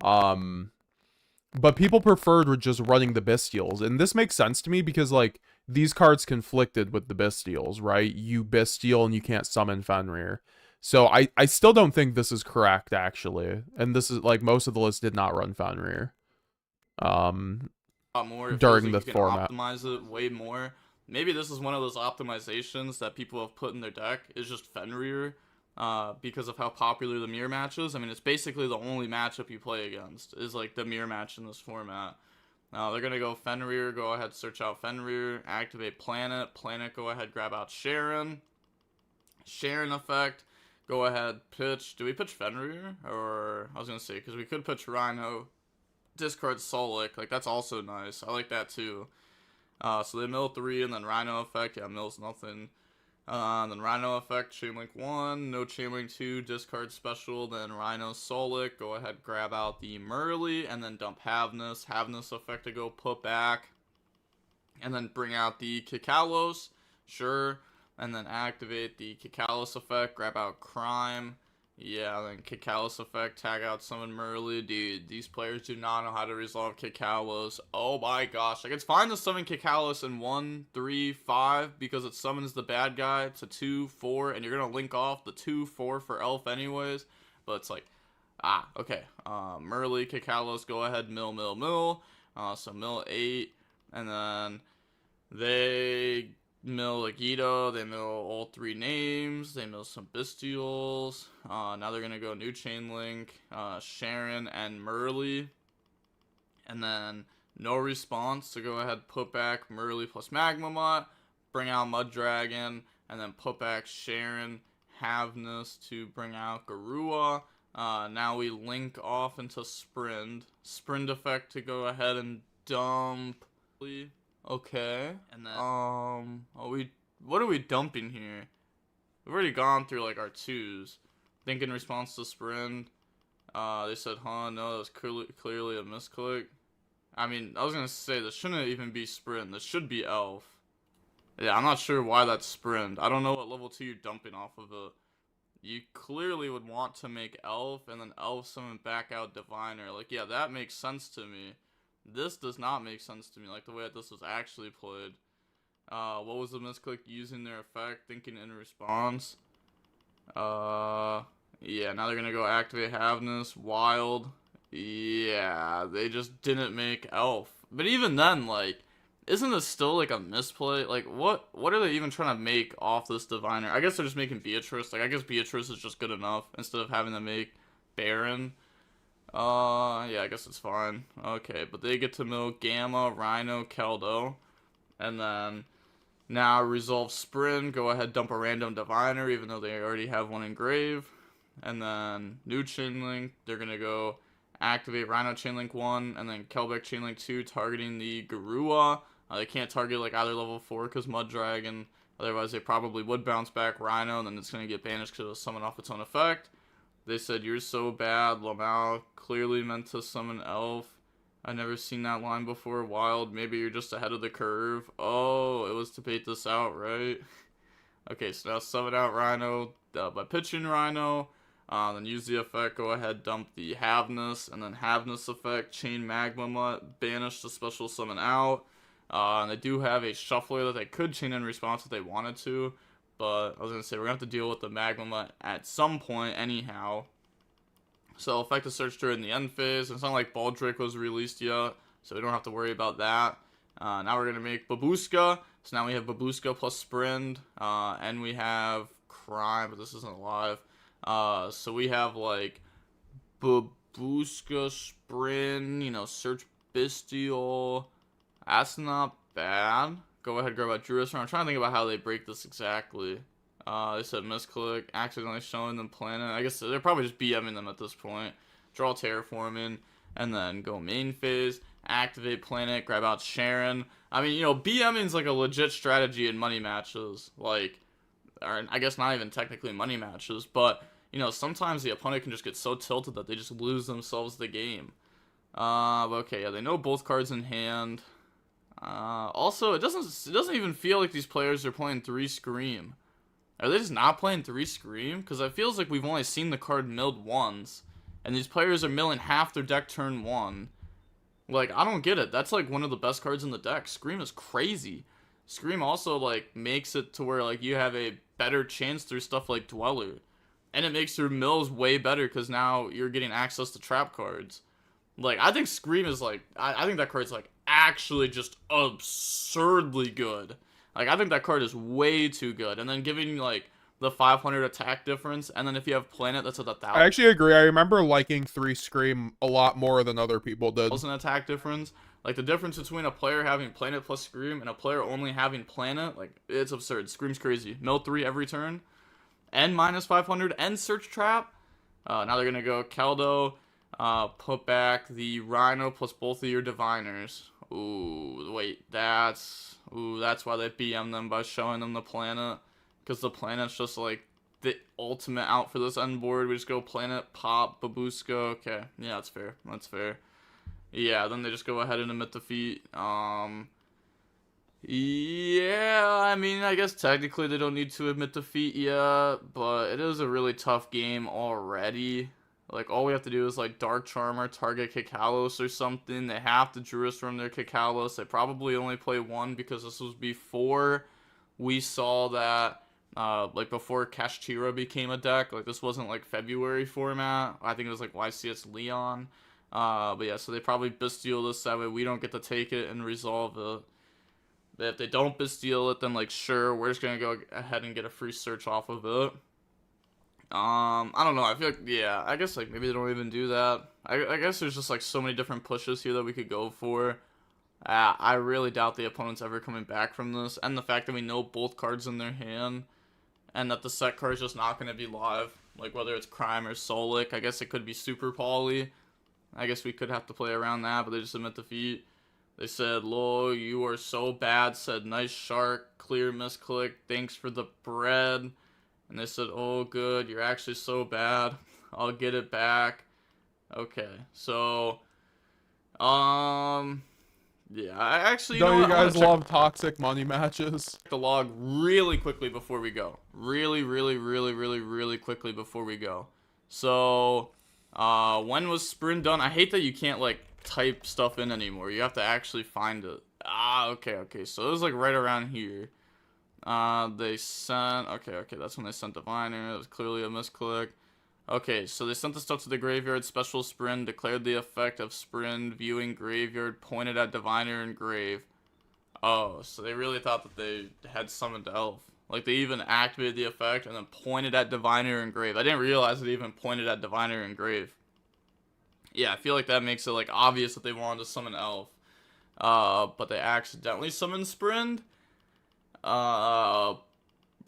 But people preferred just running the Bestials, and this makes sense to me because like these cards conflicted with the Bestials, right? You Bestial and you can't summon Fenrir. So I still don't think this is correct actually. And this is like most of the list did not run Fenrir. More during the you can format. Optimize it way more. Maybe this is one of those optimizations that people have put in their deck is just Fenrir. Because of how popular the mirror match is. I mean, it's basically the only matchup you play against is like the mirror match in this format. They're gonna go Fenrir, go ahead, search out Fenrir, activate Planet, go ahead, grab out Sharon effect, go ahead, pitch. Do we pitch Fenrir? Or, I was gonna say, because we could pitch Rhino, discard Solic, like that's also nice. I like that too. So they mill 3 and then Rhino effect, yeah, mills nothing. Then Rhino effect, Chainlink 1, no Chainlink 2, discard special, then Rhino Solic, go ahead, grab out the Merly, and then dump Havnus effect to go put back, and then bring out the Kikalos, sure, and then activate the Kikalos effect, grab out Crime, yeah, then Kikalos effect, tag out summon Merly. Dude, these players do not know how to resolve Kikalos. Oh my gosh. Like, it's fine to summon Kikalos in 1, 3, 5 because it summons the bad guy to 2, 4, and you're gonna link off the 2, 4 for Elf anyways. But it's like, okay. Merly, Kikalos, go ahead, mill. So mill 8, and then they mill YuGiOh, they mill all 3 names, they mill some Bestials, now they're gonna go new Chainlink, Sharon and Merly, and then no response, so go ahead, put back Merly plus Magmamot, bring out Mud Dragon, and then put back Sharon, Havnus to bring out Garua. Now we link off into Sprint effect to go ahead and dump. Okay, and then what are we dumping here? We've already gone through like our 2s. I think in response to Sprint, they said, no, that was clearly a misclick. I mean, I was gonna say this shouldn't even be Sprint. This should be Elf. Yeah, I'm not sure why that's Sprint. I don't know what level 2 you're dumping off of it. You clearly would want to make Elf and then Elf summon back out Diviner. Like, yeah, that makes sense to me. This does not make sense to me, like the way that this was actually played. What was the misclick? Using their effect, thinking in response. Yeah, now they're gonna go activate Havnus, Wild. Yeah, they just didn't make Elf. But even then, like, isn't this still like a misplay? Like, what are they even trying to make off this Diviner? I guess they're just making Beatrice. Like, I guess Beatrice is just good enough instead of having to make Baron. Yeah, I guess it's fine. Okay, but they get to mill Gamma, Rhino, Keldo. And then, now resolve Sprint, go ahead, dump a random Diviner, even though they already have one engraved. And then, new Chainlink, they're gonna go activate Rhino Chainlink 1, and then Kelbeck Chainlink 2, targeting the Garua. They can't target like either level 4 because Mud Dragon. Otherwise, they probably would bounce back Rhino, and then it's going to get banished because it'll summon off its own effect. They said, "You're so bad, Lamau. Clearly meant to summon Elf. I've never seen that line before. Wild. Maybe you're just ahead of the curve." Oh, it was to bait this out, right? Okay, so now summon out Rhino by pitching Rhino. Then use the effect, go ahead, dump the Haveness, and then Haveness effect, chain Magma Mutt, banish the special summon out. And they do have a Shuffler that they could chain in response if they wanted to, but I was going to say, we're going to have to deal with the Magma Mutt at some point anyhow. So effect the search during the end phase. It's not like Baldrick was released yet, so we don't have to worry about that. Now we're going to make Babushka. So now we have Babushka plus Sprint, and we have Crime, but this isn't live. So we have like Babushka, Sprint, you know, Search Bestial. That's not bad. Go ahead, grab out Druid's. I'm trying to think about how they break this exactly. They said misclick, accidentally showing them planet. I guess they're probably just BMing them at this point. Draw Terraforming, and then go main phase, activate planet, grab out Sharon. I mean, you know, BMing is like a legit strategy in money matches. Like, or I guess not even technically money matches, but, you know, sometimes the opponent can just get so tilted that they just lose themselves the game. But okay, yeah, they know both cards in hand. Also, it doesn't even feel like these players are playing 3 Scream. Are they just not playing 3 Scream? Because it feels like we've only seen the card milled once, and these players are milling half their deck turn 1. Like, I don't get it. That's like one of the best cards in the deck. Scream is crazy. Scream also like makes it to where like you have a better chance through stuff like Dweller, and it makes your mills way better because now you're getting access to trap cards. Like, I think Scream is like, I think that card's like actually just absurdly good. Like, I think that card is way too good. And then giving like the 500 attack difference, and then if you have Planet, that's at 1,000. I actually agree. I remember liking 3 Scream a lot more than other people did. An attack difference. Like, the difference between a player having Planet plus Scream and a player only having Planet, like, it's absurd. Scream's crazy. Mill 3 every turn. And minus 500 and Search Trap. Now they're going to go Keldo. Put back the Rhino plus both of your Diviners. Ooh, wait, that's why they BM them by showing them the planet. Because the planet's just like the ultimate out for this end board. We just go planet, pop, Babushka. Okay, yeah, that's fair. That's fair. Yeah, then they just go ahead and emit defeat. Yeah, I mean, I guess technically they don't need to admit defeat yet, but it is a really tough game already. Like, all we have to do is, like, Dark Charmer, target Kikalos or something. They have to Druid's from their Kikalos. They probably only play 1 because this was before we saw that, like, before Kashtira became a deck. Like, this wasn't, like, February format. I think it was, like, YCS Leon. But, yeah, so they probably Bestial this. That way we don't get to take it and resolve it. But if they don't Bestial it, then, like, sure, we're just going to go ahead and get a free search off of it. I don't know, I feel like, yeah, I guess, like, maybe they don't even do that. I guess there's just, like, so many different pushes here that we could go for. I really doubt the opponent's ever coming back from this, and the fact that we know both cards in their hand, and that the set card's just not going to be live, like, whether it's Crime or Solic. I guess it could be Super Poly. I guess we could have to play around that, but they just admit defeat. They said, "Lol, you are so bad," said, "Nice shark, clear misclick, thanks for the bread." And they said, "Oh, good, you're actually so bad. I'll get it back." Okay, so, yeah, I actually, Don't you guys love toxic money matches? The log really quickly before we go. Really quickly before we go. So, when was Sprint done? I hate that you can't, like, type stuff in anymore. You have to actually find it. Okay, so it was, like, right around here. They sent, okay, that's when they sent Diviner. That was clearly a misclick. Okay, so they sent the stuff to the graveyard, special Sprint, declared the effect of Sprint, viewing graveyard, pointed at Diviner and grave. Oh, so they really thought that they had summoned Elf. Like, they even activated the effect and then pointed at Diviner and grave. I didn't realize they even pointed at Diviner and grave. Yeah, I feel like that makes it, like, obvious that they wanted to summon Elf. But they accidentally summoned Sprint.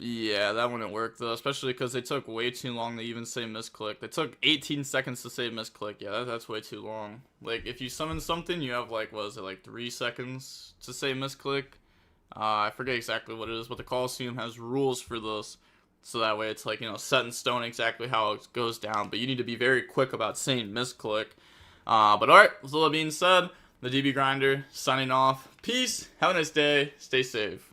Yeah, that wouldn't work though, especially because they took way too long to even say misclick. They took 18 seconds to say misclick. Yeah, that's way too long. Like, if you summon something, you have like, what is it, like 3 seconds to say misclick? I forget exactly what it is, but the Coliseum has rules for this. So that way it's like, you know, set in stone exactly how it goes down. But you need to be very quick about saying misclick. But alright, with all that being said, the DB Grinder signing off. Peace, have a nice day, stay safe.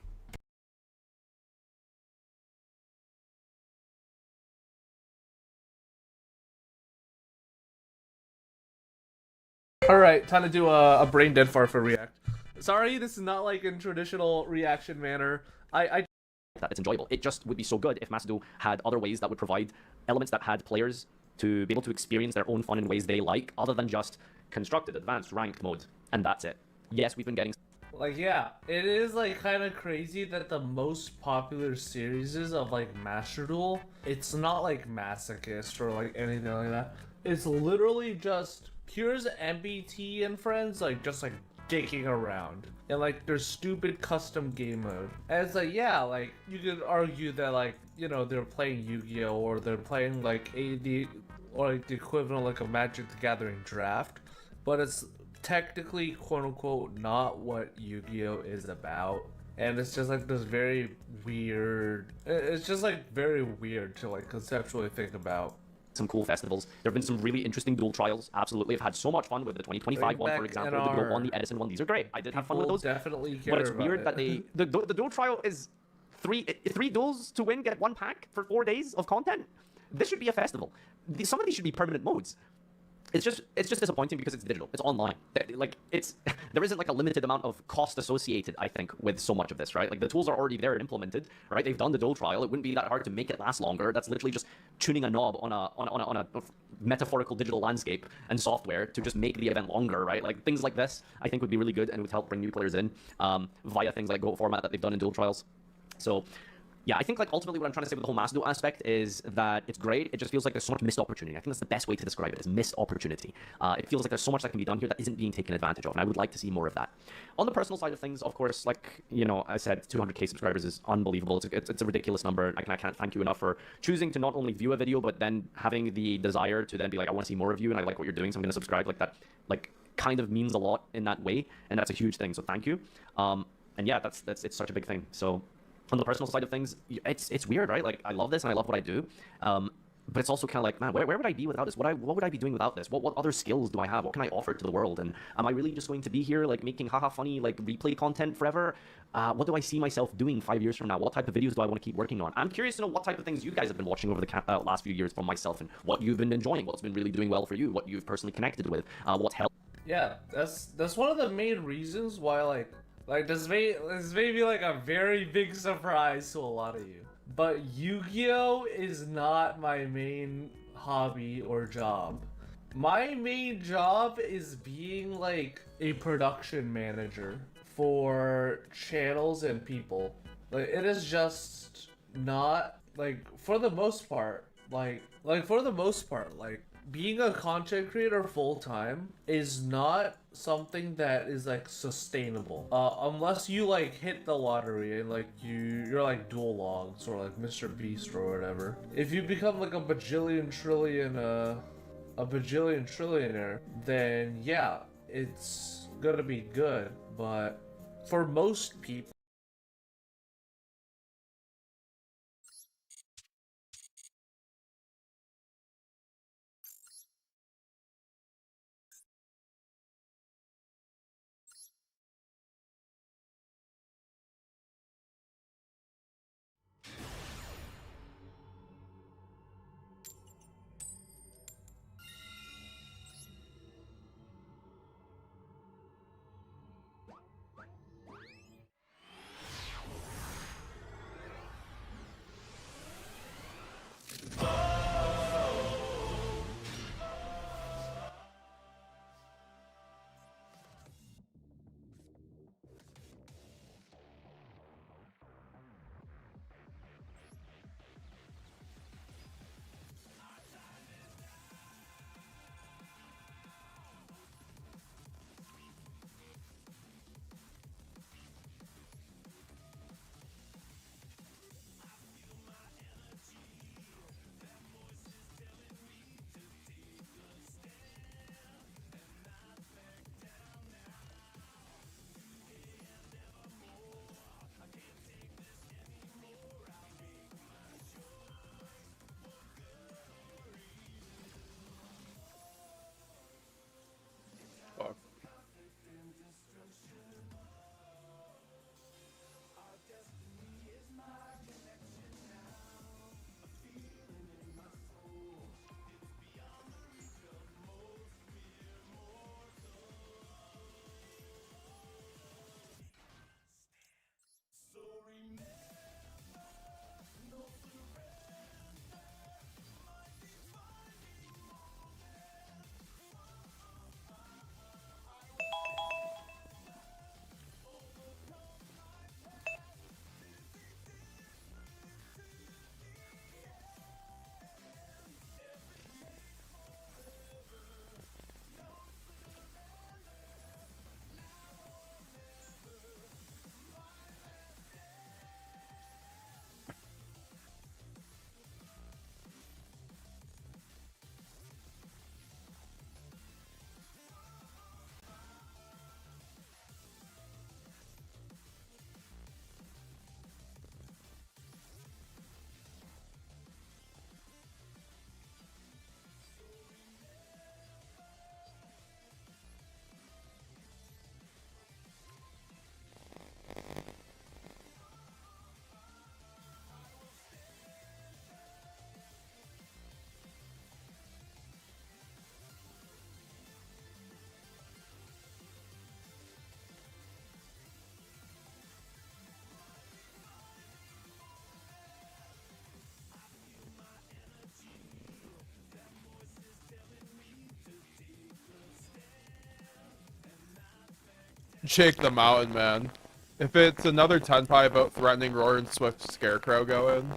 Alright, time to do a brain dead fart for React. Sorry, this is not like in traditional reaction manner. That it's enjoyable. It just would be so good if Macdo had other ways that would provide elements that had players to be able to experience their own fun in ways they like, other than just constructed, advanced, ranked mode, and that's it. Yes, we've been getting... Like, yeah, it is like kind of crazy that the most popular series of like Master Duel, it's not like Masochist or like anything like that. It's literally just here's MBT and friends like just like dicking around and like their stupid custom game mode. And it's like, yeah, like you could argue that like, you know, they're playing Yu-Gi-Oh or they're playing like or like the equivalent like a Magic the Gathering draft, but it's technically quote-unquote not what Yu-Gi-Oh is about. And it's just like this very weird, it's just like very weird to like conceptually think about. Some cool festivals. There have been some really interesting duel trials. Absolutely, I've had so much fun with the 2025 one, for example, the Duel one, the Edison one. These are great. I did have fun with those. Definitely care but it's about weird it. that the duel trial is three duels to win, get 1 pack for 4 days of content. This should be a festival. Some of these should be permanent modes. It's just disappointing because it's digital. It's online. Like there isn't like a limited amount of cost associated, I think, with so much of this, right? Like the tools are already there and implemented, right? They've done the duel trial. It wouldn't be that hard to make it last longer. That's literally just tuning a knob on a metaphorical digital landscape and software to just make the event longer, right? Like things like this, I think would be really good and would help bring new players in via things like Go format that they've done in duel trials. So yeah, I think like ultimately what I'm trying to say with the whole mass duel aspect is that it's great. It just feels like there's so much missed opportunity. I think that's the best way to describe it, is missed opportunity. It feels like there's so much that can be done here that isn't being taken advantage of, and I would like to see more of that. On the personal side of things, of course, like, you know, I said, 200k subscribers is unbelievable. It's a ridiculous number. I can't thank you enough for choosing to not only view a video, but then having the desire to then be like, I want to see more of you, and I like what you're doing, so I'm going to subscribe. Like that, like, kind of means a lot in that way, and that's a huge thing, so thank you. And yeah, it's such a big thing. So on the personal side of things, it's weird, right? Like, I love this and I love what I do, but it's also kind of like, man, where would I be without this? What would I be doing without this? What other skills do I have? What can I offer to the world? And am I really just going to be here, like, making haha funny, like, replay content forever? What do I see myself doing 5 years from now? What type of videos do I want to keep working on? I'm curious to know what type of things you guys have been watching over the last few years from myself, and what you've been enjoying, what's been really doing well for you, what you've personally connected with, what's helped. Yeah, that's one of the main reasons why like this may be like a very big surprise to a lot of you, but Yu-Gi-Oh is not my main hobby or job. My main job is being like a production manager for channels and people. Like, it is just not, like, for the most part, like being a content creator full-time is not something that is like sustainable, unless you like hit the lottery and like you're like Duel Logs or like Mr. Beast or whatever. If you become like a bajillion trillionaire, then yeah, it's gonna be good. But for most people, Shake the mountain, man. If it's another 10 pie about threatening Roar and Swift Scarecrow go in.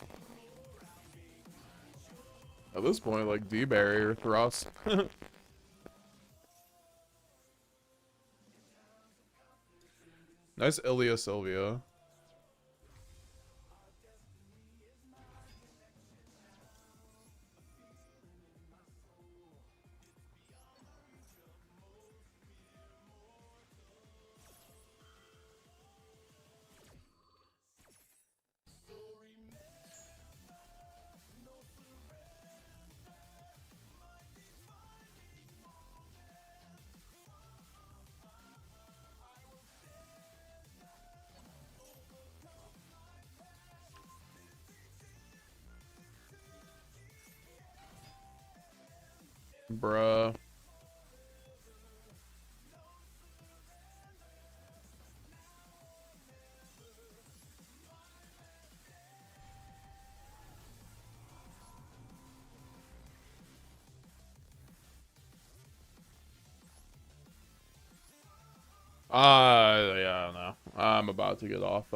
At this point, like D-Berry or Thrust. Nice Ilya Sylvia. Bruh. Yeah, no. I'm about to get off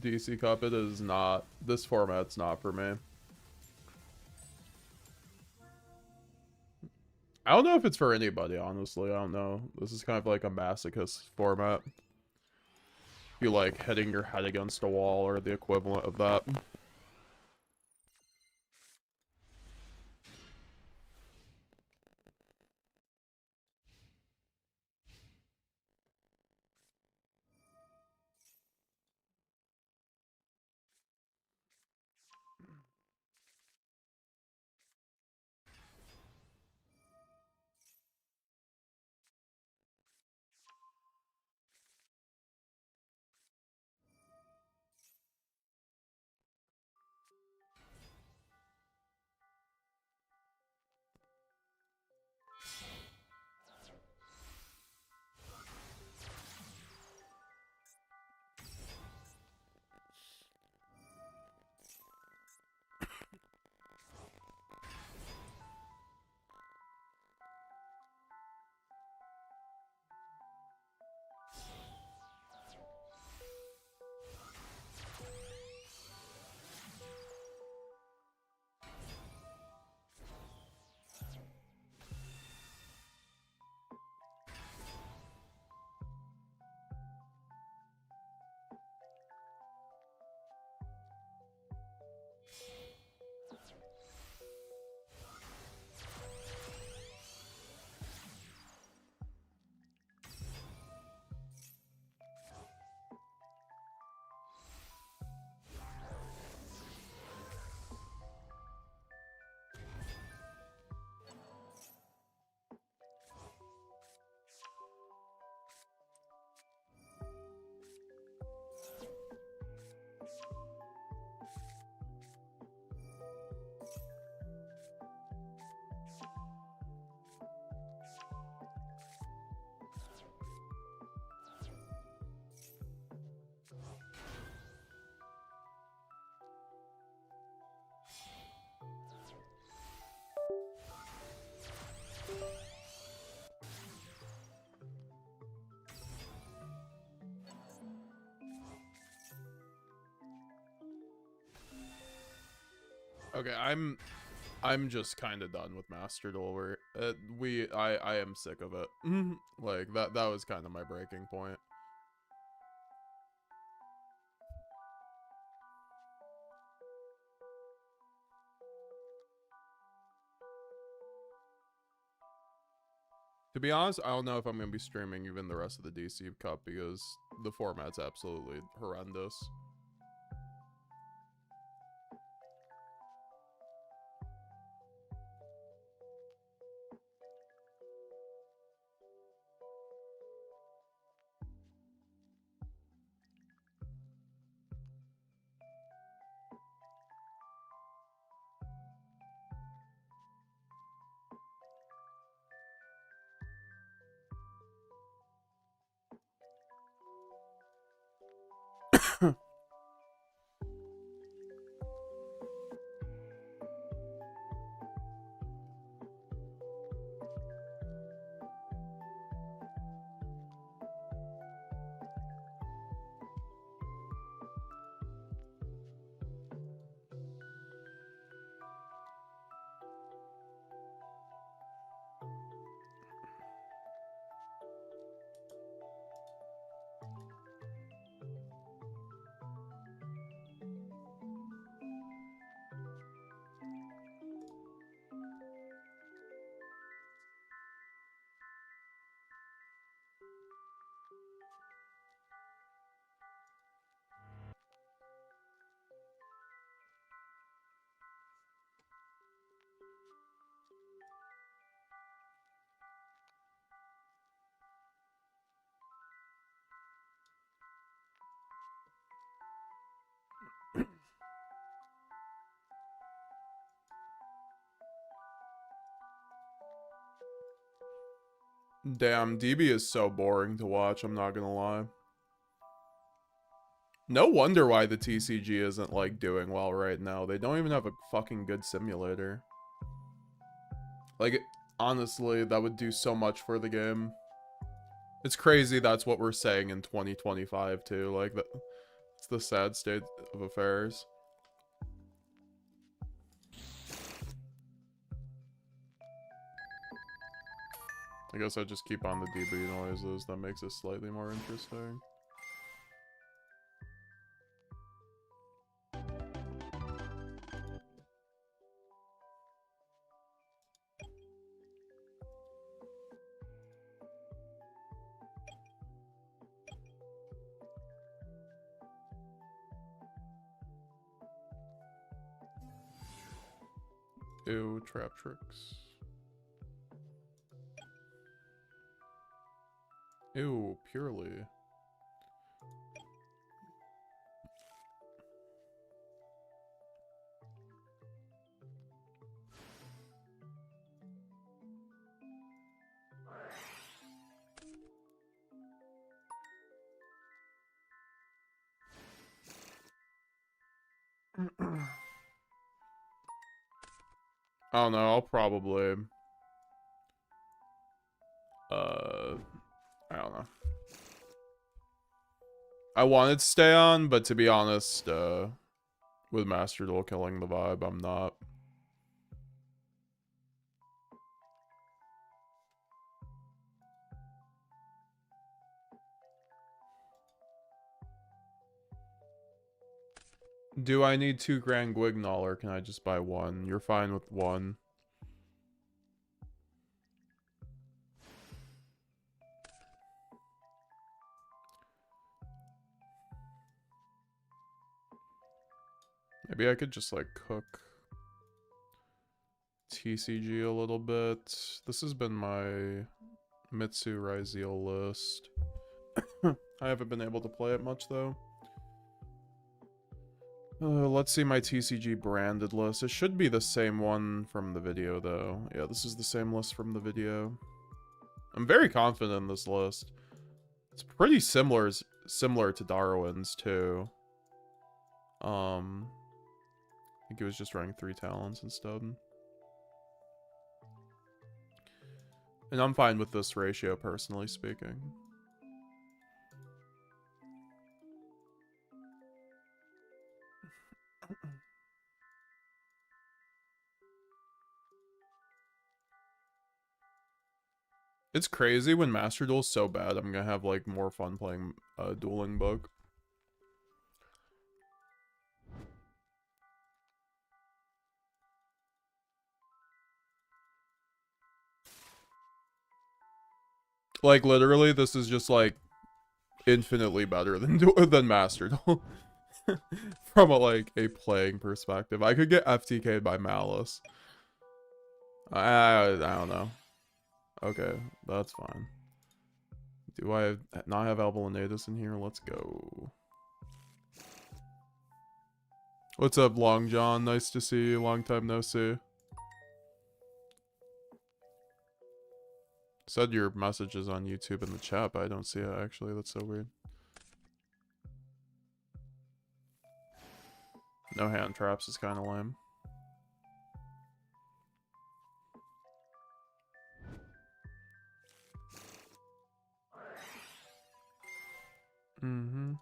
DC Cup. It is not, this format's not for me. I don't know if it's for anybody, honestly. I don't know. This is kind of like a masochist format. You like hitting your head against a wall or the equivalent of that. Okay, I'm just kind of done with Master Duel. I am sick of it. Like that was kind of my breaking point. To be honest, I don't know if I'm going to be streaming even the rest of the DC Cup because the format's absolutely horrendous. Damn, DB is so boring to watch, I'm not gonna lie. No wonder why the TCG isn't, like, doing well right now. They don't even have a fucking good simulator. Like, honestly, that would do so much for the game. It's crazy that's what we're saying in 2025, too. Like, it's the sad state of affairs. I guess I just keep on the DB noises. That makes it slightly more interesting. Ew, trap tricks. Ew, purely. I don't know, I'll probably I don't know. I wanted to stay on, but to be honest, with Master Duel killing the vibe, I'm not. Do I need 2 Grand Guignol or can I just buy 1? You're fine with 1. Maybe I could just like cook TCG a little bit. This has been my Mitsu Ryzeal list. I haven't been able to play it much though. Let's see my TCG branded list. It should be the same one from the video though. Yeah, this is the same list from the video. I'm very confident in this list. It's pretty similar to Darwin's too. I think it was just running 3 talents instead. And I'm fine with this ratio, personally speaking. It's crazy when Master Duel's so bad, I'm gonna have like more fun playing Dueling Book. Like literally, this is just like infinitely better than Master Duel. From a playing perspective. I could get FTK'd by Malice. I don't know. Okay, that's fine. Do I not have Albalanetus in here? Let's go. What's up, Long John? Nice to see you. Long time no see. Said your message is on YouTube in the chat, but I don't see it actually. That's so weird. No hand traps is kind of lame. Mm-hmm.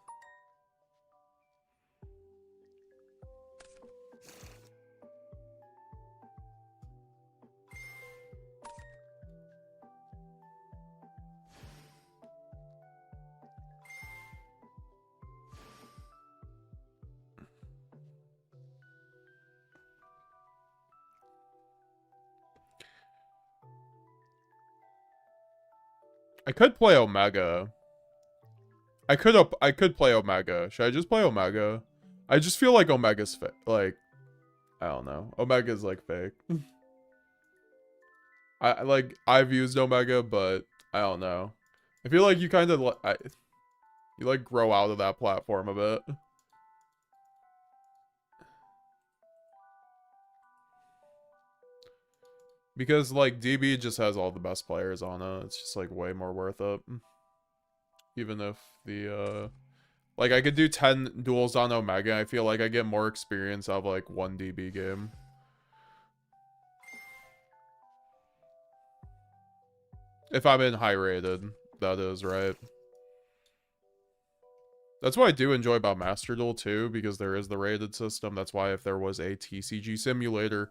I could play Omega. I could play Omega. Should I just play Omega? I just feel like Omega's fake. Like, I don't know. Omega's like fake. I've used Omega, but I don't know. I feel like you kind of you like grow out of that platform a bit. Because, like, DB just has all the best players on it. It's just, like, way more worth it. Even if the, like, I could do 10 duels on Omega. I feel like I get more experience out of, like, one DB game. If I'm in high rated, that is, right? That's what I do enjoy about Master Duel, too, because there is the rated system. That's why if there was a TCG simulator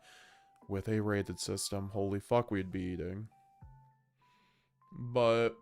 with a rated system, holy fuck, we'd be eating. But...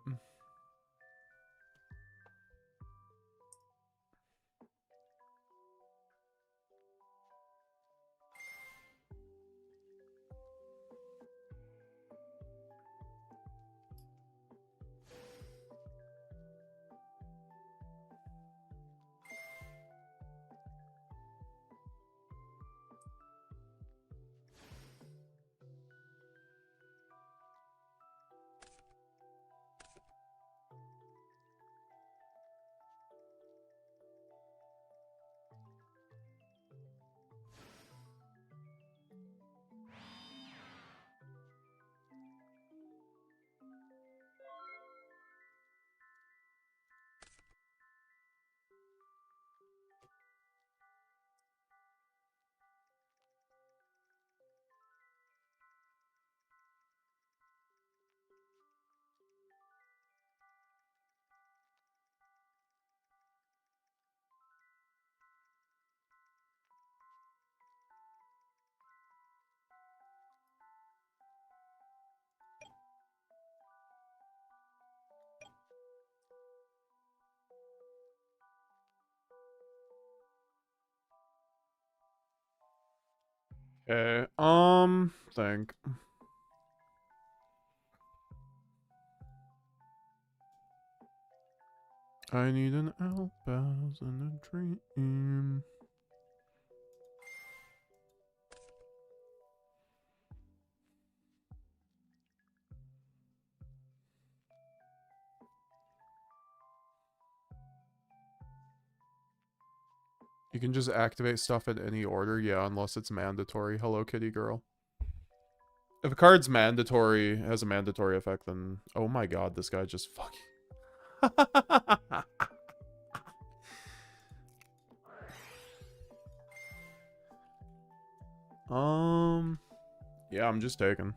Okay, think. I need an Outbows and a dream. You can just activate stuff in any order, yeah, unless it's mandatory. Hello, kitty girl. If a card's mandatory, has a mandatory effect, then... Oh my god, this guy just fucking... Yeah, I'm just taking.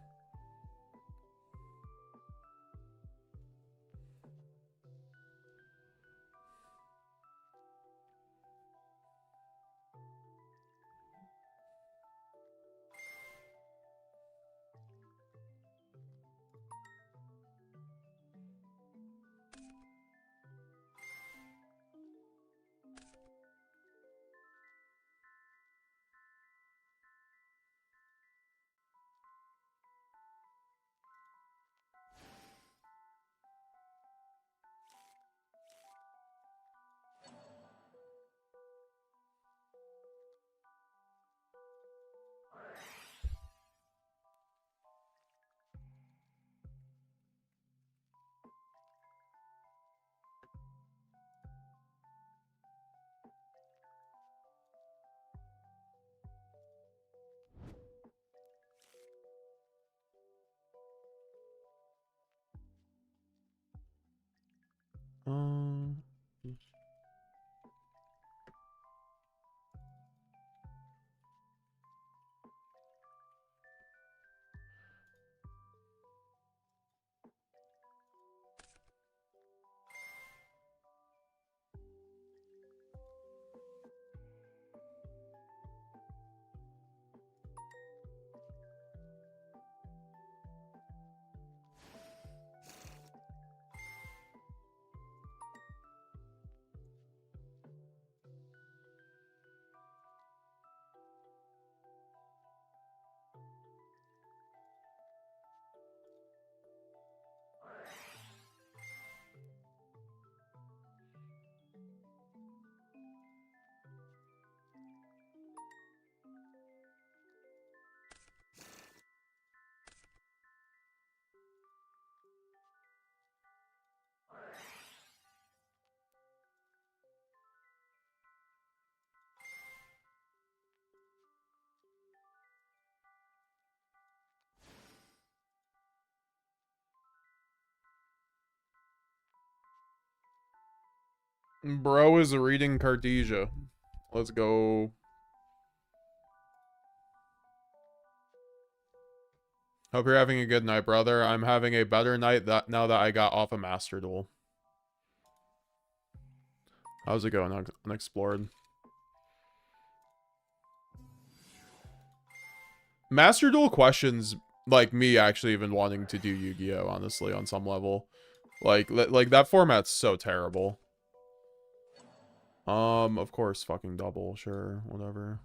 Bro is reading Cartesia. Let's go. Hope you're having a good night, brother. I'm having a better night now that I got off a Master Duel. How's it going, Unexplored? Master Duel questions like me actually even wanting to do Yu-Gi-Oh, honestly, on some level. Like that format's so terrible. Of course, fucking double, sure, whatever.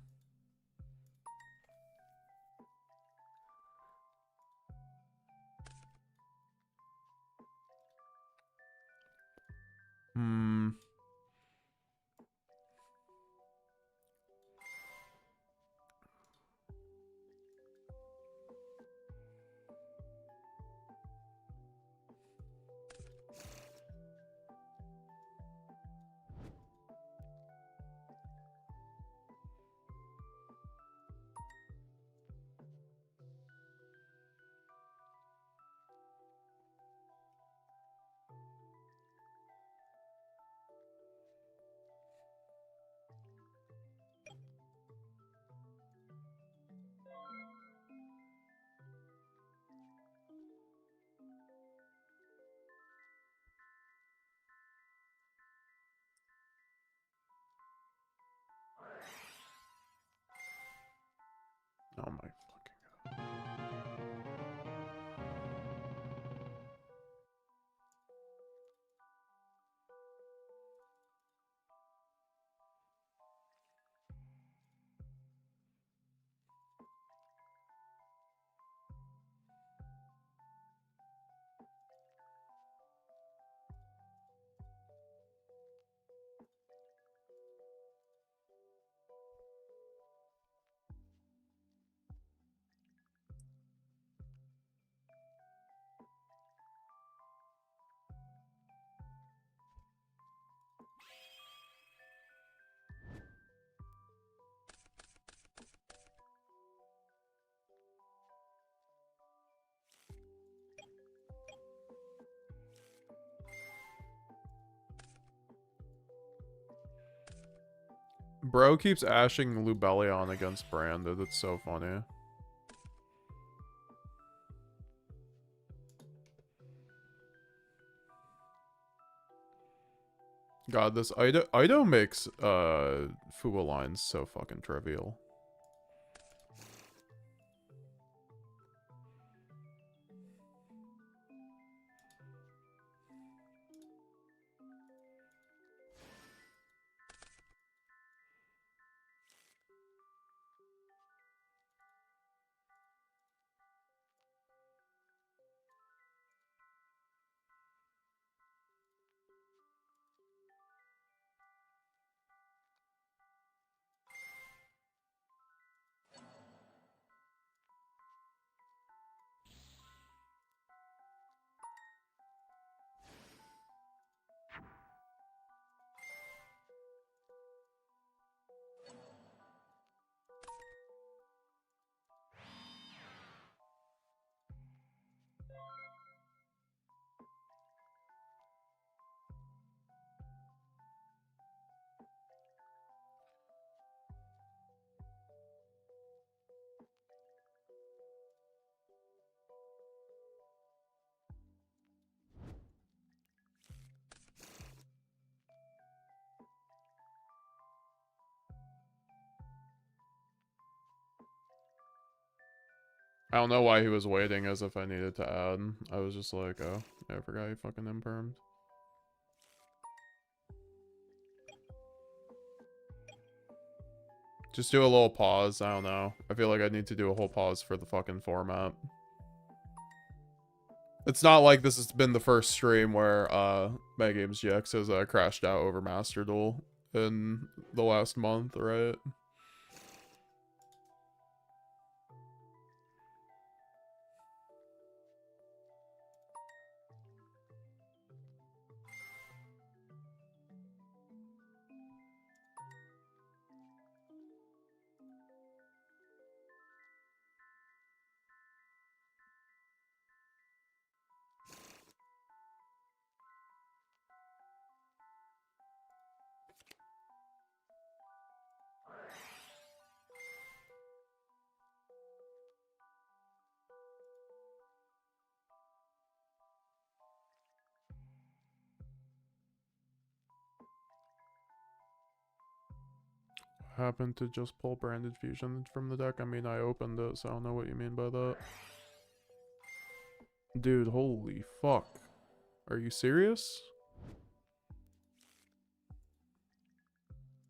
Oh my fucking god. Bro keeps ashing Lubellion against Branded. It's so funny. God, this Ido makes Fuwa lines so fucking trivial. I don't know why he was waiting as if I needed to add. I was just like, oh, I forgot he fucking impermed. Just do a little pause. I don't know. I feel like I need to do a whole pause for the fucking format. It's not like this has been the first stream where METAGAMESGX has crashed out over Master Duel in the last month, right? happened to just pull Branded Fusion from the deck. I mean, I opened it, so I don't know what you mean by that. Dude, holy fuck. Are you serious?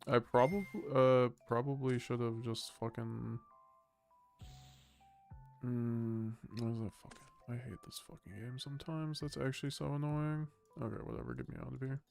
I probably should have just fucking... Where's that fucking... I hate this fucking game sometimes. That's actually so annoying. Okay, whatever. Get me out of here.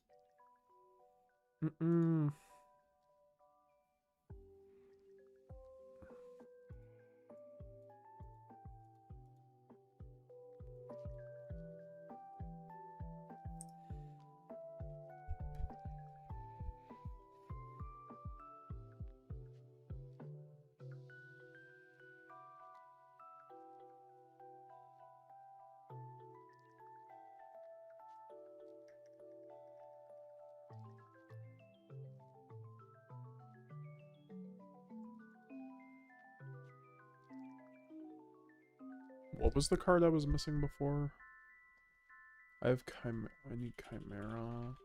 What was the card I was missing before? I have I need Chimera.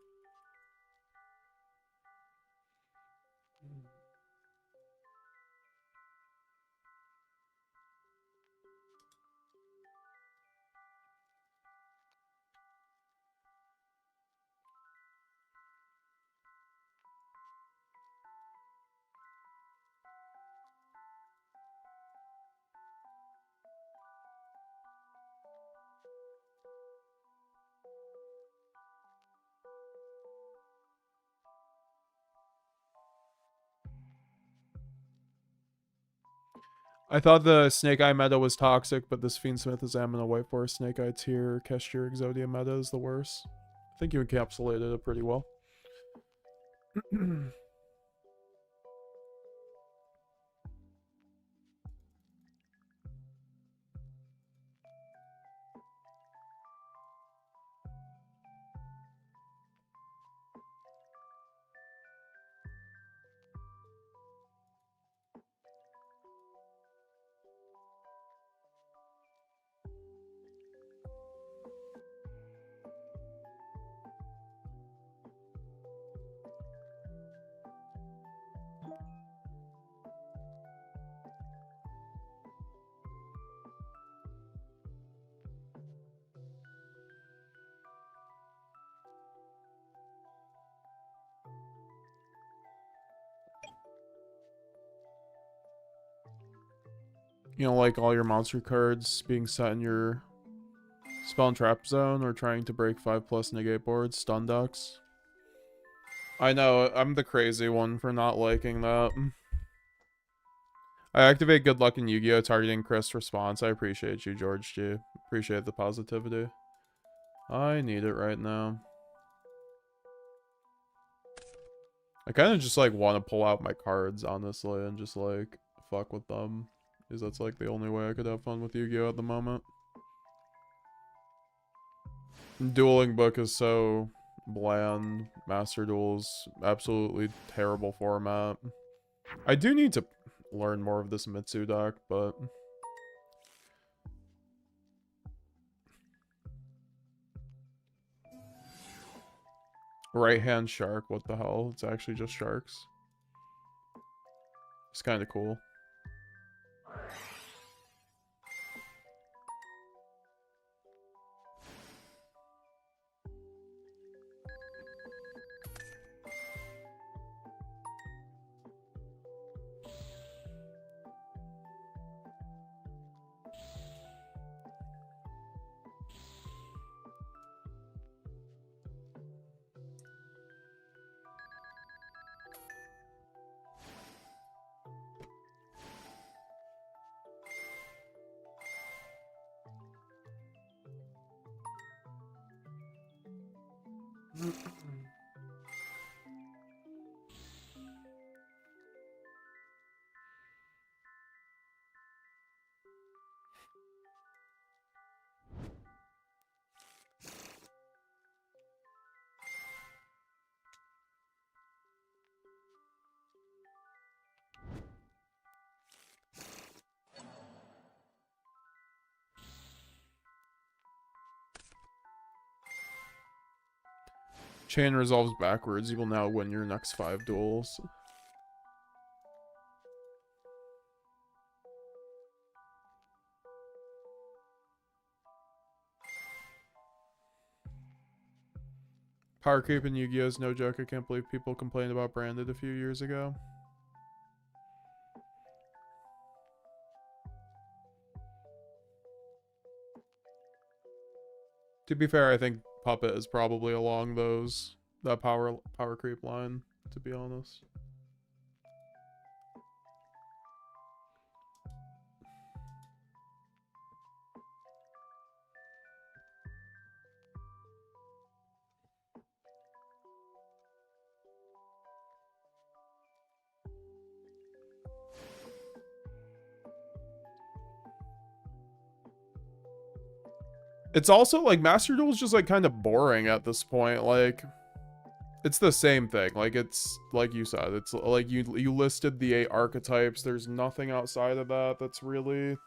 I thought the Snake Eye meta was toxic, but this Fiendsmith is I'm gonna wait for a Snake Eye tier. Kestir Exodia meta is the worst. I think you encapsulated it pretty well. You know, like all your monster cards being set in your spell and trap zone or trying to break 5+ negate boards, stun decks. I know, I'm the crazy one for not liking that. I activate Good Luck in YuGiOh targeting Chris response. I appreciate you, George G. Appreciate the positivity. I need it right now. I kind of just like want to pull out my cards, honestly, and just like fuck with them. Because that's like the only way I could have fun with Yu-Gi-Oh! At the moment. Dueling book is so bland. Master Duel's absolutely terrible format. I do need to learn more of this Mitsu deck, but... Right hand shark, what the hell? It's actually just sharks. It's kind of cool. Chain resolves backwards. You will now win your next 5 duels. Power creep in Yu-Gi-Oh! Is no joke. I can't believe people complained about branded a few years ago. To be fair, I think Puppet is probably along that power creep line, to be honest. It's also like Master Duel is just like kind of boring at this point. Like, it's the same thing. Like, it's like you said, it's like you listed the 8 archetypes. There's nothing outside of that that's really.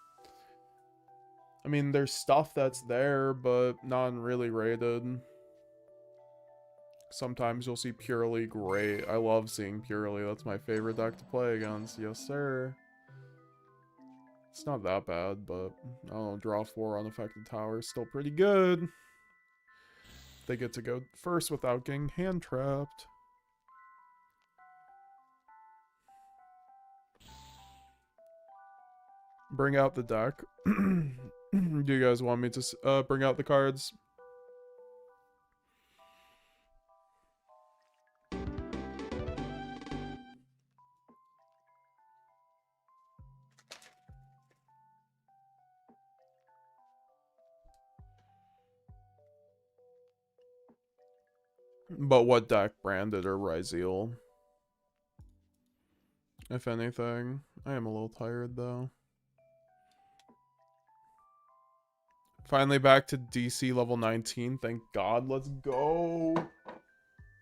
I mean, there's stuff that's there, but not really rated. Sometimes you'll see Purely. Great. I love seeing Purely. That's my favorite deck to play against. Yes, sir. It's not that bad, but I don't know, draw 4 unaffected towers, still pretty good. They get to go first without getting hand trapped. Bring out the deck. Do you guys want me to bring out the cards? But what deck, Branded or Ryzeal? If anything. I am a little tired though. Finally back to DC level 19. Thank God. Let's go.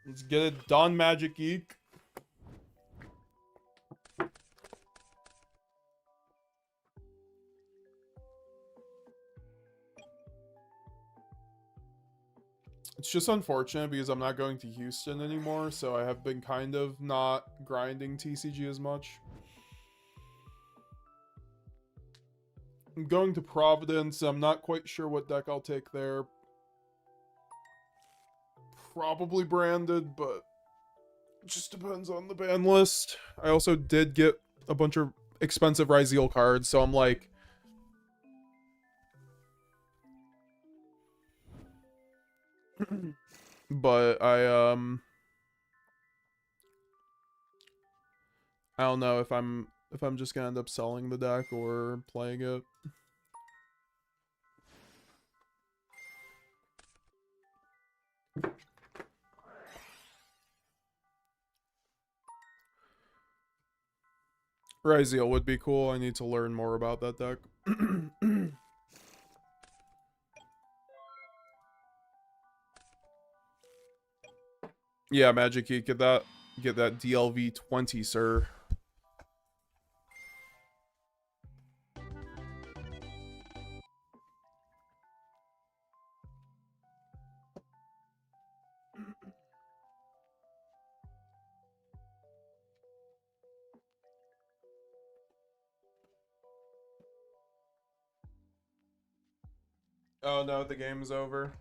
Let's get it done, Magic Geek. It's just unfortunate because I'm not going to Houston anymore, so I have been kind of not grinding TCG as much. I'm going to Providence. I'm not quite sure what deck I'll take there. Probably Branded, but it just depends on the ban list. I also did get a bunch of expensive Ryzeal cards, so I'm like... But I don't know if I'm just gonna end up selling the deck or playing it. Ryzeal would be cool. I need to learn more about that deck. Yeah, Magic Geek, get that DLV 20, sir. Oh no, the game's over.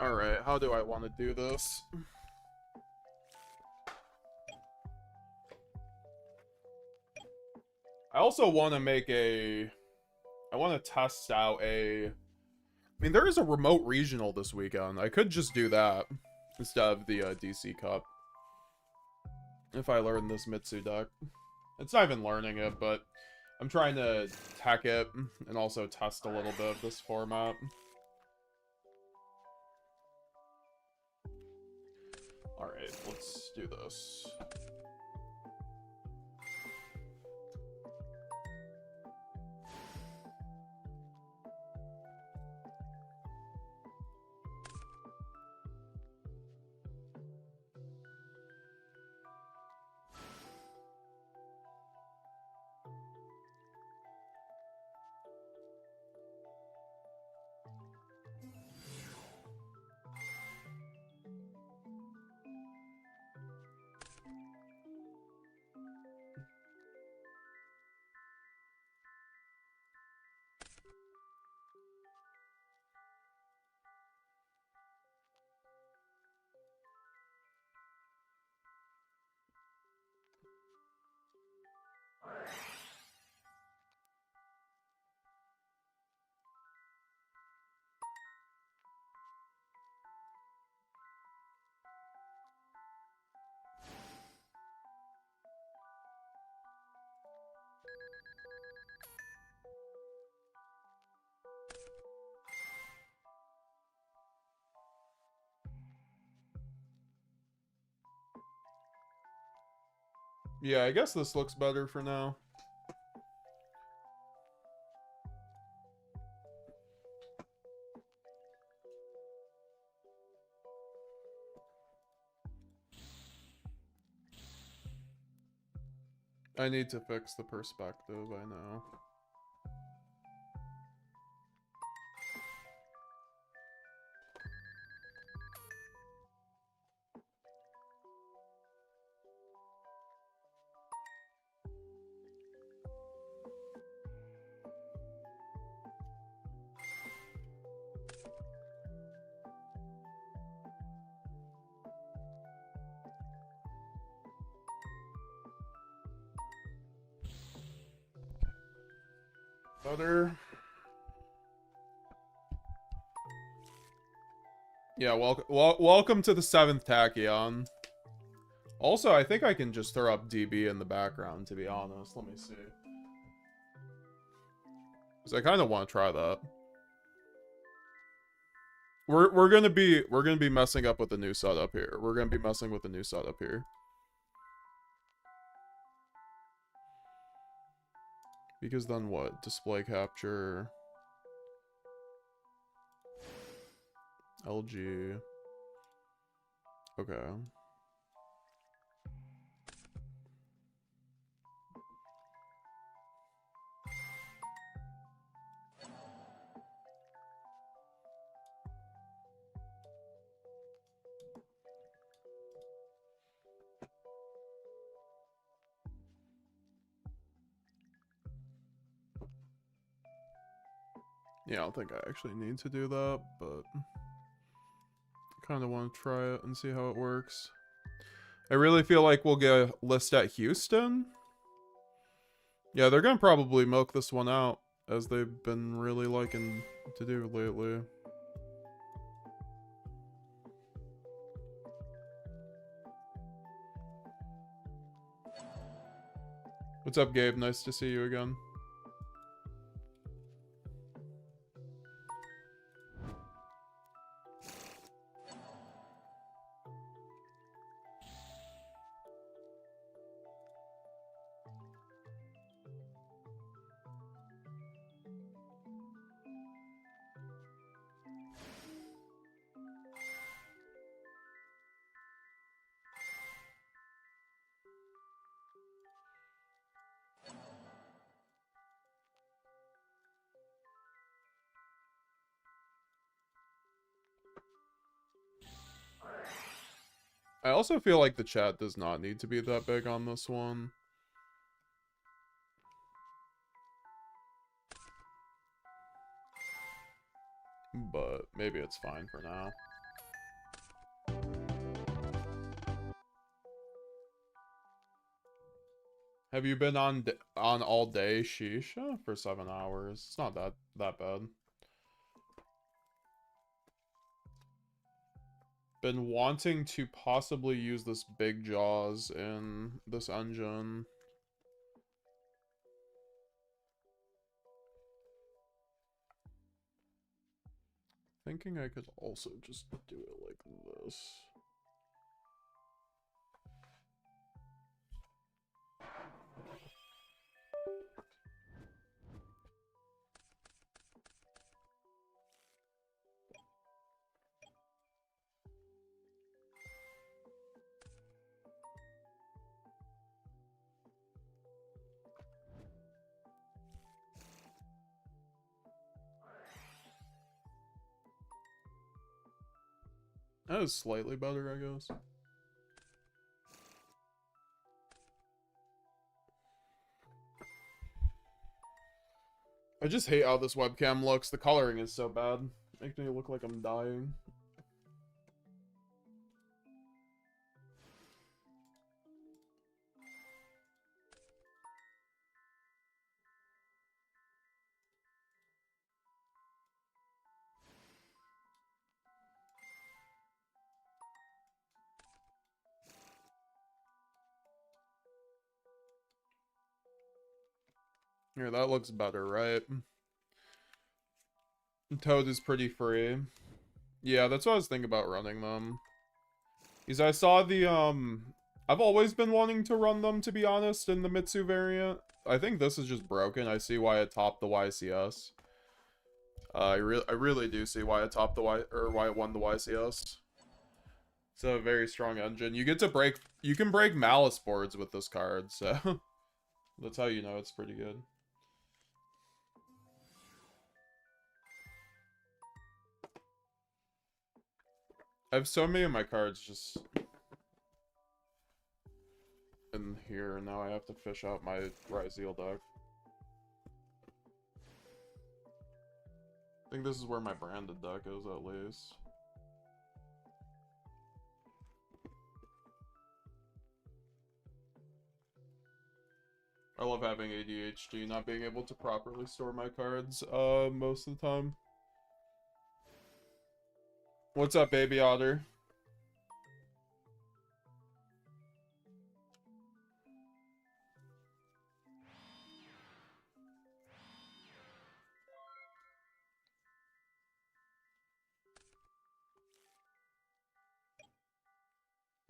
Alright, how do I want to do this? I also want to make a... I want to test out a... I mean, there is a remote regional this weekend. I could just do that instead of the DC Cup. If I learn this Mitsu deck. It's not even learning it, but I'm trying to hack it and also test a little bit of this format. Alright, let's do this. Yeah, I guess this looks better for now. I need to fix the perspective, I know. Better. Yeah, welcome to the 7th Tachyon. Also, I think I can just throw up DB in the background, to be honest. Let me see. Because I kind of want to try that. We're gonna be messing up with the new setup here. We're gonna be messing with the new setup here. Because then what? Display capture. LG. Okay. Yeah, I don't think I actually need to do that, but I kind of want to try it and see how it works. I really feel like we'll get a list at Houston. Yeah, they're going to probably milk this one out, as they've been really liking to do lately. What's up, Gabe? Nice to see you again. I also feel like the chat does not need to be that big on this one. But maybe it's fine for now. Have you been on all day? Sheesh, for 7 hours. It's not that bad. Been wanting to possibly use this big jaws in this engine. Thinking I could also just do it like this. That is slightly better, I guess. I just hate how this webcam looks. The coloring is so bad. Makes me look like I'm dying. Here, that looks better, right? Toad is pretty free. Yeah, that's what I was thinking about running them. Because I saw the, I've always been wanting to run them, to be honest, in the Mitsu variant. I think this is just broken. I see why it topped the YCS. I really do see why it topped the why it won the YCS. It's a very strong engine. You get to break, you can break Malice boards with this card, so that's how you know it's pretty good. I have so many of my cards just in here, and now I have to fish out my Ryzeal deck. I think this is where my branded deck is, at least. I love having ADHD, not being able to properly store my cards, most of the time. What's up, baby otter?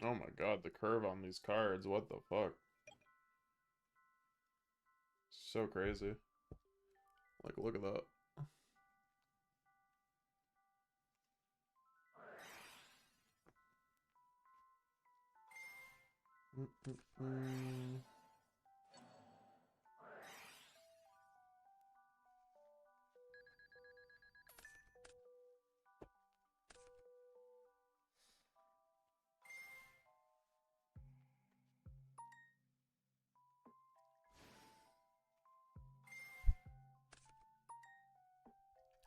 Oh my god, the curve on these cards, what the fuck? So crazy. Like, look at that.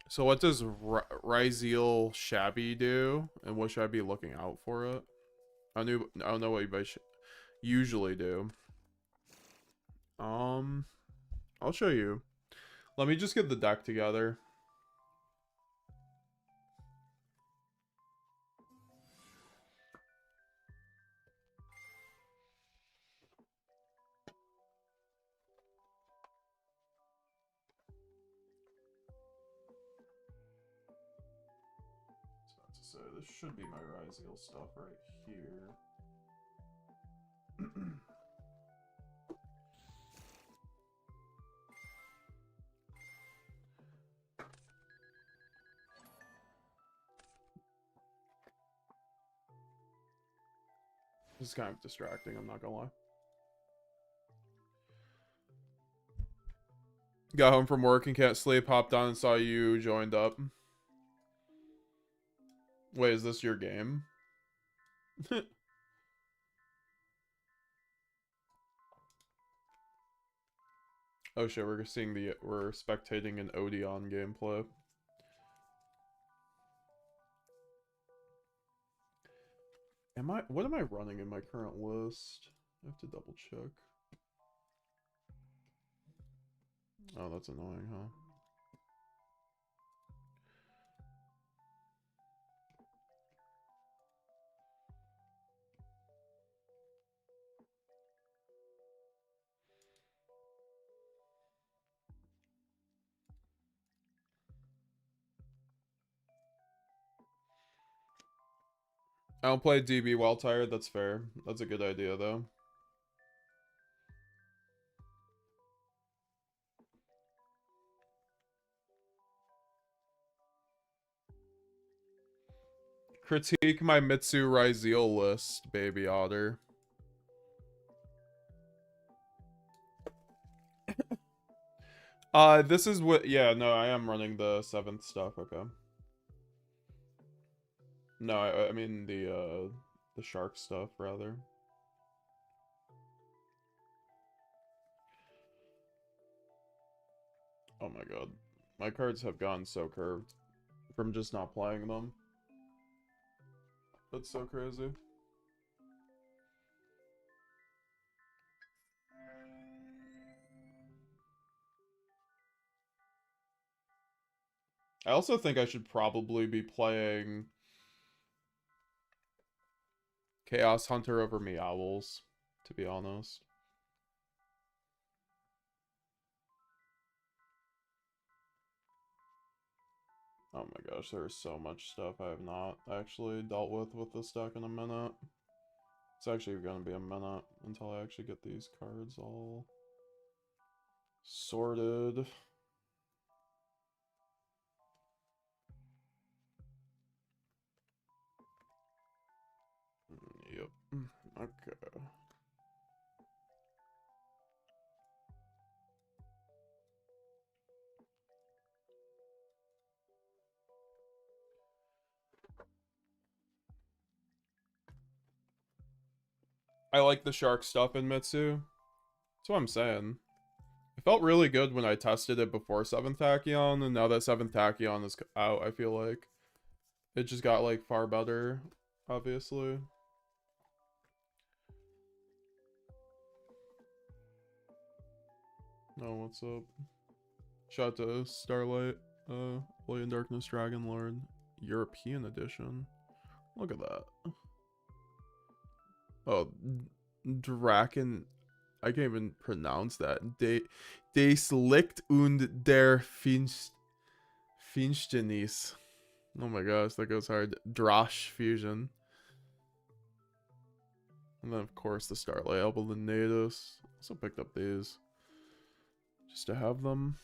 So what does Ryzeal Shabby do? And what should I be looking out for it? I don't know what you usually do. I'll show you. Let me just get the deck together. So this should be my Ryzeal stuff right here. This is kind of distracting, I'm not gonna lie. Got home from work and can't sleep, hopped on and saw you joined up. Wait, is this your game? Oh shit, we're spectating an Odeon gameplay. What am I running in my current list? I have to double check. Oh, that's annoying, huh? I don't play DB while tired, that's fair. That's a good idea, though. Critique my Mitsu Ryzeal list, baby otter. This is what, yeah, no, I am running the 7th stuff, okay. No, I mean the shark stuff, rather. Oh my god. My cards have gone so curved from just not playing them. That's so crazy. I also think I should probably be playing Chaos Hunter over Meowls, to be honest. Oh my gosh, there's so much stuff I have not actually dealt with this deck in a minute. It's actually gonna be a minute until I actually get these cards all sorted. Yep. Okay. I like the shark stuff in Mitsu. That's what I'm saying. It felt really good when I tested it before 7th Tachyon, and now that 7th Tachyon is out, I feel like it just got, like, far better, obviously. Oh, what's up? Shout out to Starlight, Blade and Darkness Dragon Lord. European edition. Look at that. Oh, Draken. I can't even pronounce that. Des Licht und der Finsternis. Oh my gosh, that goes hard. Drash fusion. And then, of course, the Starlight Elbow, the Natus. Also picked up these. Just to have them.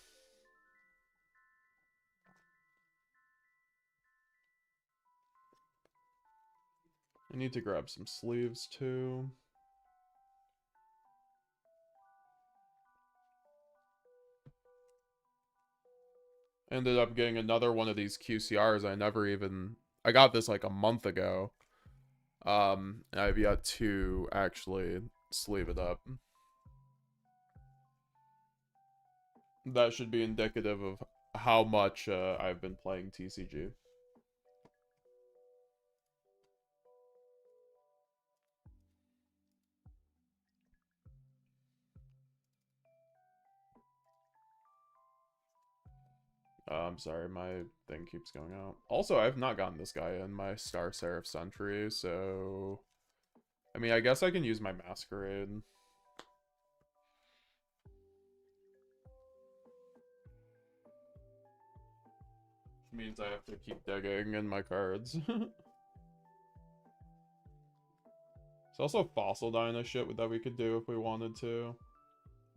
I need to grab some sleeves, too. Ended up getting another one of these QCRs. I got this like a month ago. I've yet to actually sleeve it up. That should be indicative of how much I've been playing TCG. I'm sorry, my thing keeps going out. Also, I've not gotten this guy in my Star Seraph Sentry, so... I mean, I guess I can use my Masquerade. Which means I have to keep digging in my cards. There's also Fossil Dino shit that we could do if we wanted to.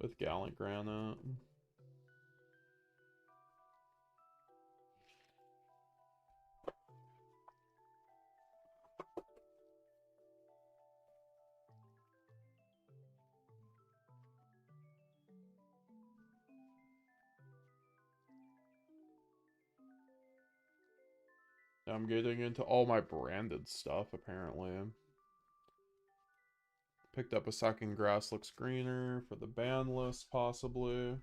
With Gallant Granite. I'm getting into all my branded stuff, apparently. Picked up a second Grass Looks Greener for the ban list, possibly.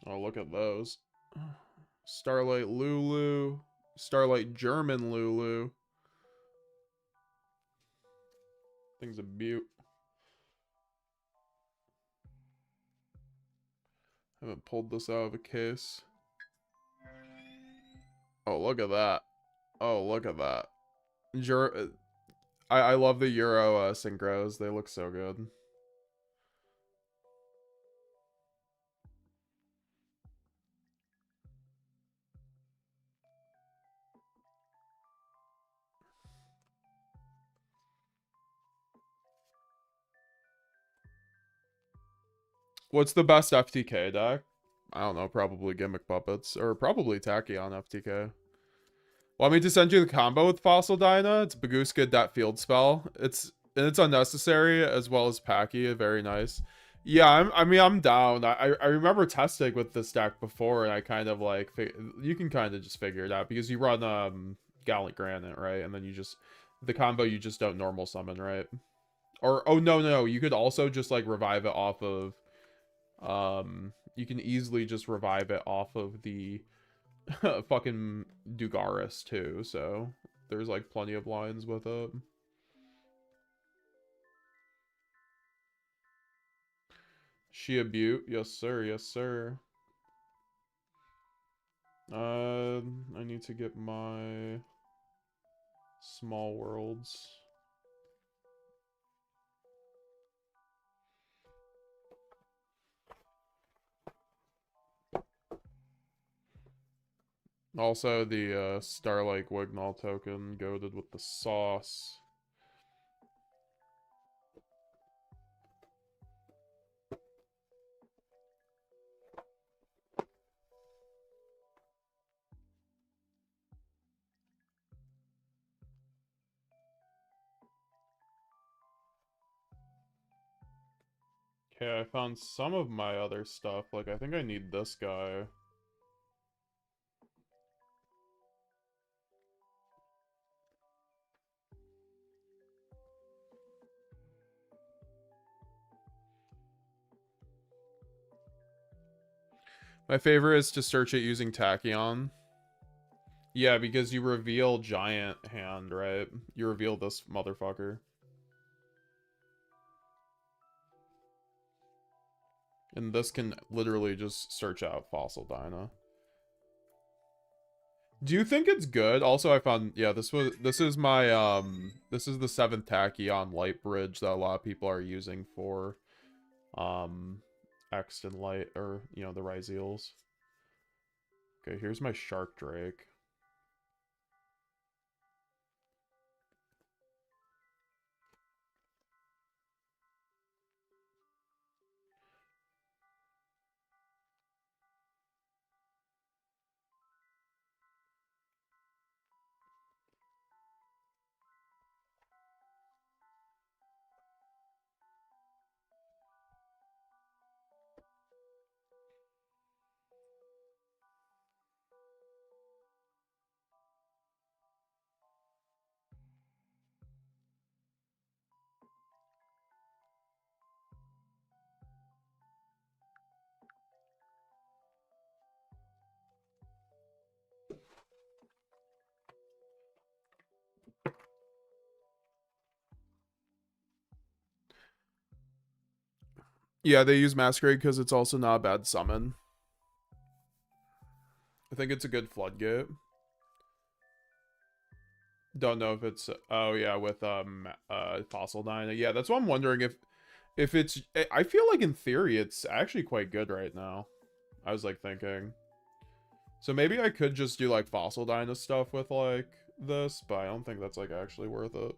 Oh, look at those. Starlight Lulu. Starlight German Lulu. Thing's a beaut. Haven't pulled this out of a case. Oh, look at that. Oh, look at that. I love the Euro synchros. They look so good. What's the best FTK deck? I don't know, probably Gimmick Puppets. Or probably Tachyon FTK. Want me to send you the combo with Fossil Dyna? It's Baguska that field spell. It's unnecessary as well as Packy. Very nice. Yeah, I'm down. I remember testing with this deck before, and I kind of like you can kind of just figure it out because you run Gallant Granite, right? And then you just the combo you just don't normal summon, right? Or oh no, you could also just like revive it off of you can easily just revive it off of the fucking Dugaris too, so there's like plenty of lines with it. She a beaut? Yes sir, yes sir. I need to get my small worlds. Also, the Starlight Wignall token goated with the sauce. Okay, I found some of my other stuff. Like, I think I need this guy. My favorite is to search it using Tachyon. Yeah, because you reveal Giant Hand, right? You reveal this motherfucker. And this can literally just search out Fossil Dyna. Do you think it's good? Also, I found, yeah, this is my, this is the 7th Tachyon Light Bridge that a lot of people are using for, Exton Light, or, you know, the Ryzeals. Okay, here's my Shark Drake. Yeah, they use Masquerade because it's also not a bad summon. I think it's a good floodgate. Don't know if it's oh yeah with Fossil Dyna. Yeah, that's what I'm wondering if it's I feel like in theory it's actually quite good right now. I was like thinking. So maybe I could just do like Fossil Dyna stuff with like this, but I don't think that's like actually worth it.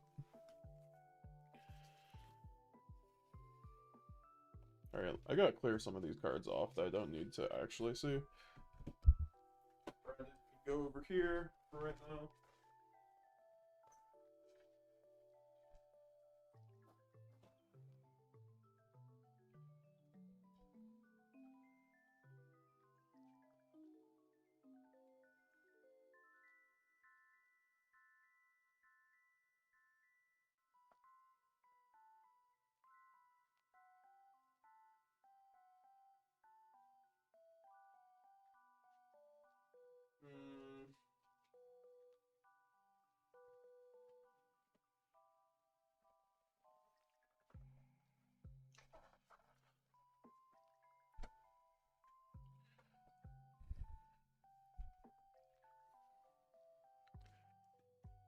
Alright, I gotta clear some of these cards off that I don't need to actually see. Go over here for right now.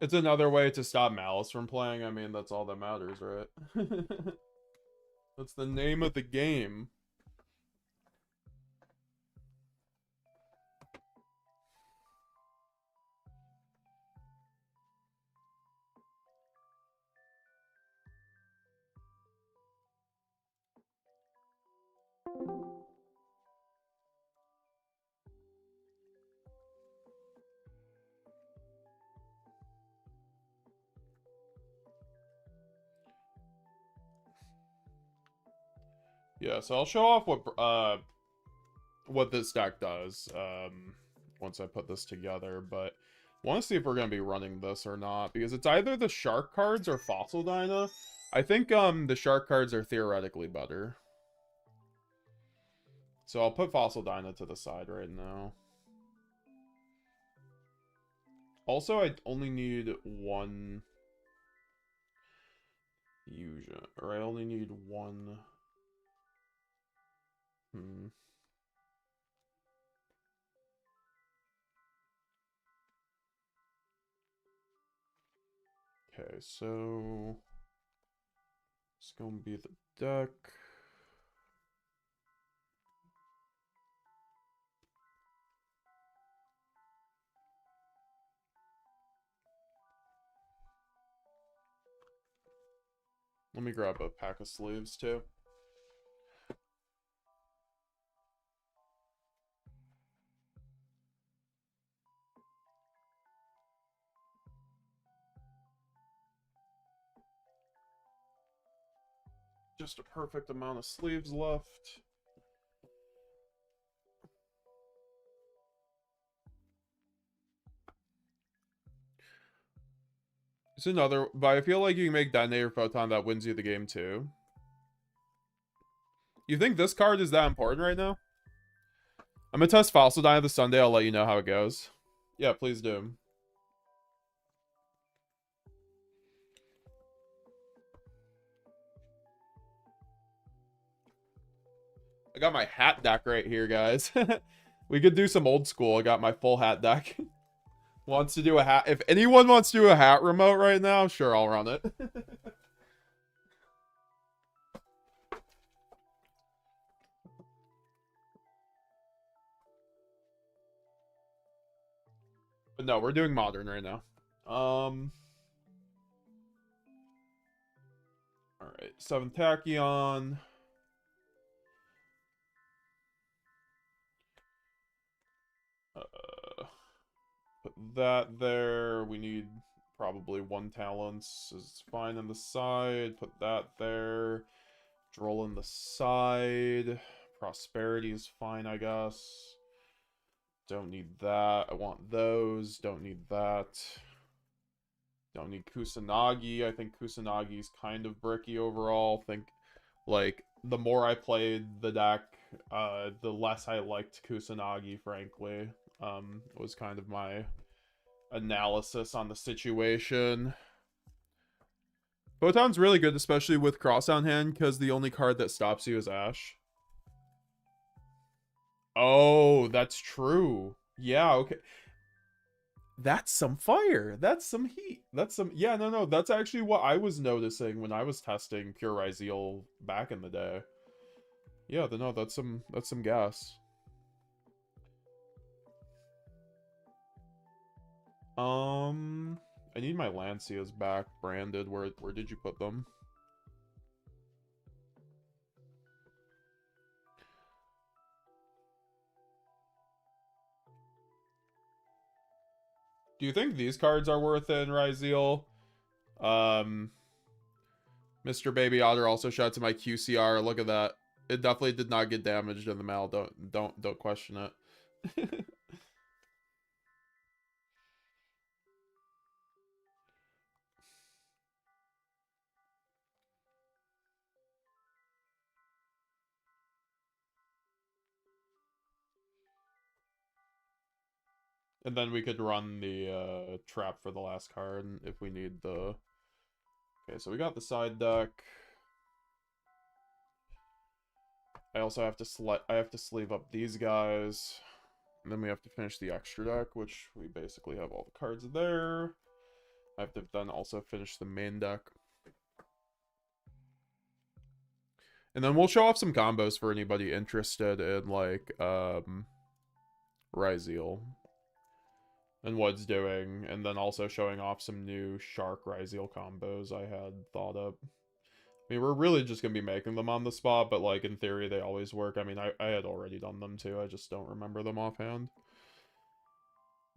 It's another way to stop Malice from playing. I mean, that's all that matters, right? That's the name of the game. Yeah, so I'll show off what this deck does once I put this together, but I want to see if we're going to be running this or not, because it's either the Shark cards or Fossil Dyna. I think the Shark cards are theoretically better. So I'll put Fossil Dyna to the side right now. Also, I only need one fusion, or I only need one... Okay, so it's gonna be the deck. Let me grab a pack of sleeves too. Just a perfect amount of sleeves left. It's another, but I feel like you can make Detonator Photon that wins you the game too. You think this card is that important right now? I'm gonna test Fossil Dyna this Sunday. I'll let you know how it goes. Yeah, please do. I got my hat deck right here, guys. We could do some old school. I got my full hat deck. Wants to do a hat. If anyone wants to do a hat remote right now, sure, I'll run it. But no, we're doing modern right now. Alright, 7 Tachyon. Put that there. We need probably 1 Talents is fine on the side. Put that there. Droll on the side. Prosperity is fine, I guess. Don't need that. I want those. Don't need that. Don't need Kusanagi. I think Kusanagi's kind of bricky overall. Think, like, the more I played the deck, the less I liked Kusanagi, frankly. Was kind of my analysis on the situation. Photon's really good, especially with Cross on hand, because the only card that stops you is Ash. Oh, that's true. Yeah, okay. That's some fire. That's some heat. That's some... Yeah, no. That's actually what I was noticing when I was testing Pure Ryzeal back in the day. Yeah, no, that's some gas. I need my Lancias back branded. Where did you put them? Do you think these cards are worth it in Ryzeal? Mr. Baby Otter also shout out to my QCR. Look at that. It definitely did not get damaged in the mail. Don't question it. And then we could run the trap for the last card if we need the... Okay, so we got the side deck. I also have to sleeve up these guys. And then we have to finish the extra deck, which we basically have all the cards there. I have to then also finish the main deck. And then we'll show off some combos for anybody interested in, like, Ryzeal and what it's doing, and then also showing off some new Shark Ryzeal combos I had thought up. I mean, we're really just going to be making them on the spot, but, like, in theory, they always work. I mean, I had already done them, too. I just don't remember them offhand.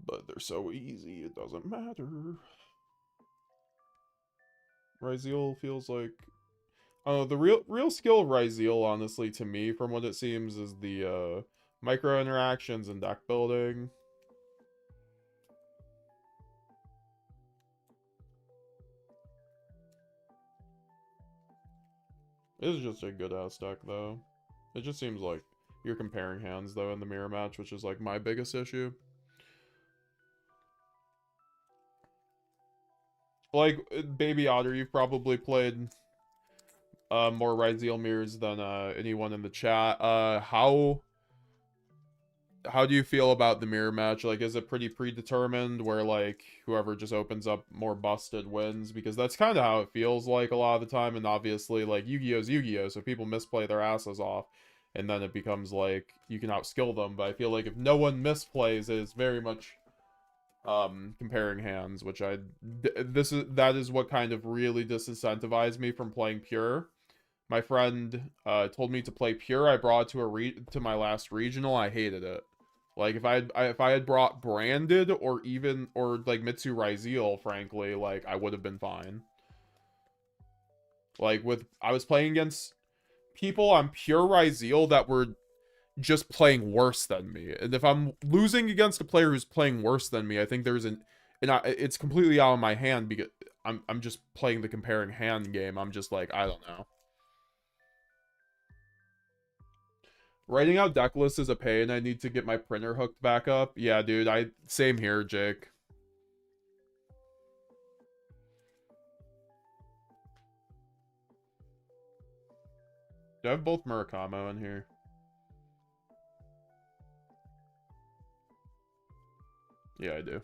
But they're so easy, it doesn't matter. Ryzeal feels like... Oh, the real skill of Ryzeal, honestly, to me, from what it seems, is the, micro interactions and deck building. It is just a good-ass deck, though. It just seems like you're comparing hands, though, in the mirror match, which is, like, my biggest issue. Like, Baby Otter, you've probably played more Ryzeal mirrors than anyone in the chat. How do you feel about the mirror match? Like, is it pretty predetermined where, like, whoever just opens up more busted wins? Because that's kind of how it feels like a lot of the time, and obviously, like, Yu-Gi-Oh's Yu-Gi-Oh! So people misplay their asses off, and then it becomes, like, you can outskill them. But I feel like if no one misplays, it's very much... comparing hands, which that is what kind of really disincentivized me from playing Pure. My friend told me to play Pure. I brought it to my last regional. I hated it. Like, if I had brought Branded or like Mitsu Ryzeal, frankly, like, I would have been fine. Like, I was playing against people on Pure Ryzeal that were just playing worse than me. And if I'm losing against a player who's playing worse than me, I think there's it's completely out of my hand because I'm just playing the comparing hand game. I'm just like, I don't know. Writing out deck lists is a pain. I need to get my printer hooked back up. Yeah, dude, same here, Jake. Do I have both Murakamo in here? Yeah, I do.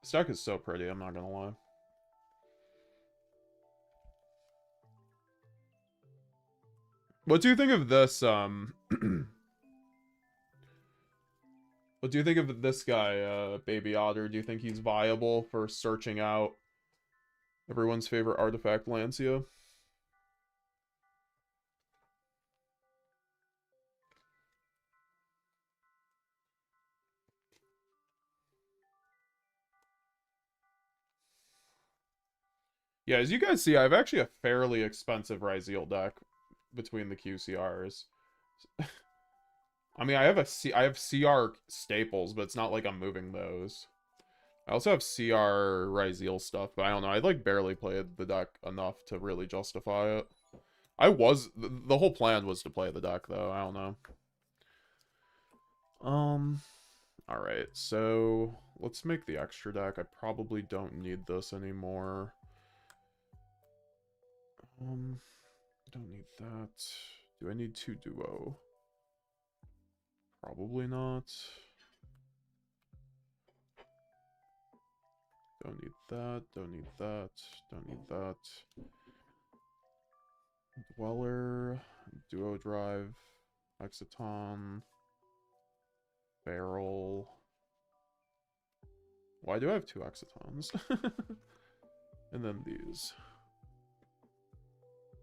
This deck is so pretty, I'm not gonna lie. What do you think of this, what do you think of this guy, Baby Otter? Do you think he's viable for searching out everyone's favorite artifact, Lancia? Yeah, as you guys see, I have actually a fairly expensive Ryzeal deck between the QCRs. I mean, I have CR staples, but it's not like I'm moving those. I also have CR Ryzeal stuff, but I don't know. I like barely played the deck enough to really justify it. The whole plan was to play the deck, though. I don't know. Alright, so let's make the extra deck. I probably don't need this anymore. Don't need that. Do I need 2 Duo? Probably not. Don't need that, don't need that, don't need that. Dweller, Duo Drive, Exciton, Barrel. Why do I have 2 Excitons? And then these.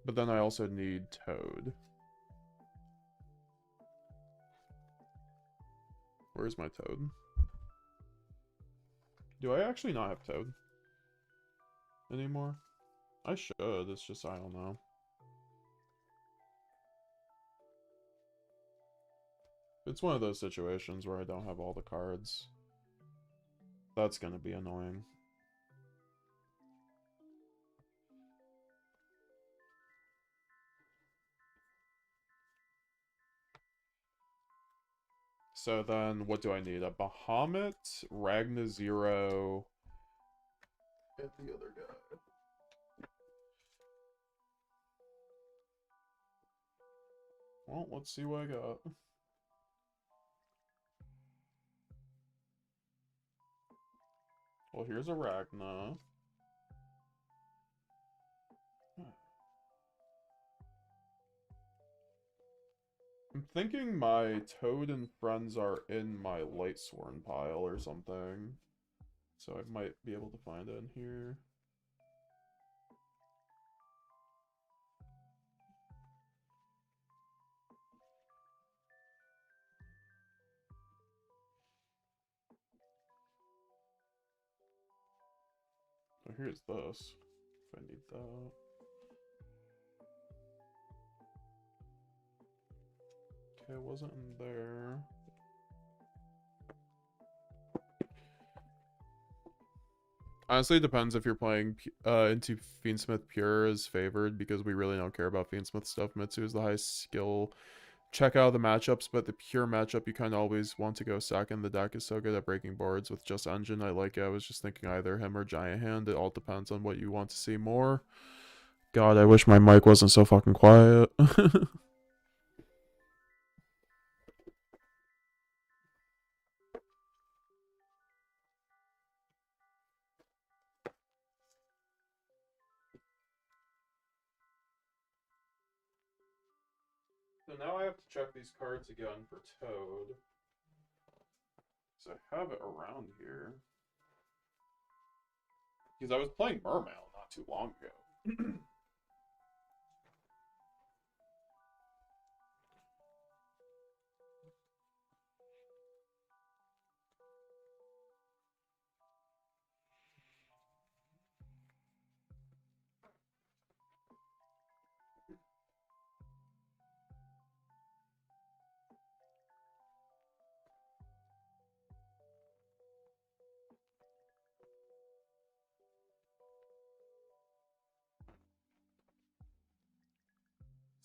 But then I also need Toad. Where's my Toad? Do I actually not have Toad anymore? I should, it's just I don't know. It's one of those situations where I don't have all the cards. That's gonna be annoying. So then, what do I need? A Bahamut, Ragna Zero, and the other guy. Well, let's see what I got. Well, here's a Ragna. I'm thinking my Toad and friends are in my Lightsworn pile or something. So I might be able to find it in here. Oh, here's this. If I need that. Okay, it wasn't in there. Honestly, it depends if you're playing into Fiendsmith Pure is favored, because we really don't care about Fiendsmith stuff. Mitsu is the highest skill. Check out the matchups, but the pure matchup you kind of always want to go second. The deck is so good at breaking boards with just Engine. I like it. I was just thinking either him or Giant Hand. It all depends on what you want to see more. God, I wish my mic wasn't so fucking quiet. So now I have to check these cards again for Toad. Because I have it around here. Because I was playing Mermail not too long ago.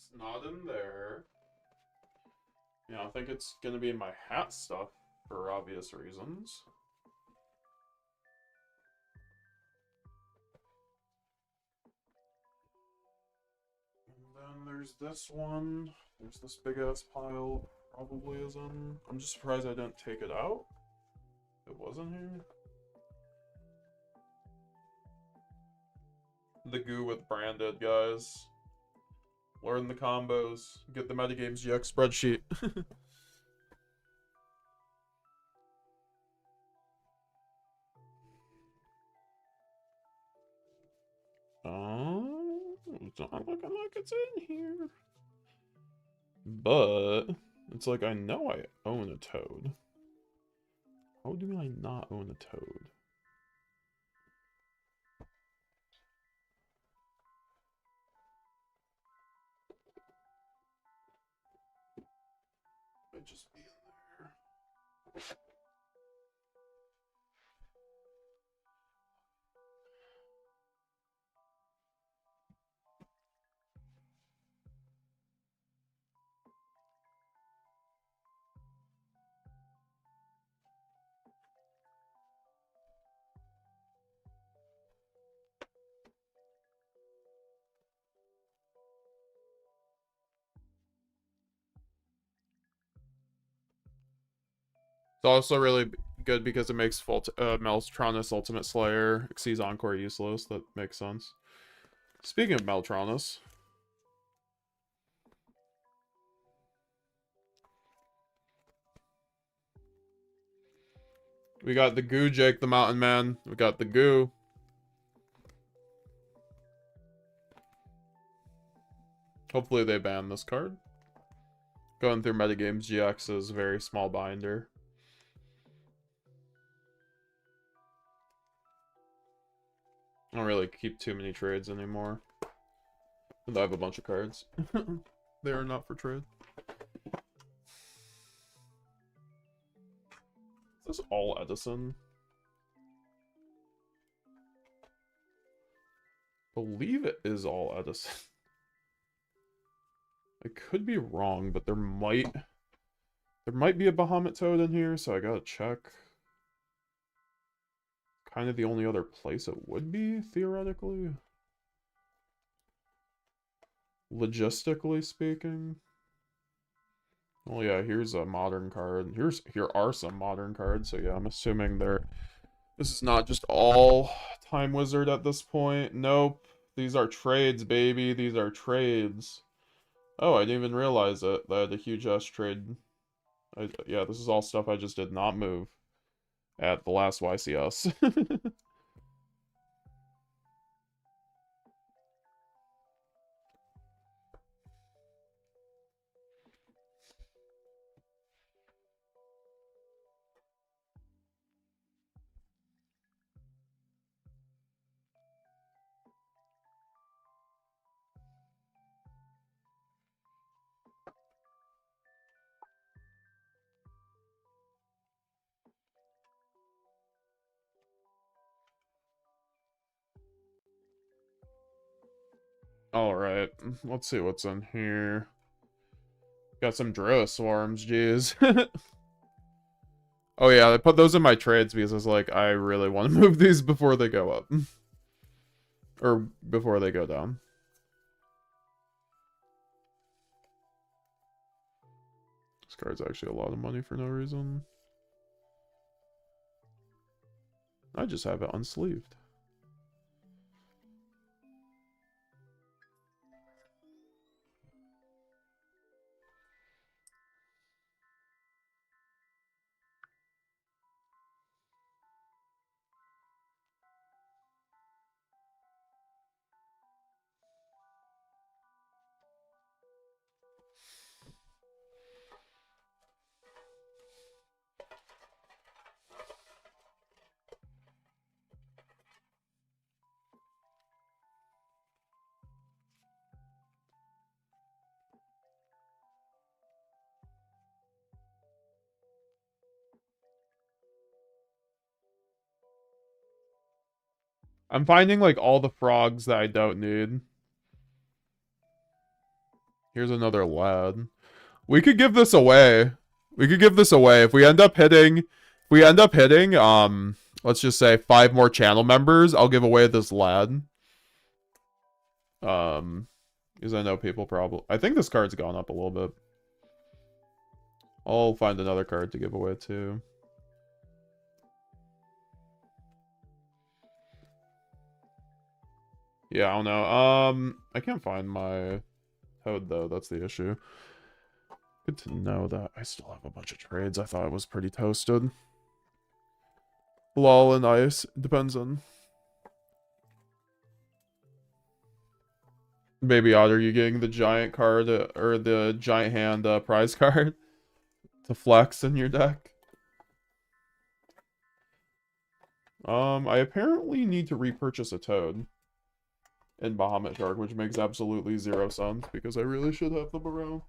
It's not in there. Yeah, I think it's gonna be in my hat stuff for obvious reasons. And then there's this one. There's this big ass pile. Probably is in. I'm just surprised I didn't take it out. It wasn't here. The goo with branded, guys. Learn the combos. Get the MetaGamesGX spreadsheet. Oh, it's not looking like it's in here. But it's like I know I own a Toad. How do I not own a Toad? Might just be in there. It's also really good because it makes Meltronus Ultimate Slayer Xyz Encore useless. That makes sense. Speaking of Meltronus, we got the goo, Jake the Mountain Man. We got the goo. Hopefully they ban this card. Going through MetaGamesGX's very small binder. I don't really keep too many trades anymore. And I have a bunch of cards. They are not for trade. Is this all Edison? Believe it is all Edison. I could be wrong, but there might be a Bahamut Toad in here, so I gotta check. Kind of the only other place it would be, theoretically. Logistically speaking. Well, yeah, here's a modern card. Here are some modern cards, so yeah, I'm assuming they're This is not just all Time Wizard at this point. Nope. These are trades, baby. These are trades. Oh, I didn't even realize it. That I had a huge ass trade. Yeah, this is all stuff I just did not move at the last YCS. Alright, let's see what's in here. Got some Drow Swarms, jeez. Oh yeah, I put those in my trades because I was like, I really want to move these before they go up. Or before they go down. This card's actually a lot of money for no reason. I just have it unsleeved. I'm finding, like, all the frogs that I don't need. Here's another lad. We could give this away. We could give this away. If we end up hitting, let's just say 5 more channel members, I'll give away this lad. Because I know people probably... I think this card's gone up a little bit. I'll find another card to give away, too. Yeah, I don't know. I can't find my Toad, though. That's the issue. Good to know that I still have a bunch of trades. I thought it was pretty toasted. Lol and ice. Depends on... Baby Otter, you getting the giant card, or the giant hand prize card? To flex in your deck? I apparently need to repurchase a Toad. In Bahamut Shark, which makes absolutely 0 sense, because I really should have them around.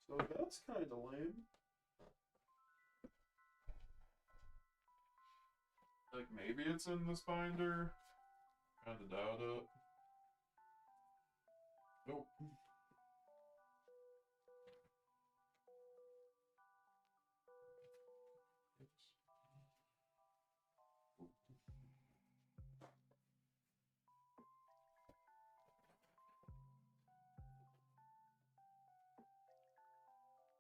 So that's kind of lame. Like, maybe it's in this binder? Kinda doubt it. Nope.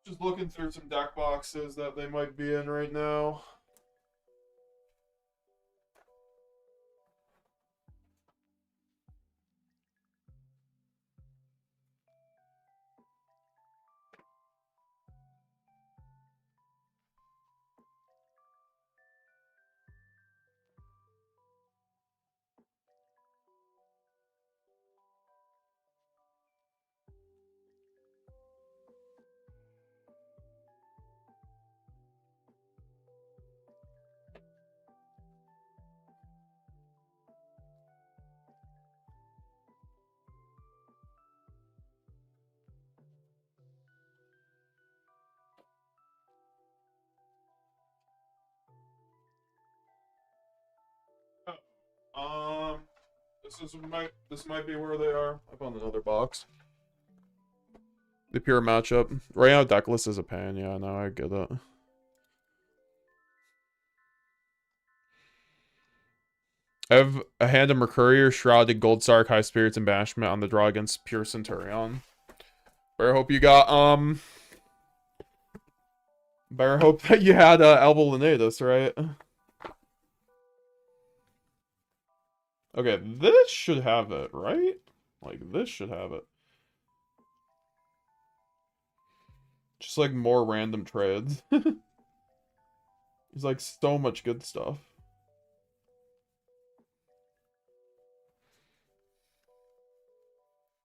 Just looking through some deck boxes that they might be in right now. This might be where they are. I found another box. The pure matchup. Right now, decklist is a pain. Yeah, no, I get it. I have a hand of Mercurier, Shrouded, Gold Sark, High Spirits, and Banishment on the draw against Pure Centurion. Where I hope you got, Better hope that you had Elbow Lenatus, right? Okay, this should have it, right? Like, this should have it. Just like more random trades. There's like so much good stuff.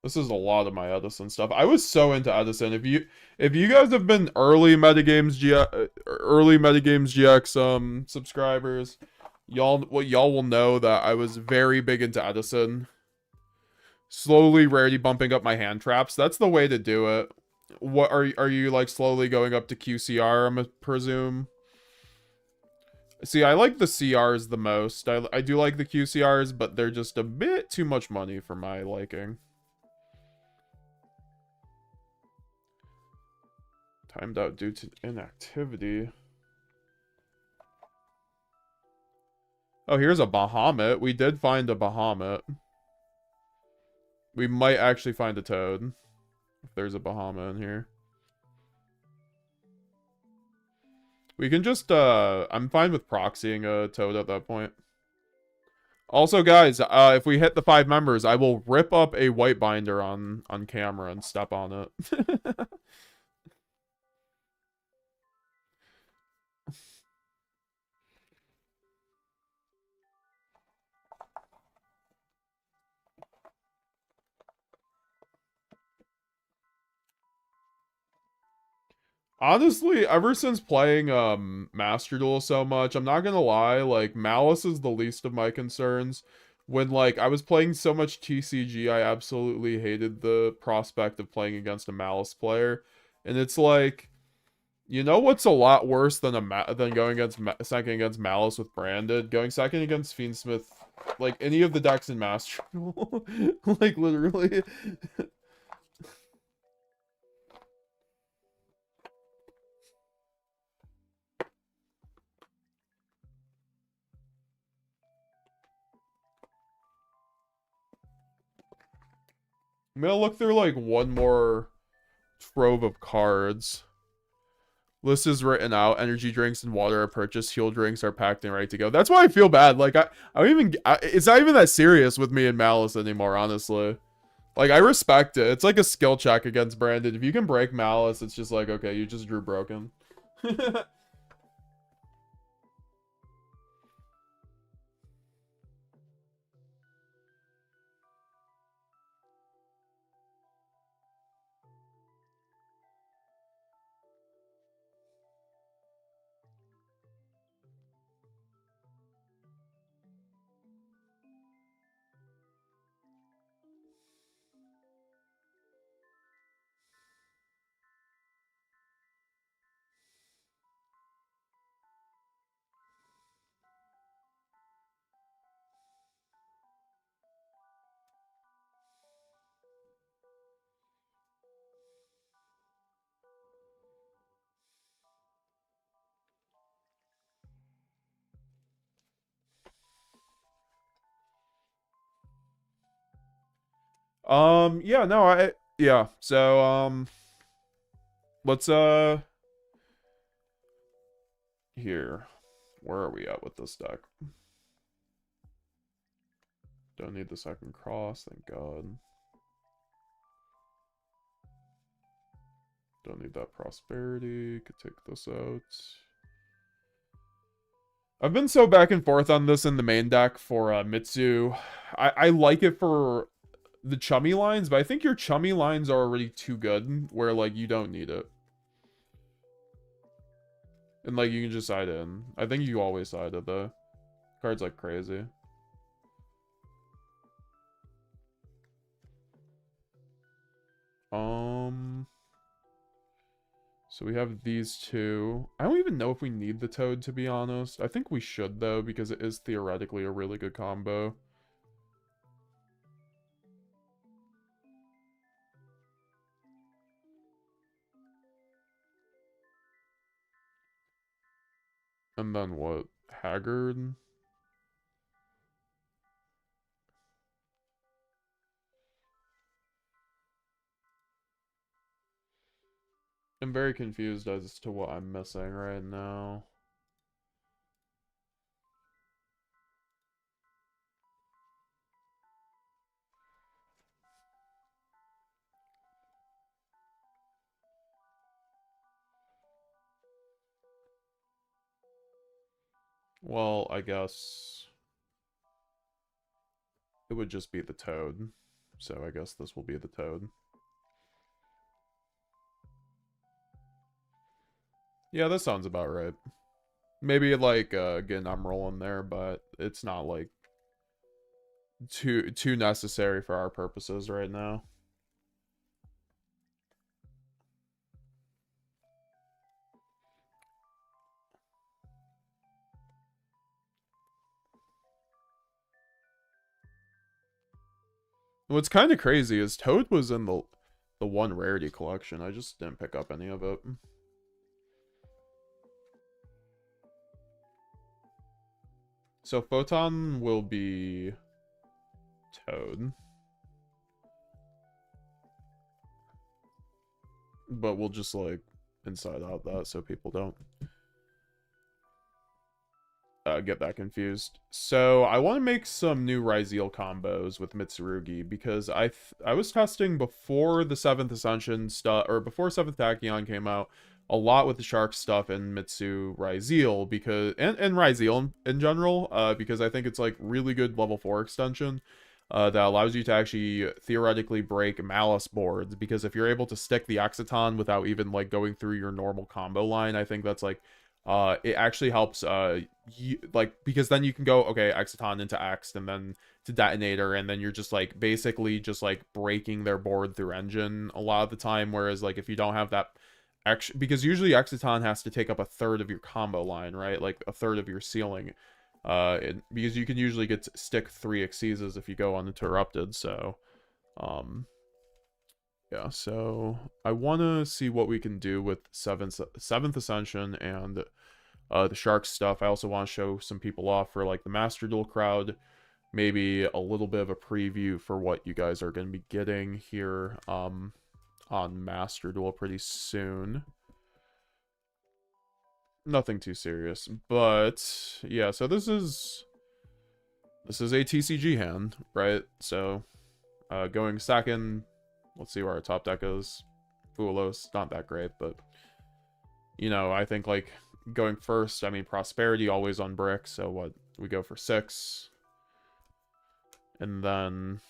This is a lot of my Edison stuff. I was so into Edison. If you guys have been early Metagames GX subscribers, y'all will know that I was very big into Edison. Slowly rarity bumping up my hand traps. That's the way to do it. What are you like slowly going up to QCR, I presume? See, I like the CRs the most. I do like the QCRs, but they're just a bit too much money for my liking. Timed out due to inactivity. Oh, here's a Bahamut. We did find a Bahamut. We might actually find a Toad. If there's a Bahamut in here. We can just, I'm fine with proxying a Toad at that point. Also, guys, if we hit the 5 members, I will rip up a white binder on camera and step on it. Honestly, ever since playing Master Duel so much, I'm not gonna lie, like Malice is the least of my concerns. When like I was playing so much TCG, I absolutely hated the prospect of playing against a Malice player. And it's like, you know what's a lot worse than going against second against Malice with Branded? Going second against Fiendsmith, like any of the decks in Master Duel. Like literally. I'm gonna look through like one more trove of cards. List is written out. Energy drinks and water are purchased. Heal drinks are packed and ready to go. That's why I feel bad. Like I don't even. It's not even that serious with me and Malice anymore. Honestly, like I respect it. It's like a skill check against Branded. If you can break Malice, it's just like okay, you just drew broken. Yeah, no, yeah, so, let's, here, where are we at with this deck? Don't need the second cross, thank God. Don't need that prosperity, could take this out. I've been so back and forth on this in the main deck for, Mitsu. I like it for the chummy lines, but I think your chummy lines are already too good, where, like, you don't need it. And, like, you can just side in. I think you always side it, though. Card's, like, crazy. So we have these two. I don't even know if we need the Toad, to be honest. I think we should, though, because it is theoretically a really good combo. And then what? Haggard? I'm very confused as to what I'm missing right now. Well, I guess it would just be the toad. So I guess this will be the toad. Yeah, that sounds about right. Maybe like again, I'm rolling there, but it's not like too necessary for our purposes right now. What's kind of crazy is Toad was in the one rarity collection. I just didn't pick up any of it. So Photon will be Toad. But we'll just like inside out that so people don't get that confused. So I want to make some new Ryzeal combos with Mitsurugi because I was testing before the 7th Ascension stuff, or before 7th Tachyon came out, a lot with the Shark stuff and Mitsu Ryzeal because and Ryzeal in general because I think it's like really good level 4 extension that allows you to actually theoretically break Malice boards, because if you're able to stick the Exciton without even like going through your normal combo line, I think that's like it actually helps like, because then you can go, okay, Exciton into X and then to Detonator, and then you're just like basically just like breaking their board through engine a lot of the time, whereas like if you don't have that because usually Exciton has to take up a third of your combo line, right? Like a third of your ceiling. Because you can usually get to stick 3 Xyzes if you go uninterrupted, so yeah, so I want to see what we can do with 7th Ascension and the Shark stuff. I also want to show some people off for like the Master Duel crowd, maybe a little bit of a preview for what you guys are going to be getting here on Master Duel pretty soon. Nothing too serious, but yeah, so this is a TCG hand, right? So going second, let's see where our top deck is. Fuwalos, not that great, but you know, I think like going first, I mean, Prosperity always on brick, so what, we go for 6, and then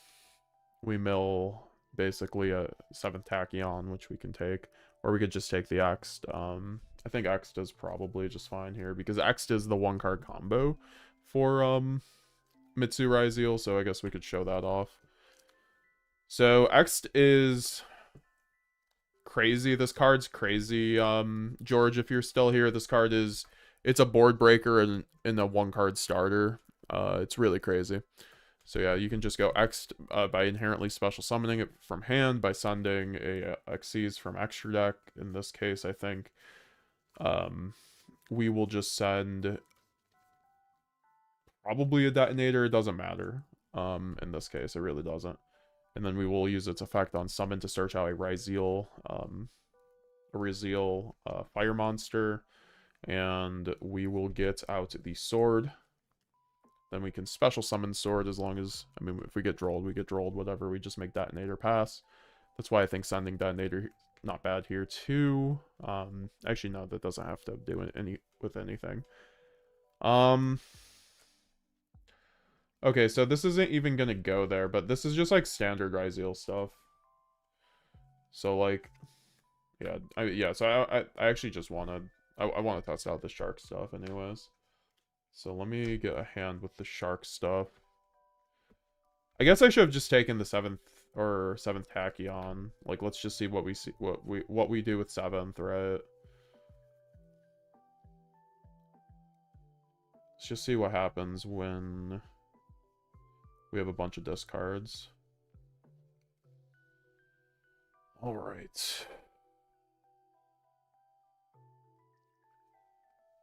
we mill basically a 7th Tachyon, which we can take, or we could just take the X. I think X is probably just fine here because X is the 1-card combo for Mitsu Ryzeal, so I guess we could show that off. So X is crazy. This card's crazy. George, if you're still here, this card is, it's a board breaker and in a 1-card starter. It's really crazy. So yeah, you can just go X by inherently special summoning it from hand by sending a Xyz from extra deck. In this case, I think we will just send probably a Detonator. It doesn't matter. In this case, it really doesn't. And then we will use its effect on summon to search out a Ryzeal fire monster, and we will get out the sword. Then we can special summon sword as long as, I mean, if we get drolled, we get drolled, whatever. We just make Detonator pass. That's why I think sending Detonator not bad here too. Actually, no, that doesn't have to do with anything. Okay, so this isn't even gonna go there, but this is just like standard Ryzeal stuff. So like, yeah, so I actually just wanted, I want to test out the Shark stuff anyways. So let me get a hand with the Shark stuff. I guess I should have just taken the 7th Tachyon. Like, let's just see what we do with 7th, right? Let's just see what happens when we have a bunch of discards. All right.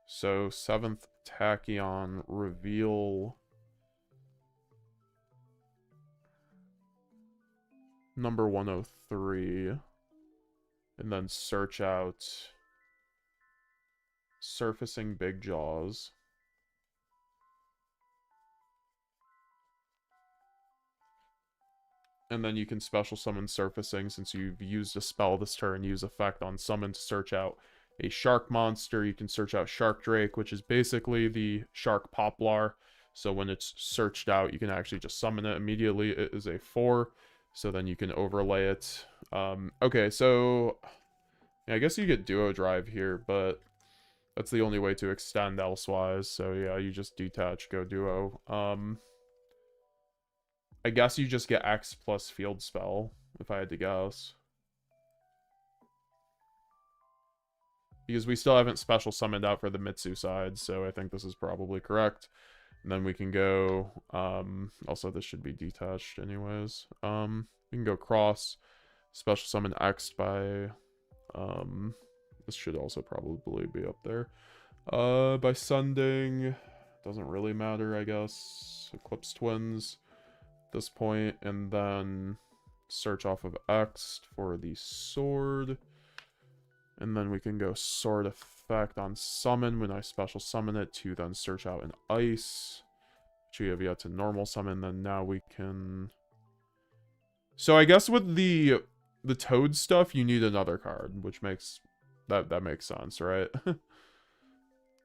So 7th Tachyon, reveal number 103. And then search out Surfacing Big Jaws. And then you can special summon Surfacing since you've used a spell this turn. Use effect on summon to search out a shark monster. You can search out Shark Drake, which is basically the shark poplar. So when it's searched out, you can actually just summon it immediately. It is a 4, so then you can overlay it. Okay, so yeah, I guess you get Duo Drive here, but that's the only way to extend elsewise. So yeah, you just detach, go Duo. I guess you just get X plus Field Spell, if I had to guess. Because we still haven't special summoned out for the Mitsu side, so I think this is probably correct. And then we can go, also this should be detached anyways. We can go cross, special summon X by, this should also probably be up there. By Sunding, doesn't really matter, I guess. Eclipse Twins at this point, and then search off of X for the sword. And then we can go sword effect on summon when I special summon it to then search out an ice, which we have yet to normal summon. Then now we can... So I guess with the Toad stuff, you need another card, which makes... That makes sense, right?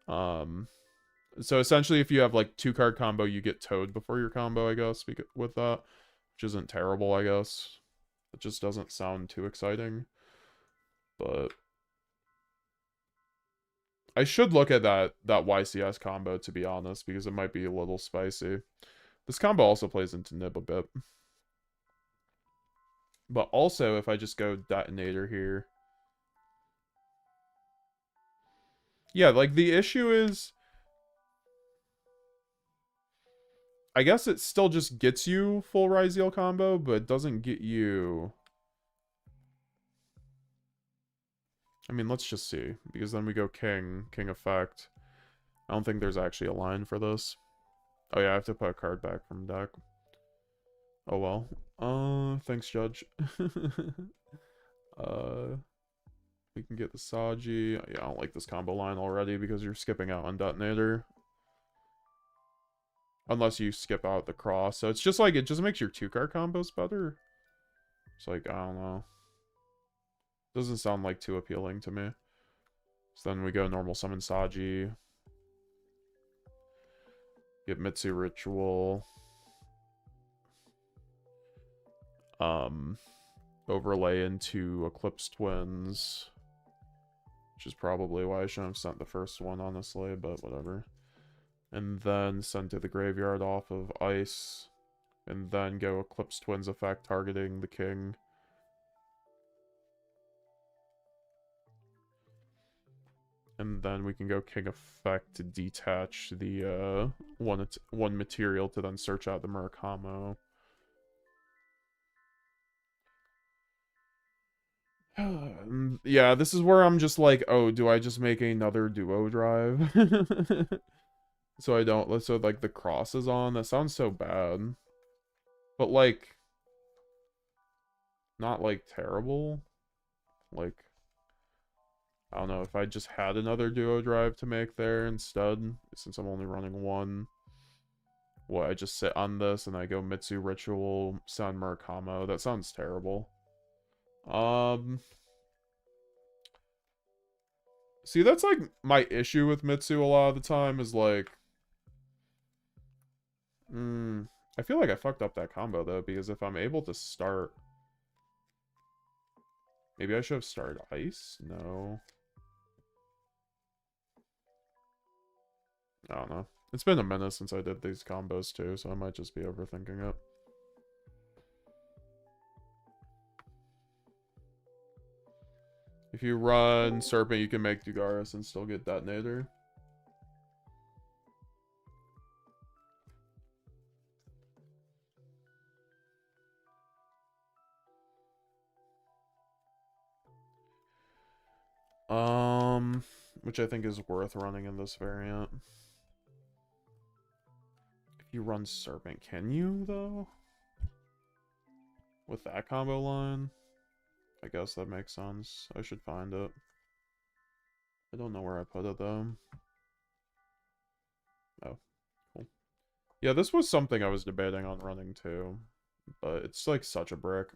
So essentially if you have like 2-card combo, you get Toad before your combo, I guess, with that. Which isn't terrible, I guess. It just doesn't sound too exciting. But... I should look at that YCS combo, to be honest, because it might be a little spicy. This combo also plays into Nib a bit. But also, if I just go Detonator here... Yeah, like, the issue is... I guess it still just gets you full Ryzeal combo, but it doesn't get you... I mean, let's just see, because then we go King effect. I don't think there's actually a line for this. Oh yeah, I have to put a card back from deck. Oh well. Thanks, Judge. We can get the Saji. Yeah, I don't like this combo line already because you're skipping out on Detonator. Unless you skip out the cross. So it's just like, it just makes your 2-card combos better. It's like, I don't know. Doesn't sound like too appealing to me. So then we go normal summon Saji. Get Mitsu Ritual. Overlay into Eclipse Twins. Which is probably why I shouldn't have sent the first one, honestly, but whatever. And then send to the graveyard off of Ice. And then go Eclipse Twins effect targeting the King. And then we can go King effect to detach the one material to then search out the Murakamo. Yeah, this is where I'm just like, oh, do I just make another Duo Drive? So I don't, so like the cross is on. That sounds so bad. But like, not like terrible. Like, I don't know, if I just had another Duo Drive to make there instead, since I'm only running one. What, I just sit on this and I go Mitsu Ritual, San Murakamo. That sounds terrible. See, that's like my issue with Mitsu a lot of the time is like... I feel like I fucked up that combo though, because if I'm able to start... Maybe I should have started Ice? No. I don't know. It's been a minute since I did these combos too, so I might just be overthinking it. If you run Serpent, you can make Dugaris and still get Detonator. Which I think is worth running in this variant. If you run Serpent, can you, though? With that combo line? I guess that makes sense. I should find it. I don't know where I put it, though. Oh, cool. Yeah, this was something I was debating on running, too. But it's, like, such a brick.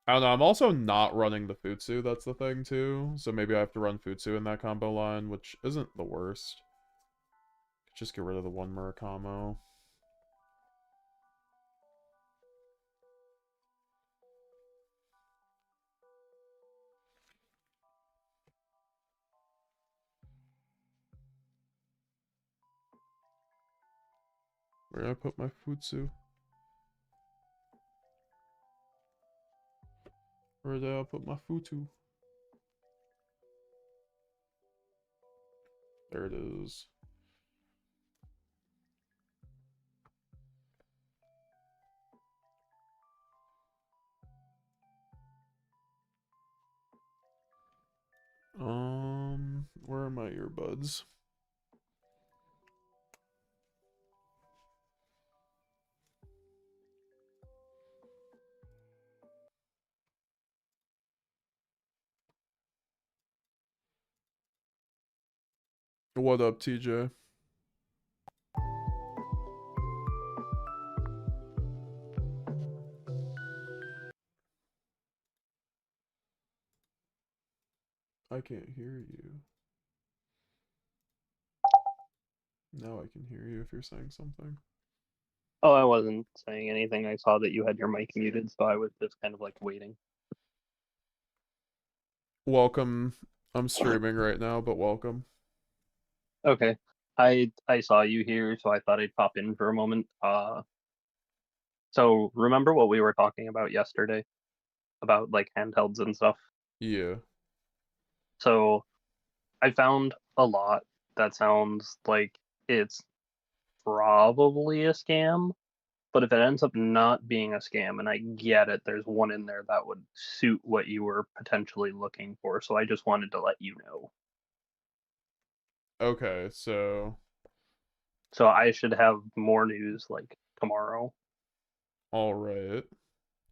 I don't know, I'm also not running the Futsu, that's the thing, too. So maybe I have to run Futsu in that combo line, which isn't the worst. Just get rid of the one Murakamo. Where did I put my Futsu? Where did I put my Futsu? There it is. Where are my earbuds? What up, TJ? I can't hear you. Now I can hear you if you're saying something. Oh, I wasn't saying anything. I saw that you had your mic muted, so I was just kind of like waiting. Welcome. I'm streaming right now, but welcome. Okay. I saw you here, so I thought I'd pop in for a moment. So remember what we were talking about yesterday? About like handhelds and stuff? Yeah. So I found a lot that sounds like it's probably a scam, but if it ends up not being a scam, and I get it, there's one in there that would suit what you were potentially looking for, so I just wanted to let you know. Okay, so I should have more news like tomorrow. All right.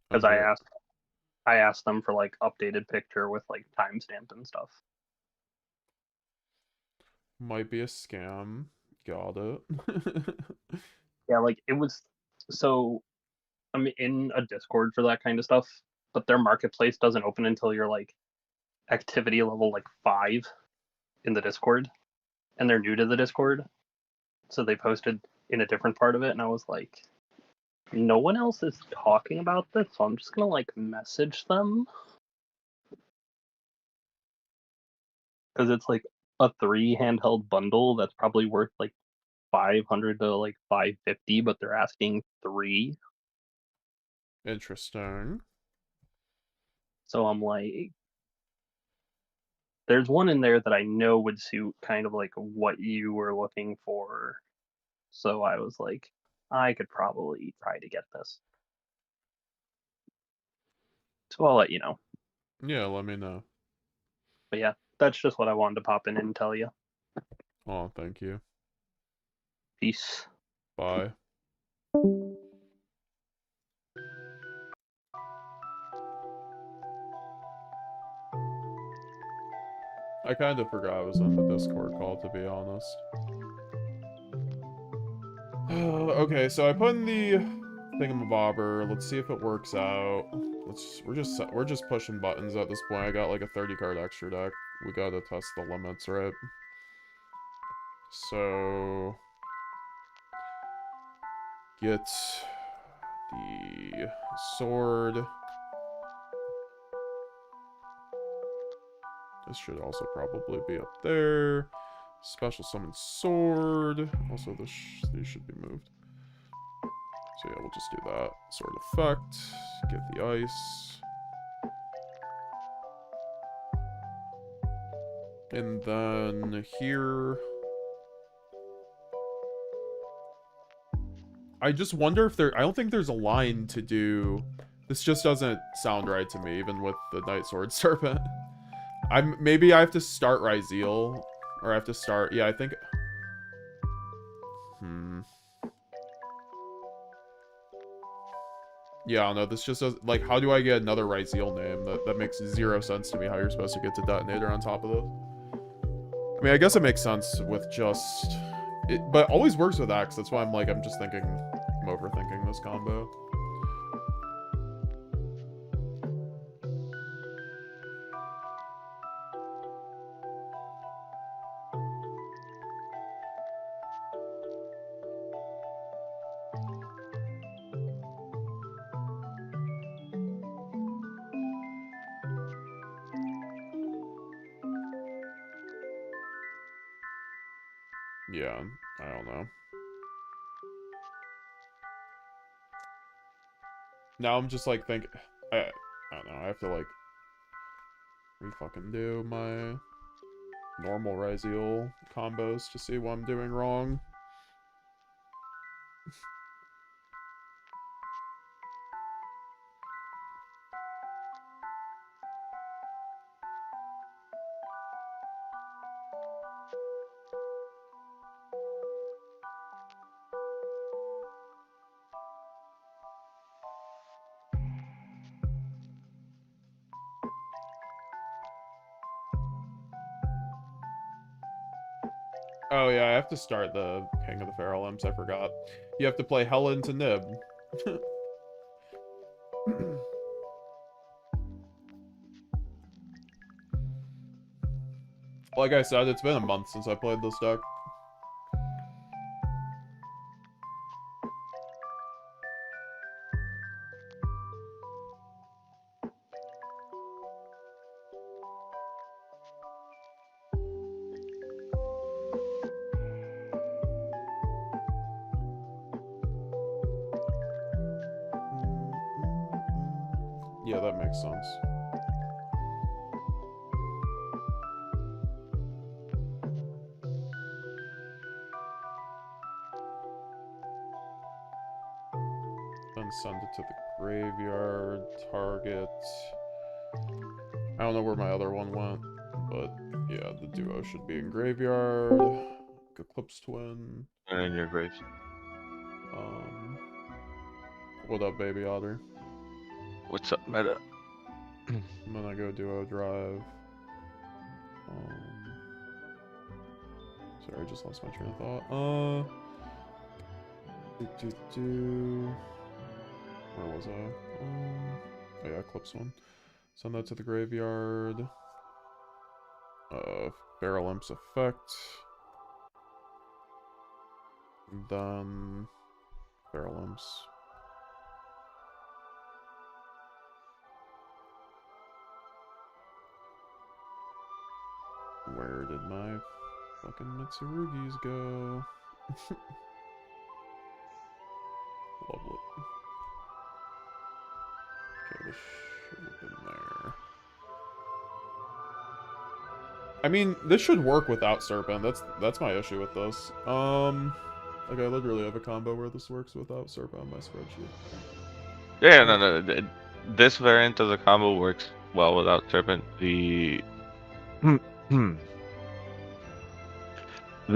Because I asked them for like updated picture with like timestamp and stuff. Might be a scam. Got it. Yeah, like it was. So I'm in a Discord for that kind of stuff, but their marketplace doesn't open until you're like activity level like 5 in the Discord, and they're new to the Discord, so they posted in a different part of it, and I was like, no one else is talking about this, so I'm just gonna like message them, because it's like a 3 handheld bundle that's probably worth like 500 to like 550, but they're asking 3. Interesting. So I'm like, there's one in there that I know would suit kind of like what you were looking for. So I was like, I could probably try to get this. So I'll let you know. Yeah, let me know. But yeah, that's just what I wanted to pop in and tell you. Oh, thank you. Peace. Bye. I kind of forgot I was on the Discord call, to be honest. Okay, so I put in the thingamabobber. Let's see if it works out. We're just pushing buttons at this point. I got like a 30 card extra deck. We gotta test the limits, right? So get the sword. This should also probably be up there. Special summon sword. Also, these should be moved. So yeah, we'll just do that. Sword effect. Get the ice. And then here... I just wonder if there... I don't think there's a line to do... This just doesn't sound right to me, even with the Night Sword Serpent. Maybe I have to start Ryzeal. Or I have to start... Yeah, I think... Yeah, I don't know. This just does, like, how do I get another Ryzeal name? That makes 0 sense to me how you're supposed to get to Detonator on top of this. I mean, I guess it makes sense with just... but always works with X. That's why I'm just thinking... I'm overthinking this combo. Yeah, I don't know. Now I'm just like I don't know, I have to like re-fucking do my normal Ryzeal combos to see what I'm doing wrong. Oh yeah, I have to start the King of the Feral Imps, I forgot. You have to play Helen to Nib. Like I said, it's been a month since I played this deck. Yeah, that makes sense. Then send it to the graveyard, target. I don't know where my other one went, but yeah, the duo should be in graveyard. Eclipse Twin. And in your graves. What up, baby otter? What's up, meta? And then I go duo drive. Sorry, I just lost my train of thought. Where was I? Oh yeah, Eclipse one. Send that to the graveyard. Feral Imps effect. And then Feral Imps. Where did my fucking Mitsurugis go? Lovely. Okay, this should have been there. I mean, this should work without Serpent. That's my issue with this. Like I literally have a combo where this works without Serpent on my spreadsheet. Yeah, no. This variant of the combo works well without Serpent. The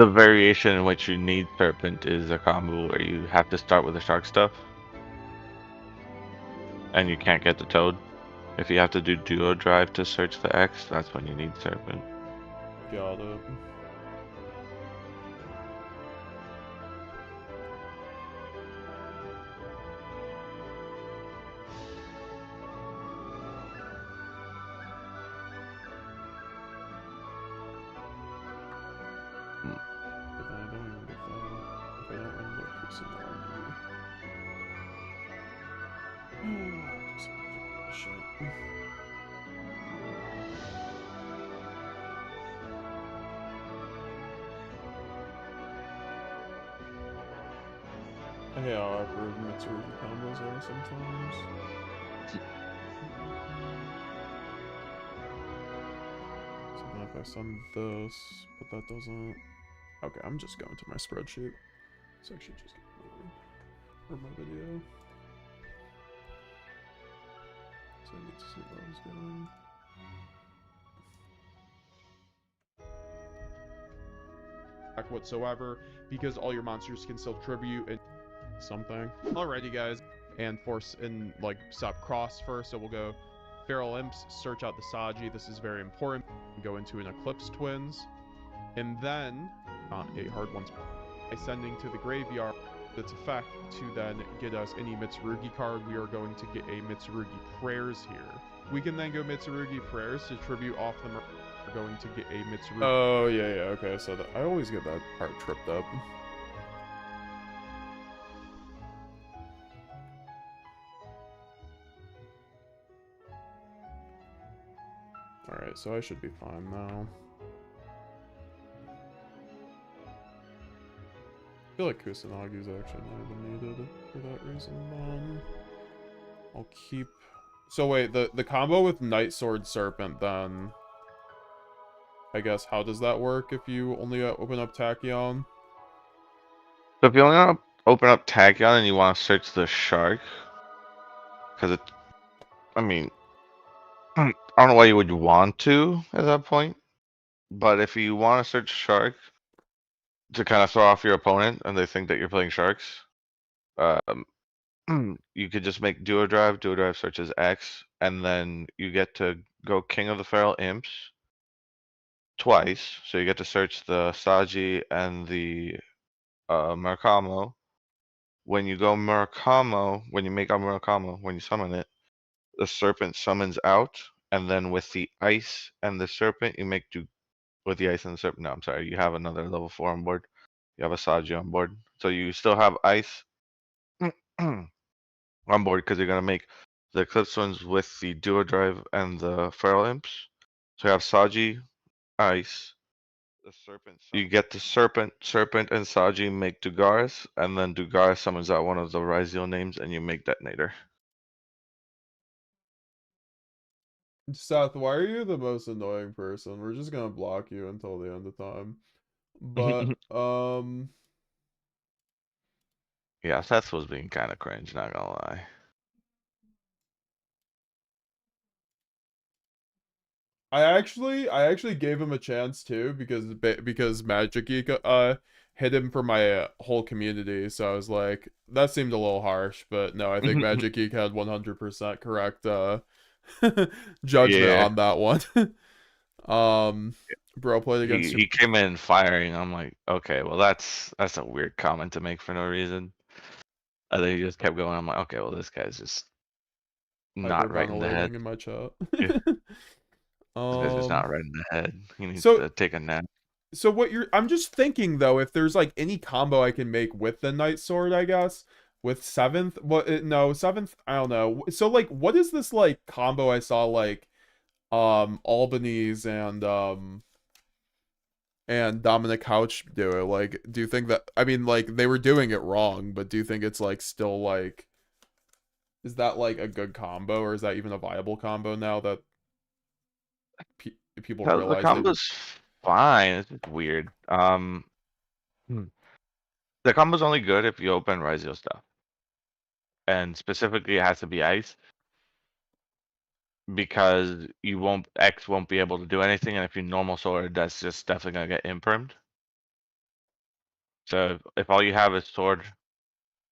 variation in which you need Serpent is a combo where you have to start with the shark stuff. And you can't get the Toad. If you have to do duo drive to search the X, that's when you need Serpent. Got it. I hate how awkward Mitsurugi combos are sometimes. So now if I send this, but that doesn't... Okay, I'm just going to my spreadsheet. It's actually just for my video. So I need to see where I was going. Whatsoever, because all your monsters can still tribute and something. Alrighty guys, and force and like stop cross first. So we'll go Feral Imps, search out the Saji. This is very important. Go into an Eclipse Twins, and then 8 hard ones by sending to the graveyard its effect to then get us any Mitsurugi card. We are going to get a Mitsurugi Prayers here. We can then go Mitsurugi Prayers to tribute off the. We're going to get a Mitsurugi. Oh yeah, okay. So I always get that part tripped up. Alright, so I should be fine now. I feel like Kusanagi's actually not even needed for that reason. I'll keep... So wait, the combo with Night Sword Serpent then... I guess, how does that work if you only open up Tachyon? So if you only open up Tachyon and you want to search the shark, because it... I mean... I don't know why you would want to at that point, but if you want to search shark to kind of throw off your opponent and they think that you're playing sharks, you could just make Duo Drive searches X, and then you get to go King of the Feral Imps twice, so you get to search the Saji and the Murakamo. When you go Murakamo, when you make a Murakamo, when you summon it, the serpent summons out, and then with the ice and the serpent, you make do with the ice and the serpent. No, I'm sorry, you have another level 4 on board. You have a Saji on board, so you still have ice on board because you're gonna make the Eclipse ones with the Duo Drive and the Feral Imps. So you have Saji, ice, the serpent. You get the serpent, and Saji make Dugaris, and then Dugaris summons out one of the Ryziel names, and you make Detonator. Seth, why are you the most annoying person? We're just gonna block you until the end of time. But, Yeah, Seth was being kind of cringe, not gonna lie. I actually gave him a chance too because Magic Geek hit him for my whole community, so I was like, that seemed a little harsh, but no, I think Magic Geek had 100% correct judgment on that one. Bro played against he came in firing. I'm like, okay, well that's a weird comment to make for no reason. And then he just kept going. I'm like, okay, well this guy's just not right in the head. in my chat. Yeah. This guy's just not right in the head. He needs to take a nap. So I'm just thinking though, if there's like any combo I can make with the Night Sword, I guess. With 7th, no, 7th, I don't know. So like, what is this like combo I saw like, Albanese and Dominic Couch do it? Like, do you think that, I mean, like, they were doing it wrong, but do you think it's like still like, is that like a good combo, or is that even a viable combo now that people realize the combo's fine? It's just weird. The combo's only good if you open Ryziel stuff. And specifically, it has to be ice, because X won't be able to do anything, and if you normal sword, that's just definitely gonna get impermed. So if all you have is sword,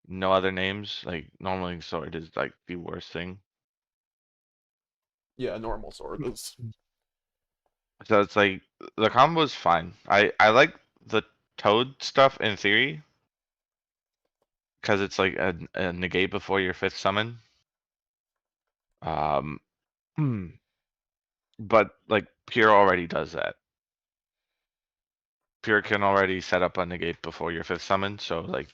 no other names, like normally sword is like the worst thing. Yeah, normal sword is. So it's like the combo is fine. I like the Toad stuff in theory, because it's like a negate before your 5th summon. But like Pure already does that. Pure can already set up a negate before your 5th summon, so like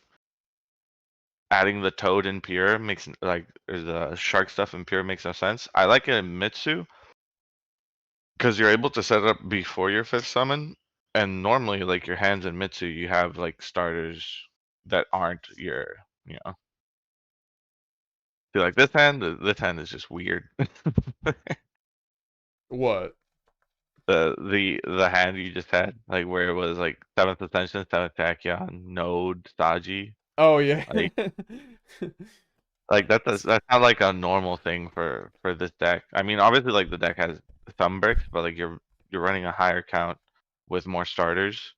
adding the Toad in Pure makes like the shark stuff in Pure makes no sense. I like it in Mitsu because you're able to set it up before your 5th summon, and normally like your hands in Mitsu you have like starters that aren't your, you know. See, like this hand is just weird. What? The hand you just had, like where it was like 7th Ascension, 7th Tachyon, Node, Saji. Oh yeah. Like that's not like a normal thing for this deck. I mean, obviously like the deck has some bricks, but like you're running a higher count with more starters.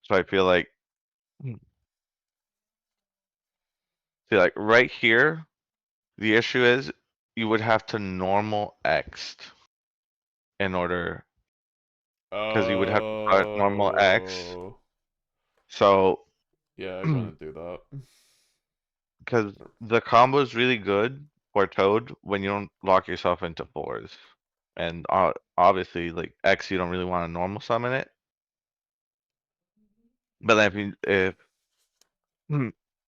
So I feel like See, like right here, the issue is you would have to normal X in order, because you would have to start normal X. Oh. So Yeah, I wouldn't do that. because the combo is really good for Toad when you don't lock yourself into fours, and obviously like X, you don't really want to normal summon it. But then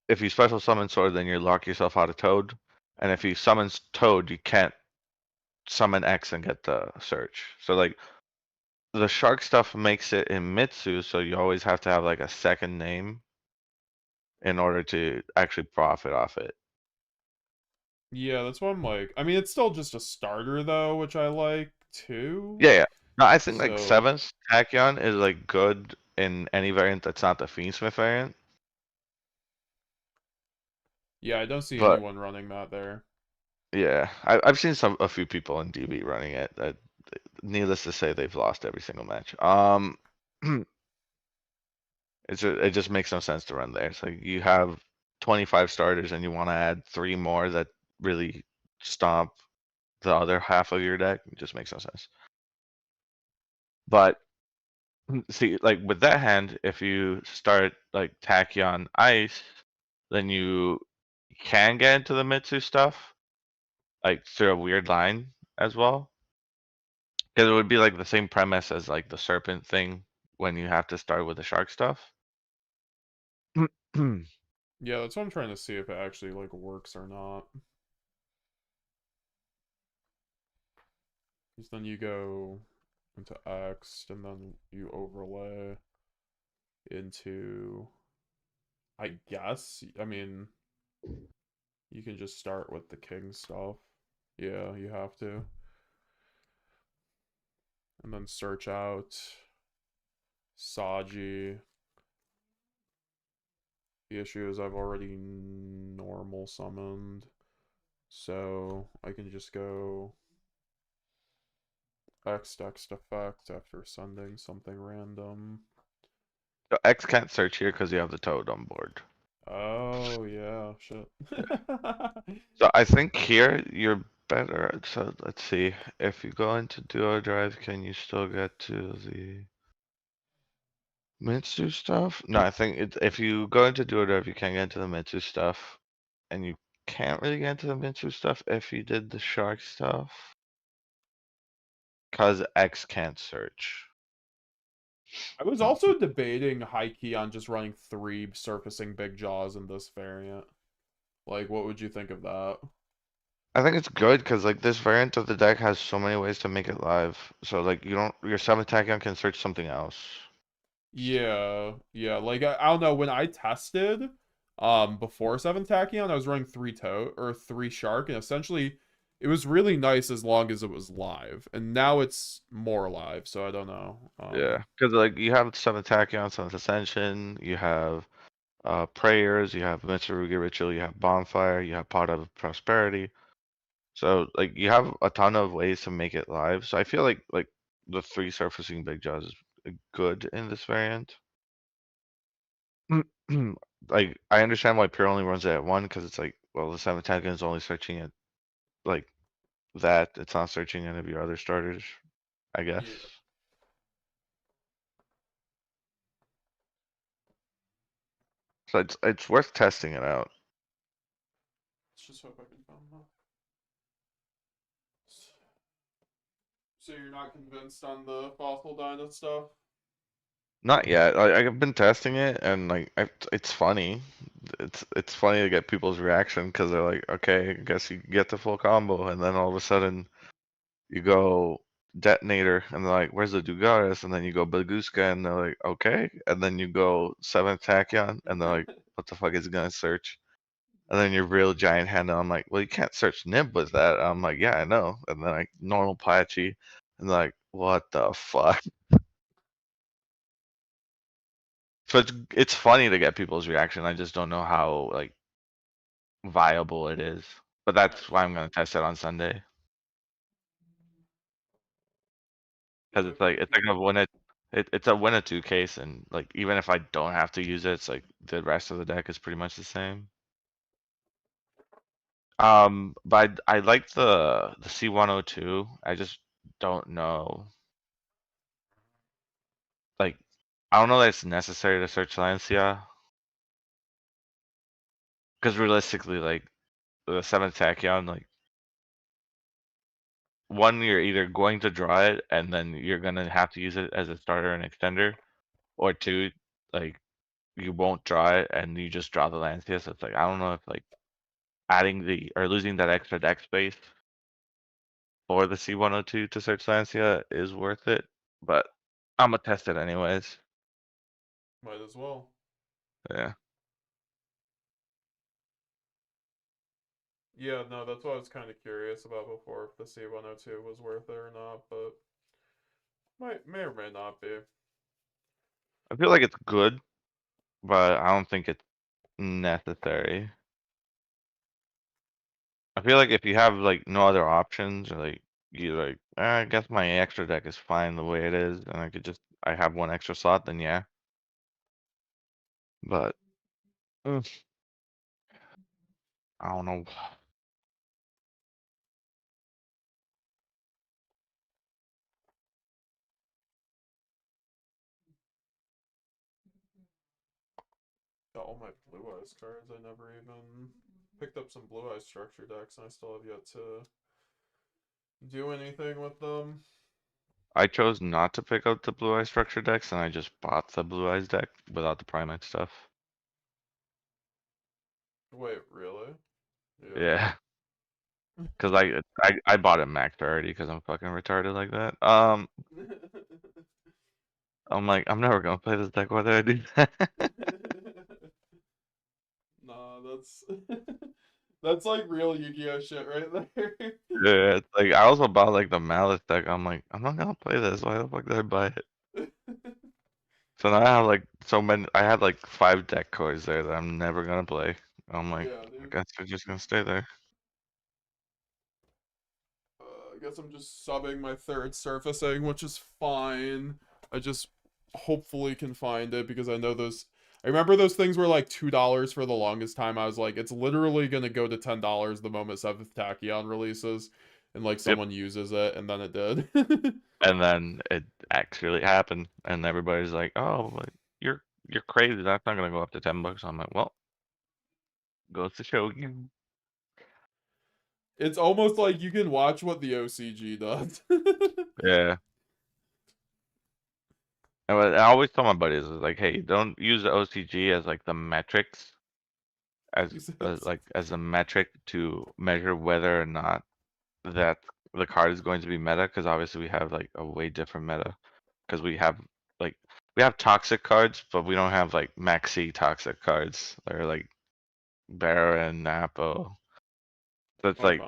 if you special summon Sword, then you lock yourself out of Toad, and if you summons Toad, you can't summon X and get the search. So like the shark stuff makes it in Mitsu, so you always have to have like a second name in order to actually profit off it. Yeah, that's what I'm like. I mean, it's still just a starter though, which I like too. Yeah. No, I think like So- 7th Tachyon is like good in any variant that's not the Fiendsmith variant. Yeah, I don't see But- anyone running that there. Yeah, I've seen a few people in DB running it. That, needless to say, they've lost every single match. It just makes no sense to run there. It's like you have 25 starters and you want to add 3 more that really stomp the other half of your deck. It just makes no sense. But see, like with that hand, if you start like Tachyon Ice, then you can get into the Mitsu stuff, like through a weird line as well. Because it would be like the same premise as like the serpent thing when you have to start with the shark stuff. Yeah, that's what I'm trying to see if it actually like works or not. Because then you go into X and then you overlay into, I guess, I mean, you can just start with the king stuff. Yeah, you have to. And then search out Saji. The issue is I've already normal summoned, so I can just go X text effect after sending something random. So X can't search here because you have the Toad on board. Oh yeah, shit. So I think here you're better. So let's see. If you go into Duo Drive, can you still get to the Mitsu stuff? No, I think if you go into Duo Drive, you can't get into the Mitsu stuff. And you can't really get into the Mitsu stuff if you did the shark stuff. Because X can't search. I was also debating high key on just running 3 surfacing big jaws in this variant. Like, what would you think of that? I think it's good because like this variant of the deck has so many ways to make it live. So like your 7th Tachyon can search something else. Yeah, like I don't know, when I tested before 7th Tachyon, I was running 3 toad or 3 shark, and essentially it was really nice as long as it was live. And now it's more live, so I don't know. Yeah, because like you have 7th Tachyon, 7th Ascension, you have prayers, you have Mitsurugi Ritual, you have Bonfire, you have Pot of Prosperity. So like you have a ton of ways to make it live. So I feel like the 3 surfacing big jaws is good in this variant. Like I understand why Pure only runs it at 1 because it's like, well, the 7th Tachyon is only searching it like that. It's not searching any of your other starters, I guess. Yeah. So it's worth testing it out. Let's just hope I can find that. So you're not convinced on the fossil dino stuff? Not yet. I've been testing it, and like it's funny. It's funny to get people's reaction because they're like, okay, I guess you get the full combo, and then all of a sudden you go detonator, and they're like, where's the Dugaris? And then you go Baguska, and they're like, okay. And then you go 7th Tachyon, and they're like, what the fuck is it gonna search? And then your real giant hand, and I'm like, well, you can't search Nib with that. I'm like, yeah, I know. And then like normal Pachi, and they're like, what the fuck? So it's funny to get people's reaction. I just don't know how like viable it is. But that's why I'm gonna test it on Sunday. Because it's like it's a win a 2 case, and like even if I don't have to use it, it's like the rest of the deck is pretty much the same. But I like the C102. I just don't know. Like, I don't know that it's necessary to search Lancia. Because realistically, like, the 7th Tachyon, like, one, you're either going to draw it, and then you're gonna have to use it as a starter and extender, or two, like, you won't draw it, and you just draw the Lancia, so it's like, I don't know if, like, adding or losing that extra deck space for the C102 to search Lancia is worth it, but I'm gonna test it anyways. Might as well. Yeah. Yeah, no, that's what I was kind of curious about before, if the C102 was worth it or not, but may or may not be. I feel like it's good, but I don't think it's necessary. I feel like if you have like no other options, or like you like, I guess my extra deck is fine the way it is, and I have one extra slot, then yeah. But I don't know. Got all my Blue Eyes cards. I never even picked up some Blue Eyes structure decks, and I still have yet to do anything with them. I chose not to pick up the Blue Eyes structure decks, and I just bought the Blue Eyes deck without the Primate stuff. Wait, really? Yeah. Cause I bought it maxed already because I'm fucking retarded like that. I'm like, I'm never gonna play this deck. Why did I do that? Nah, that's like real Yu-Gi-Oh shit right there. Yeah, it's like I also bought like the Malice deck. I'm like, I'm not gonna play this. Why the fuck did I buy it? So now I have like so many. I had like 5 deck cards there that I'm never gonna play. I'm like, Yeah, I guess they're just gonna stay there. I guess I'm just subbing my 3rd surfacing, which is fine. I just hopefully can find it, because I know those. I remember those things were like $2 for the longest time. I was like, it's literally gonna go to $10 the moment 7th Tachyon releases, and like someone uses it, and then it did. And then it actually happened, and everybody's like, "Oh, like, you're crazy. That's not gonna go up to $10." I'm like, well, goes to show you. It's almost like you can watch what the OCG does. Yeah. And I always tell my buddies, is like, hey, don't use the OCG as like the metrics, as a metric to measure whether or not that the card is going to be meta, because obviously we have like a way different meta, because we have toxic cards, but we don't have like maxi toxic cards, or like Barra and Napo. So it's like,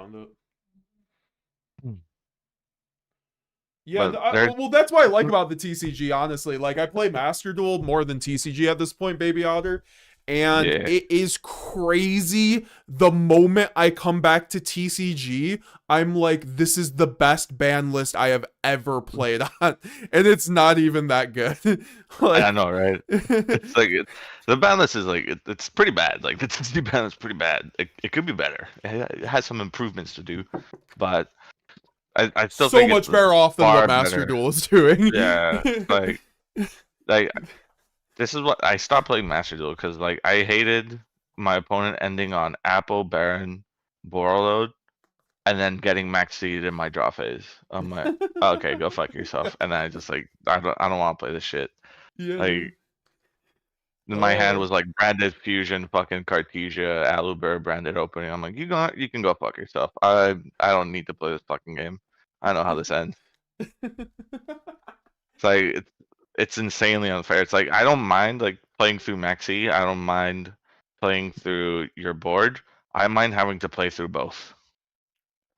yeah, well, that's what I like about the TCG, honestly. Like, I play Master Duel more than TCG at this point, Baby Otter. And it is crazy. The moment I come back to TCG, I'm like, this is the best ban list I have ever played on. And it's not even that good. Like, I know, right? It's like, the ban list is like, it's pretty bad. Like, the TCG ban is pretty bad. It could be better. It has some improvements to do. But I still think so much better off than what Master Duel is doing. Yeah, like this is what I stopped playing Master Duel, because like I hated my opponent ending on Apple, Baron, Borreload, and then getting max seeded in my draw phase. I'm like, okay, go fuck yourself. And then I just like, I don't want to play this shit. Yeah. Like, my hand was like branded fusion, fucking Cartesia, Aluber, branded opening. I'm like, you can go fuck yourself. I don't need to play this fucking game. I know how this ends. It's like it's insanely unfair. It's like, I don't mind like playing through Maxi. I don't mind playing through your board. I mind having to play through both.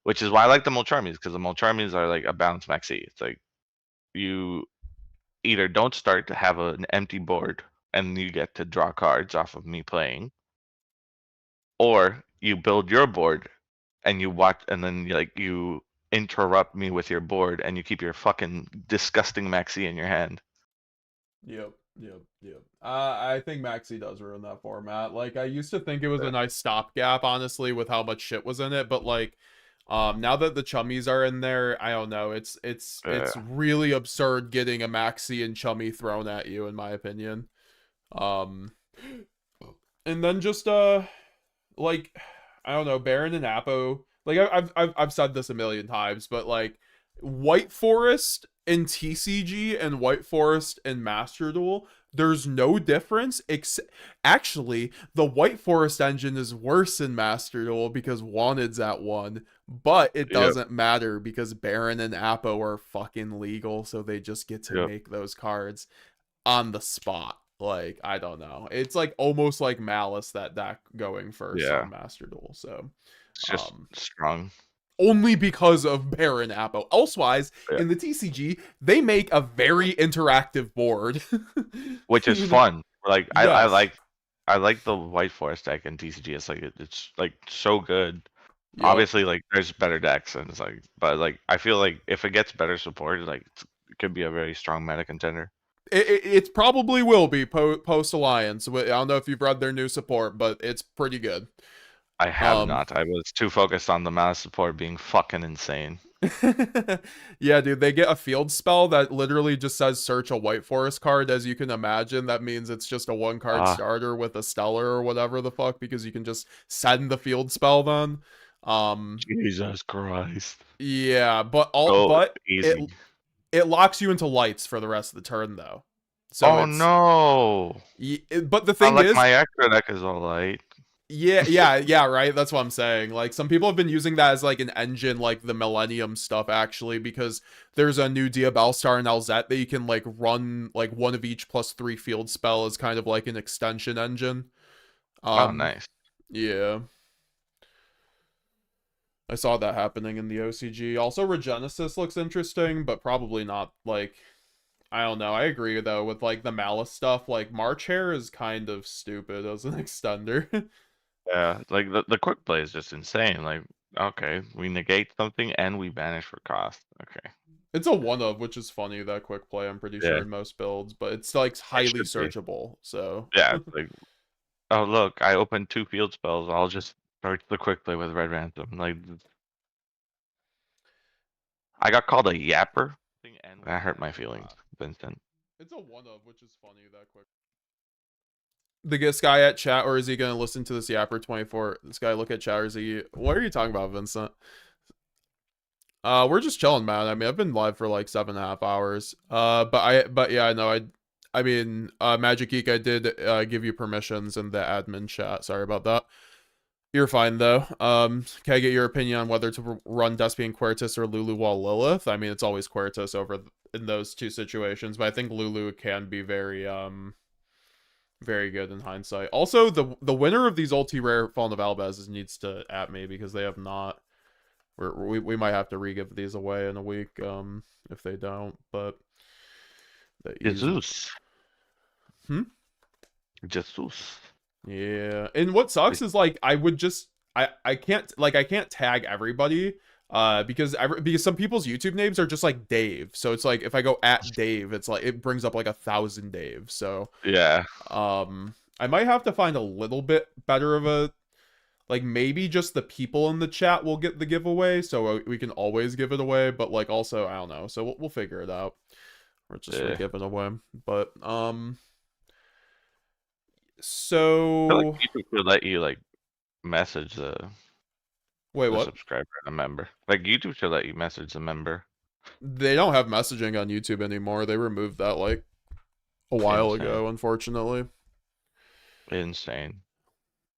Which is why I like the Molcharmies, because the Molcharmies are like a balanced Maxi. It's like, you either don't start to have an empty board and you get to draw cards off of me playing, or you build your board and you watch, and then you interrupt me with your board and you keep your fucking disgusting Maxi in your hand. Yep. Yep. I think Maxi does ruin that format. Like, I used to think it was a nice stopgap, honestly, with how much shit was in it, but like, now that the chummies are in there, I don't know. It's really absurd getting a Maxi and chummy thrown at you, in my opinion. And then just like, I don't know, Baron and Apo. Like, I've said this a million times, but like, White Forest in TCG and White Forest in Master Duel, there's no difference. Actually, the White Forest engine is worse in Master Duel because Wanted's at 1, but it doesn't matter because Baron and Apo are fucking legal, so they just get to make those cards on the spot. Like, I don't know. It's like almost like Malice that going first on Master Duel. So it's just strong. Only because of Baron Apo. Elsewise, in the TCG, they make a very interactive board. Which is fun. Like, I like the White Forest deck in TCG. It's like it's like so good. Obviously, like there's better decks, and it's like, but like I feel like if it gets better support, like it could be a very strong meta contender. It probably will be post Alliance. I don't know if you've read their new support, but it's pretty good. I have not. I was too focused on the mana support being fucking insane. Yeah, dude, they get a field spell that literally just says search a White Forest card. As you can imagine, that means it's just a 1-card starter with a Stellar or whatever the fuck, because you can just send the field spell then. Jesus Christ. Yeah, but it locks you into lights for the rest of the turn though. So no. But the thing is, my extra deck is all light. Yeah, right. That's what I'm saying. Like, some people have been using that as like an engine, like the Millennium stuff, actually, because there's a new Diabellstar and Alzette that you can like run like one of each +3 field spell as kind of like an extension engine. Oh, nice. Yeah. I saw that happening in the OCG. Also, Regenesis looks interesting, but probably not like, I don't know. I agree though with like the Malice stuff. Like, March Hare is kind of stupid as an extender. Yeah, like the quick play is just insane. Like, okay, we negate something and we banish for cost. Okay. It's a one of, which is funny, that quick play, I'm pretty sure in most builds, but it's like highly searchable. So yeah, it's like, oh look, I opened 2 field spells. I'll just search the quick play with Red Ransom. Like, I got called a yapper thing, and that hurt my feelings, Vincent. It's a one of, which is funny, that quick. This guy at chat, or is he gonna listen to this yapper 24? This guy look at chat, or is he? What are you talking about, Vincent? We're just chilling, man. I mean, I've been live for like 7.5 hours. But yeah, I know. I mean, Magic Geek, I did give you permissions in the admin chat. Sorry about that. You're fine though. Can I get your opinion on whether to run Despia and Quertus or Lulu while Lilith? I mean, it's always Quertus over in those two situations, but I think Lulu can be very very good in hindsight. Also, the winner of these ulti rare Fallen of Albaz needs to at me because they have not. We might have to re-give these away in a week if they don't, but Jesus. Jesus. Yeah. And what sucks is like I can't tag everybody because some people's YouTube names are just like Dave. So it's like if I go at Dave, it's like it brings up like 1,000 Dave. So yeah. I might have to find a little bit better of a, like, maybe just the people in the chat will get the giveaway, so we can always give it away, but like also I don't know, so we'll figure it out. Or just give it away. But so I feel like YouTube could let you like message the subscriber and a member. Like, YouTube should let you message a member. They don't have messaging on YouTube anymore. They removed that like a while ago, unfortunately. Insane.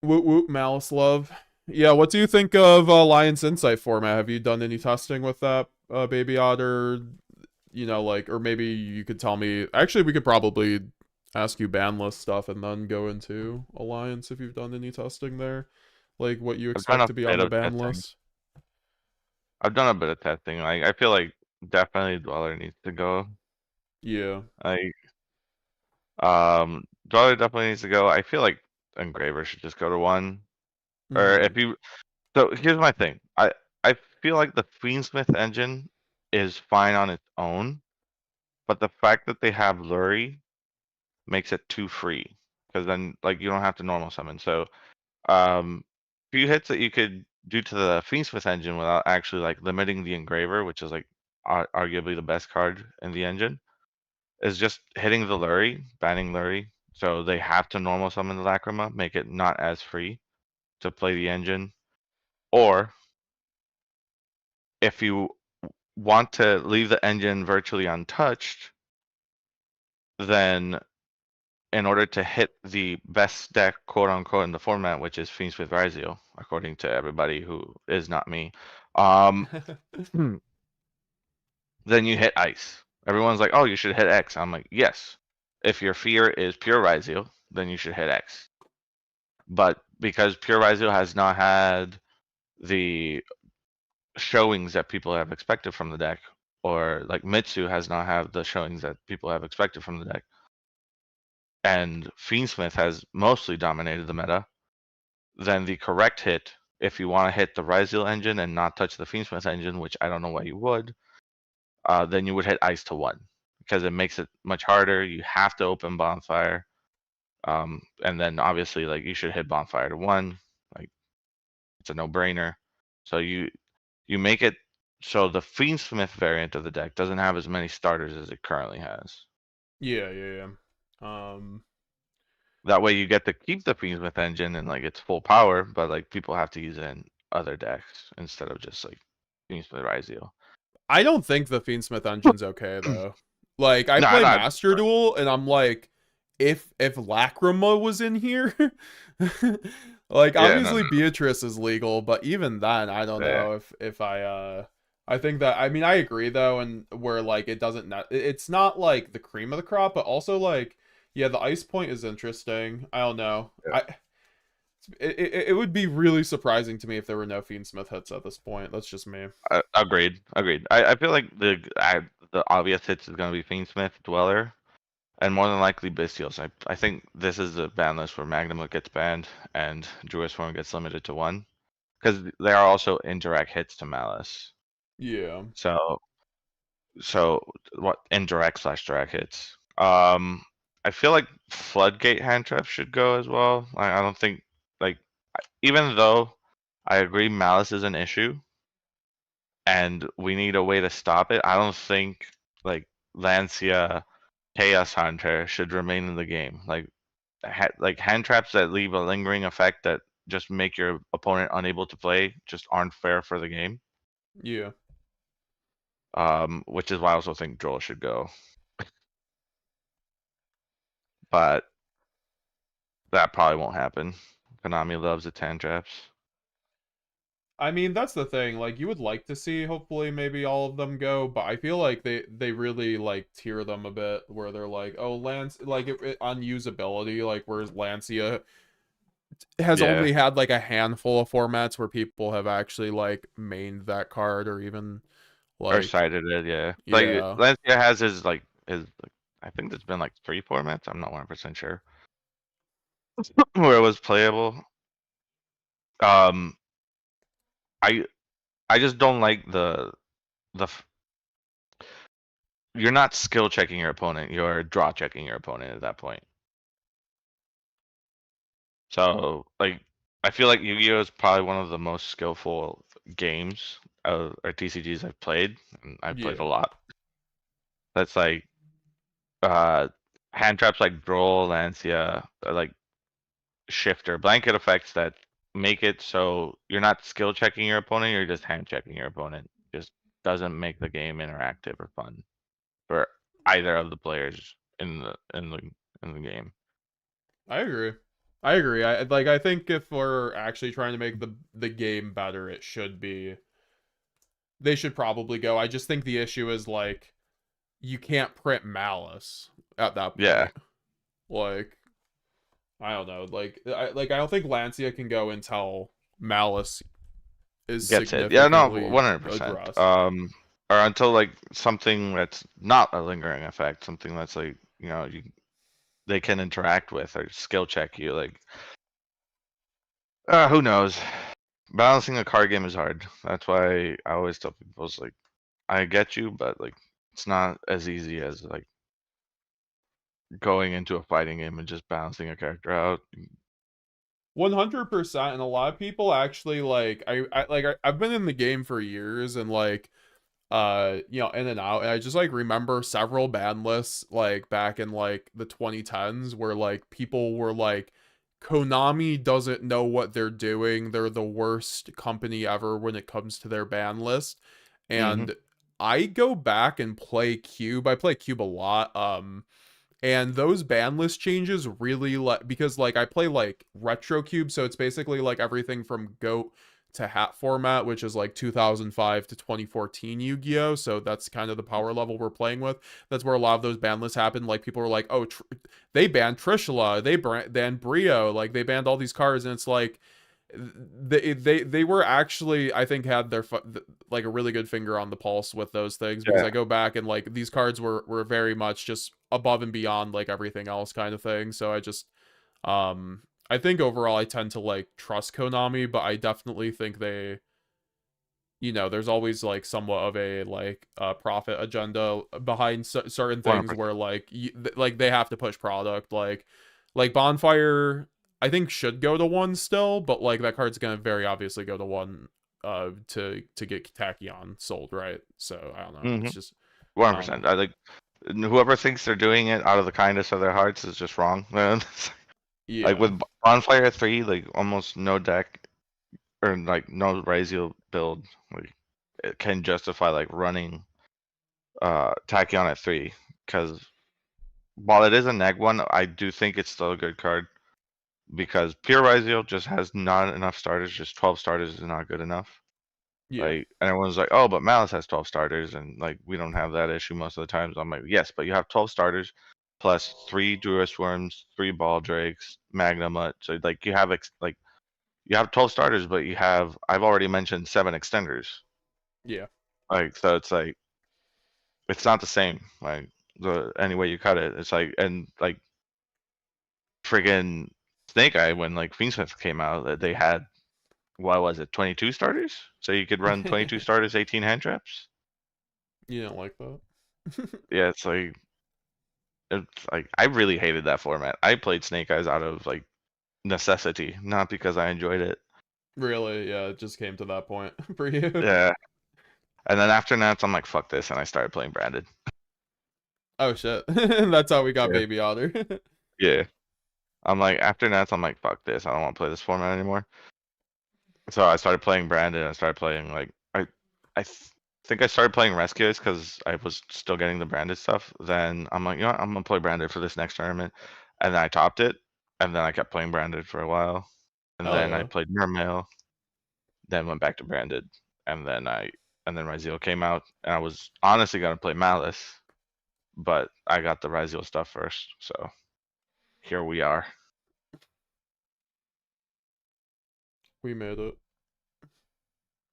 Woot woot, Malice Love. Yeah, what do you think of Alliance Insight format? Have you done any testing with that, Baby Otter? You know, like, or maybe you could tell me. Actually, we could probably ask you ban list stuff and then go into Alliance if you've done any testing there. Like, what you expect to be on the ban list. I've done a bit of testing. Like, I feel like definitely Dweller needs to go. Yeah. Like, Dweller definitely needs to go. I feel like Engraver should just go to 1. Or if you, so here's my thing. I feel like the Fiendsmith engine is fine on its own, but the fact that they have Lurie makes it too free because then like you don't have to normal summon. So few hits that you could do to the Fiendsmith engine without actually like limiting the engraver, which is like arguably the best card in the engine, is just hitting the Lurie, banning Lurie. So they have to normal summon the Lacrima, make it not as free to play the engine. Or if you want to leave the engine virtually untouched, then in order to hit the best deck, quote unquote, in the format, which is Fiendsmith YuGiOh, according to everybody who is not me, then you hit Ice. Everyone's like, oh, you should hit X. I'm like, yes. If your fear is pure YuGiOh, then you should hit X. But because pure YuGiOh has not had the showings that people have expected from the deck, or like Mitsu has not had the showings that people have expected from the deck, and Fiendsmith has mostly dominated the meta, then the correct hit, if you want to hit the YuGiOh engine and not touch the Fiendsmith engine, which I don't know why you would, then you would hit Ice to 1 because it makes it much harder. You have to open Bonfire, and then obviously like you should hit Bonfire to 1. Like it's a no-brainer. So you make it so the Fiendsmith variant of the deck doesn't have as many starters as it currently has. Yeah. That way you get to keep the Fiendsmith engine and like its full power, but like people have to use it in other decks instead of just like Fiendsmith YuGiOh. I don't think the Fiendsmith engine's okay though. Like I play Master Duel and I'm like, if Lacrima was in here, like obviously Beatrice is legal, but even then I don't know if I think that, I mean I agree though, and where like it doesn't it's not like the cream of the crop, but also like yeah, the ice point is interesting. I don't know. Yeah. It would be really surprising to me if there were no Fiendsmith hits at this point. That's just me. Agreed. I feel like the obvious hits is going to be Fiendsmith, Dweller, and more than likely Bestials. I think this is the ban list where Magnum gets banned and Druid's Form gets limited to 1. Because there are also indirect hits to Malice. Yeah. So what indirect / direct hits. I feel like Floodgate hand trap should go as well. I don't think, like, even though I agree Malice is an issue and we need a way to stop it, I don't think like Lancia Chaos Hunter should remain in the game. Like hand traps that leave a lingering effect that just make your opponent unable to play just aren't fair for the game. Yeah. Which is why I also think Joel should go. But that probably won't happen. Konami loves its hand traps. I mean, that's the thing. Like, you would like to see, hopefully, maybe all of them go, but I feel like they really, like, tier them a bit, where they're like, oh, like, on usability, like, whereas Lancia has only had, like, a handful of formats where people have actually, like, mained that card, or even, like... Or cited it, yeah. Like, Lancia has his, like, I think there's been, like, 3 formats, I'm not 100% sure, where it was playable. I just don't like the you're not skill checking your opponent, you're draw checking your opponent at that point. So like I feel like Yu-Gi-Oh is probably one of the most skillful games or TCGs I've played, and I've played a lot. That's like hand traps like Droll, Lancia, like Shifter, blanket effects that make it so you're not skill checking your opponent, you're just hand checking your opponent. Just doesn't make the game interactive or fun for either of the players in the game. I agree. I think if we're actually trying to make the game better, they should probably go. I just think the issue is like you can't print Malice at that point. Yeah. Like I don't know. I don't think Lancia can go until Malice is gets it. significantly Yeah, no, 100%. addressed. Or until like something that's not a lingering effect, something that's like, you know, they can interact with or skill check you. Like, who knows? Balancing a card game is hard. That's why I always tell people, it's like, I get you, but like, it's not as easy as like going into a fighting game and just balancing a character out. 100%, and a lot of people actually like I've been in the game for years and like you know, in and out, and I just like remember several ban lists like back in like the 2010s where like people were like, Konami doesn't know what they're doing, they're the worst company ever when it comes to their ban list. And I go back and play Cube. I play Cube a lot. And those ban list changes really because like I play like retro Cube, so it's basically like everything from GOAT to hat format, which is like 2005 to 2014 Yu-Gi-Oh! So that's kind of the power level we're playing with. That's where a lot of those ban lists happen. Like people were like, oh, they banned Trishula, they banned Brio, like they banned all these cards, and it's like they were actually, I think, had their like a really good finger on the pulse with those things, because I go back and like these cards were very much just above and beyond like everything else kind of thing. So I just I think overall I tend to like trust Konami, but I definitely think they, you know, there's always like somewhat of a like profit agenda behind certain things 100%. where like like they have to push product. Like Bonfire I think should go to 1 still, but like that card's gonna very obviously go to 1 to get Tachyon sold, right? So I don't know. It's just 100%. I like whoever thinks they're doing it out of the kindness of their hearts is just wrong, man. Yeah. Like with Bonfire 3, like almost no deck or like no Raziel build, like it can justify like running Tachyon at 3, because while it is a neg one, I do think it's still a good card, because pure Raziel just has not enough starters. Just 12 starters is not good enough. Yeah. Like, and everyone's like, oh, but Malice has 12 starters, and like we don't have that issue most of the times. I'm like, yes, but you have 12 starters plus 3 Duelist Worms, 3 Ball Drakes, Magnamut. So like you have like you have 12 starters, but you have, I've already mentioned 7 extenders. Yeah. Like, so it's like it's not the same. Like any way you cut it, it's like, and like friggin' Snake Eye, when like Fiendsmith came out, they had, what was it, 22 starters? So you could run 22 starters, 18 hand traps. You don't like that? Yeah, it's like I really hated that format. I played Snake Eyes out of like necessity, not because I enjoyed it. Really? Yeah, it just came to that point for you. Yeah. And then after Nats, I'm like, fuck this, and I started playing Branded. Oh shit. That's how we got Baby Otter. Yeah. I'm like, after Nats, I'm like, fuck this, I don't want to play this format anymore. So I started playing Branded. I started playing like I think I started playing Rescues because I was still getting the Branded stuff. Then I'm like, you know what? I'm gonna play Branded for this next tournament, and then I topped it, and then I kept playing Branded for a while, and then I played Mermail, then went back to Branded, and then Raziel came out, and I was honestly gonna play Malice, but I got the Raziel stuff first, so here we are. We made it.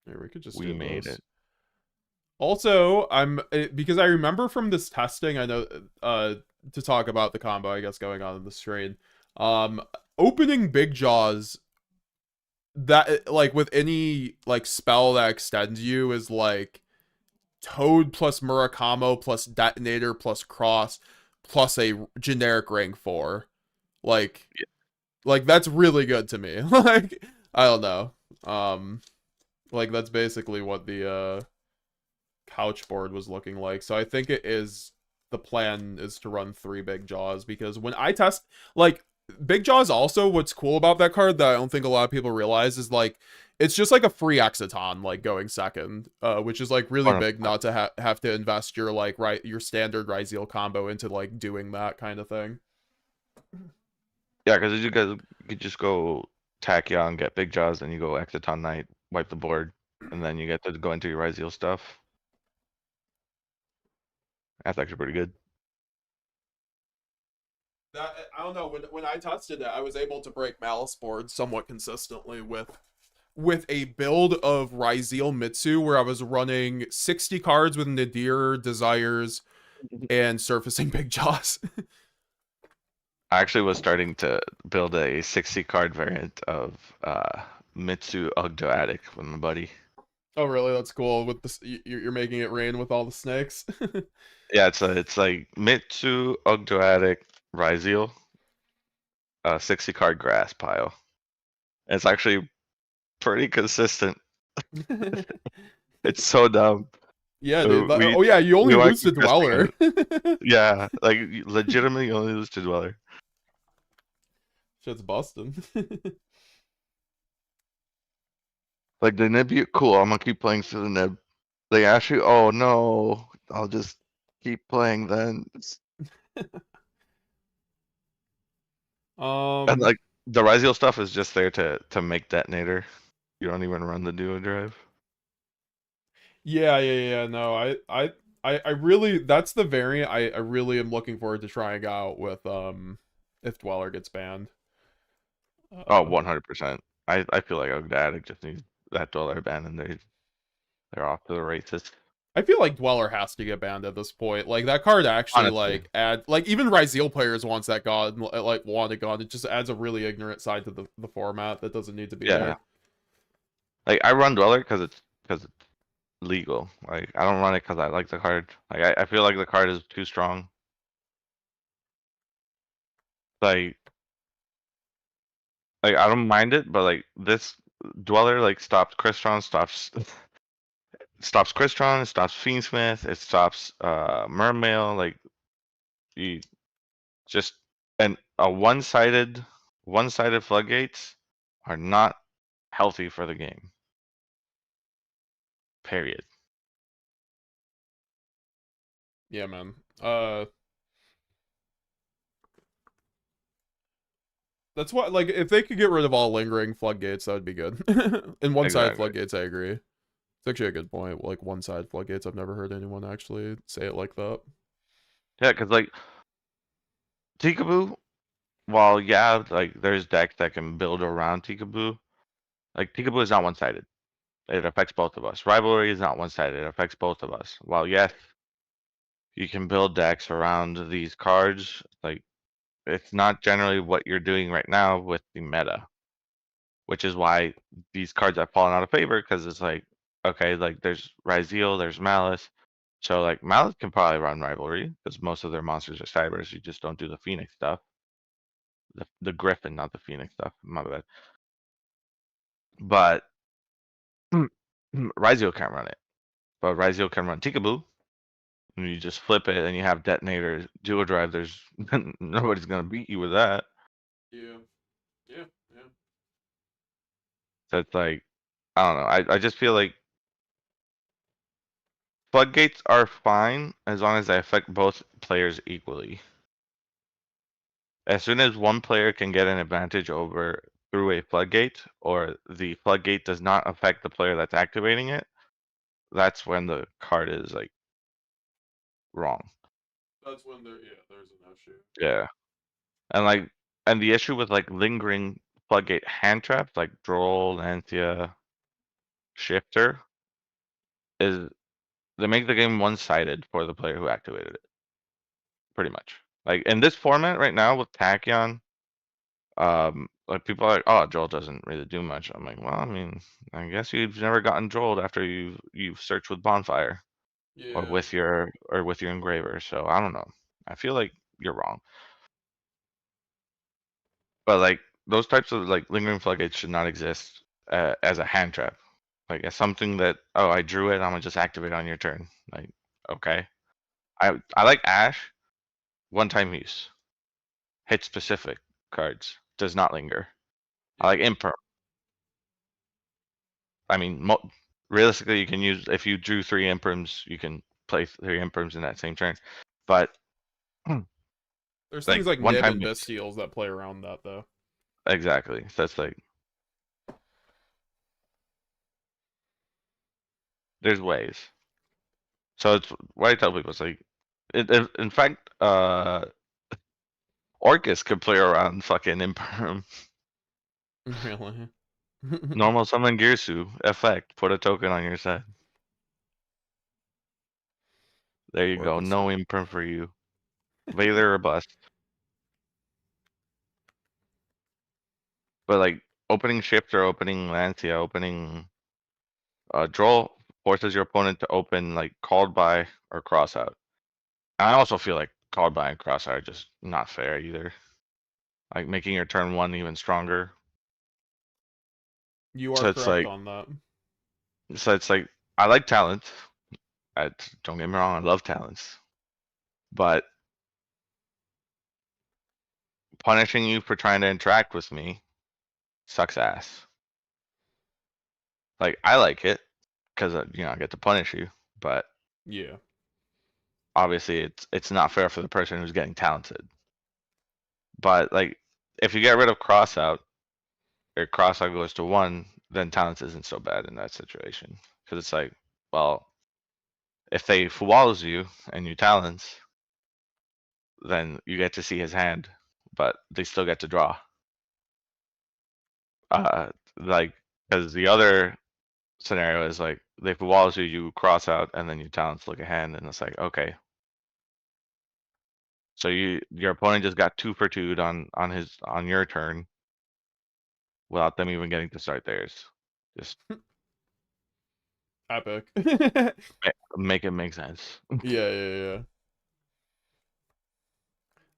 Here, we could just do made this. it. Also, because I remember from this testing, I know to talk about the combo, I guess, going on in the screen. Opening Big Jaws, that like with any like spell that extends you, is like Toad plus Murakamo plus Detonator plus Cross plus a generic rank 4. Like that's really good to me. Like I don't know. Like that's basically what the couch board was looking like. So I think the plan is to run 3 Big Jaws, because when I test like Big Jaws, also what's cool about that card that I don't think a lot of people realize is like it's just like a free Exciton like going second, which is like really big not to have to invest your like your standard Raziel combo into like doing that kind of thing. Yeah, because you guys could just go Tachyon, get Big Jaws, then you go Exciton Knight, wipe the board, and then you get to go into your Raziel stuff. That's actually pretty good. That, I don't know, when I tested it, I was able to break Malice boards somewhat consistently with a build of Raziel Mitsu where I was running 60 cards with Nadir, Desires, and surfacing Big Jaws. I actually was starting to build a 60 card variant of Mitsu Ogdoadic with my buddy. Oh really? That's cool. With this, you're making it rain with all the snakes. Yeah, it's like Mitsu Ogdoadic, Ryzeal, 60 card grass pile. It's actually pretty consistent. It's so dumb. Yeah, dude. Oh yeah, you only lose to Dweller. Yeah, like legitimately you only lose to Dweller. Shit's busting. Like the nib, cool. I'm gonna keep playing through the nib. They actually, oh no, I'll just keep playing then. And like the Ryzeal stuff is just there to make detonator. You don't even run the duo drive. Yeah. No, I really, that's the variant I really am looking forward to trying out with if Dweller gets banned. Oh, 100%. I feel like Ogdatic just needs that Dweller ban and they're off to the races. I feel like Dweller has to get banned at this point. Like that card actually Honestly. like even Ryzeal players wants that god, like want a god. It just adds a really ignorant side to the format that doesn't need to be there. Like I run Dweller because it's legal. Like I don't run it because I like the card. Like I feel like the card is too strong. Like I don't mind it, but like this Dweller like stops Crystron, stops Crystron, it stops Fiendsmith, it stops Mermail, like you just and a one-sided floodgates are not healthy for the game. Period. Yeah, man. That's why, like, if they could get rid of all lingering floodgates, that would be good. And one-sided floodgates, I agree. It's actually a good point. Like, one-sided floodgates, I've never heard anyone actually say it like that. Yeah, because, like, Tikaboo, while, yeah, like, there's decks that can build around Tikaboo, like, Tikaboo is not one-sided. It affects both of us. Rivalry is not one-sided. It affects both of us. While, yes, you can build decks around these cards, like, it's not generally what you're doing right now with the meta, which is why these cards have fallen out of favor, because it's like, okay, like there's Ryzeal, there's Malice. So like Malice can probably run Rivalry because most of their monsters are Cybers. You just don't do the Phoenix stuff. The Griffin, not the Phoenix stuff. My bad. But Ryzeal can't run it. But Ryzeal can run Tikaboo. And you just flip it and you have Detonator, Dual Drive. There's nobody's gonna beat you with that. Yeah. So it's like, I don't know. I just feel like floodgates are fine as long as they affect both players equally. As soon as one player can get an advantage over through a floodgate, or the floodgate does not affect the player that's activating it, that's when the card is like wrong. That's when there's an issue. Yeah. And the issue with like lingering floodgate hand traps like Droll, Lancia, Shifter is they make the game one-sided for the player who activated it. Pretty much. Like in this format right now with Tachyon, like people are like, oh, Droll doesn't really do much. I'm like, well, I mean, I guess you've never gotten Drolled after you've searched with Bonfire. Yeah. Or with your engraver. So I don't know. I feel like you're wrong. But like those types of like lingering floodgates should not exist as a hand trap. Like as something that, oh, I drew it, I'm gonna just activate on your turn. Like, okay. I like Ash, one-time use. Hit specific cards. Does not linger. I like Imperm. I mean, realistically, you can use, if you drew 3 Imperms, you can play 3 Imperms in that same turn. But there's things like Nib and Bestials that play around that, though. Exactly. So that's like, there's ways. So it's what I tell people. It's like, in fact, Orcus could play around fucking Imperm. Really? Normal summon Girsu effect. Put a token on your side. There you go. No Imperm for you. Vader or bust. But like opening Shift or opening Lancia, opening Droll forces your opponent to open like Called By or Cross Out. And I also feel like called by and crossfire are just not fair either. Like making your turn 1 even stronger. You are So it's correct like, on that. so it's like I like talent. Don't get me wrong, I love talents, but punishing you for trying to interact with me sucks ass. Like I like it because you know I get to punish you, but Yeah. obviously it's not fair for the person who's getting talented. But like if you get rid of cross out, or cross out goes to 1, then talents isn't so bad in that situation because it's like, well, if they Fuwalos you and you talents, then you get to see his hand, but they still get to draw. Like, because the other scenario is like they Fuwalos you, you cross out, and then you talents look a hand, and it's like, okay. So your opponent just got 2 for 2'd on your turn without them even getting to start theirs. Just Epic. make it make sense. Yeah.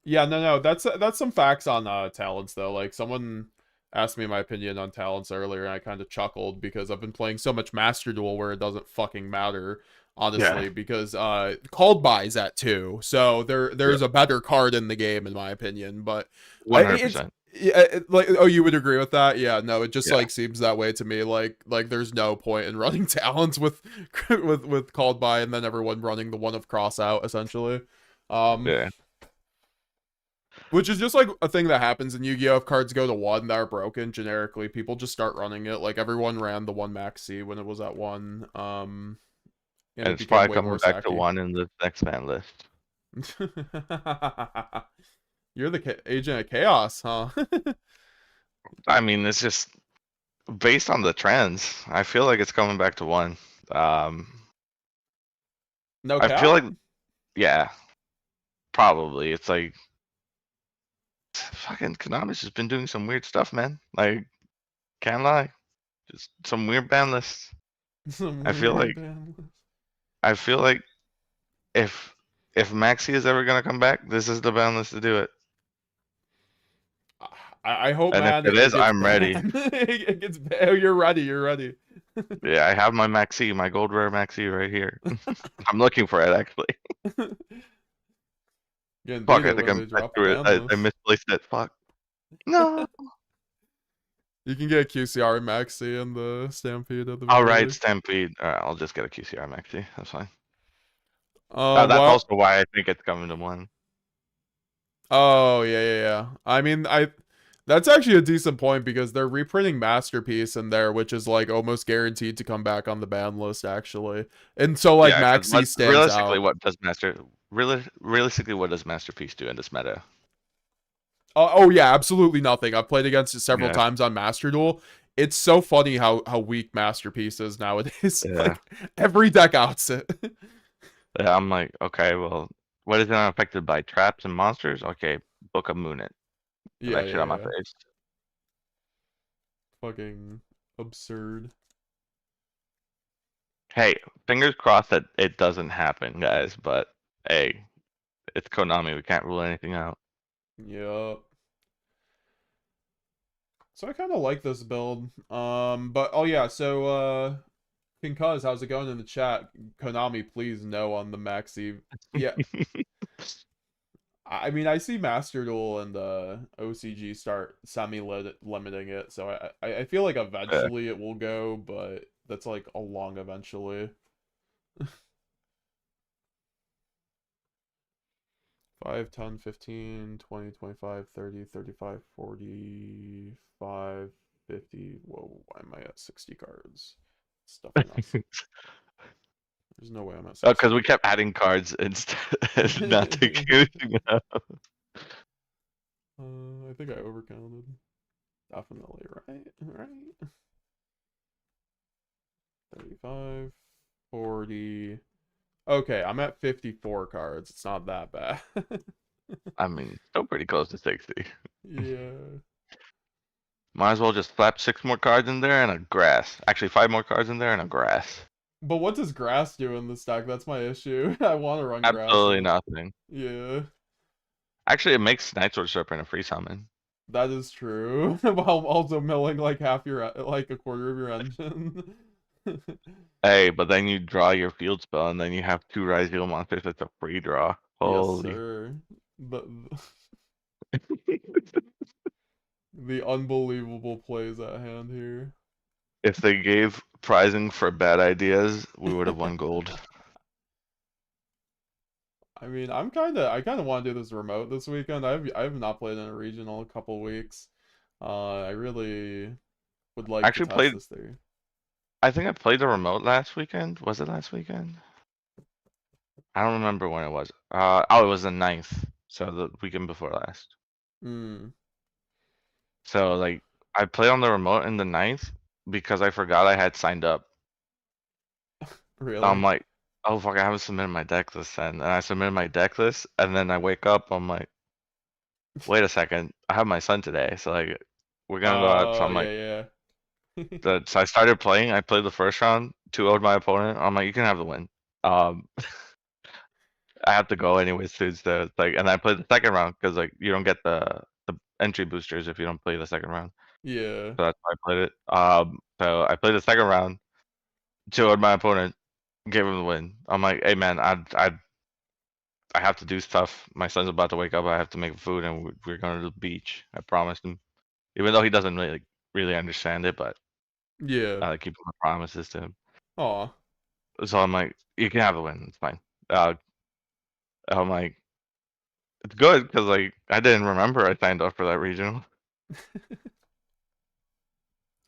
Yeah, no, that's some facts on talents though. Like someone asked me my opinion on talents earlier, and I kind of chuckled because I've been playing so much Master Duel where it doesn't fucking matter, honestly, because called by's at 2, so there's a better card in the game in my opinion. But 100%. Yeah, like, oh, you would agree with that? Yeah, no, it just like seems that way to me. Like there's no point in running talents with with called by and then everyone running the one of cross out essentially. Yeah. Which is just like a thing that happens in Yu-Gi-Oh! If cards go to 1 that are broken generically, people just start running it. Like everyone ran the 1 Maxx when it was at 1. And it's probably coming back to 1 in the next ban list. You're the agent of chaos, huh? I mean, it's just based on the trends. I feel like it's coming back to 1. No I cap? feel like, yeah, probably. It's like fucking Konami's just been doing some weird stuff, man. Like, can't lie, just some weird ban lists. I feel like if Maxx is ever gonna come back, this is the ban list to do it. I hope, and man. If it is, I'm ready. It gets bad. Oh, you're ready. You're ready. Yeah, I have my Maxx, my gold rare Maxx right here. I'm looking for it actually. Fuck, I think I'm back through it. I misplaced it. Fuck. No. You can get a QCR Maxx in the Stampede of the. All right, Stampede. All right, I'll just get a QCR Maxx. That's fine. That's also why I think it's coming to 1. Oh yeah. I mean, that's actually a decent point because they're reprinting Masterpiece in there, which is like almost guaranteed to come back on the ban list actually. And so like Maxx stands realistically, out. Realistically, what does Masterpiece do in this meta? Oh yeah, absolutely nothing. I've played against it several times on Master Duel. It's so funny how weak Masterpiece is nowadays. Yeah. Like every deck outs it. Yeah, I'm like, okay, well, what is it unaffected by? Traps and monsters? Okay, book a Moon it. Yeah, that shit on my face. Fucking absurd. Hey, fingers crossed that it doesn't happen, guys. But hey, it's Konami. We can't rule anything out. Yep. So I kind of like this build. But oh yeah, so King Cuz, how's it going in the chat? Konami, please no on the Maxx. Yeah. I mean, I see Master Duel and OCG start semi-limiting it, so I feel like eventually it will go, but that's like a long eventually. 5, 10, 15, 20, 25, 30, 35, 45, 50. Whoa, why am I at 60 cards? Stuff enough. There's no way I'm at 60. Oh, because we kept adding cards instead and not taking anything out. I think I overcounted. Definitely, right? 35, 40. Okay, I'm at 54 cards. It's not that bad. I mean, still pretty close to 60. Yeah. Might as well just flap 6 more cards in there and a grass. Actually, 5 more cards in there and a grass. But what does grass do in the stack? That's my issue. I want to run grass. Absolutely nothing. Yeah. Actually, it makes Night Sword Serpent a free summon. That is true. While also milling like half your, like a quarter of your engine. Hey, but then you draw your field spell, and then you have 2 Rise Heal monsters. That's a free draw. Yes, Holy. sir. But the unbelievable plays at hand here. If they gave prizing for bad ideas, we would have won gold. I mean, I kind of want to do this remote this weekend. I've not played in a regional in a couple weeks. I really would like Actually to test played. this theory. I think I played the remote last weekend. Was it last weekend? I don't remember when it was. Oh, it was the 9th, so the weekend before last. So like, I played on the remote in the 9th because I forgot I had signed up. Really? I'm like, oh fuck, I haven't submitted my deck list then. And I submitted my deck list, and then I wake up, I'm like, wait a second, I have my son today, so like, we're gonna go out. So I'm like, yeah. so I started playing. I played the first round, 2-0'd my opponent. I'm like, you can have the win. I have to go anyways, dude. So it's like, and I played the second round because like you don't get the entry boosters if you don't play the second round. Yeah. So that's why I played it. So I played the second round, 2-0'd my opponent, gave him the win. I'm like, hey man, I have to do stuff. My son's about to wake up. I have to make food, and we're going to the beach. I promised him, even though he doesn't really understand it, but Yeah. I keep my promises to him. Aw. So I'm like, you can have the win. It's fine. I'm like, it's good because like I didn't remember I signed up for that regional.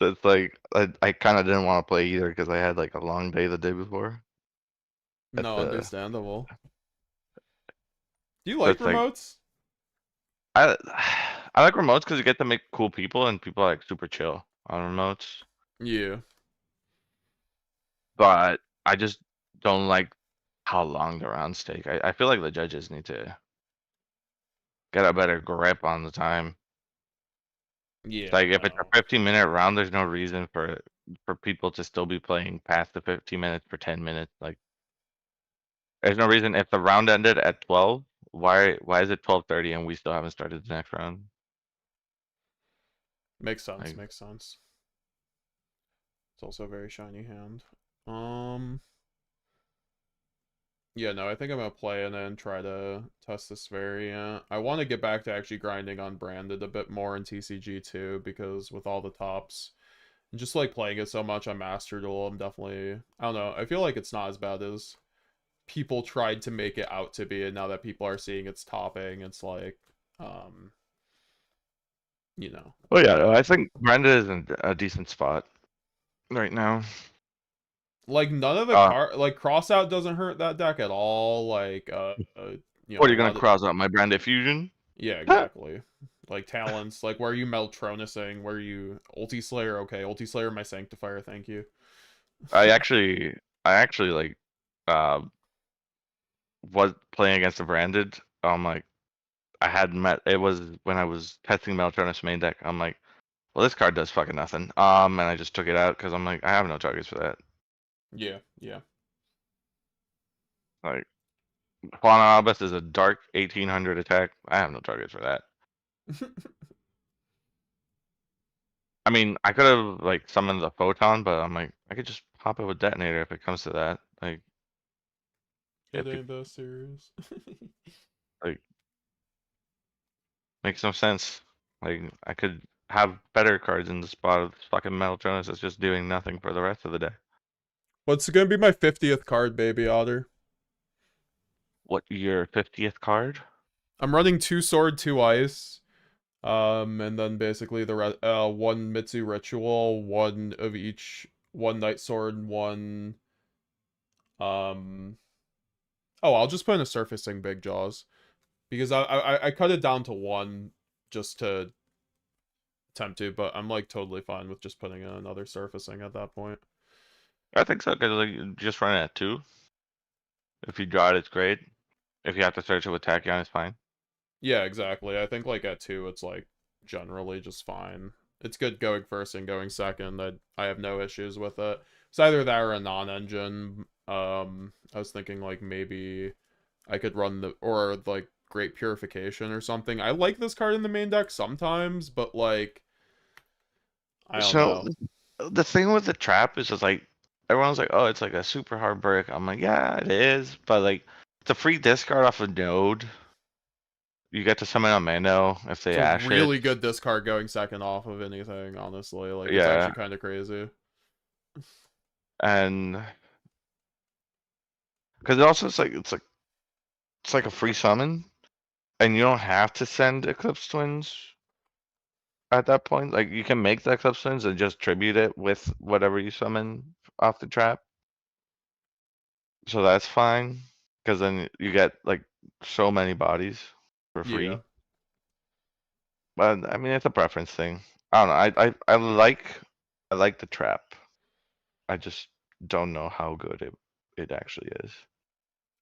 So it's like I kind of didn't want to play either because I had like a long day the day before. No, understandable. Do you So like it's like, remotes? I like remotes because you get to make cool people, and people are like super chill on remotes. Yeah. But I just don't like how long the rounds take. I feel like the judges need to get a better grip on the time. Yeah. Like if it's a 15-minute round, there's no reason for people to still be playing past the 15 minutes for 10 minutes. Like there's no reason. If the round ended at 12, why is it 12:30 and we still haven't started the next round? Makes sense. Like, Makes sense. It's also a very shiny hand. Yeah, no, I think I'm gonna play and then try to test this variant. I want to get back to actually grinding on branded a bit more in TCG too, because with all the tops, and just like playing it so much on Master Duel, I'm definitely, I don't know, I feel like it's not as bad as people tried to make it out to be, and now that people are seeing its topping, it's like, you know. Oh yeah, I think branded is in a decent spot right now. Like none of the like crossout doesn't hurt that deck at all. Like you know, what are you gonna cross out? My branded fusion? Yeah, exactly. Like talents, like where you Meltronusing, where you Ulti Slayer, okay, Ulti Slayer my Sanctifier, thank you. I actually like was playing against the branded. Like I had it was when I was testing Meltronus main deck. I'm like, well, this card does fucking nothing. And I just took it out because I'm like, I have no targets for that. Yeah, yeah. Like, Juan Albus is a dark 1800 attack. I have no targets for that. I mean, I could have like summoned the photon, but I'm like, I could just pop it with detonator if it comes to that. Like, it ain't that serious. Like, makes no sense. Like, I could have better cards in the spot of fucking Meltronus that's just doing nothing for the rest of the day. What's gonna be my 50th card, baby otter? What, your 50th card? I'm running 2 sword, 2 ice. And then basically the one Mitsu ritual, one of each, one night sword, one oh, I'll just put in a surfacing big jaws. Because I cut it down to 1 just to attempt to, but I'm like totally fine with just putting in another surfacing at that point. I think so, because like, just run it at 2. If you draw it, it's great. If you have to search it with Tachyon, it's fine. Yeah, exactly. I think like at 2, it's like generally just fine. It's good going first and going second. I have no issues with it. It's either that or a non-engine. I was thinking like maybe I could run or like Great Purification or something. I like this card in the main deck sometimes, but like, I don't know. The thing with the trap is just like everyone's like, oh, it's like a super hard brick. I'm like, yeah, it is, but like it's a free discard off a node. You get to summon a Mano if they It's a ash really it. good discard going second off of anything, honestly. Like, it's Yeah. actually kind of crazy. And because it also it's like a free summon, and you don't have to send Eclipse Twins at that point. Like you can make the Eclipse Twins and just tribute it with whatever you summon off the trap. So that's fine, because then you get like so many bodies for free. Yeah. But I mean, it's a preference thing. I don't know. I like the trap. I just don't know how good it actually is.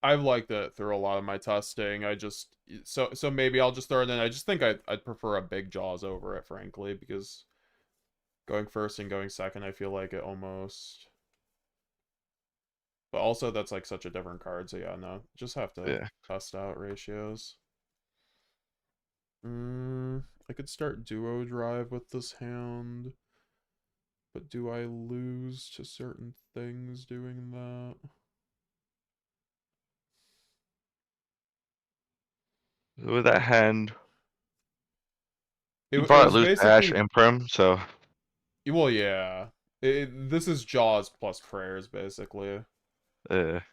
I've liked it through a lot of my testing. I just so maybe I'll just throw it in. I just think I'd prefer a big Jaws over it, frankly, because going first and going second, I feel like it almost. But also, that's like such a different card. So yeah, no, just have to test out ratios. I could start Duo Drive with this hand, but do I lose to certain things doing that? With that hand, It you probably was lose to Ash basically. Imprim, so. Well, yeah. This is Jaws plus prayers, basically. That's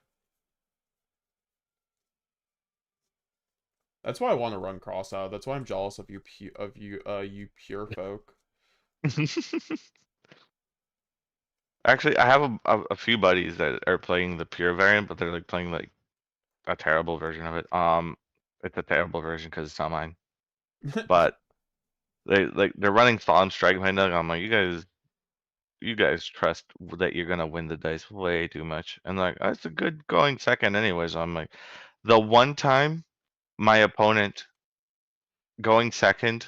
why I want to run cross out. That's why I'm jealous of you, you pure folk. Actually, I have a few buddies that are playing the pure variant, but they're like playing like a terrible version of it. It's a terrible version because it's not mine. But they're running Solemn Strike right now. I'm like, you guys trust that you're gonna win the dice way too much, and like it's a good going second anyways. I'm like, the one time my opponent going second,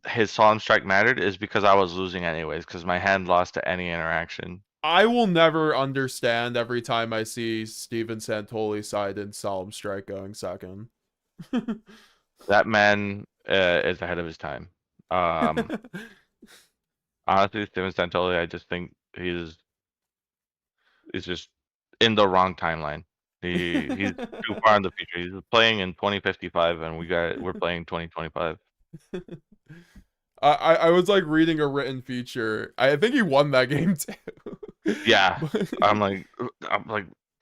his Solemn Strike mattered is because I was losing anyways, because my hand lost to any interaction. I will never understand every time I see Steven Santoli side in Solemn Strike going second. That man is ahead of his time. Honestly, Steven Santoli, I just think he's just in the wrong timeline. He's too far in the future. He's playing in 2055, and we're playing 2025. I was like reading a written feature. I think he won that game too. Yeah, I'm like,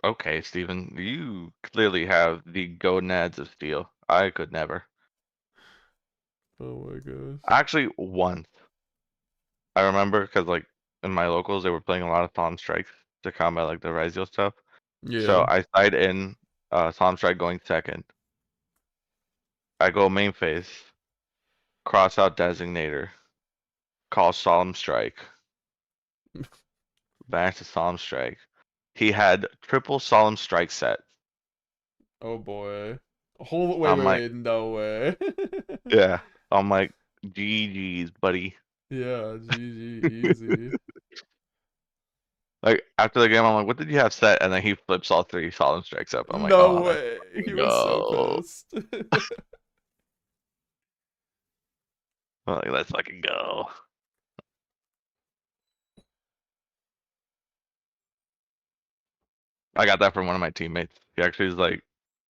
okay, Steven, you clearly have the gonads of steel. I could never. Oh my gosh. Actually, once. I remember because like in my locals, they were playing a lot of Solemn Strikes to combat like the Raziel stuff. Yeah. So I side in Solemn Strike going second. I go main phase, cross out Designator, call Solemn Strike, back to Solemn Strike. He had triple Solemn Strike set. Oh boy. Wait, no way. Yeah, I'm like, GG's, buddy. Yeah, GG, easy. Like after the game, I'm like, what did you have set? And then he flips all three Solemn Strikes up. I'm like, no oh, way. He was so pissed. I'm like, let's fucking go. I got that from one of my teammates. He actually was like,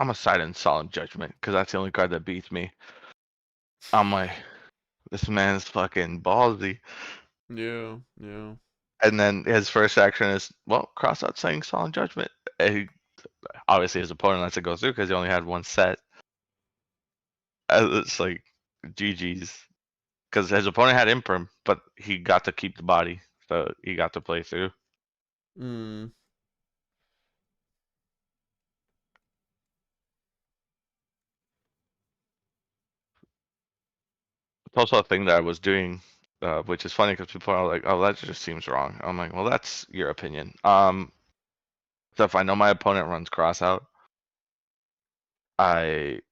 I'm a side in Solemn Judgment because that's the only card that beats me. I'm like, this man's fucking ballsy. Yeah. And then his first action is, well, cross out saying Solemn Judgment. And obviously, his opponent lets it go through because he only had one set. And it's like, GG's. Because his opponent had Imprim, but he got to keep the body. So he got to play through. It's also a thing that I was doing, which is funny because people are like, "Oh, that just seems wrong." I'm like, "Well, that's your opinion." So if I know my opponent runs cross out, and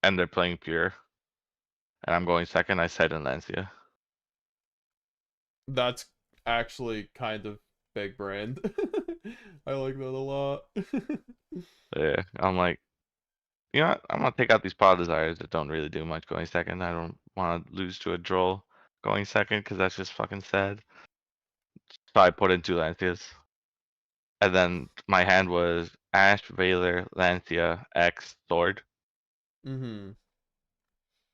they're playing pure, and I'm going second, I side in Lancia. That's actually kind of big brand. I like that a lot. Yeah, I'm like, You know what? I'm gonna take out these Pod Desires that don't really do much going second. I don't want to lose to a Droll going second because that's just fucking sad. So I put in 2 Lancias. And then my hand was Ash, Veiler, Lancia, X, Sword. Mm-hmm.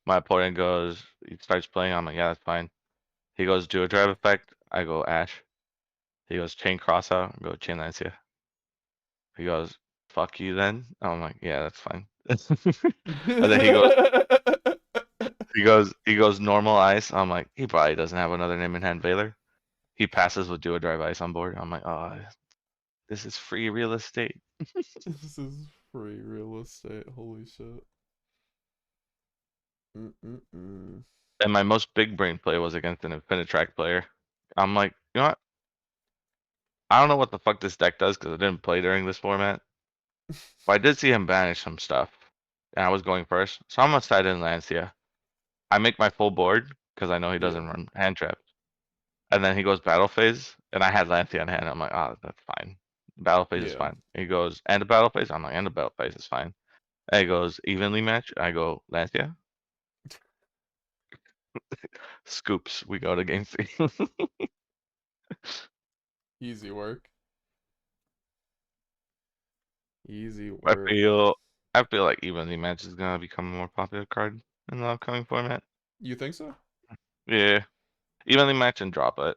My opponent goes, he starts playing. I'm like, yeah, that's fine. He goes, do a drive effect. I go Ash. He goes, chain cross out. I go chain Lancia. He goes, fuck you then. I'm like, yeah, that's fine. And then he goes normal ice. I'm like, he probably doesn't have another name in hand, Veiler. He passes with do a drive ice on board. I'm like, oh, this is free real estate. This is free real estate. Holy shit. Mm-mm-mm. And my most big brain play was against an Infinitrack player. I'm like, you know what? I don't know what the fuck this deck does because I didn't play during this format. But I did see him banish some stuff. And I was going first. So I'm gonna side in Lancia. I make my full board because I know he doesn't run hand traps. And then he goes battle phase, and I had Lancia on hand. I'm like, oh, that's fine. Battle phase is fine. He goes, end of battle phase. I'm like, end of battle phase is fine. And he goes, evenly match. I go, Lancia. Scoops. We go to game 3. Easy work. Easy work. I feel like evenly match is gonna become a more popular card in the upcoming format. You think so? Yeah. Evenly match and drop it.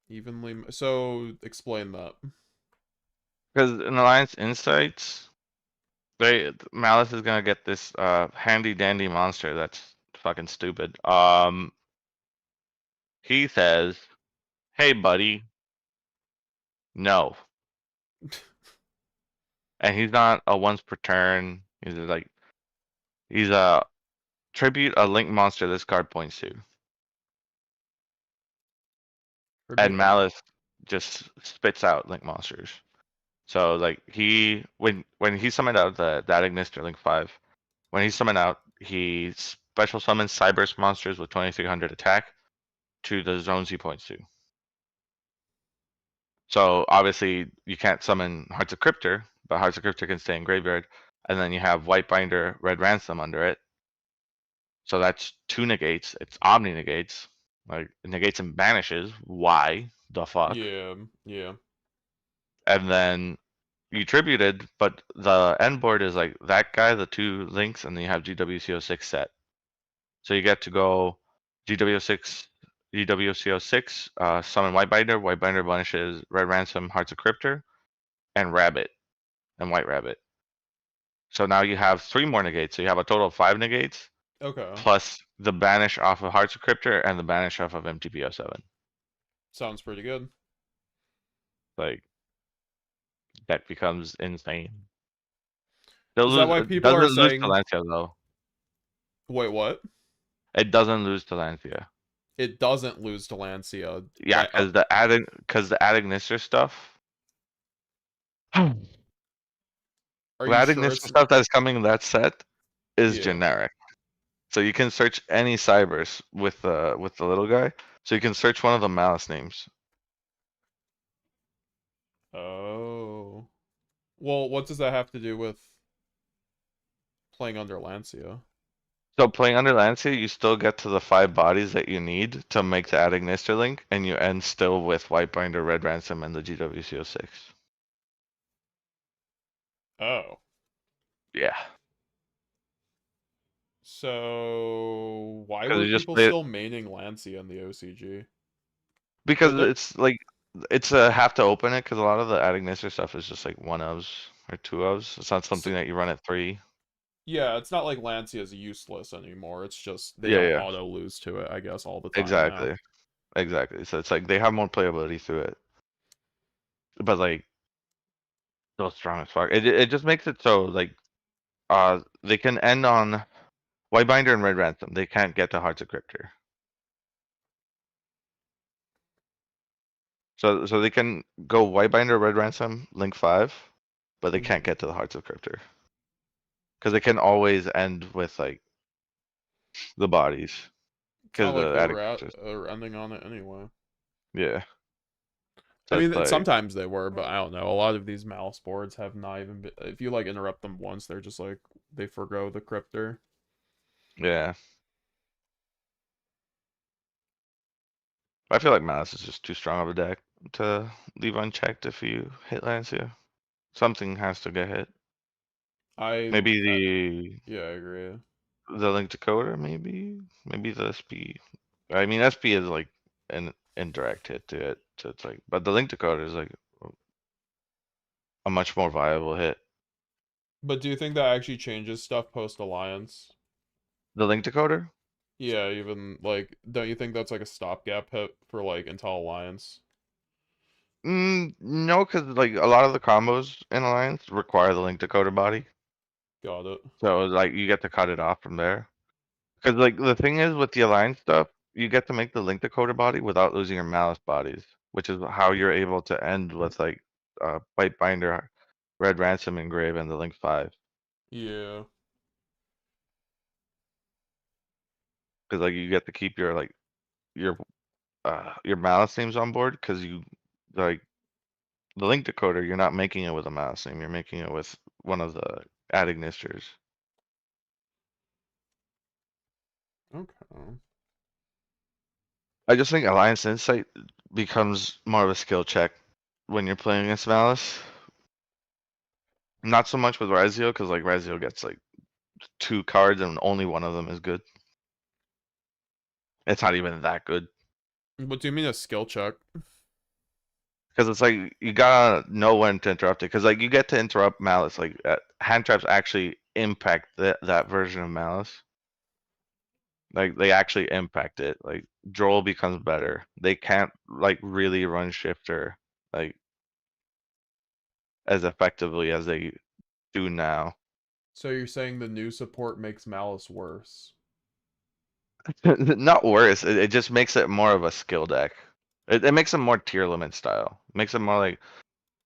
Evenly. So explain that. Because in Alliance Insights, Malice is gonna get this handy dandy monster that's fucking stupid. He says, "Hey buddy, no." And he's not a once per turn. He's a tribute a link monster this card points to. And Malice just spits out link monsters. So like when he summoned out the Ignister Link 5, when he summoned out, he special summons Cyberse monsters with 2300 attack to the zones he points to. So obviously you can't summon Hearts of Cryptor, but Hearts of Cryptor can stay in graveyard, and then you have White Binder, Red Ransom under it. So that's 2 negates. It's Omni negates. Like negates and banishes. Why the fuck? Yeah, yeah. And then you tributed, but the end board is like that guy, the 2 links, and then you have GWCO6 set. So you get to go GWCO6, summon White Binder banishes Red Ransom, Hearts of Cryptor, and Rabbit, and White Rabbit. So now you have 3 more negates, so you have a total of 5 negates. Okay. Plus the banish off of Hearts of Cryptor and the banish off of MTPO7. Sounds pretty good. Like, that becomes insane. Is that why people are saying... lose to Lancia, though. Wait, what? It doesn't lose to Lancia. It doesn't lose to Lancia. Yeah, because the Ad Ignister stuff. The Ad Ignister stuff that's coming in that set is generic. So you can search any Cybers with the little guy. So you can search one of the Malice names. Oh. Well, what does that have to do with playing under Lancia? So playing under Lancia, you still get to the 5 bodies that you need to make the Ad Ignister link, and you end still with White Binder, Red Ransom, and the GWCO6. Oh. Yeah. So why were people still maining Lancia in the OCG? Because it's like it's a have to open it because a lot of the Ad Ignister stuff is just like 1-ofs or 2-ofs. It's not something that you run at 3. Yeah, it's not like Lancia is useless anymore. It's just they don't auto lose to it, I guess, all the time. Exactly. Exactly. So it's like they have more playability through it. But like still strong as fuck. It just makes it so like they can end on White Binder and Red Ransom. They can't get to Hearts of Cryptor. So they can go White Binder, Red Ransom, Link 5, but they can't get to the Hearts of Cryptor. Because they can always end with like the bodies. Because like they're ending on it anyway. Yeah. I mean, like, sometimes they were, but I don't know. A lot of these mouse boards have not even been, if you like interrupt them once, they're just like, they forgo the crypter. yeah. I feel like Malice is just too strong of a deck to leave unchecked if you hit Lancia. Something has to get hit. Maybe yeah, I agree. the Link Decoder, maybe the SP. I mean, SP is like an indirect hit to it, so it's like, but the Link Decoder is like a much more viable hit. But do you think that actually changes stuff post Alliance? The Link Decoder? Yeah, even like, don't you think that's like a stopgap hit for like until Alliance? No, because like a lot of the combos in Alliance require the Link Decoder body. Got it. So like you get to cut it off from there. Because like the thing is with the Alliance stuff, you get to make the Link Decoder body without losing your Malice bodies, which is how you're able to end with like Bite Binder, Red Ransom Engrave, and the Link 5. Yeah. Because like you get to keep your like your Malice names on board, because you like the Link Decoder, you're not making it with a Malice name, you're making it with one of the Adignisters. Okay. I just think Alliance Insight becomes more of a skill check when you're playing against Malice. Not so much with Razio, because like Razio gets like 2 cards and only one of them is good. It's not even that good. What do you mean a skill check? Because it's like you gotta know when to interrupt it. Because like you get to interrupt Malice. Like hand traps actually impact that version of Malice. Like they actually impact it. Like Droll becomes better. They can't like really run Shifter like as effectively as they do now. So you're saying the new support makes Malice worse? Not worse. It just makes it more of a skill deck. It makes them more tier limit style. It makes them more like,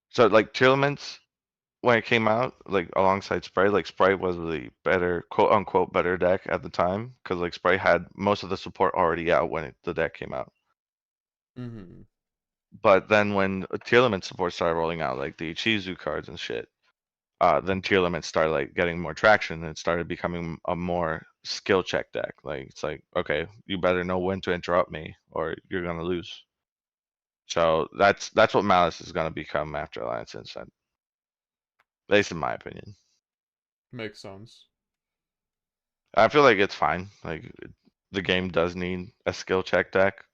so like tier limits when it came out, like alongside Sprite, like Sprite was the better, quote unquote, better deck at the time, because like Sprite had most of the support already out when the deck came out. Mm-hmm. But then when tier limit support started rolling out, like the Chizu cards and shit, then tier limits started like getting more traction, and it started becoming a more skill check deck. Like it's like, okay, you better know when to interrupt me or you're gonna lose. So that's what Malice is gonna become after Alliance Insight. At least in my opinion. Makes sense. I feel like it's fine. Like the game does need a skill check deck.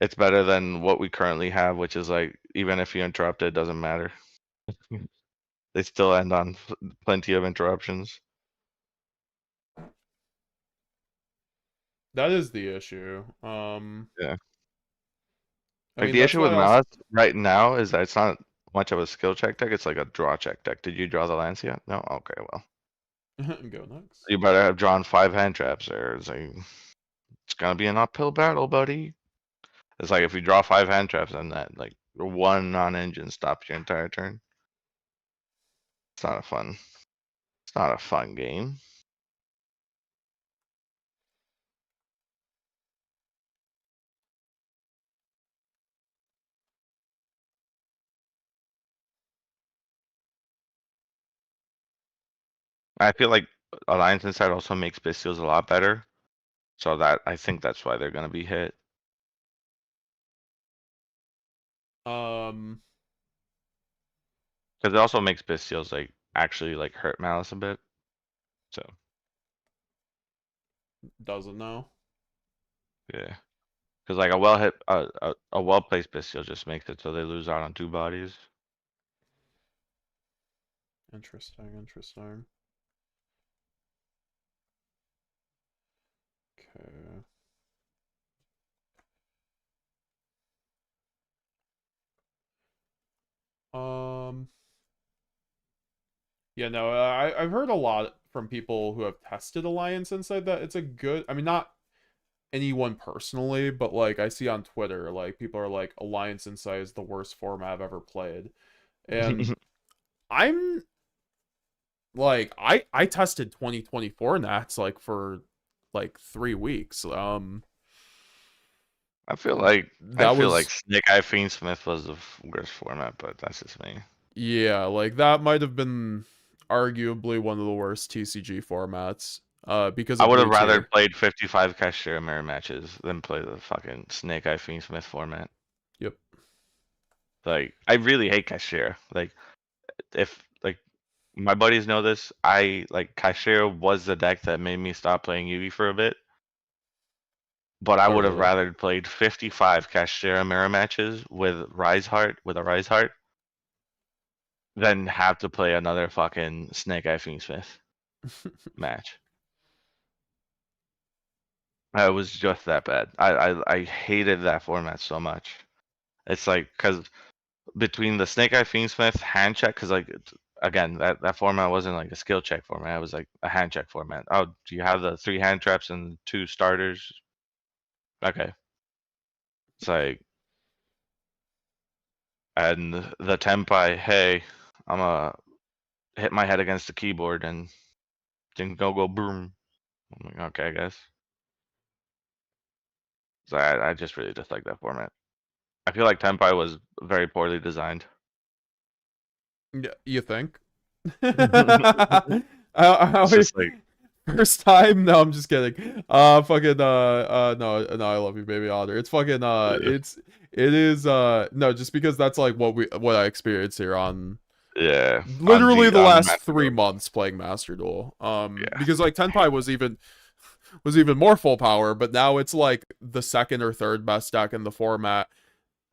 It's better than what we currently have, which is like even if you interrupt it, doesn't matter. They still end on plenty of interruptions. That is the issue. Yeah. I Like mean, the that's issue why with I was... Malice right now is that it's not much of a skill check deck. It's like a draw check deck. Did you draw the lands yet? No. Okay, well. Go next. You better have drawn 5 hand traps there. It's like it's gonna be an uphill battle, buddy. It's like if you draw 5 hand traps and that like 1 non-engine stops your entire turn. It's not a fun game. I feel like Alliance Inside also makes Bystials a lot better. So that I think that's why they're gonna be hit. Because it also makes Bystials like actually like hurt Malice a bit. So doesn't know. Yeah. Because like a well hit a well placed Bystial just makes it so they lose out on 2 bodies. Interesting. Okay. Yeah, no, I've heard a lot from people who have tested Alliance Inside that it's a good, I mean, not anyone personally, but like I see on Twitter, like people are like, Alliance Inside is the worst format I've ever played. And I'm like, I tested 2024 Nats like for like 3 weeks. I feel like That was Snake Eye Fiendsmith was the worst format, but that's just me. yeah, like that might have been arguably one of the worst TCG formats. Because I of would have rather retier. played 55 cashier mirror matches than play the fucking Snake Eye Fiendsmith format. Yep. Like, I really hate cashier. Like, if like my buddies know this, cashier was the deck that made me stop playing Yugi for a bit. But I Oh, would have really? rather played 55 cashier mirror matches with a Rise Heart than have to play another fucking Snake Eye Fiendsmith match. It was just that bad. I hated that format so much. It's like, because between the Snake Eye Fiendsmith hand check, because like again that format wasn't like a skill check format. It was like a hand check format. Oh, do you have the 3 hand traps and 2 starters? Okay. It's like, and the Tenpai, hey, I'm gonna hit my head against the keyboard and things go boom. I'm like, okay, I guess. So I just really dislike that format. I feel like Tenpai was very poorly designed. Yeah, you think? It's just like, first time? No, I'm just kidding. Fucking no, I love you, baby Otter. It's fucking it is no, just because that's like what I experienced here on yeah, literally the last Master 3 Duel. months playing Master Duel. Yeah. Because like Tenpai was even more full power, but now it's like the second or third best deck in the format.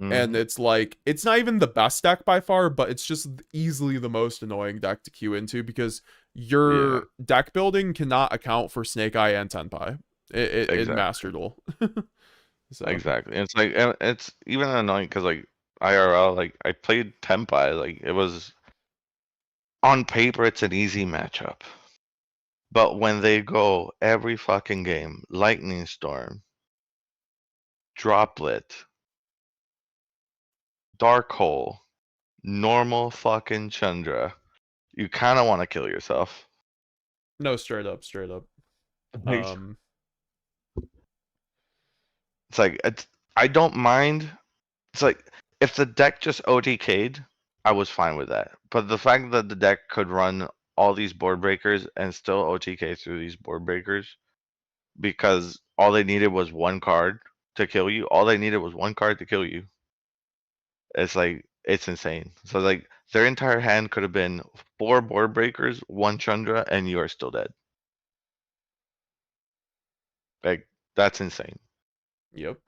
And it's like, it's not even the best deck by far, but it's just easily the most annoying deck to queue into because your deck building cannot account for Snake Eye and Tenpai in Master Duel. So. Exactly. It's like, and it's even annoying because like IRL, like I played Tenpai, like it was on paper it's an easy matchup. But when they go every fucking game, Lightning Storm, Droplet, Dark Hole, normal fucking Chandra, you kind of want to kill yourself. No, straight up. It's like, I don't mind. It's like, if the deck just OTK'd, I was fine with that. But the fact that the deck could run all these board breakers and still OTK through these board breakers, because all they needed was 1 card to kill you. All they needed was 1 card to kill you. It's like, it's insane. So like, their entire hand could have been 4 board breakers, 1 Chandra, and you are still dead. Like, that's insane. Yep.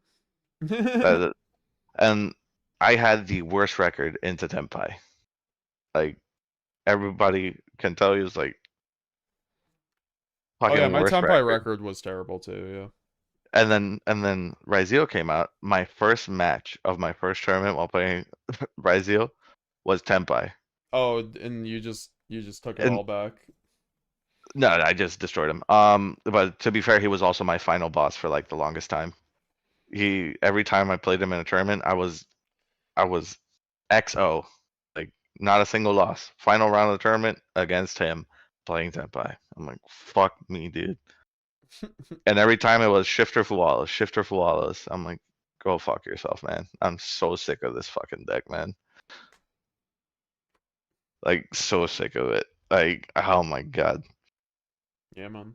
And I had the worst record into Tenpai. Like, everybody can tell you, it's like, oh yeah, my worst Tenpai record was terrible too. Yeah. And then YuGiOh came out. My first match of my first tournament while playing YuGiOh was Tenpai. Oh, and you just took it all back. No, I just destroyed him. But to be fair, he was also my final boss for like the longest time. Every time I played him in a tournament, I was XO, like not a single loss. Final round of the tournament against him playing Tenpai. I'm like, fuck me, dude. And every time it was Shifter Fuwalos. I'm like, go fuck yourself, man. I'm so sick of this fucking deck, man. Like, so sick of it. Like, oh my god. Yeah, man.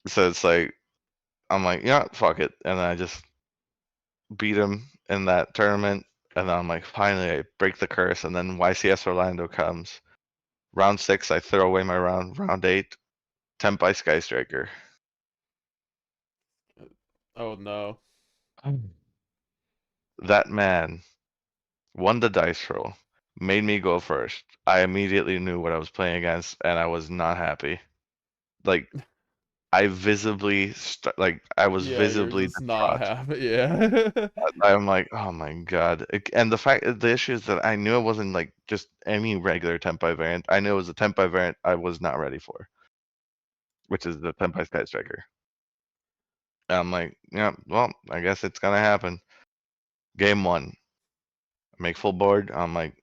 So it's like, I'm like, yeah, fuck it. And then I just beat him in that tournament. And then I'm like, finally, I break the curse. And then YCS Orlando comes. Round 6, I throw away my round. Round 8, Tenpai Sky Striker. Oh no. That man won the dice roll, made me go first. I immediately knew what I was playing against, and I was not happy. Like, I visibly, I was visibly you're just not happy. Yeah. I'm like, oh my god. And the issue is that I knew it wasn't like just any regular Tenpai variant. I knew it was a Tenpai variant I was not ready for, which is the Tenpai Sky Striker. And I'm like, yeah, well, I guess it's gonna happen. Game 1, make full board. I'm like,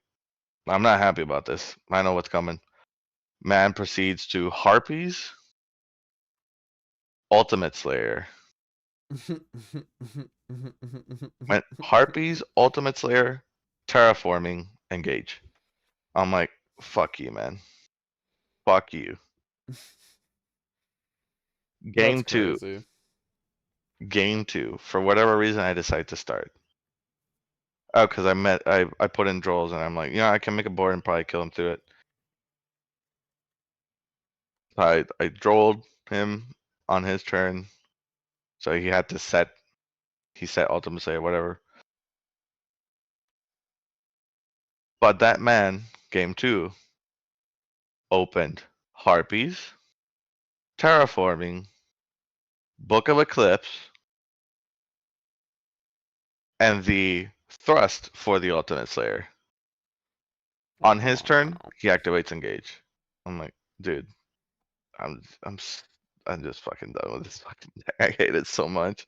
I'm not happy about this. I know what's coming. Man proceeds to Harpies, Ultimate Slayer, Went Harpies, Ultimate Slayer, Terraforming, Engage. I'm like, fuck you, man. Fuck you. Game two. Crazy. Game two. For whatever reason, I decide to start. Oh, because I put in Drolls and I'm like, I can make a board and probably kill him through it. I Drolled him on his turn, so he had to set. He set Ultimate Slayer, whatever. But that man, game two, opened Harpies, Terraforming, Book of Eclipse, and the Thrust for the Ultimate Slayer. On his turn, he activates Engage. I'm like, dude, I'm just fucking done with this fucking deck. I hate it so much.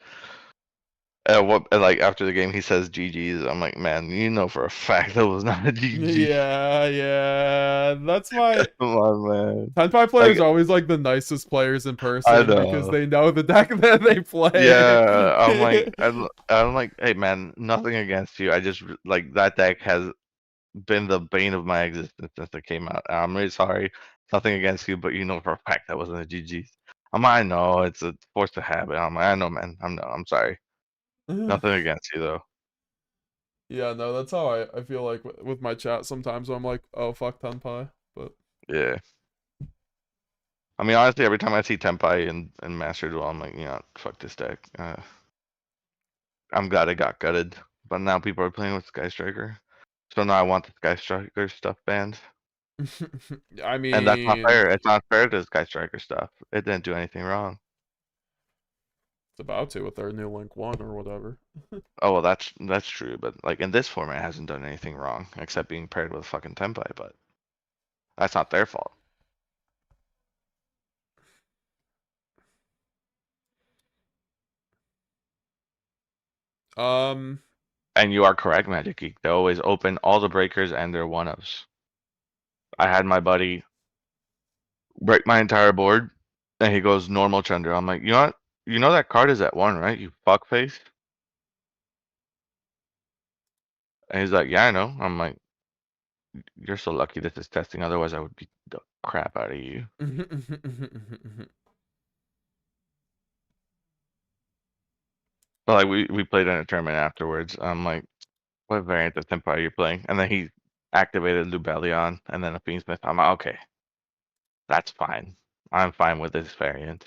And like after the game, he says GG's. I'm like, man, you know for a fact that was not a GG. Yeah, that's why. Come on, man. Tenpai players are always like the nicest players in person because know. they know the deck that they play. Yeah, I'm like, hey man, nothing against you. I just like that deck has been the bane of my existence since it came out. I'm really sorry. Nothing against you, but you know for a fact that wasn't a GG. I know it's a force to habit. I know, man. I'm sorry. Nothing against you though. Yeah, no, that's how I feel like with my chat sometimes. I'm like, oh fuck Tenpai, but yeah. I mean, honestly, every time I see Tenpai in Master Duel, I'm like, fuck this deck. I'm glad it got gutted, but now people are playing with Sky Striker, so now I want the Sky Striker stuff banned. I mean, and that's not fair. It's not fair to Sky Striker stuff. It didn't do anything wrong. It's about to with their new Link 1 or whatever. Oh well, that's true, but like in this format, it hasn't done anything wrong except being paired with fucking Tenpai, but that's not their fault. And you are correct, Magic Geek. They always open all the breakers and their one-ups. I had my buddy break my entire board, and he goes normal Chunder. I'm like, you know that card is at 1, right? You fuckface. And he's like, yeah, I know. I'm like, you're so lucky this is testing. Otherwise, I would beat the crap out of you. But like we played in a tournament afterwards. I'm like, what variant of Tenpai are you playing? And then he activated Lubellion and then a Fiendsmith. I'm like, okay, that's fine. I'm fine with this variant.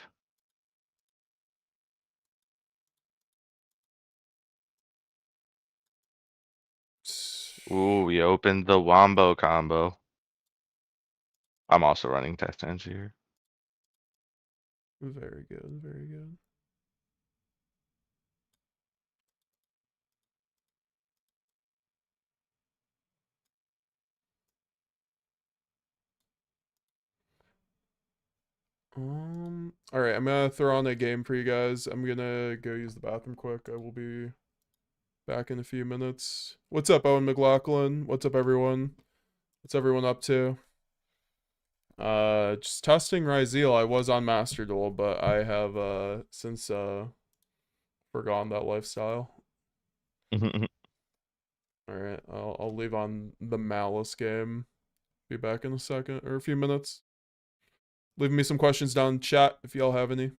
Ooh, we opened the Wombo combo. I'm also running test ends here. Very good, very good. All right, I'm gonna throw on a game for you guys. I'm gonna go use the bathroom quick. I will be back in a few minutes. What's up, Owen McLaughlin? What's up, everyone? What's everyone up to? Just testing Ryzeal. I was on Master Duel, but I have since forgotten that lifestyle. All right, I'll leave on the Malice game. Be back in a second or a few minutes. Leave me some questions down in chat if y'all have any.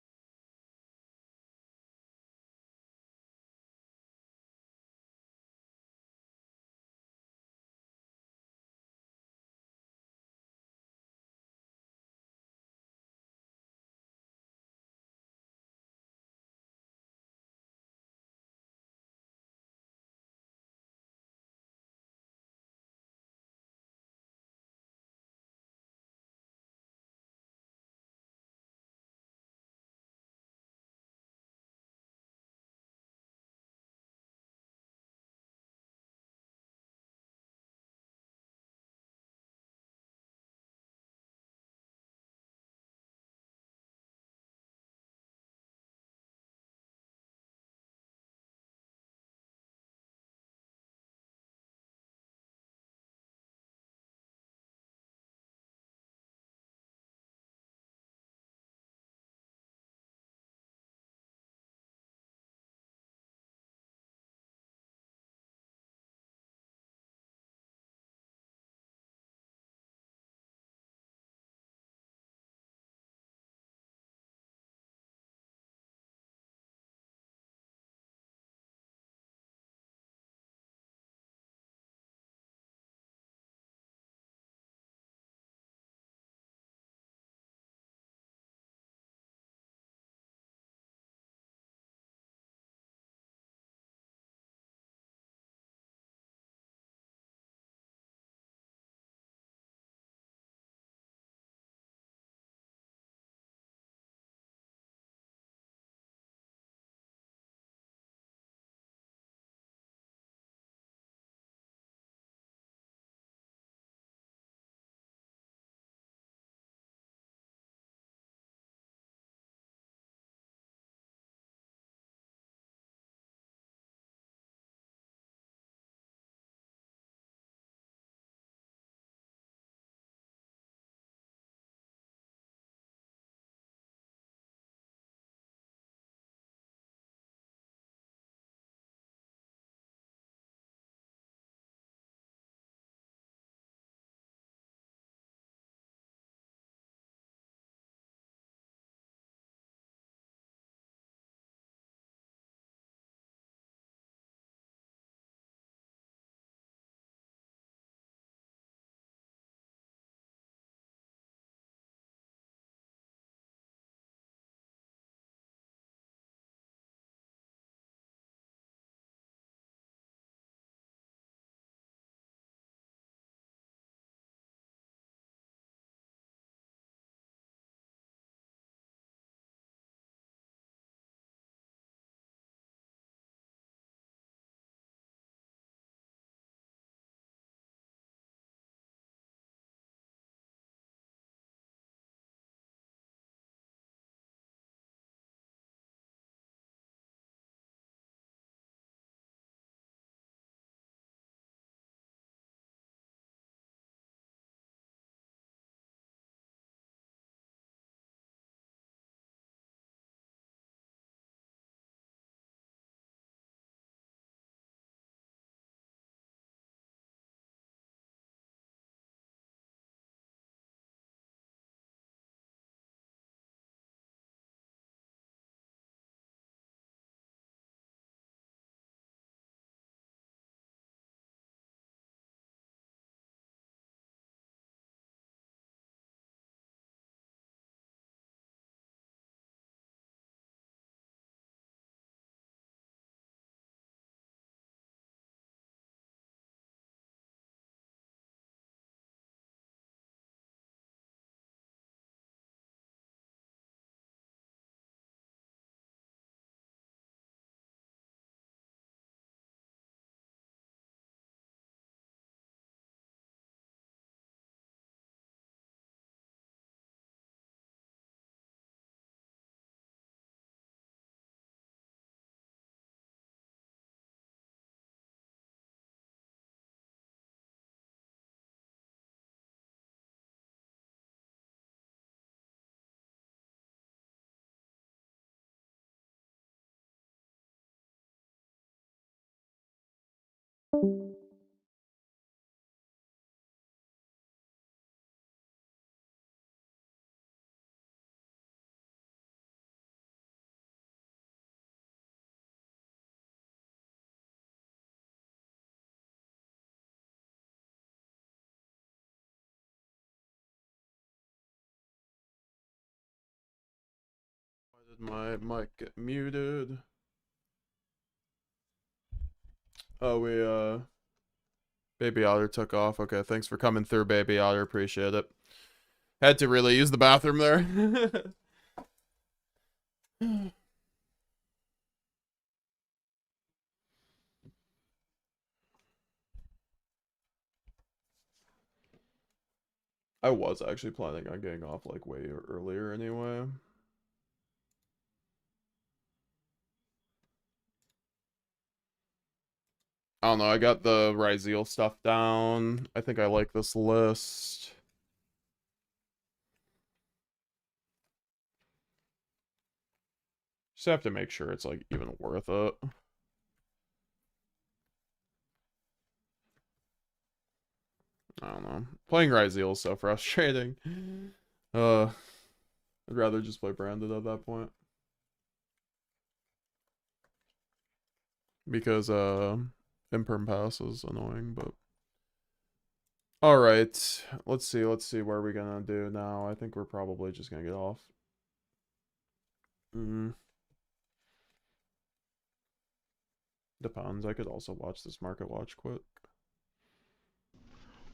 My mic get muted. Oh, Baby Otter took off. Okay, thanks for coming through, Baby Otter. Appreciate it. Had to really use the bathroom there. I was actually planning on getting off like way earlier anyway. I don't know, I got the Ryzeal stuff down. I think I like this list. Just have to make sure it's like even worth it. I don't know. Playing Ryzeal is so frustrating. I'd rather just play branded at that point. Because Imperm Pass is annoying, but alright. Let's see what are we gonna do now. I think we're probably just gonna get off. Depends. I could also watch this market watch quick.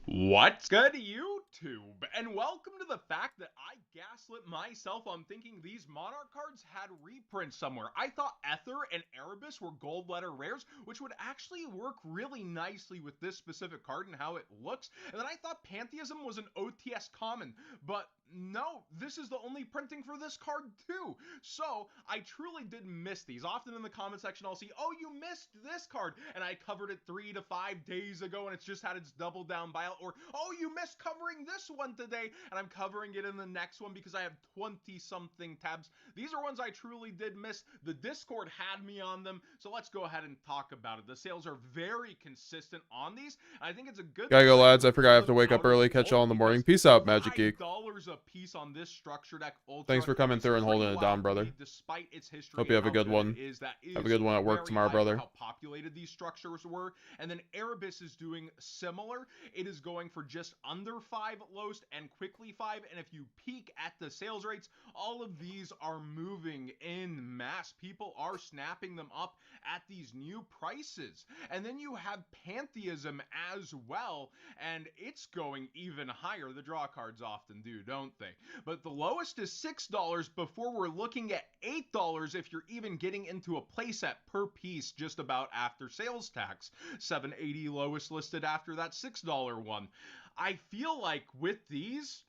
What's good, YouTube? And welcome to the fact that I gaslit myself on thinking these Monarch cards had reprints somewhere. I thought Ether and Erebus were gold letter rares, which would actually work really nicely with this specific card and how it looks. And then I thought Pantheism was an OTS common, but no, this is the only printing for this card too. So I truly did miss these. Often in the comment section I'll see, oh, you missed this card, and I covered it 3 to 5 days ago and it's just had its double down buyout. Or, oh, you missed covering this one today, and I'm covering it in the next one because I have 20-something tabs. These are ones I truly did miss. The Discord had me on them, so let's go ahead and talk about it. The sales are very consistent on these. I think it's a good... Gotta go, lads. I forgot I have to wake up early. Catch y'all in the morning. Peace out, Magic Geek. $5 a piece on this structure deck. Thanks for coming through and holding it down, brother. Despite its history, hope you have a good one. Have a good one at work tomorrow, brother. How populated these structures were. And then Erebus is doing similar. It is going for just under 5 Lost and quickly 5, and if you peek at the sales rates, all of these are moving in mass. People are snapping them up at these new prices. And then you have Pantheism as well, and it's going even higher. The draw cards often do, don't they? But the lowest is $6 before we're looking at $8 if you're even getting into a playset per piece just about after sales tax. $7.80 lowest listed after that $6 one. I feel like with these,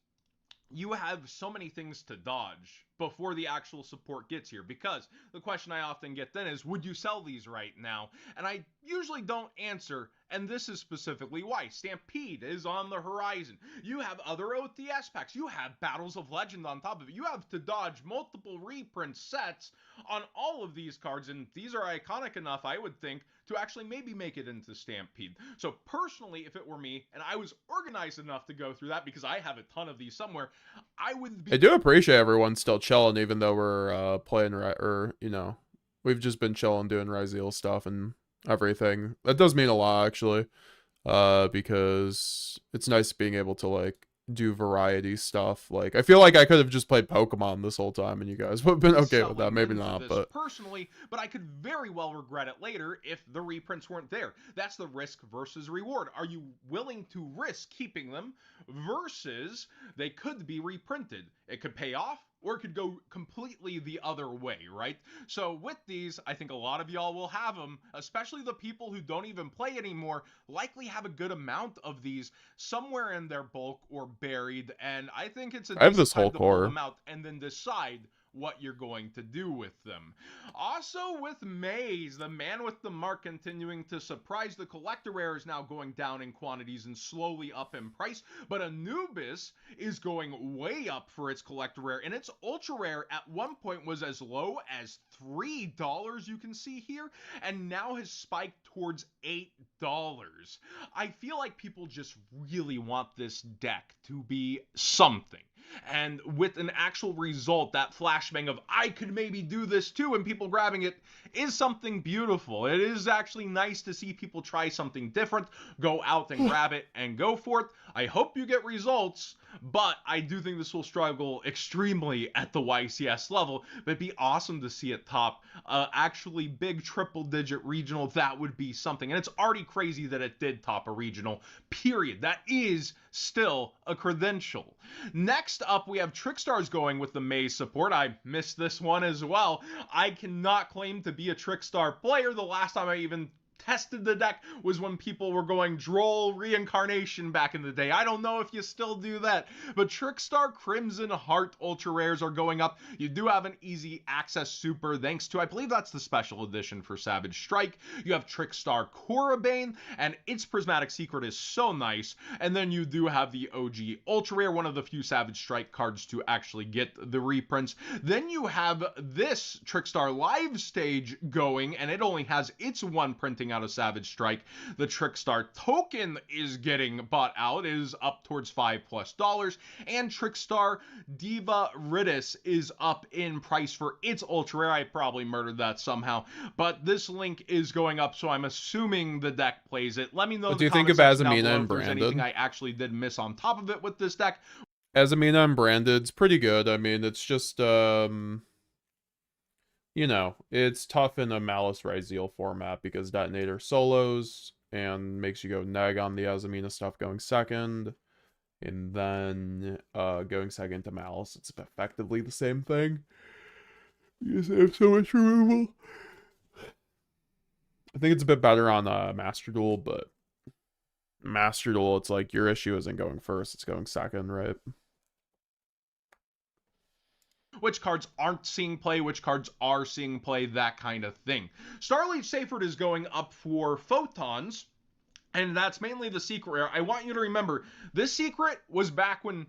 you have so many things to dodge before the actual support gets here, because the question I often get then is, would you sell these right now? And I usually don't answer, and this is specifically why. Stampede is on the horizon. You have other OTS packs. You have Battles of Legend on top of it. You have to dodge multiple reprint sets on all of these cards, and these are iconic enough, I would think, to actually maybe make it into Stampede. So personally, if it were me, and I was organized enough to go through that, because I have a ton of these somewhere, I would be... I do appreciate everyone still chilling, even though we're playing, or, you know, we've just been chilling doing Ryzeal stuff and everything. That does mean a lot, actually, because it's nice being able to, like, do variety stuff. Like, I feel like I could have just played Pokemon this whole time and you guys would have been okay with that. Maybe not, but personally, but I could very well regret it later if the reprints weren't there. That's the risk versus reward. Are you willing to risk keeping them versus they could be reprinted? It could pay off, or it could go completely the other way, right? So with these, I think a lot of y'all will have them, especially the people who don't even play anymore, likely have a good amount of these somewhere in their bulk or buried, and I think it's a I have this decent time whole to pull core. them out and then decide what you're going to do with them. Also with Maze, the man with the mark continuing to surprise. The collector rare is now going down in quantities and slowly up in price, but Anubis is going way up for its collector rare, and its ultra rare at one point was as low as $3, you can see here, and now has spiked towards $8. I feel like people just really want this deck to be something. And with an actual result, that flashbang of, I could maybe do this too, and people grabbing it is something beautiful. It is actually nice to see people try something different, go out and grab it and go for it. I hope you get results, but I do think this will struggle extremely at the YCS level. But it'd be awesome to see it top actually big triple-digit regional. That would be something. And it's already crazy that it did top a regional, period. That is still a credential. Next up, we have Trickstars going with the Maze support. I missed this one as well. I cannot claim to be a Trickstar player. The last time I even tested the deck was when people were going Droll Reincarnation back in the day. I don't know if you still do that, but Trickstar Crimson Heart Ultra Rares are going up. You do have an easy access super thanks to, I believe that's the special edition for Savage Strike. You have Trickstar Korribane, and its Prismatic Secret is so nice. And then you do have the OG Ultra Rare, one of the few Savage Strike cards to actually get the reprints. Then you have this Trickstar Live Stage going, and it only has its one printing out of Savage Strike. The Trickstar token is getting bought out. It is up towards $5+, and Trickstar Diva Ridis is up in price for its ultra rare. I probably murdered that somehow, but this link is going up, so I'm assuming the deck plays it. Let me know. What do you think of Azamina and Branded? Anything I actually did miss on top of it with this deck. Azamina and Branded's pretty good. I mean, it's just you know, it's tough in a Malice Ryzeal format because Detonator solos and makes you go neg on the Azamina stuff going second. And then going second to Malice, it's effectively the same thing. You just have so much removal. I think it's a bit better on Master Duel, but Master Duel, it's like your issue isn't going first, it's going second, right? Which cards aren't seeing play, which cards are seeing play, that kind of thing. Starlight Seyfert is going up for Photons, and that's mainly the secret rare. I want you to remember, this secret was back when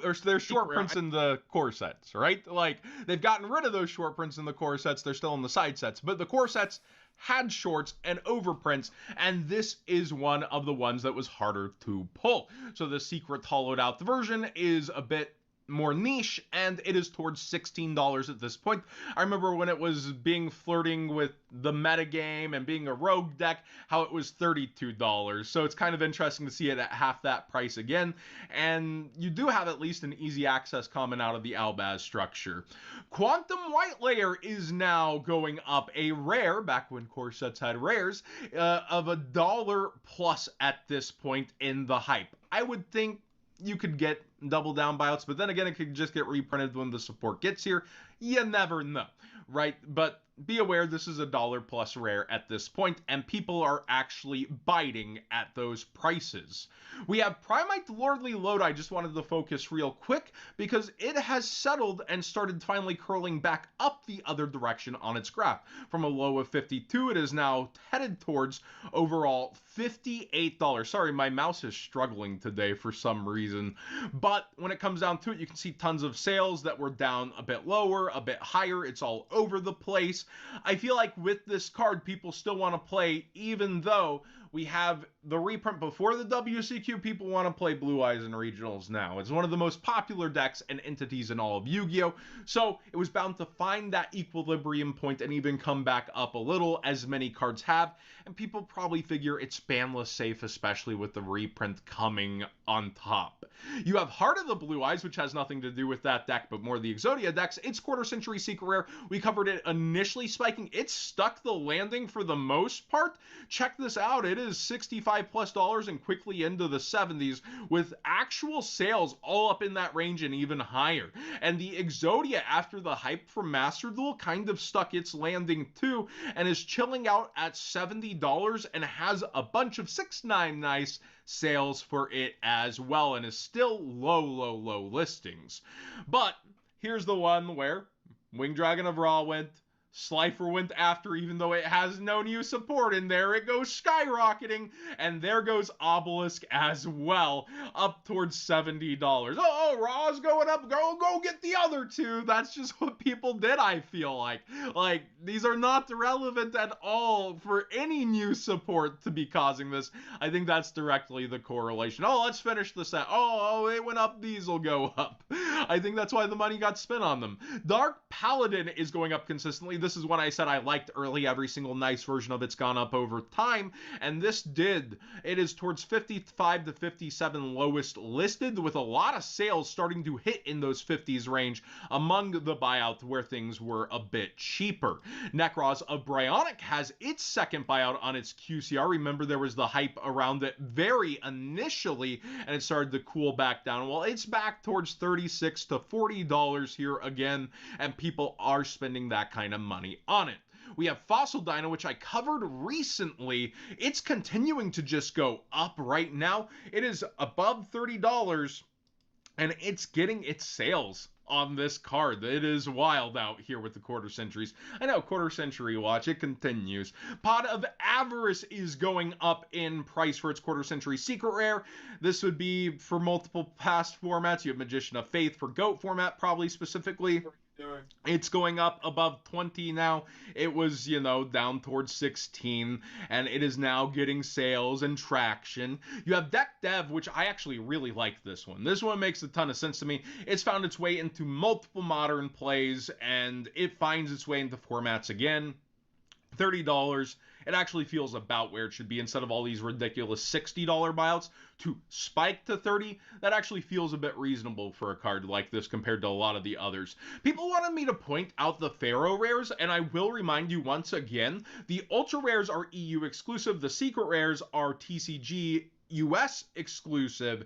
there's short prints in the core sets, right? Like, they've gotten rid of those short prints in the core sets, they're still in the side sets, but the core sets had shorts and overprints, and this is one of the ones that was harder to pull. So the secret hollowed out version is a bit more niche, and it is towards $16 at this point. I remember when it was flirting with the metagame and being a rogue deck, how it was $32. So it's kind of interesting to see it at half that price again. And you do have at least an easy access coming out of the Albaz structure. Quantum White Layer is now going up, a rare, back when core sets had rares, of $1+ at this point in the hype. I would think you could get double down buyouts, but then again, it could just get reprinted when the support gets here. You never know, right? But be aware, this is $1+ rare at this point, and people are actually biting at those prices. We have Primite Lordly Load. I just wanted to focus real quick because it has settled and started finally curling back up the other direction on its graph. From a low of 52, it is now headed towards overall $58. Sorry, my mouse is struggling today for some reason. But when it comes down to it, you can see tons of sales that were down a bit lower, a bit higher. It's all over the place. I feel like with this card, people still want to play, even though we have the reprint before the WCQ, people want to play Blue Eyes in regionals now. It's one of the most popular decks and entities in all of Yu-Gi-Oh! So it was bound to find that equilibrium point and even come back up a little, as many cards have. And people probably figure it's banless safe, especially with the reprint coming on top. You have Heart of the Blue Eyes, which has nothing to do with that deck, but more the Exodia decks. It's Quarter Century Secret Rare. We covered it initially spiking. It stuck the landing for the most part. Check this out. It is $65+ and quickly into the 70s, with actual sales all up in that range and even higher. And the Exodia, after the hype from Master Duel, kind of stuck its landing too, and is chilling out at $70 and has a bunch of 6.9 nice sales for it as well, and is still low listings. But here's the one where Wing Dragon of Ra went. Slifer went after, even though it has no new support in there. It goes skyrocketing, and there goes Obelisk as well, up towards $70. Oh, Ra's going up. Go get the other two. That's just what people did, I feel like. Like, these are not relevant at all for any new support to be causing this. I think that's directly the correlation. Oh, let's finish the set. Oh, it went up. These will go up. I think that's why the money got spent on them. Dark Paladin is going up consistently. This is what I said I liked early. Every single nice version of it's gone up over time, and this did. It is towards 55 to 57 lowest listed, with a lot of sales starting to hit in those 50s range among the buyout where things were a bit cheaper. Necros of Bryonic has its second buyout on its QCR. Remember, there was the hype around it very initially, and it started to cool back down. Well, it's back towards $36 to $40 here again, and people are spending that kind of money on it. We have Fossil Dino, which I covered recently. It's continuing to just go up right now. It is above $30, and it's getting its sales on this card. It is wild out here with the quarter centuries. I know, quarter century watch, it continues. Pod of Avarice is going up in price for its quarter century secret rare. This would be for multiple past formats. You have Magician of Faith for GOAT format, probably specifically. It's going up above 20 now. It was, you know, down towards 16, and it is now getting sales and traction. You have Deck Dev, which I actually really like this one. This one makes a ton of sense to me. It's found its way into multiple modern plays, and it finds its way into formats again. $30. It actually feels about where it should be instead of all these ridiculous $60 buyouts to spike to 30. That actually feels a bit reasonable for a card like this compared to a lot of the others. People wanted me to point out the Pharaoh rares, and I will remind you once again, the ultra rares are EU exclusive, the secret rares are TCG US exclusive,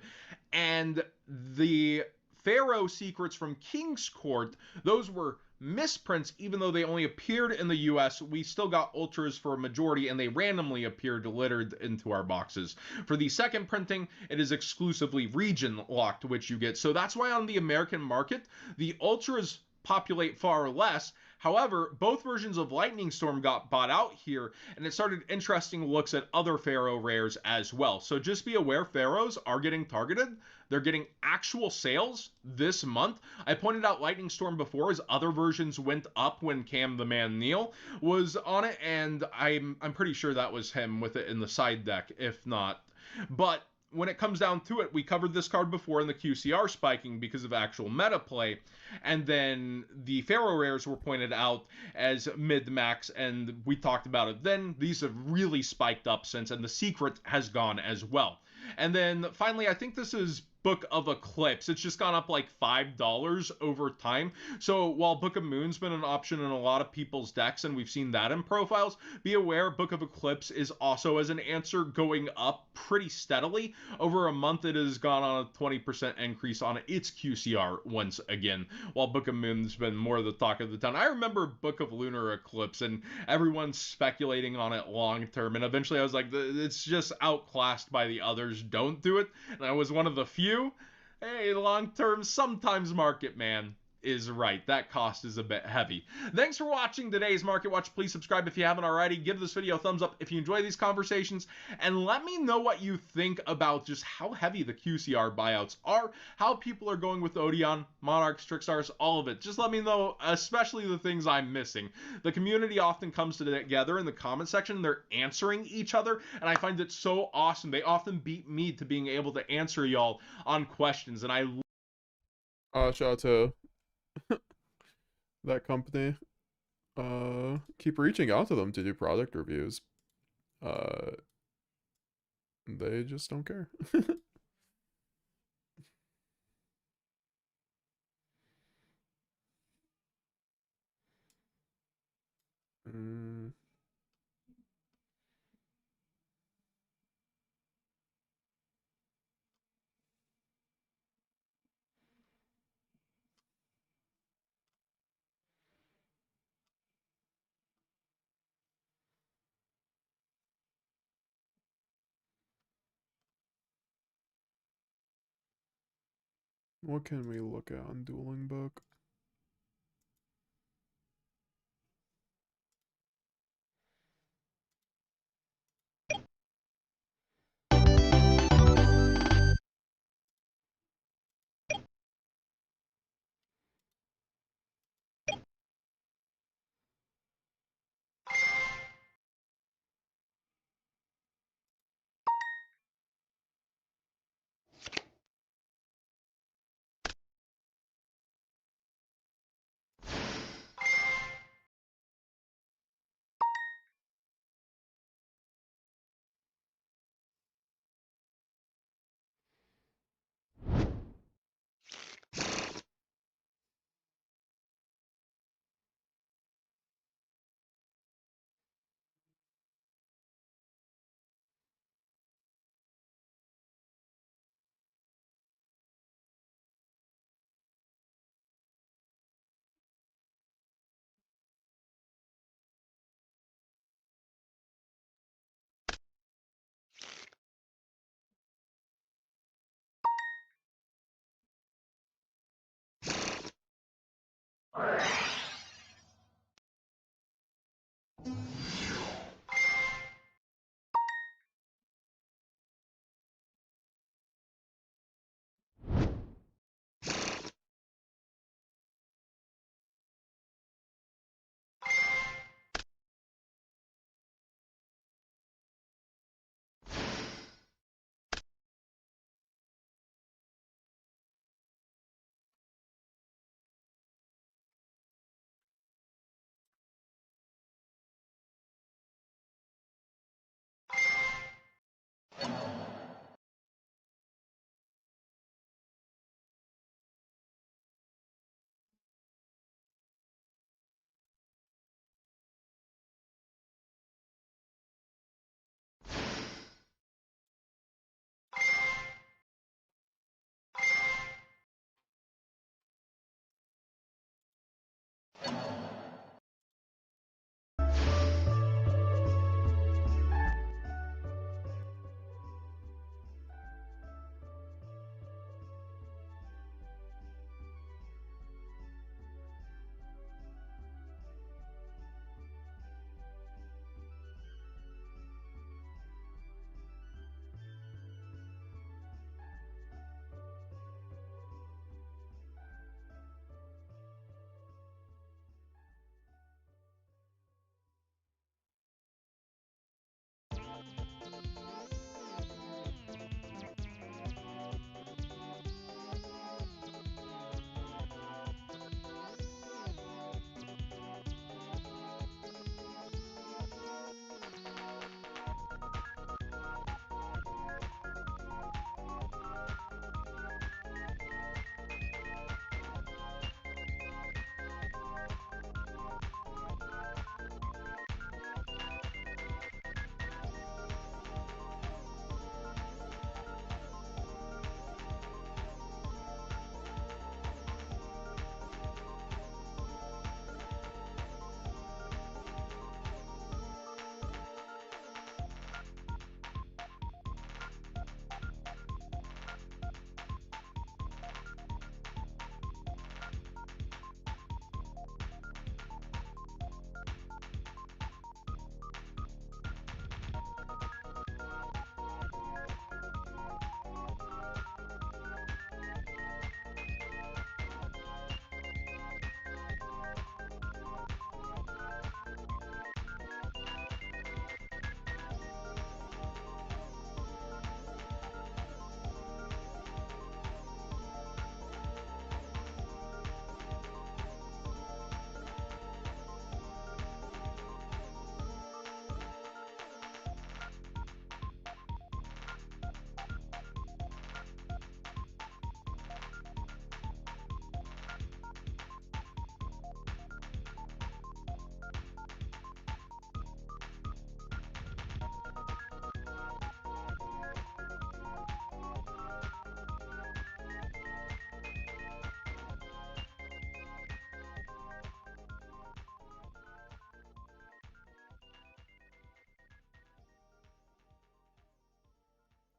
and the Pharaoh secrets from King's Court, those were misprints. Even though they only appeared in the US, we still got ultras for a majority, and they randomly appeared littered into our boxes. For the second printing, it is exclusively region locked, which you get. So that's why on the American market, the ultras populate far less. However, both versions of Lightning Storm got bought out here, and it started interesting looks at other Pharaoh rares as well. So just be aware, Pharaohs are getting targeted. They're getting actual sales this month. I pointed out Lightning Storm before, as other versions went up when Cam the Man Neil was on it, and I'm pretty sure that was him with it in the side deck, if not. But when it comes down to it, we covered this card before in the QCR spiking because of actual meta play, and then the Pharaoh rares were pointed out as mid-max, and we talked about it then. These have really spiked up since, and the secret has gone as well. And then finally, I think this is Book of Eclipse. It's just gone up like $5 over time. So while Book of Moon's been an option in a lot of people's decks, and we've seen that in profiles, be aware Book of Eclipse is also as an answer going up pretty steadily. Over a month, it has gone on a 20% increase on its QCR once again, while Book of Moon's been more the talk of the town. I remember Book of Lunar Eclipse, and everyone's speculating on it long term, and eventually I was like, it's just outclassed by the others. Don't do it. And I was one of the few. Hey, long-term, sometimes market man is right. That cost is a bit heavy. Thanks for watching today's Market Watch. Please subscribe if you haven't already. Give this video a thumbs up if you enjoy these conversations, and let me know what you think about just how heavy the QCR buyouts are, how people are going with Odeon, Monarchs, Trickstars, all of it. Just let me know, especially the things I'm missing. The community often comes together in the comment section. They're answering each other, and I find it so awesome. They often beat me to being able to answer y'all on questions, and I shout out to that company. Keep reaching out to them to do product reviews. They just don't care. What can we look at on Dueling Book?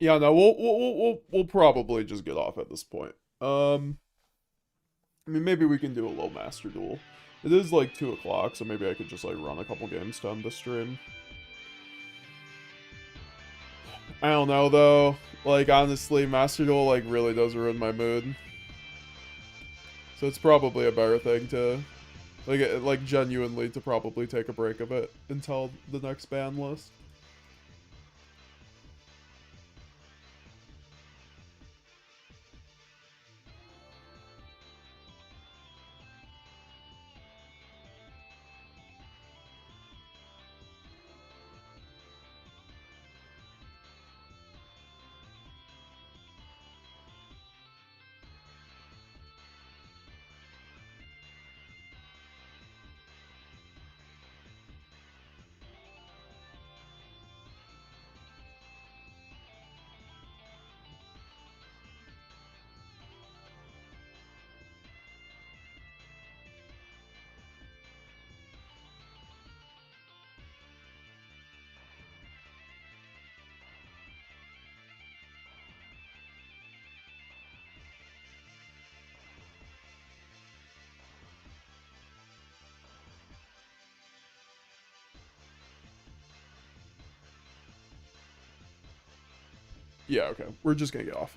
Yeah, no, we'll probably just get off at this point. I mean, maybe we can do a low master duel. It is like 2 o'clock, so maybe I could just like run a couple games to end the stream. I don't know though. Like honestly, master duel like really does ruin my mood. So it's probably a better thing to like genuinely to probably take a break of it until the next ban list. Yeah, okay. We're just gonna get off.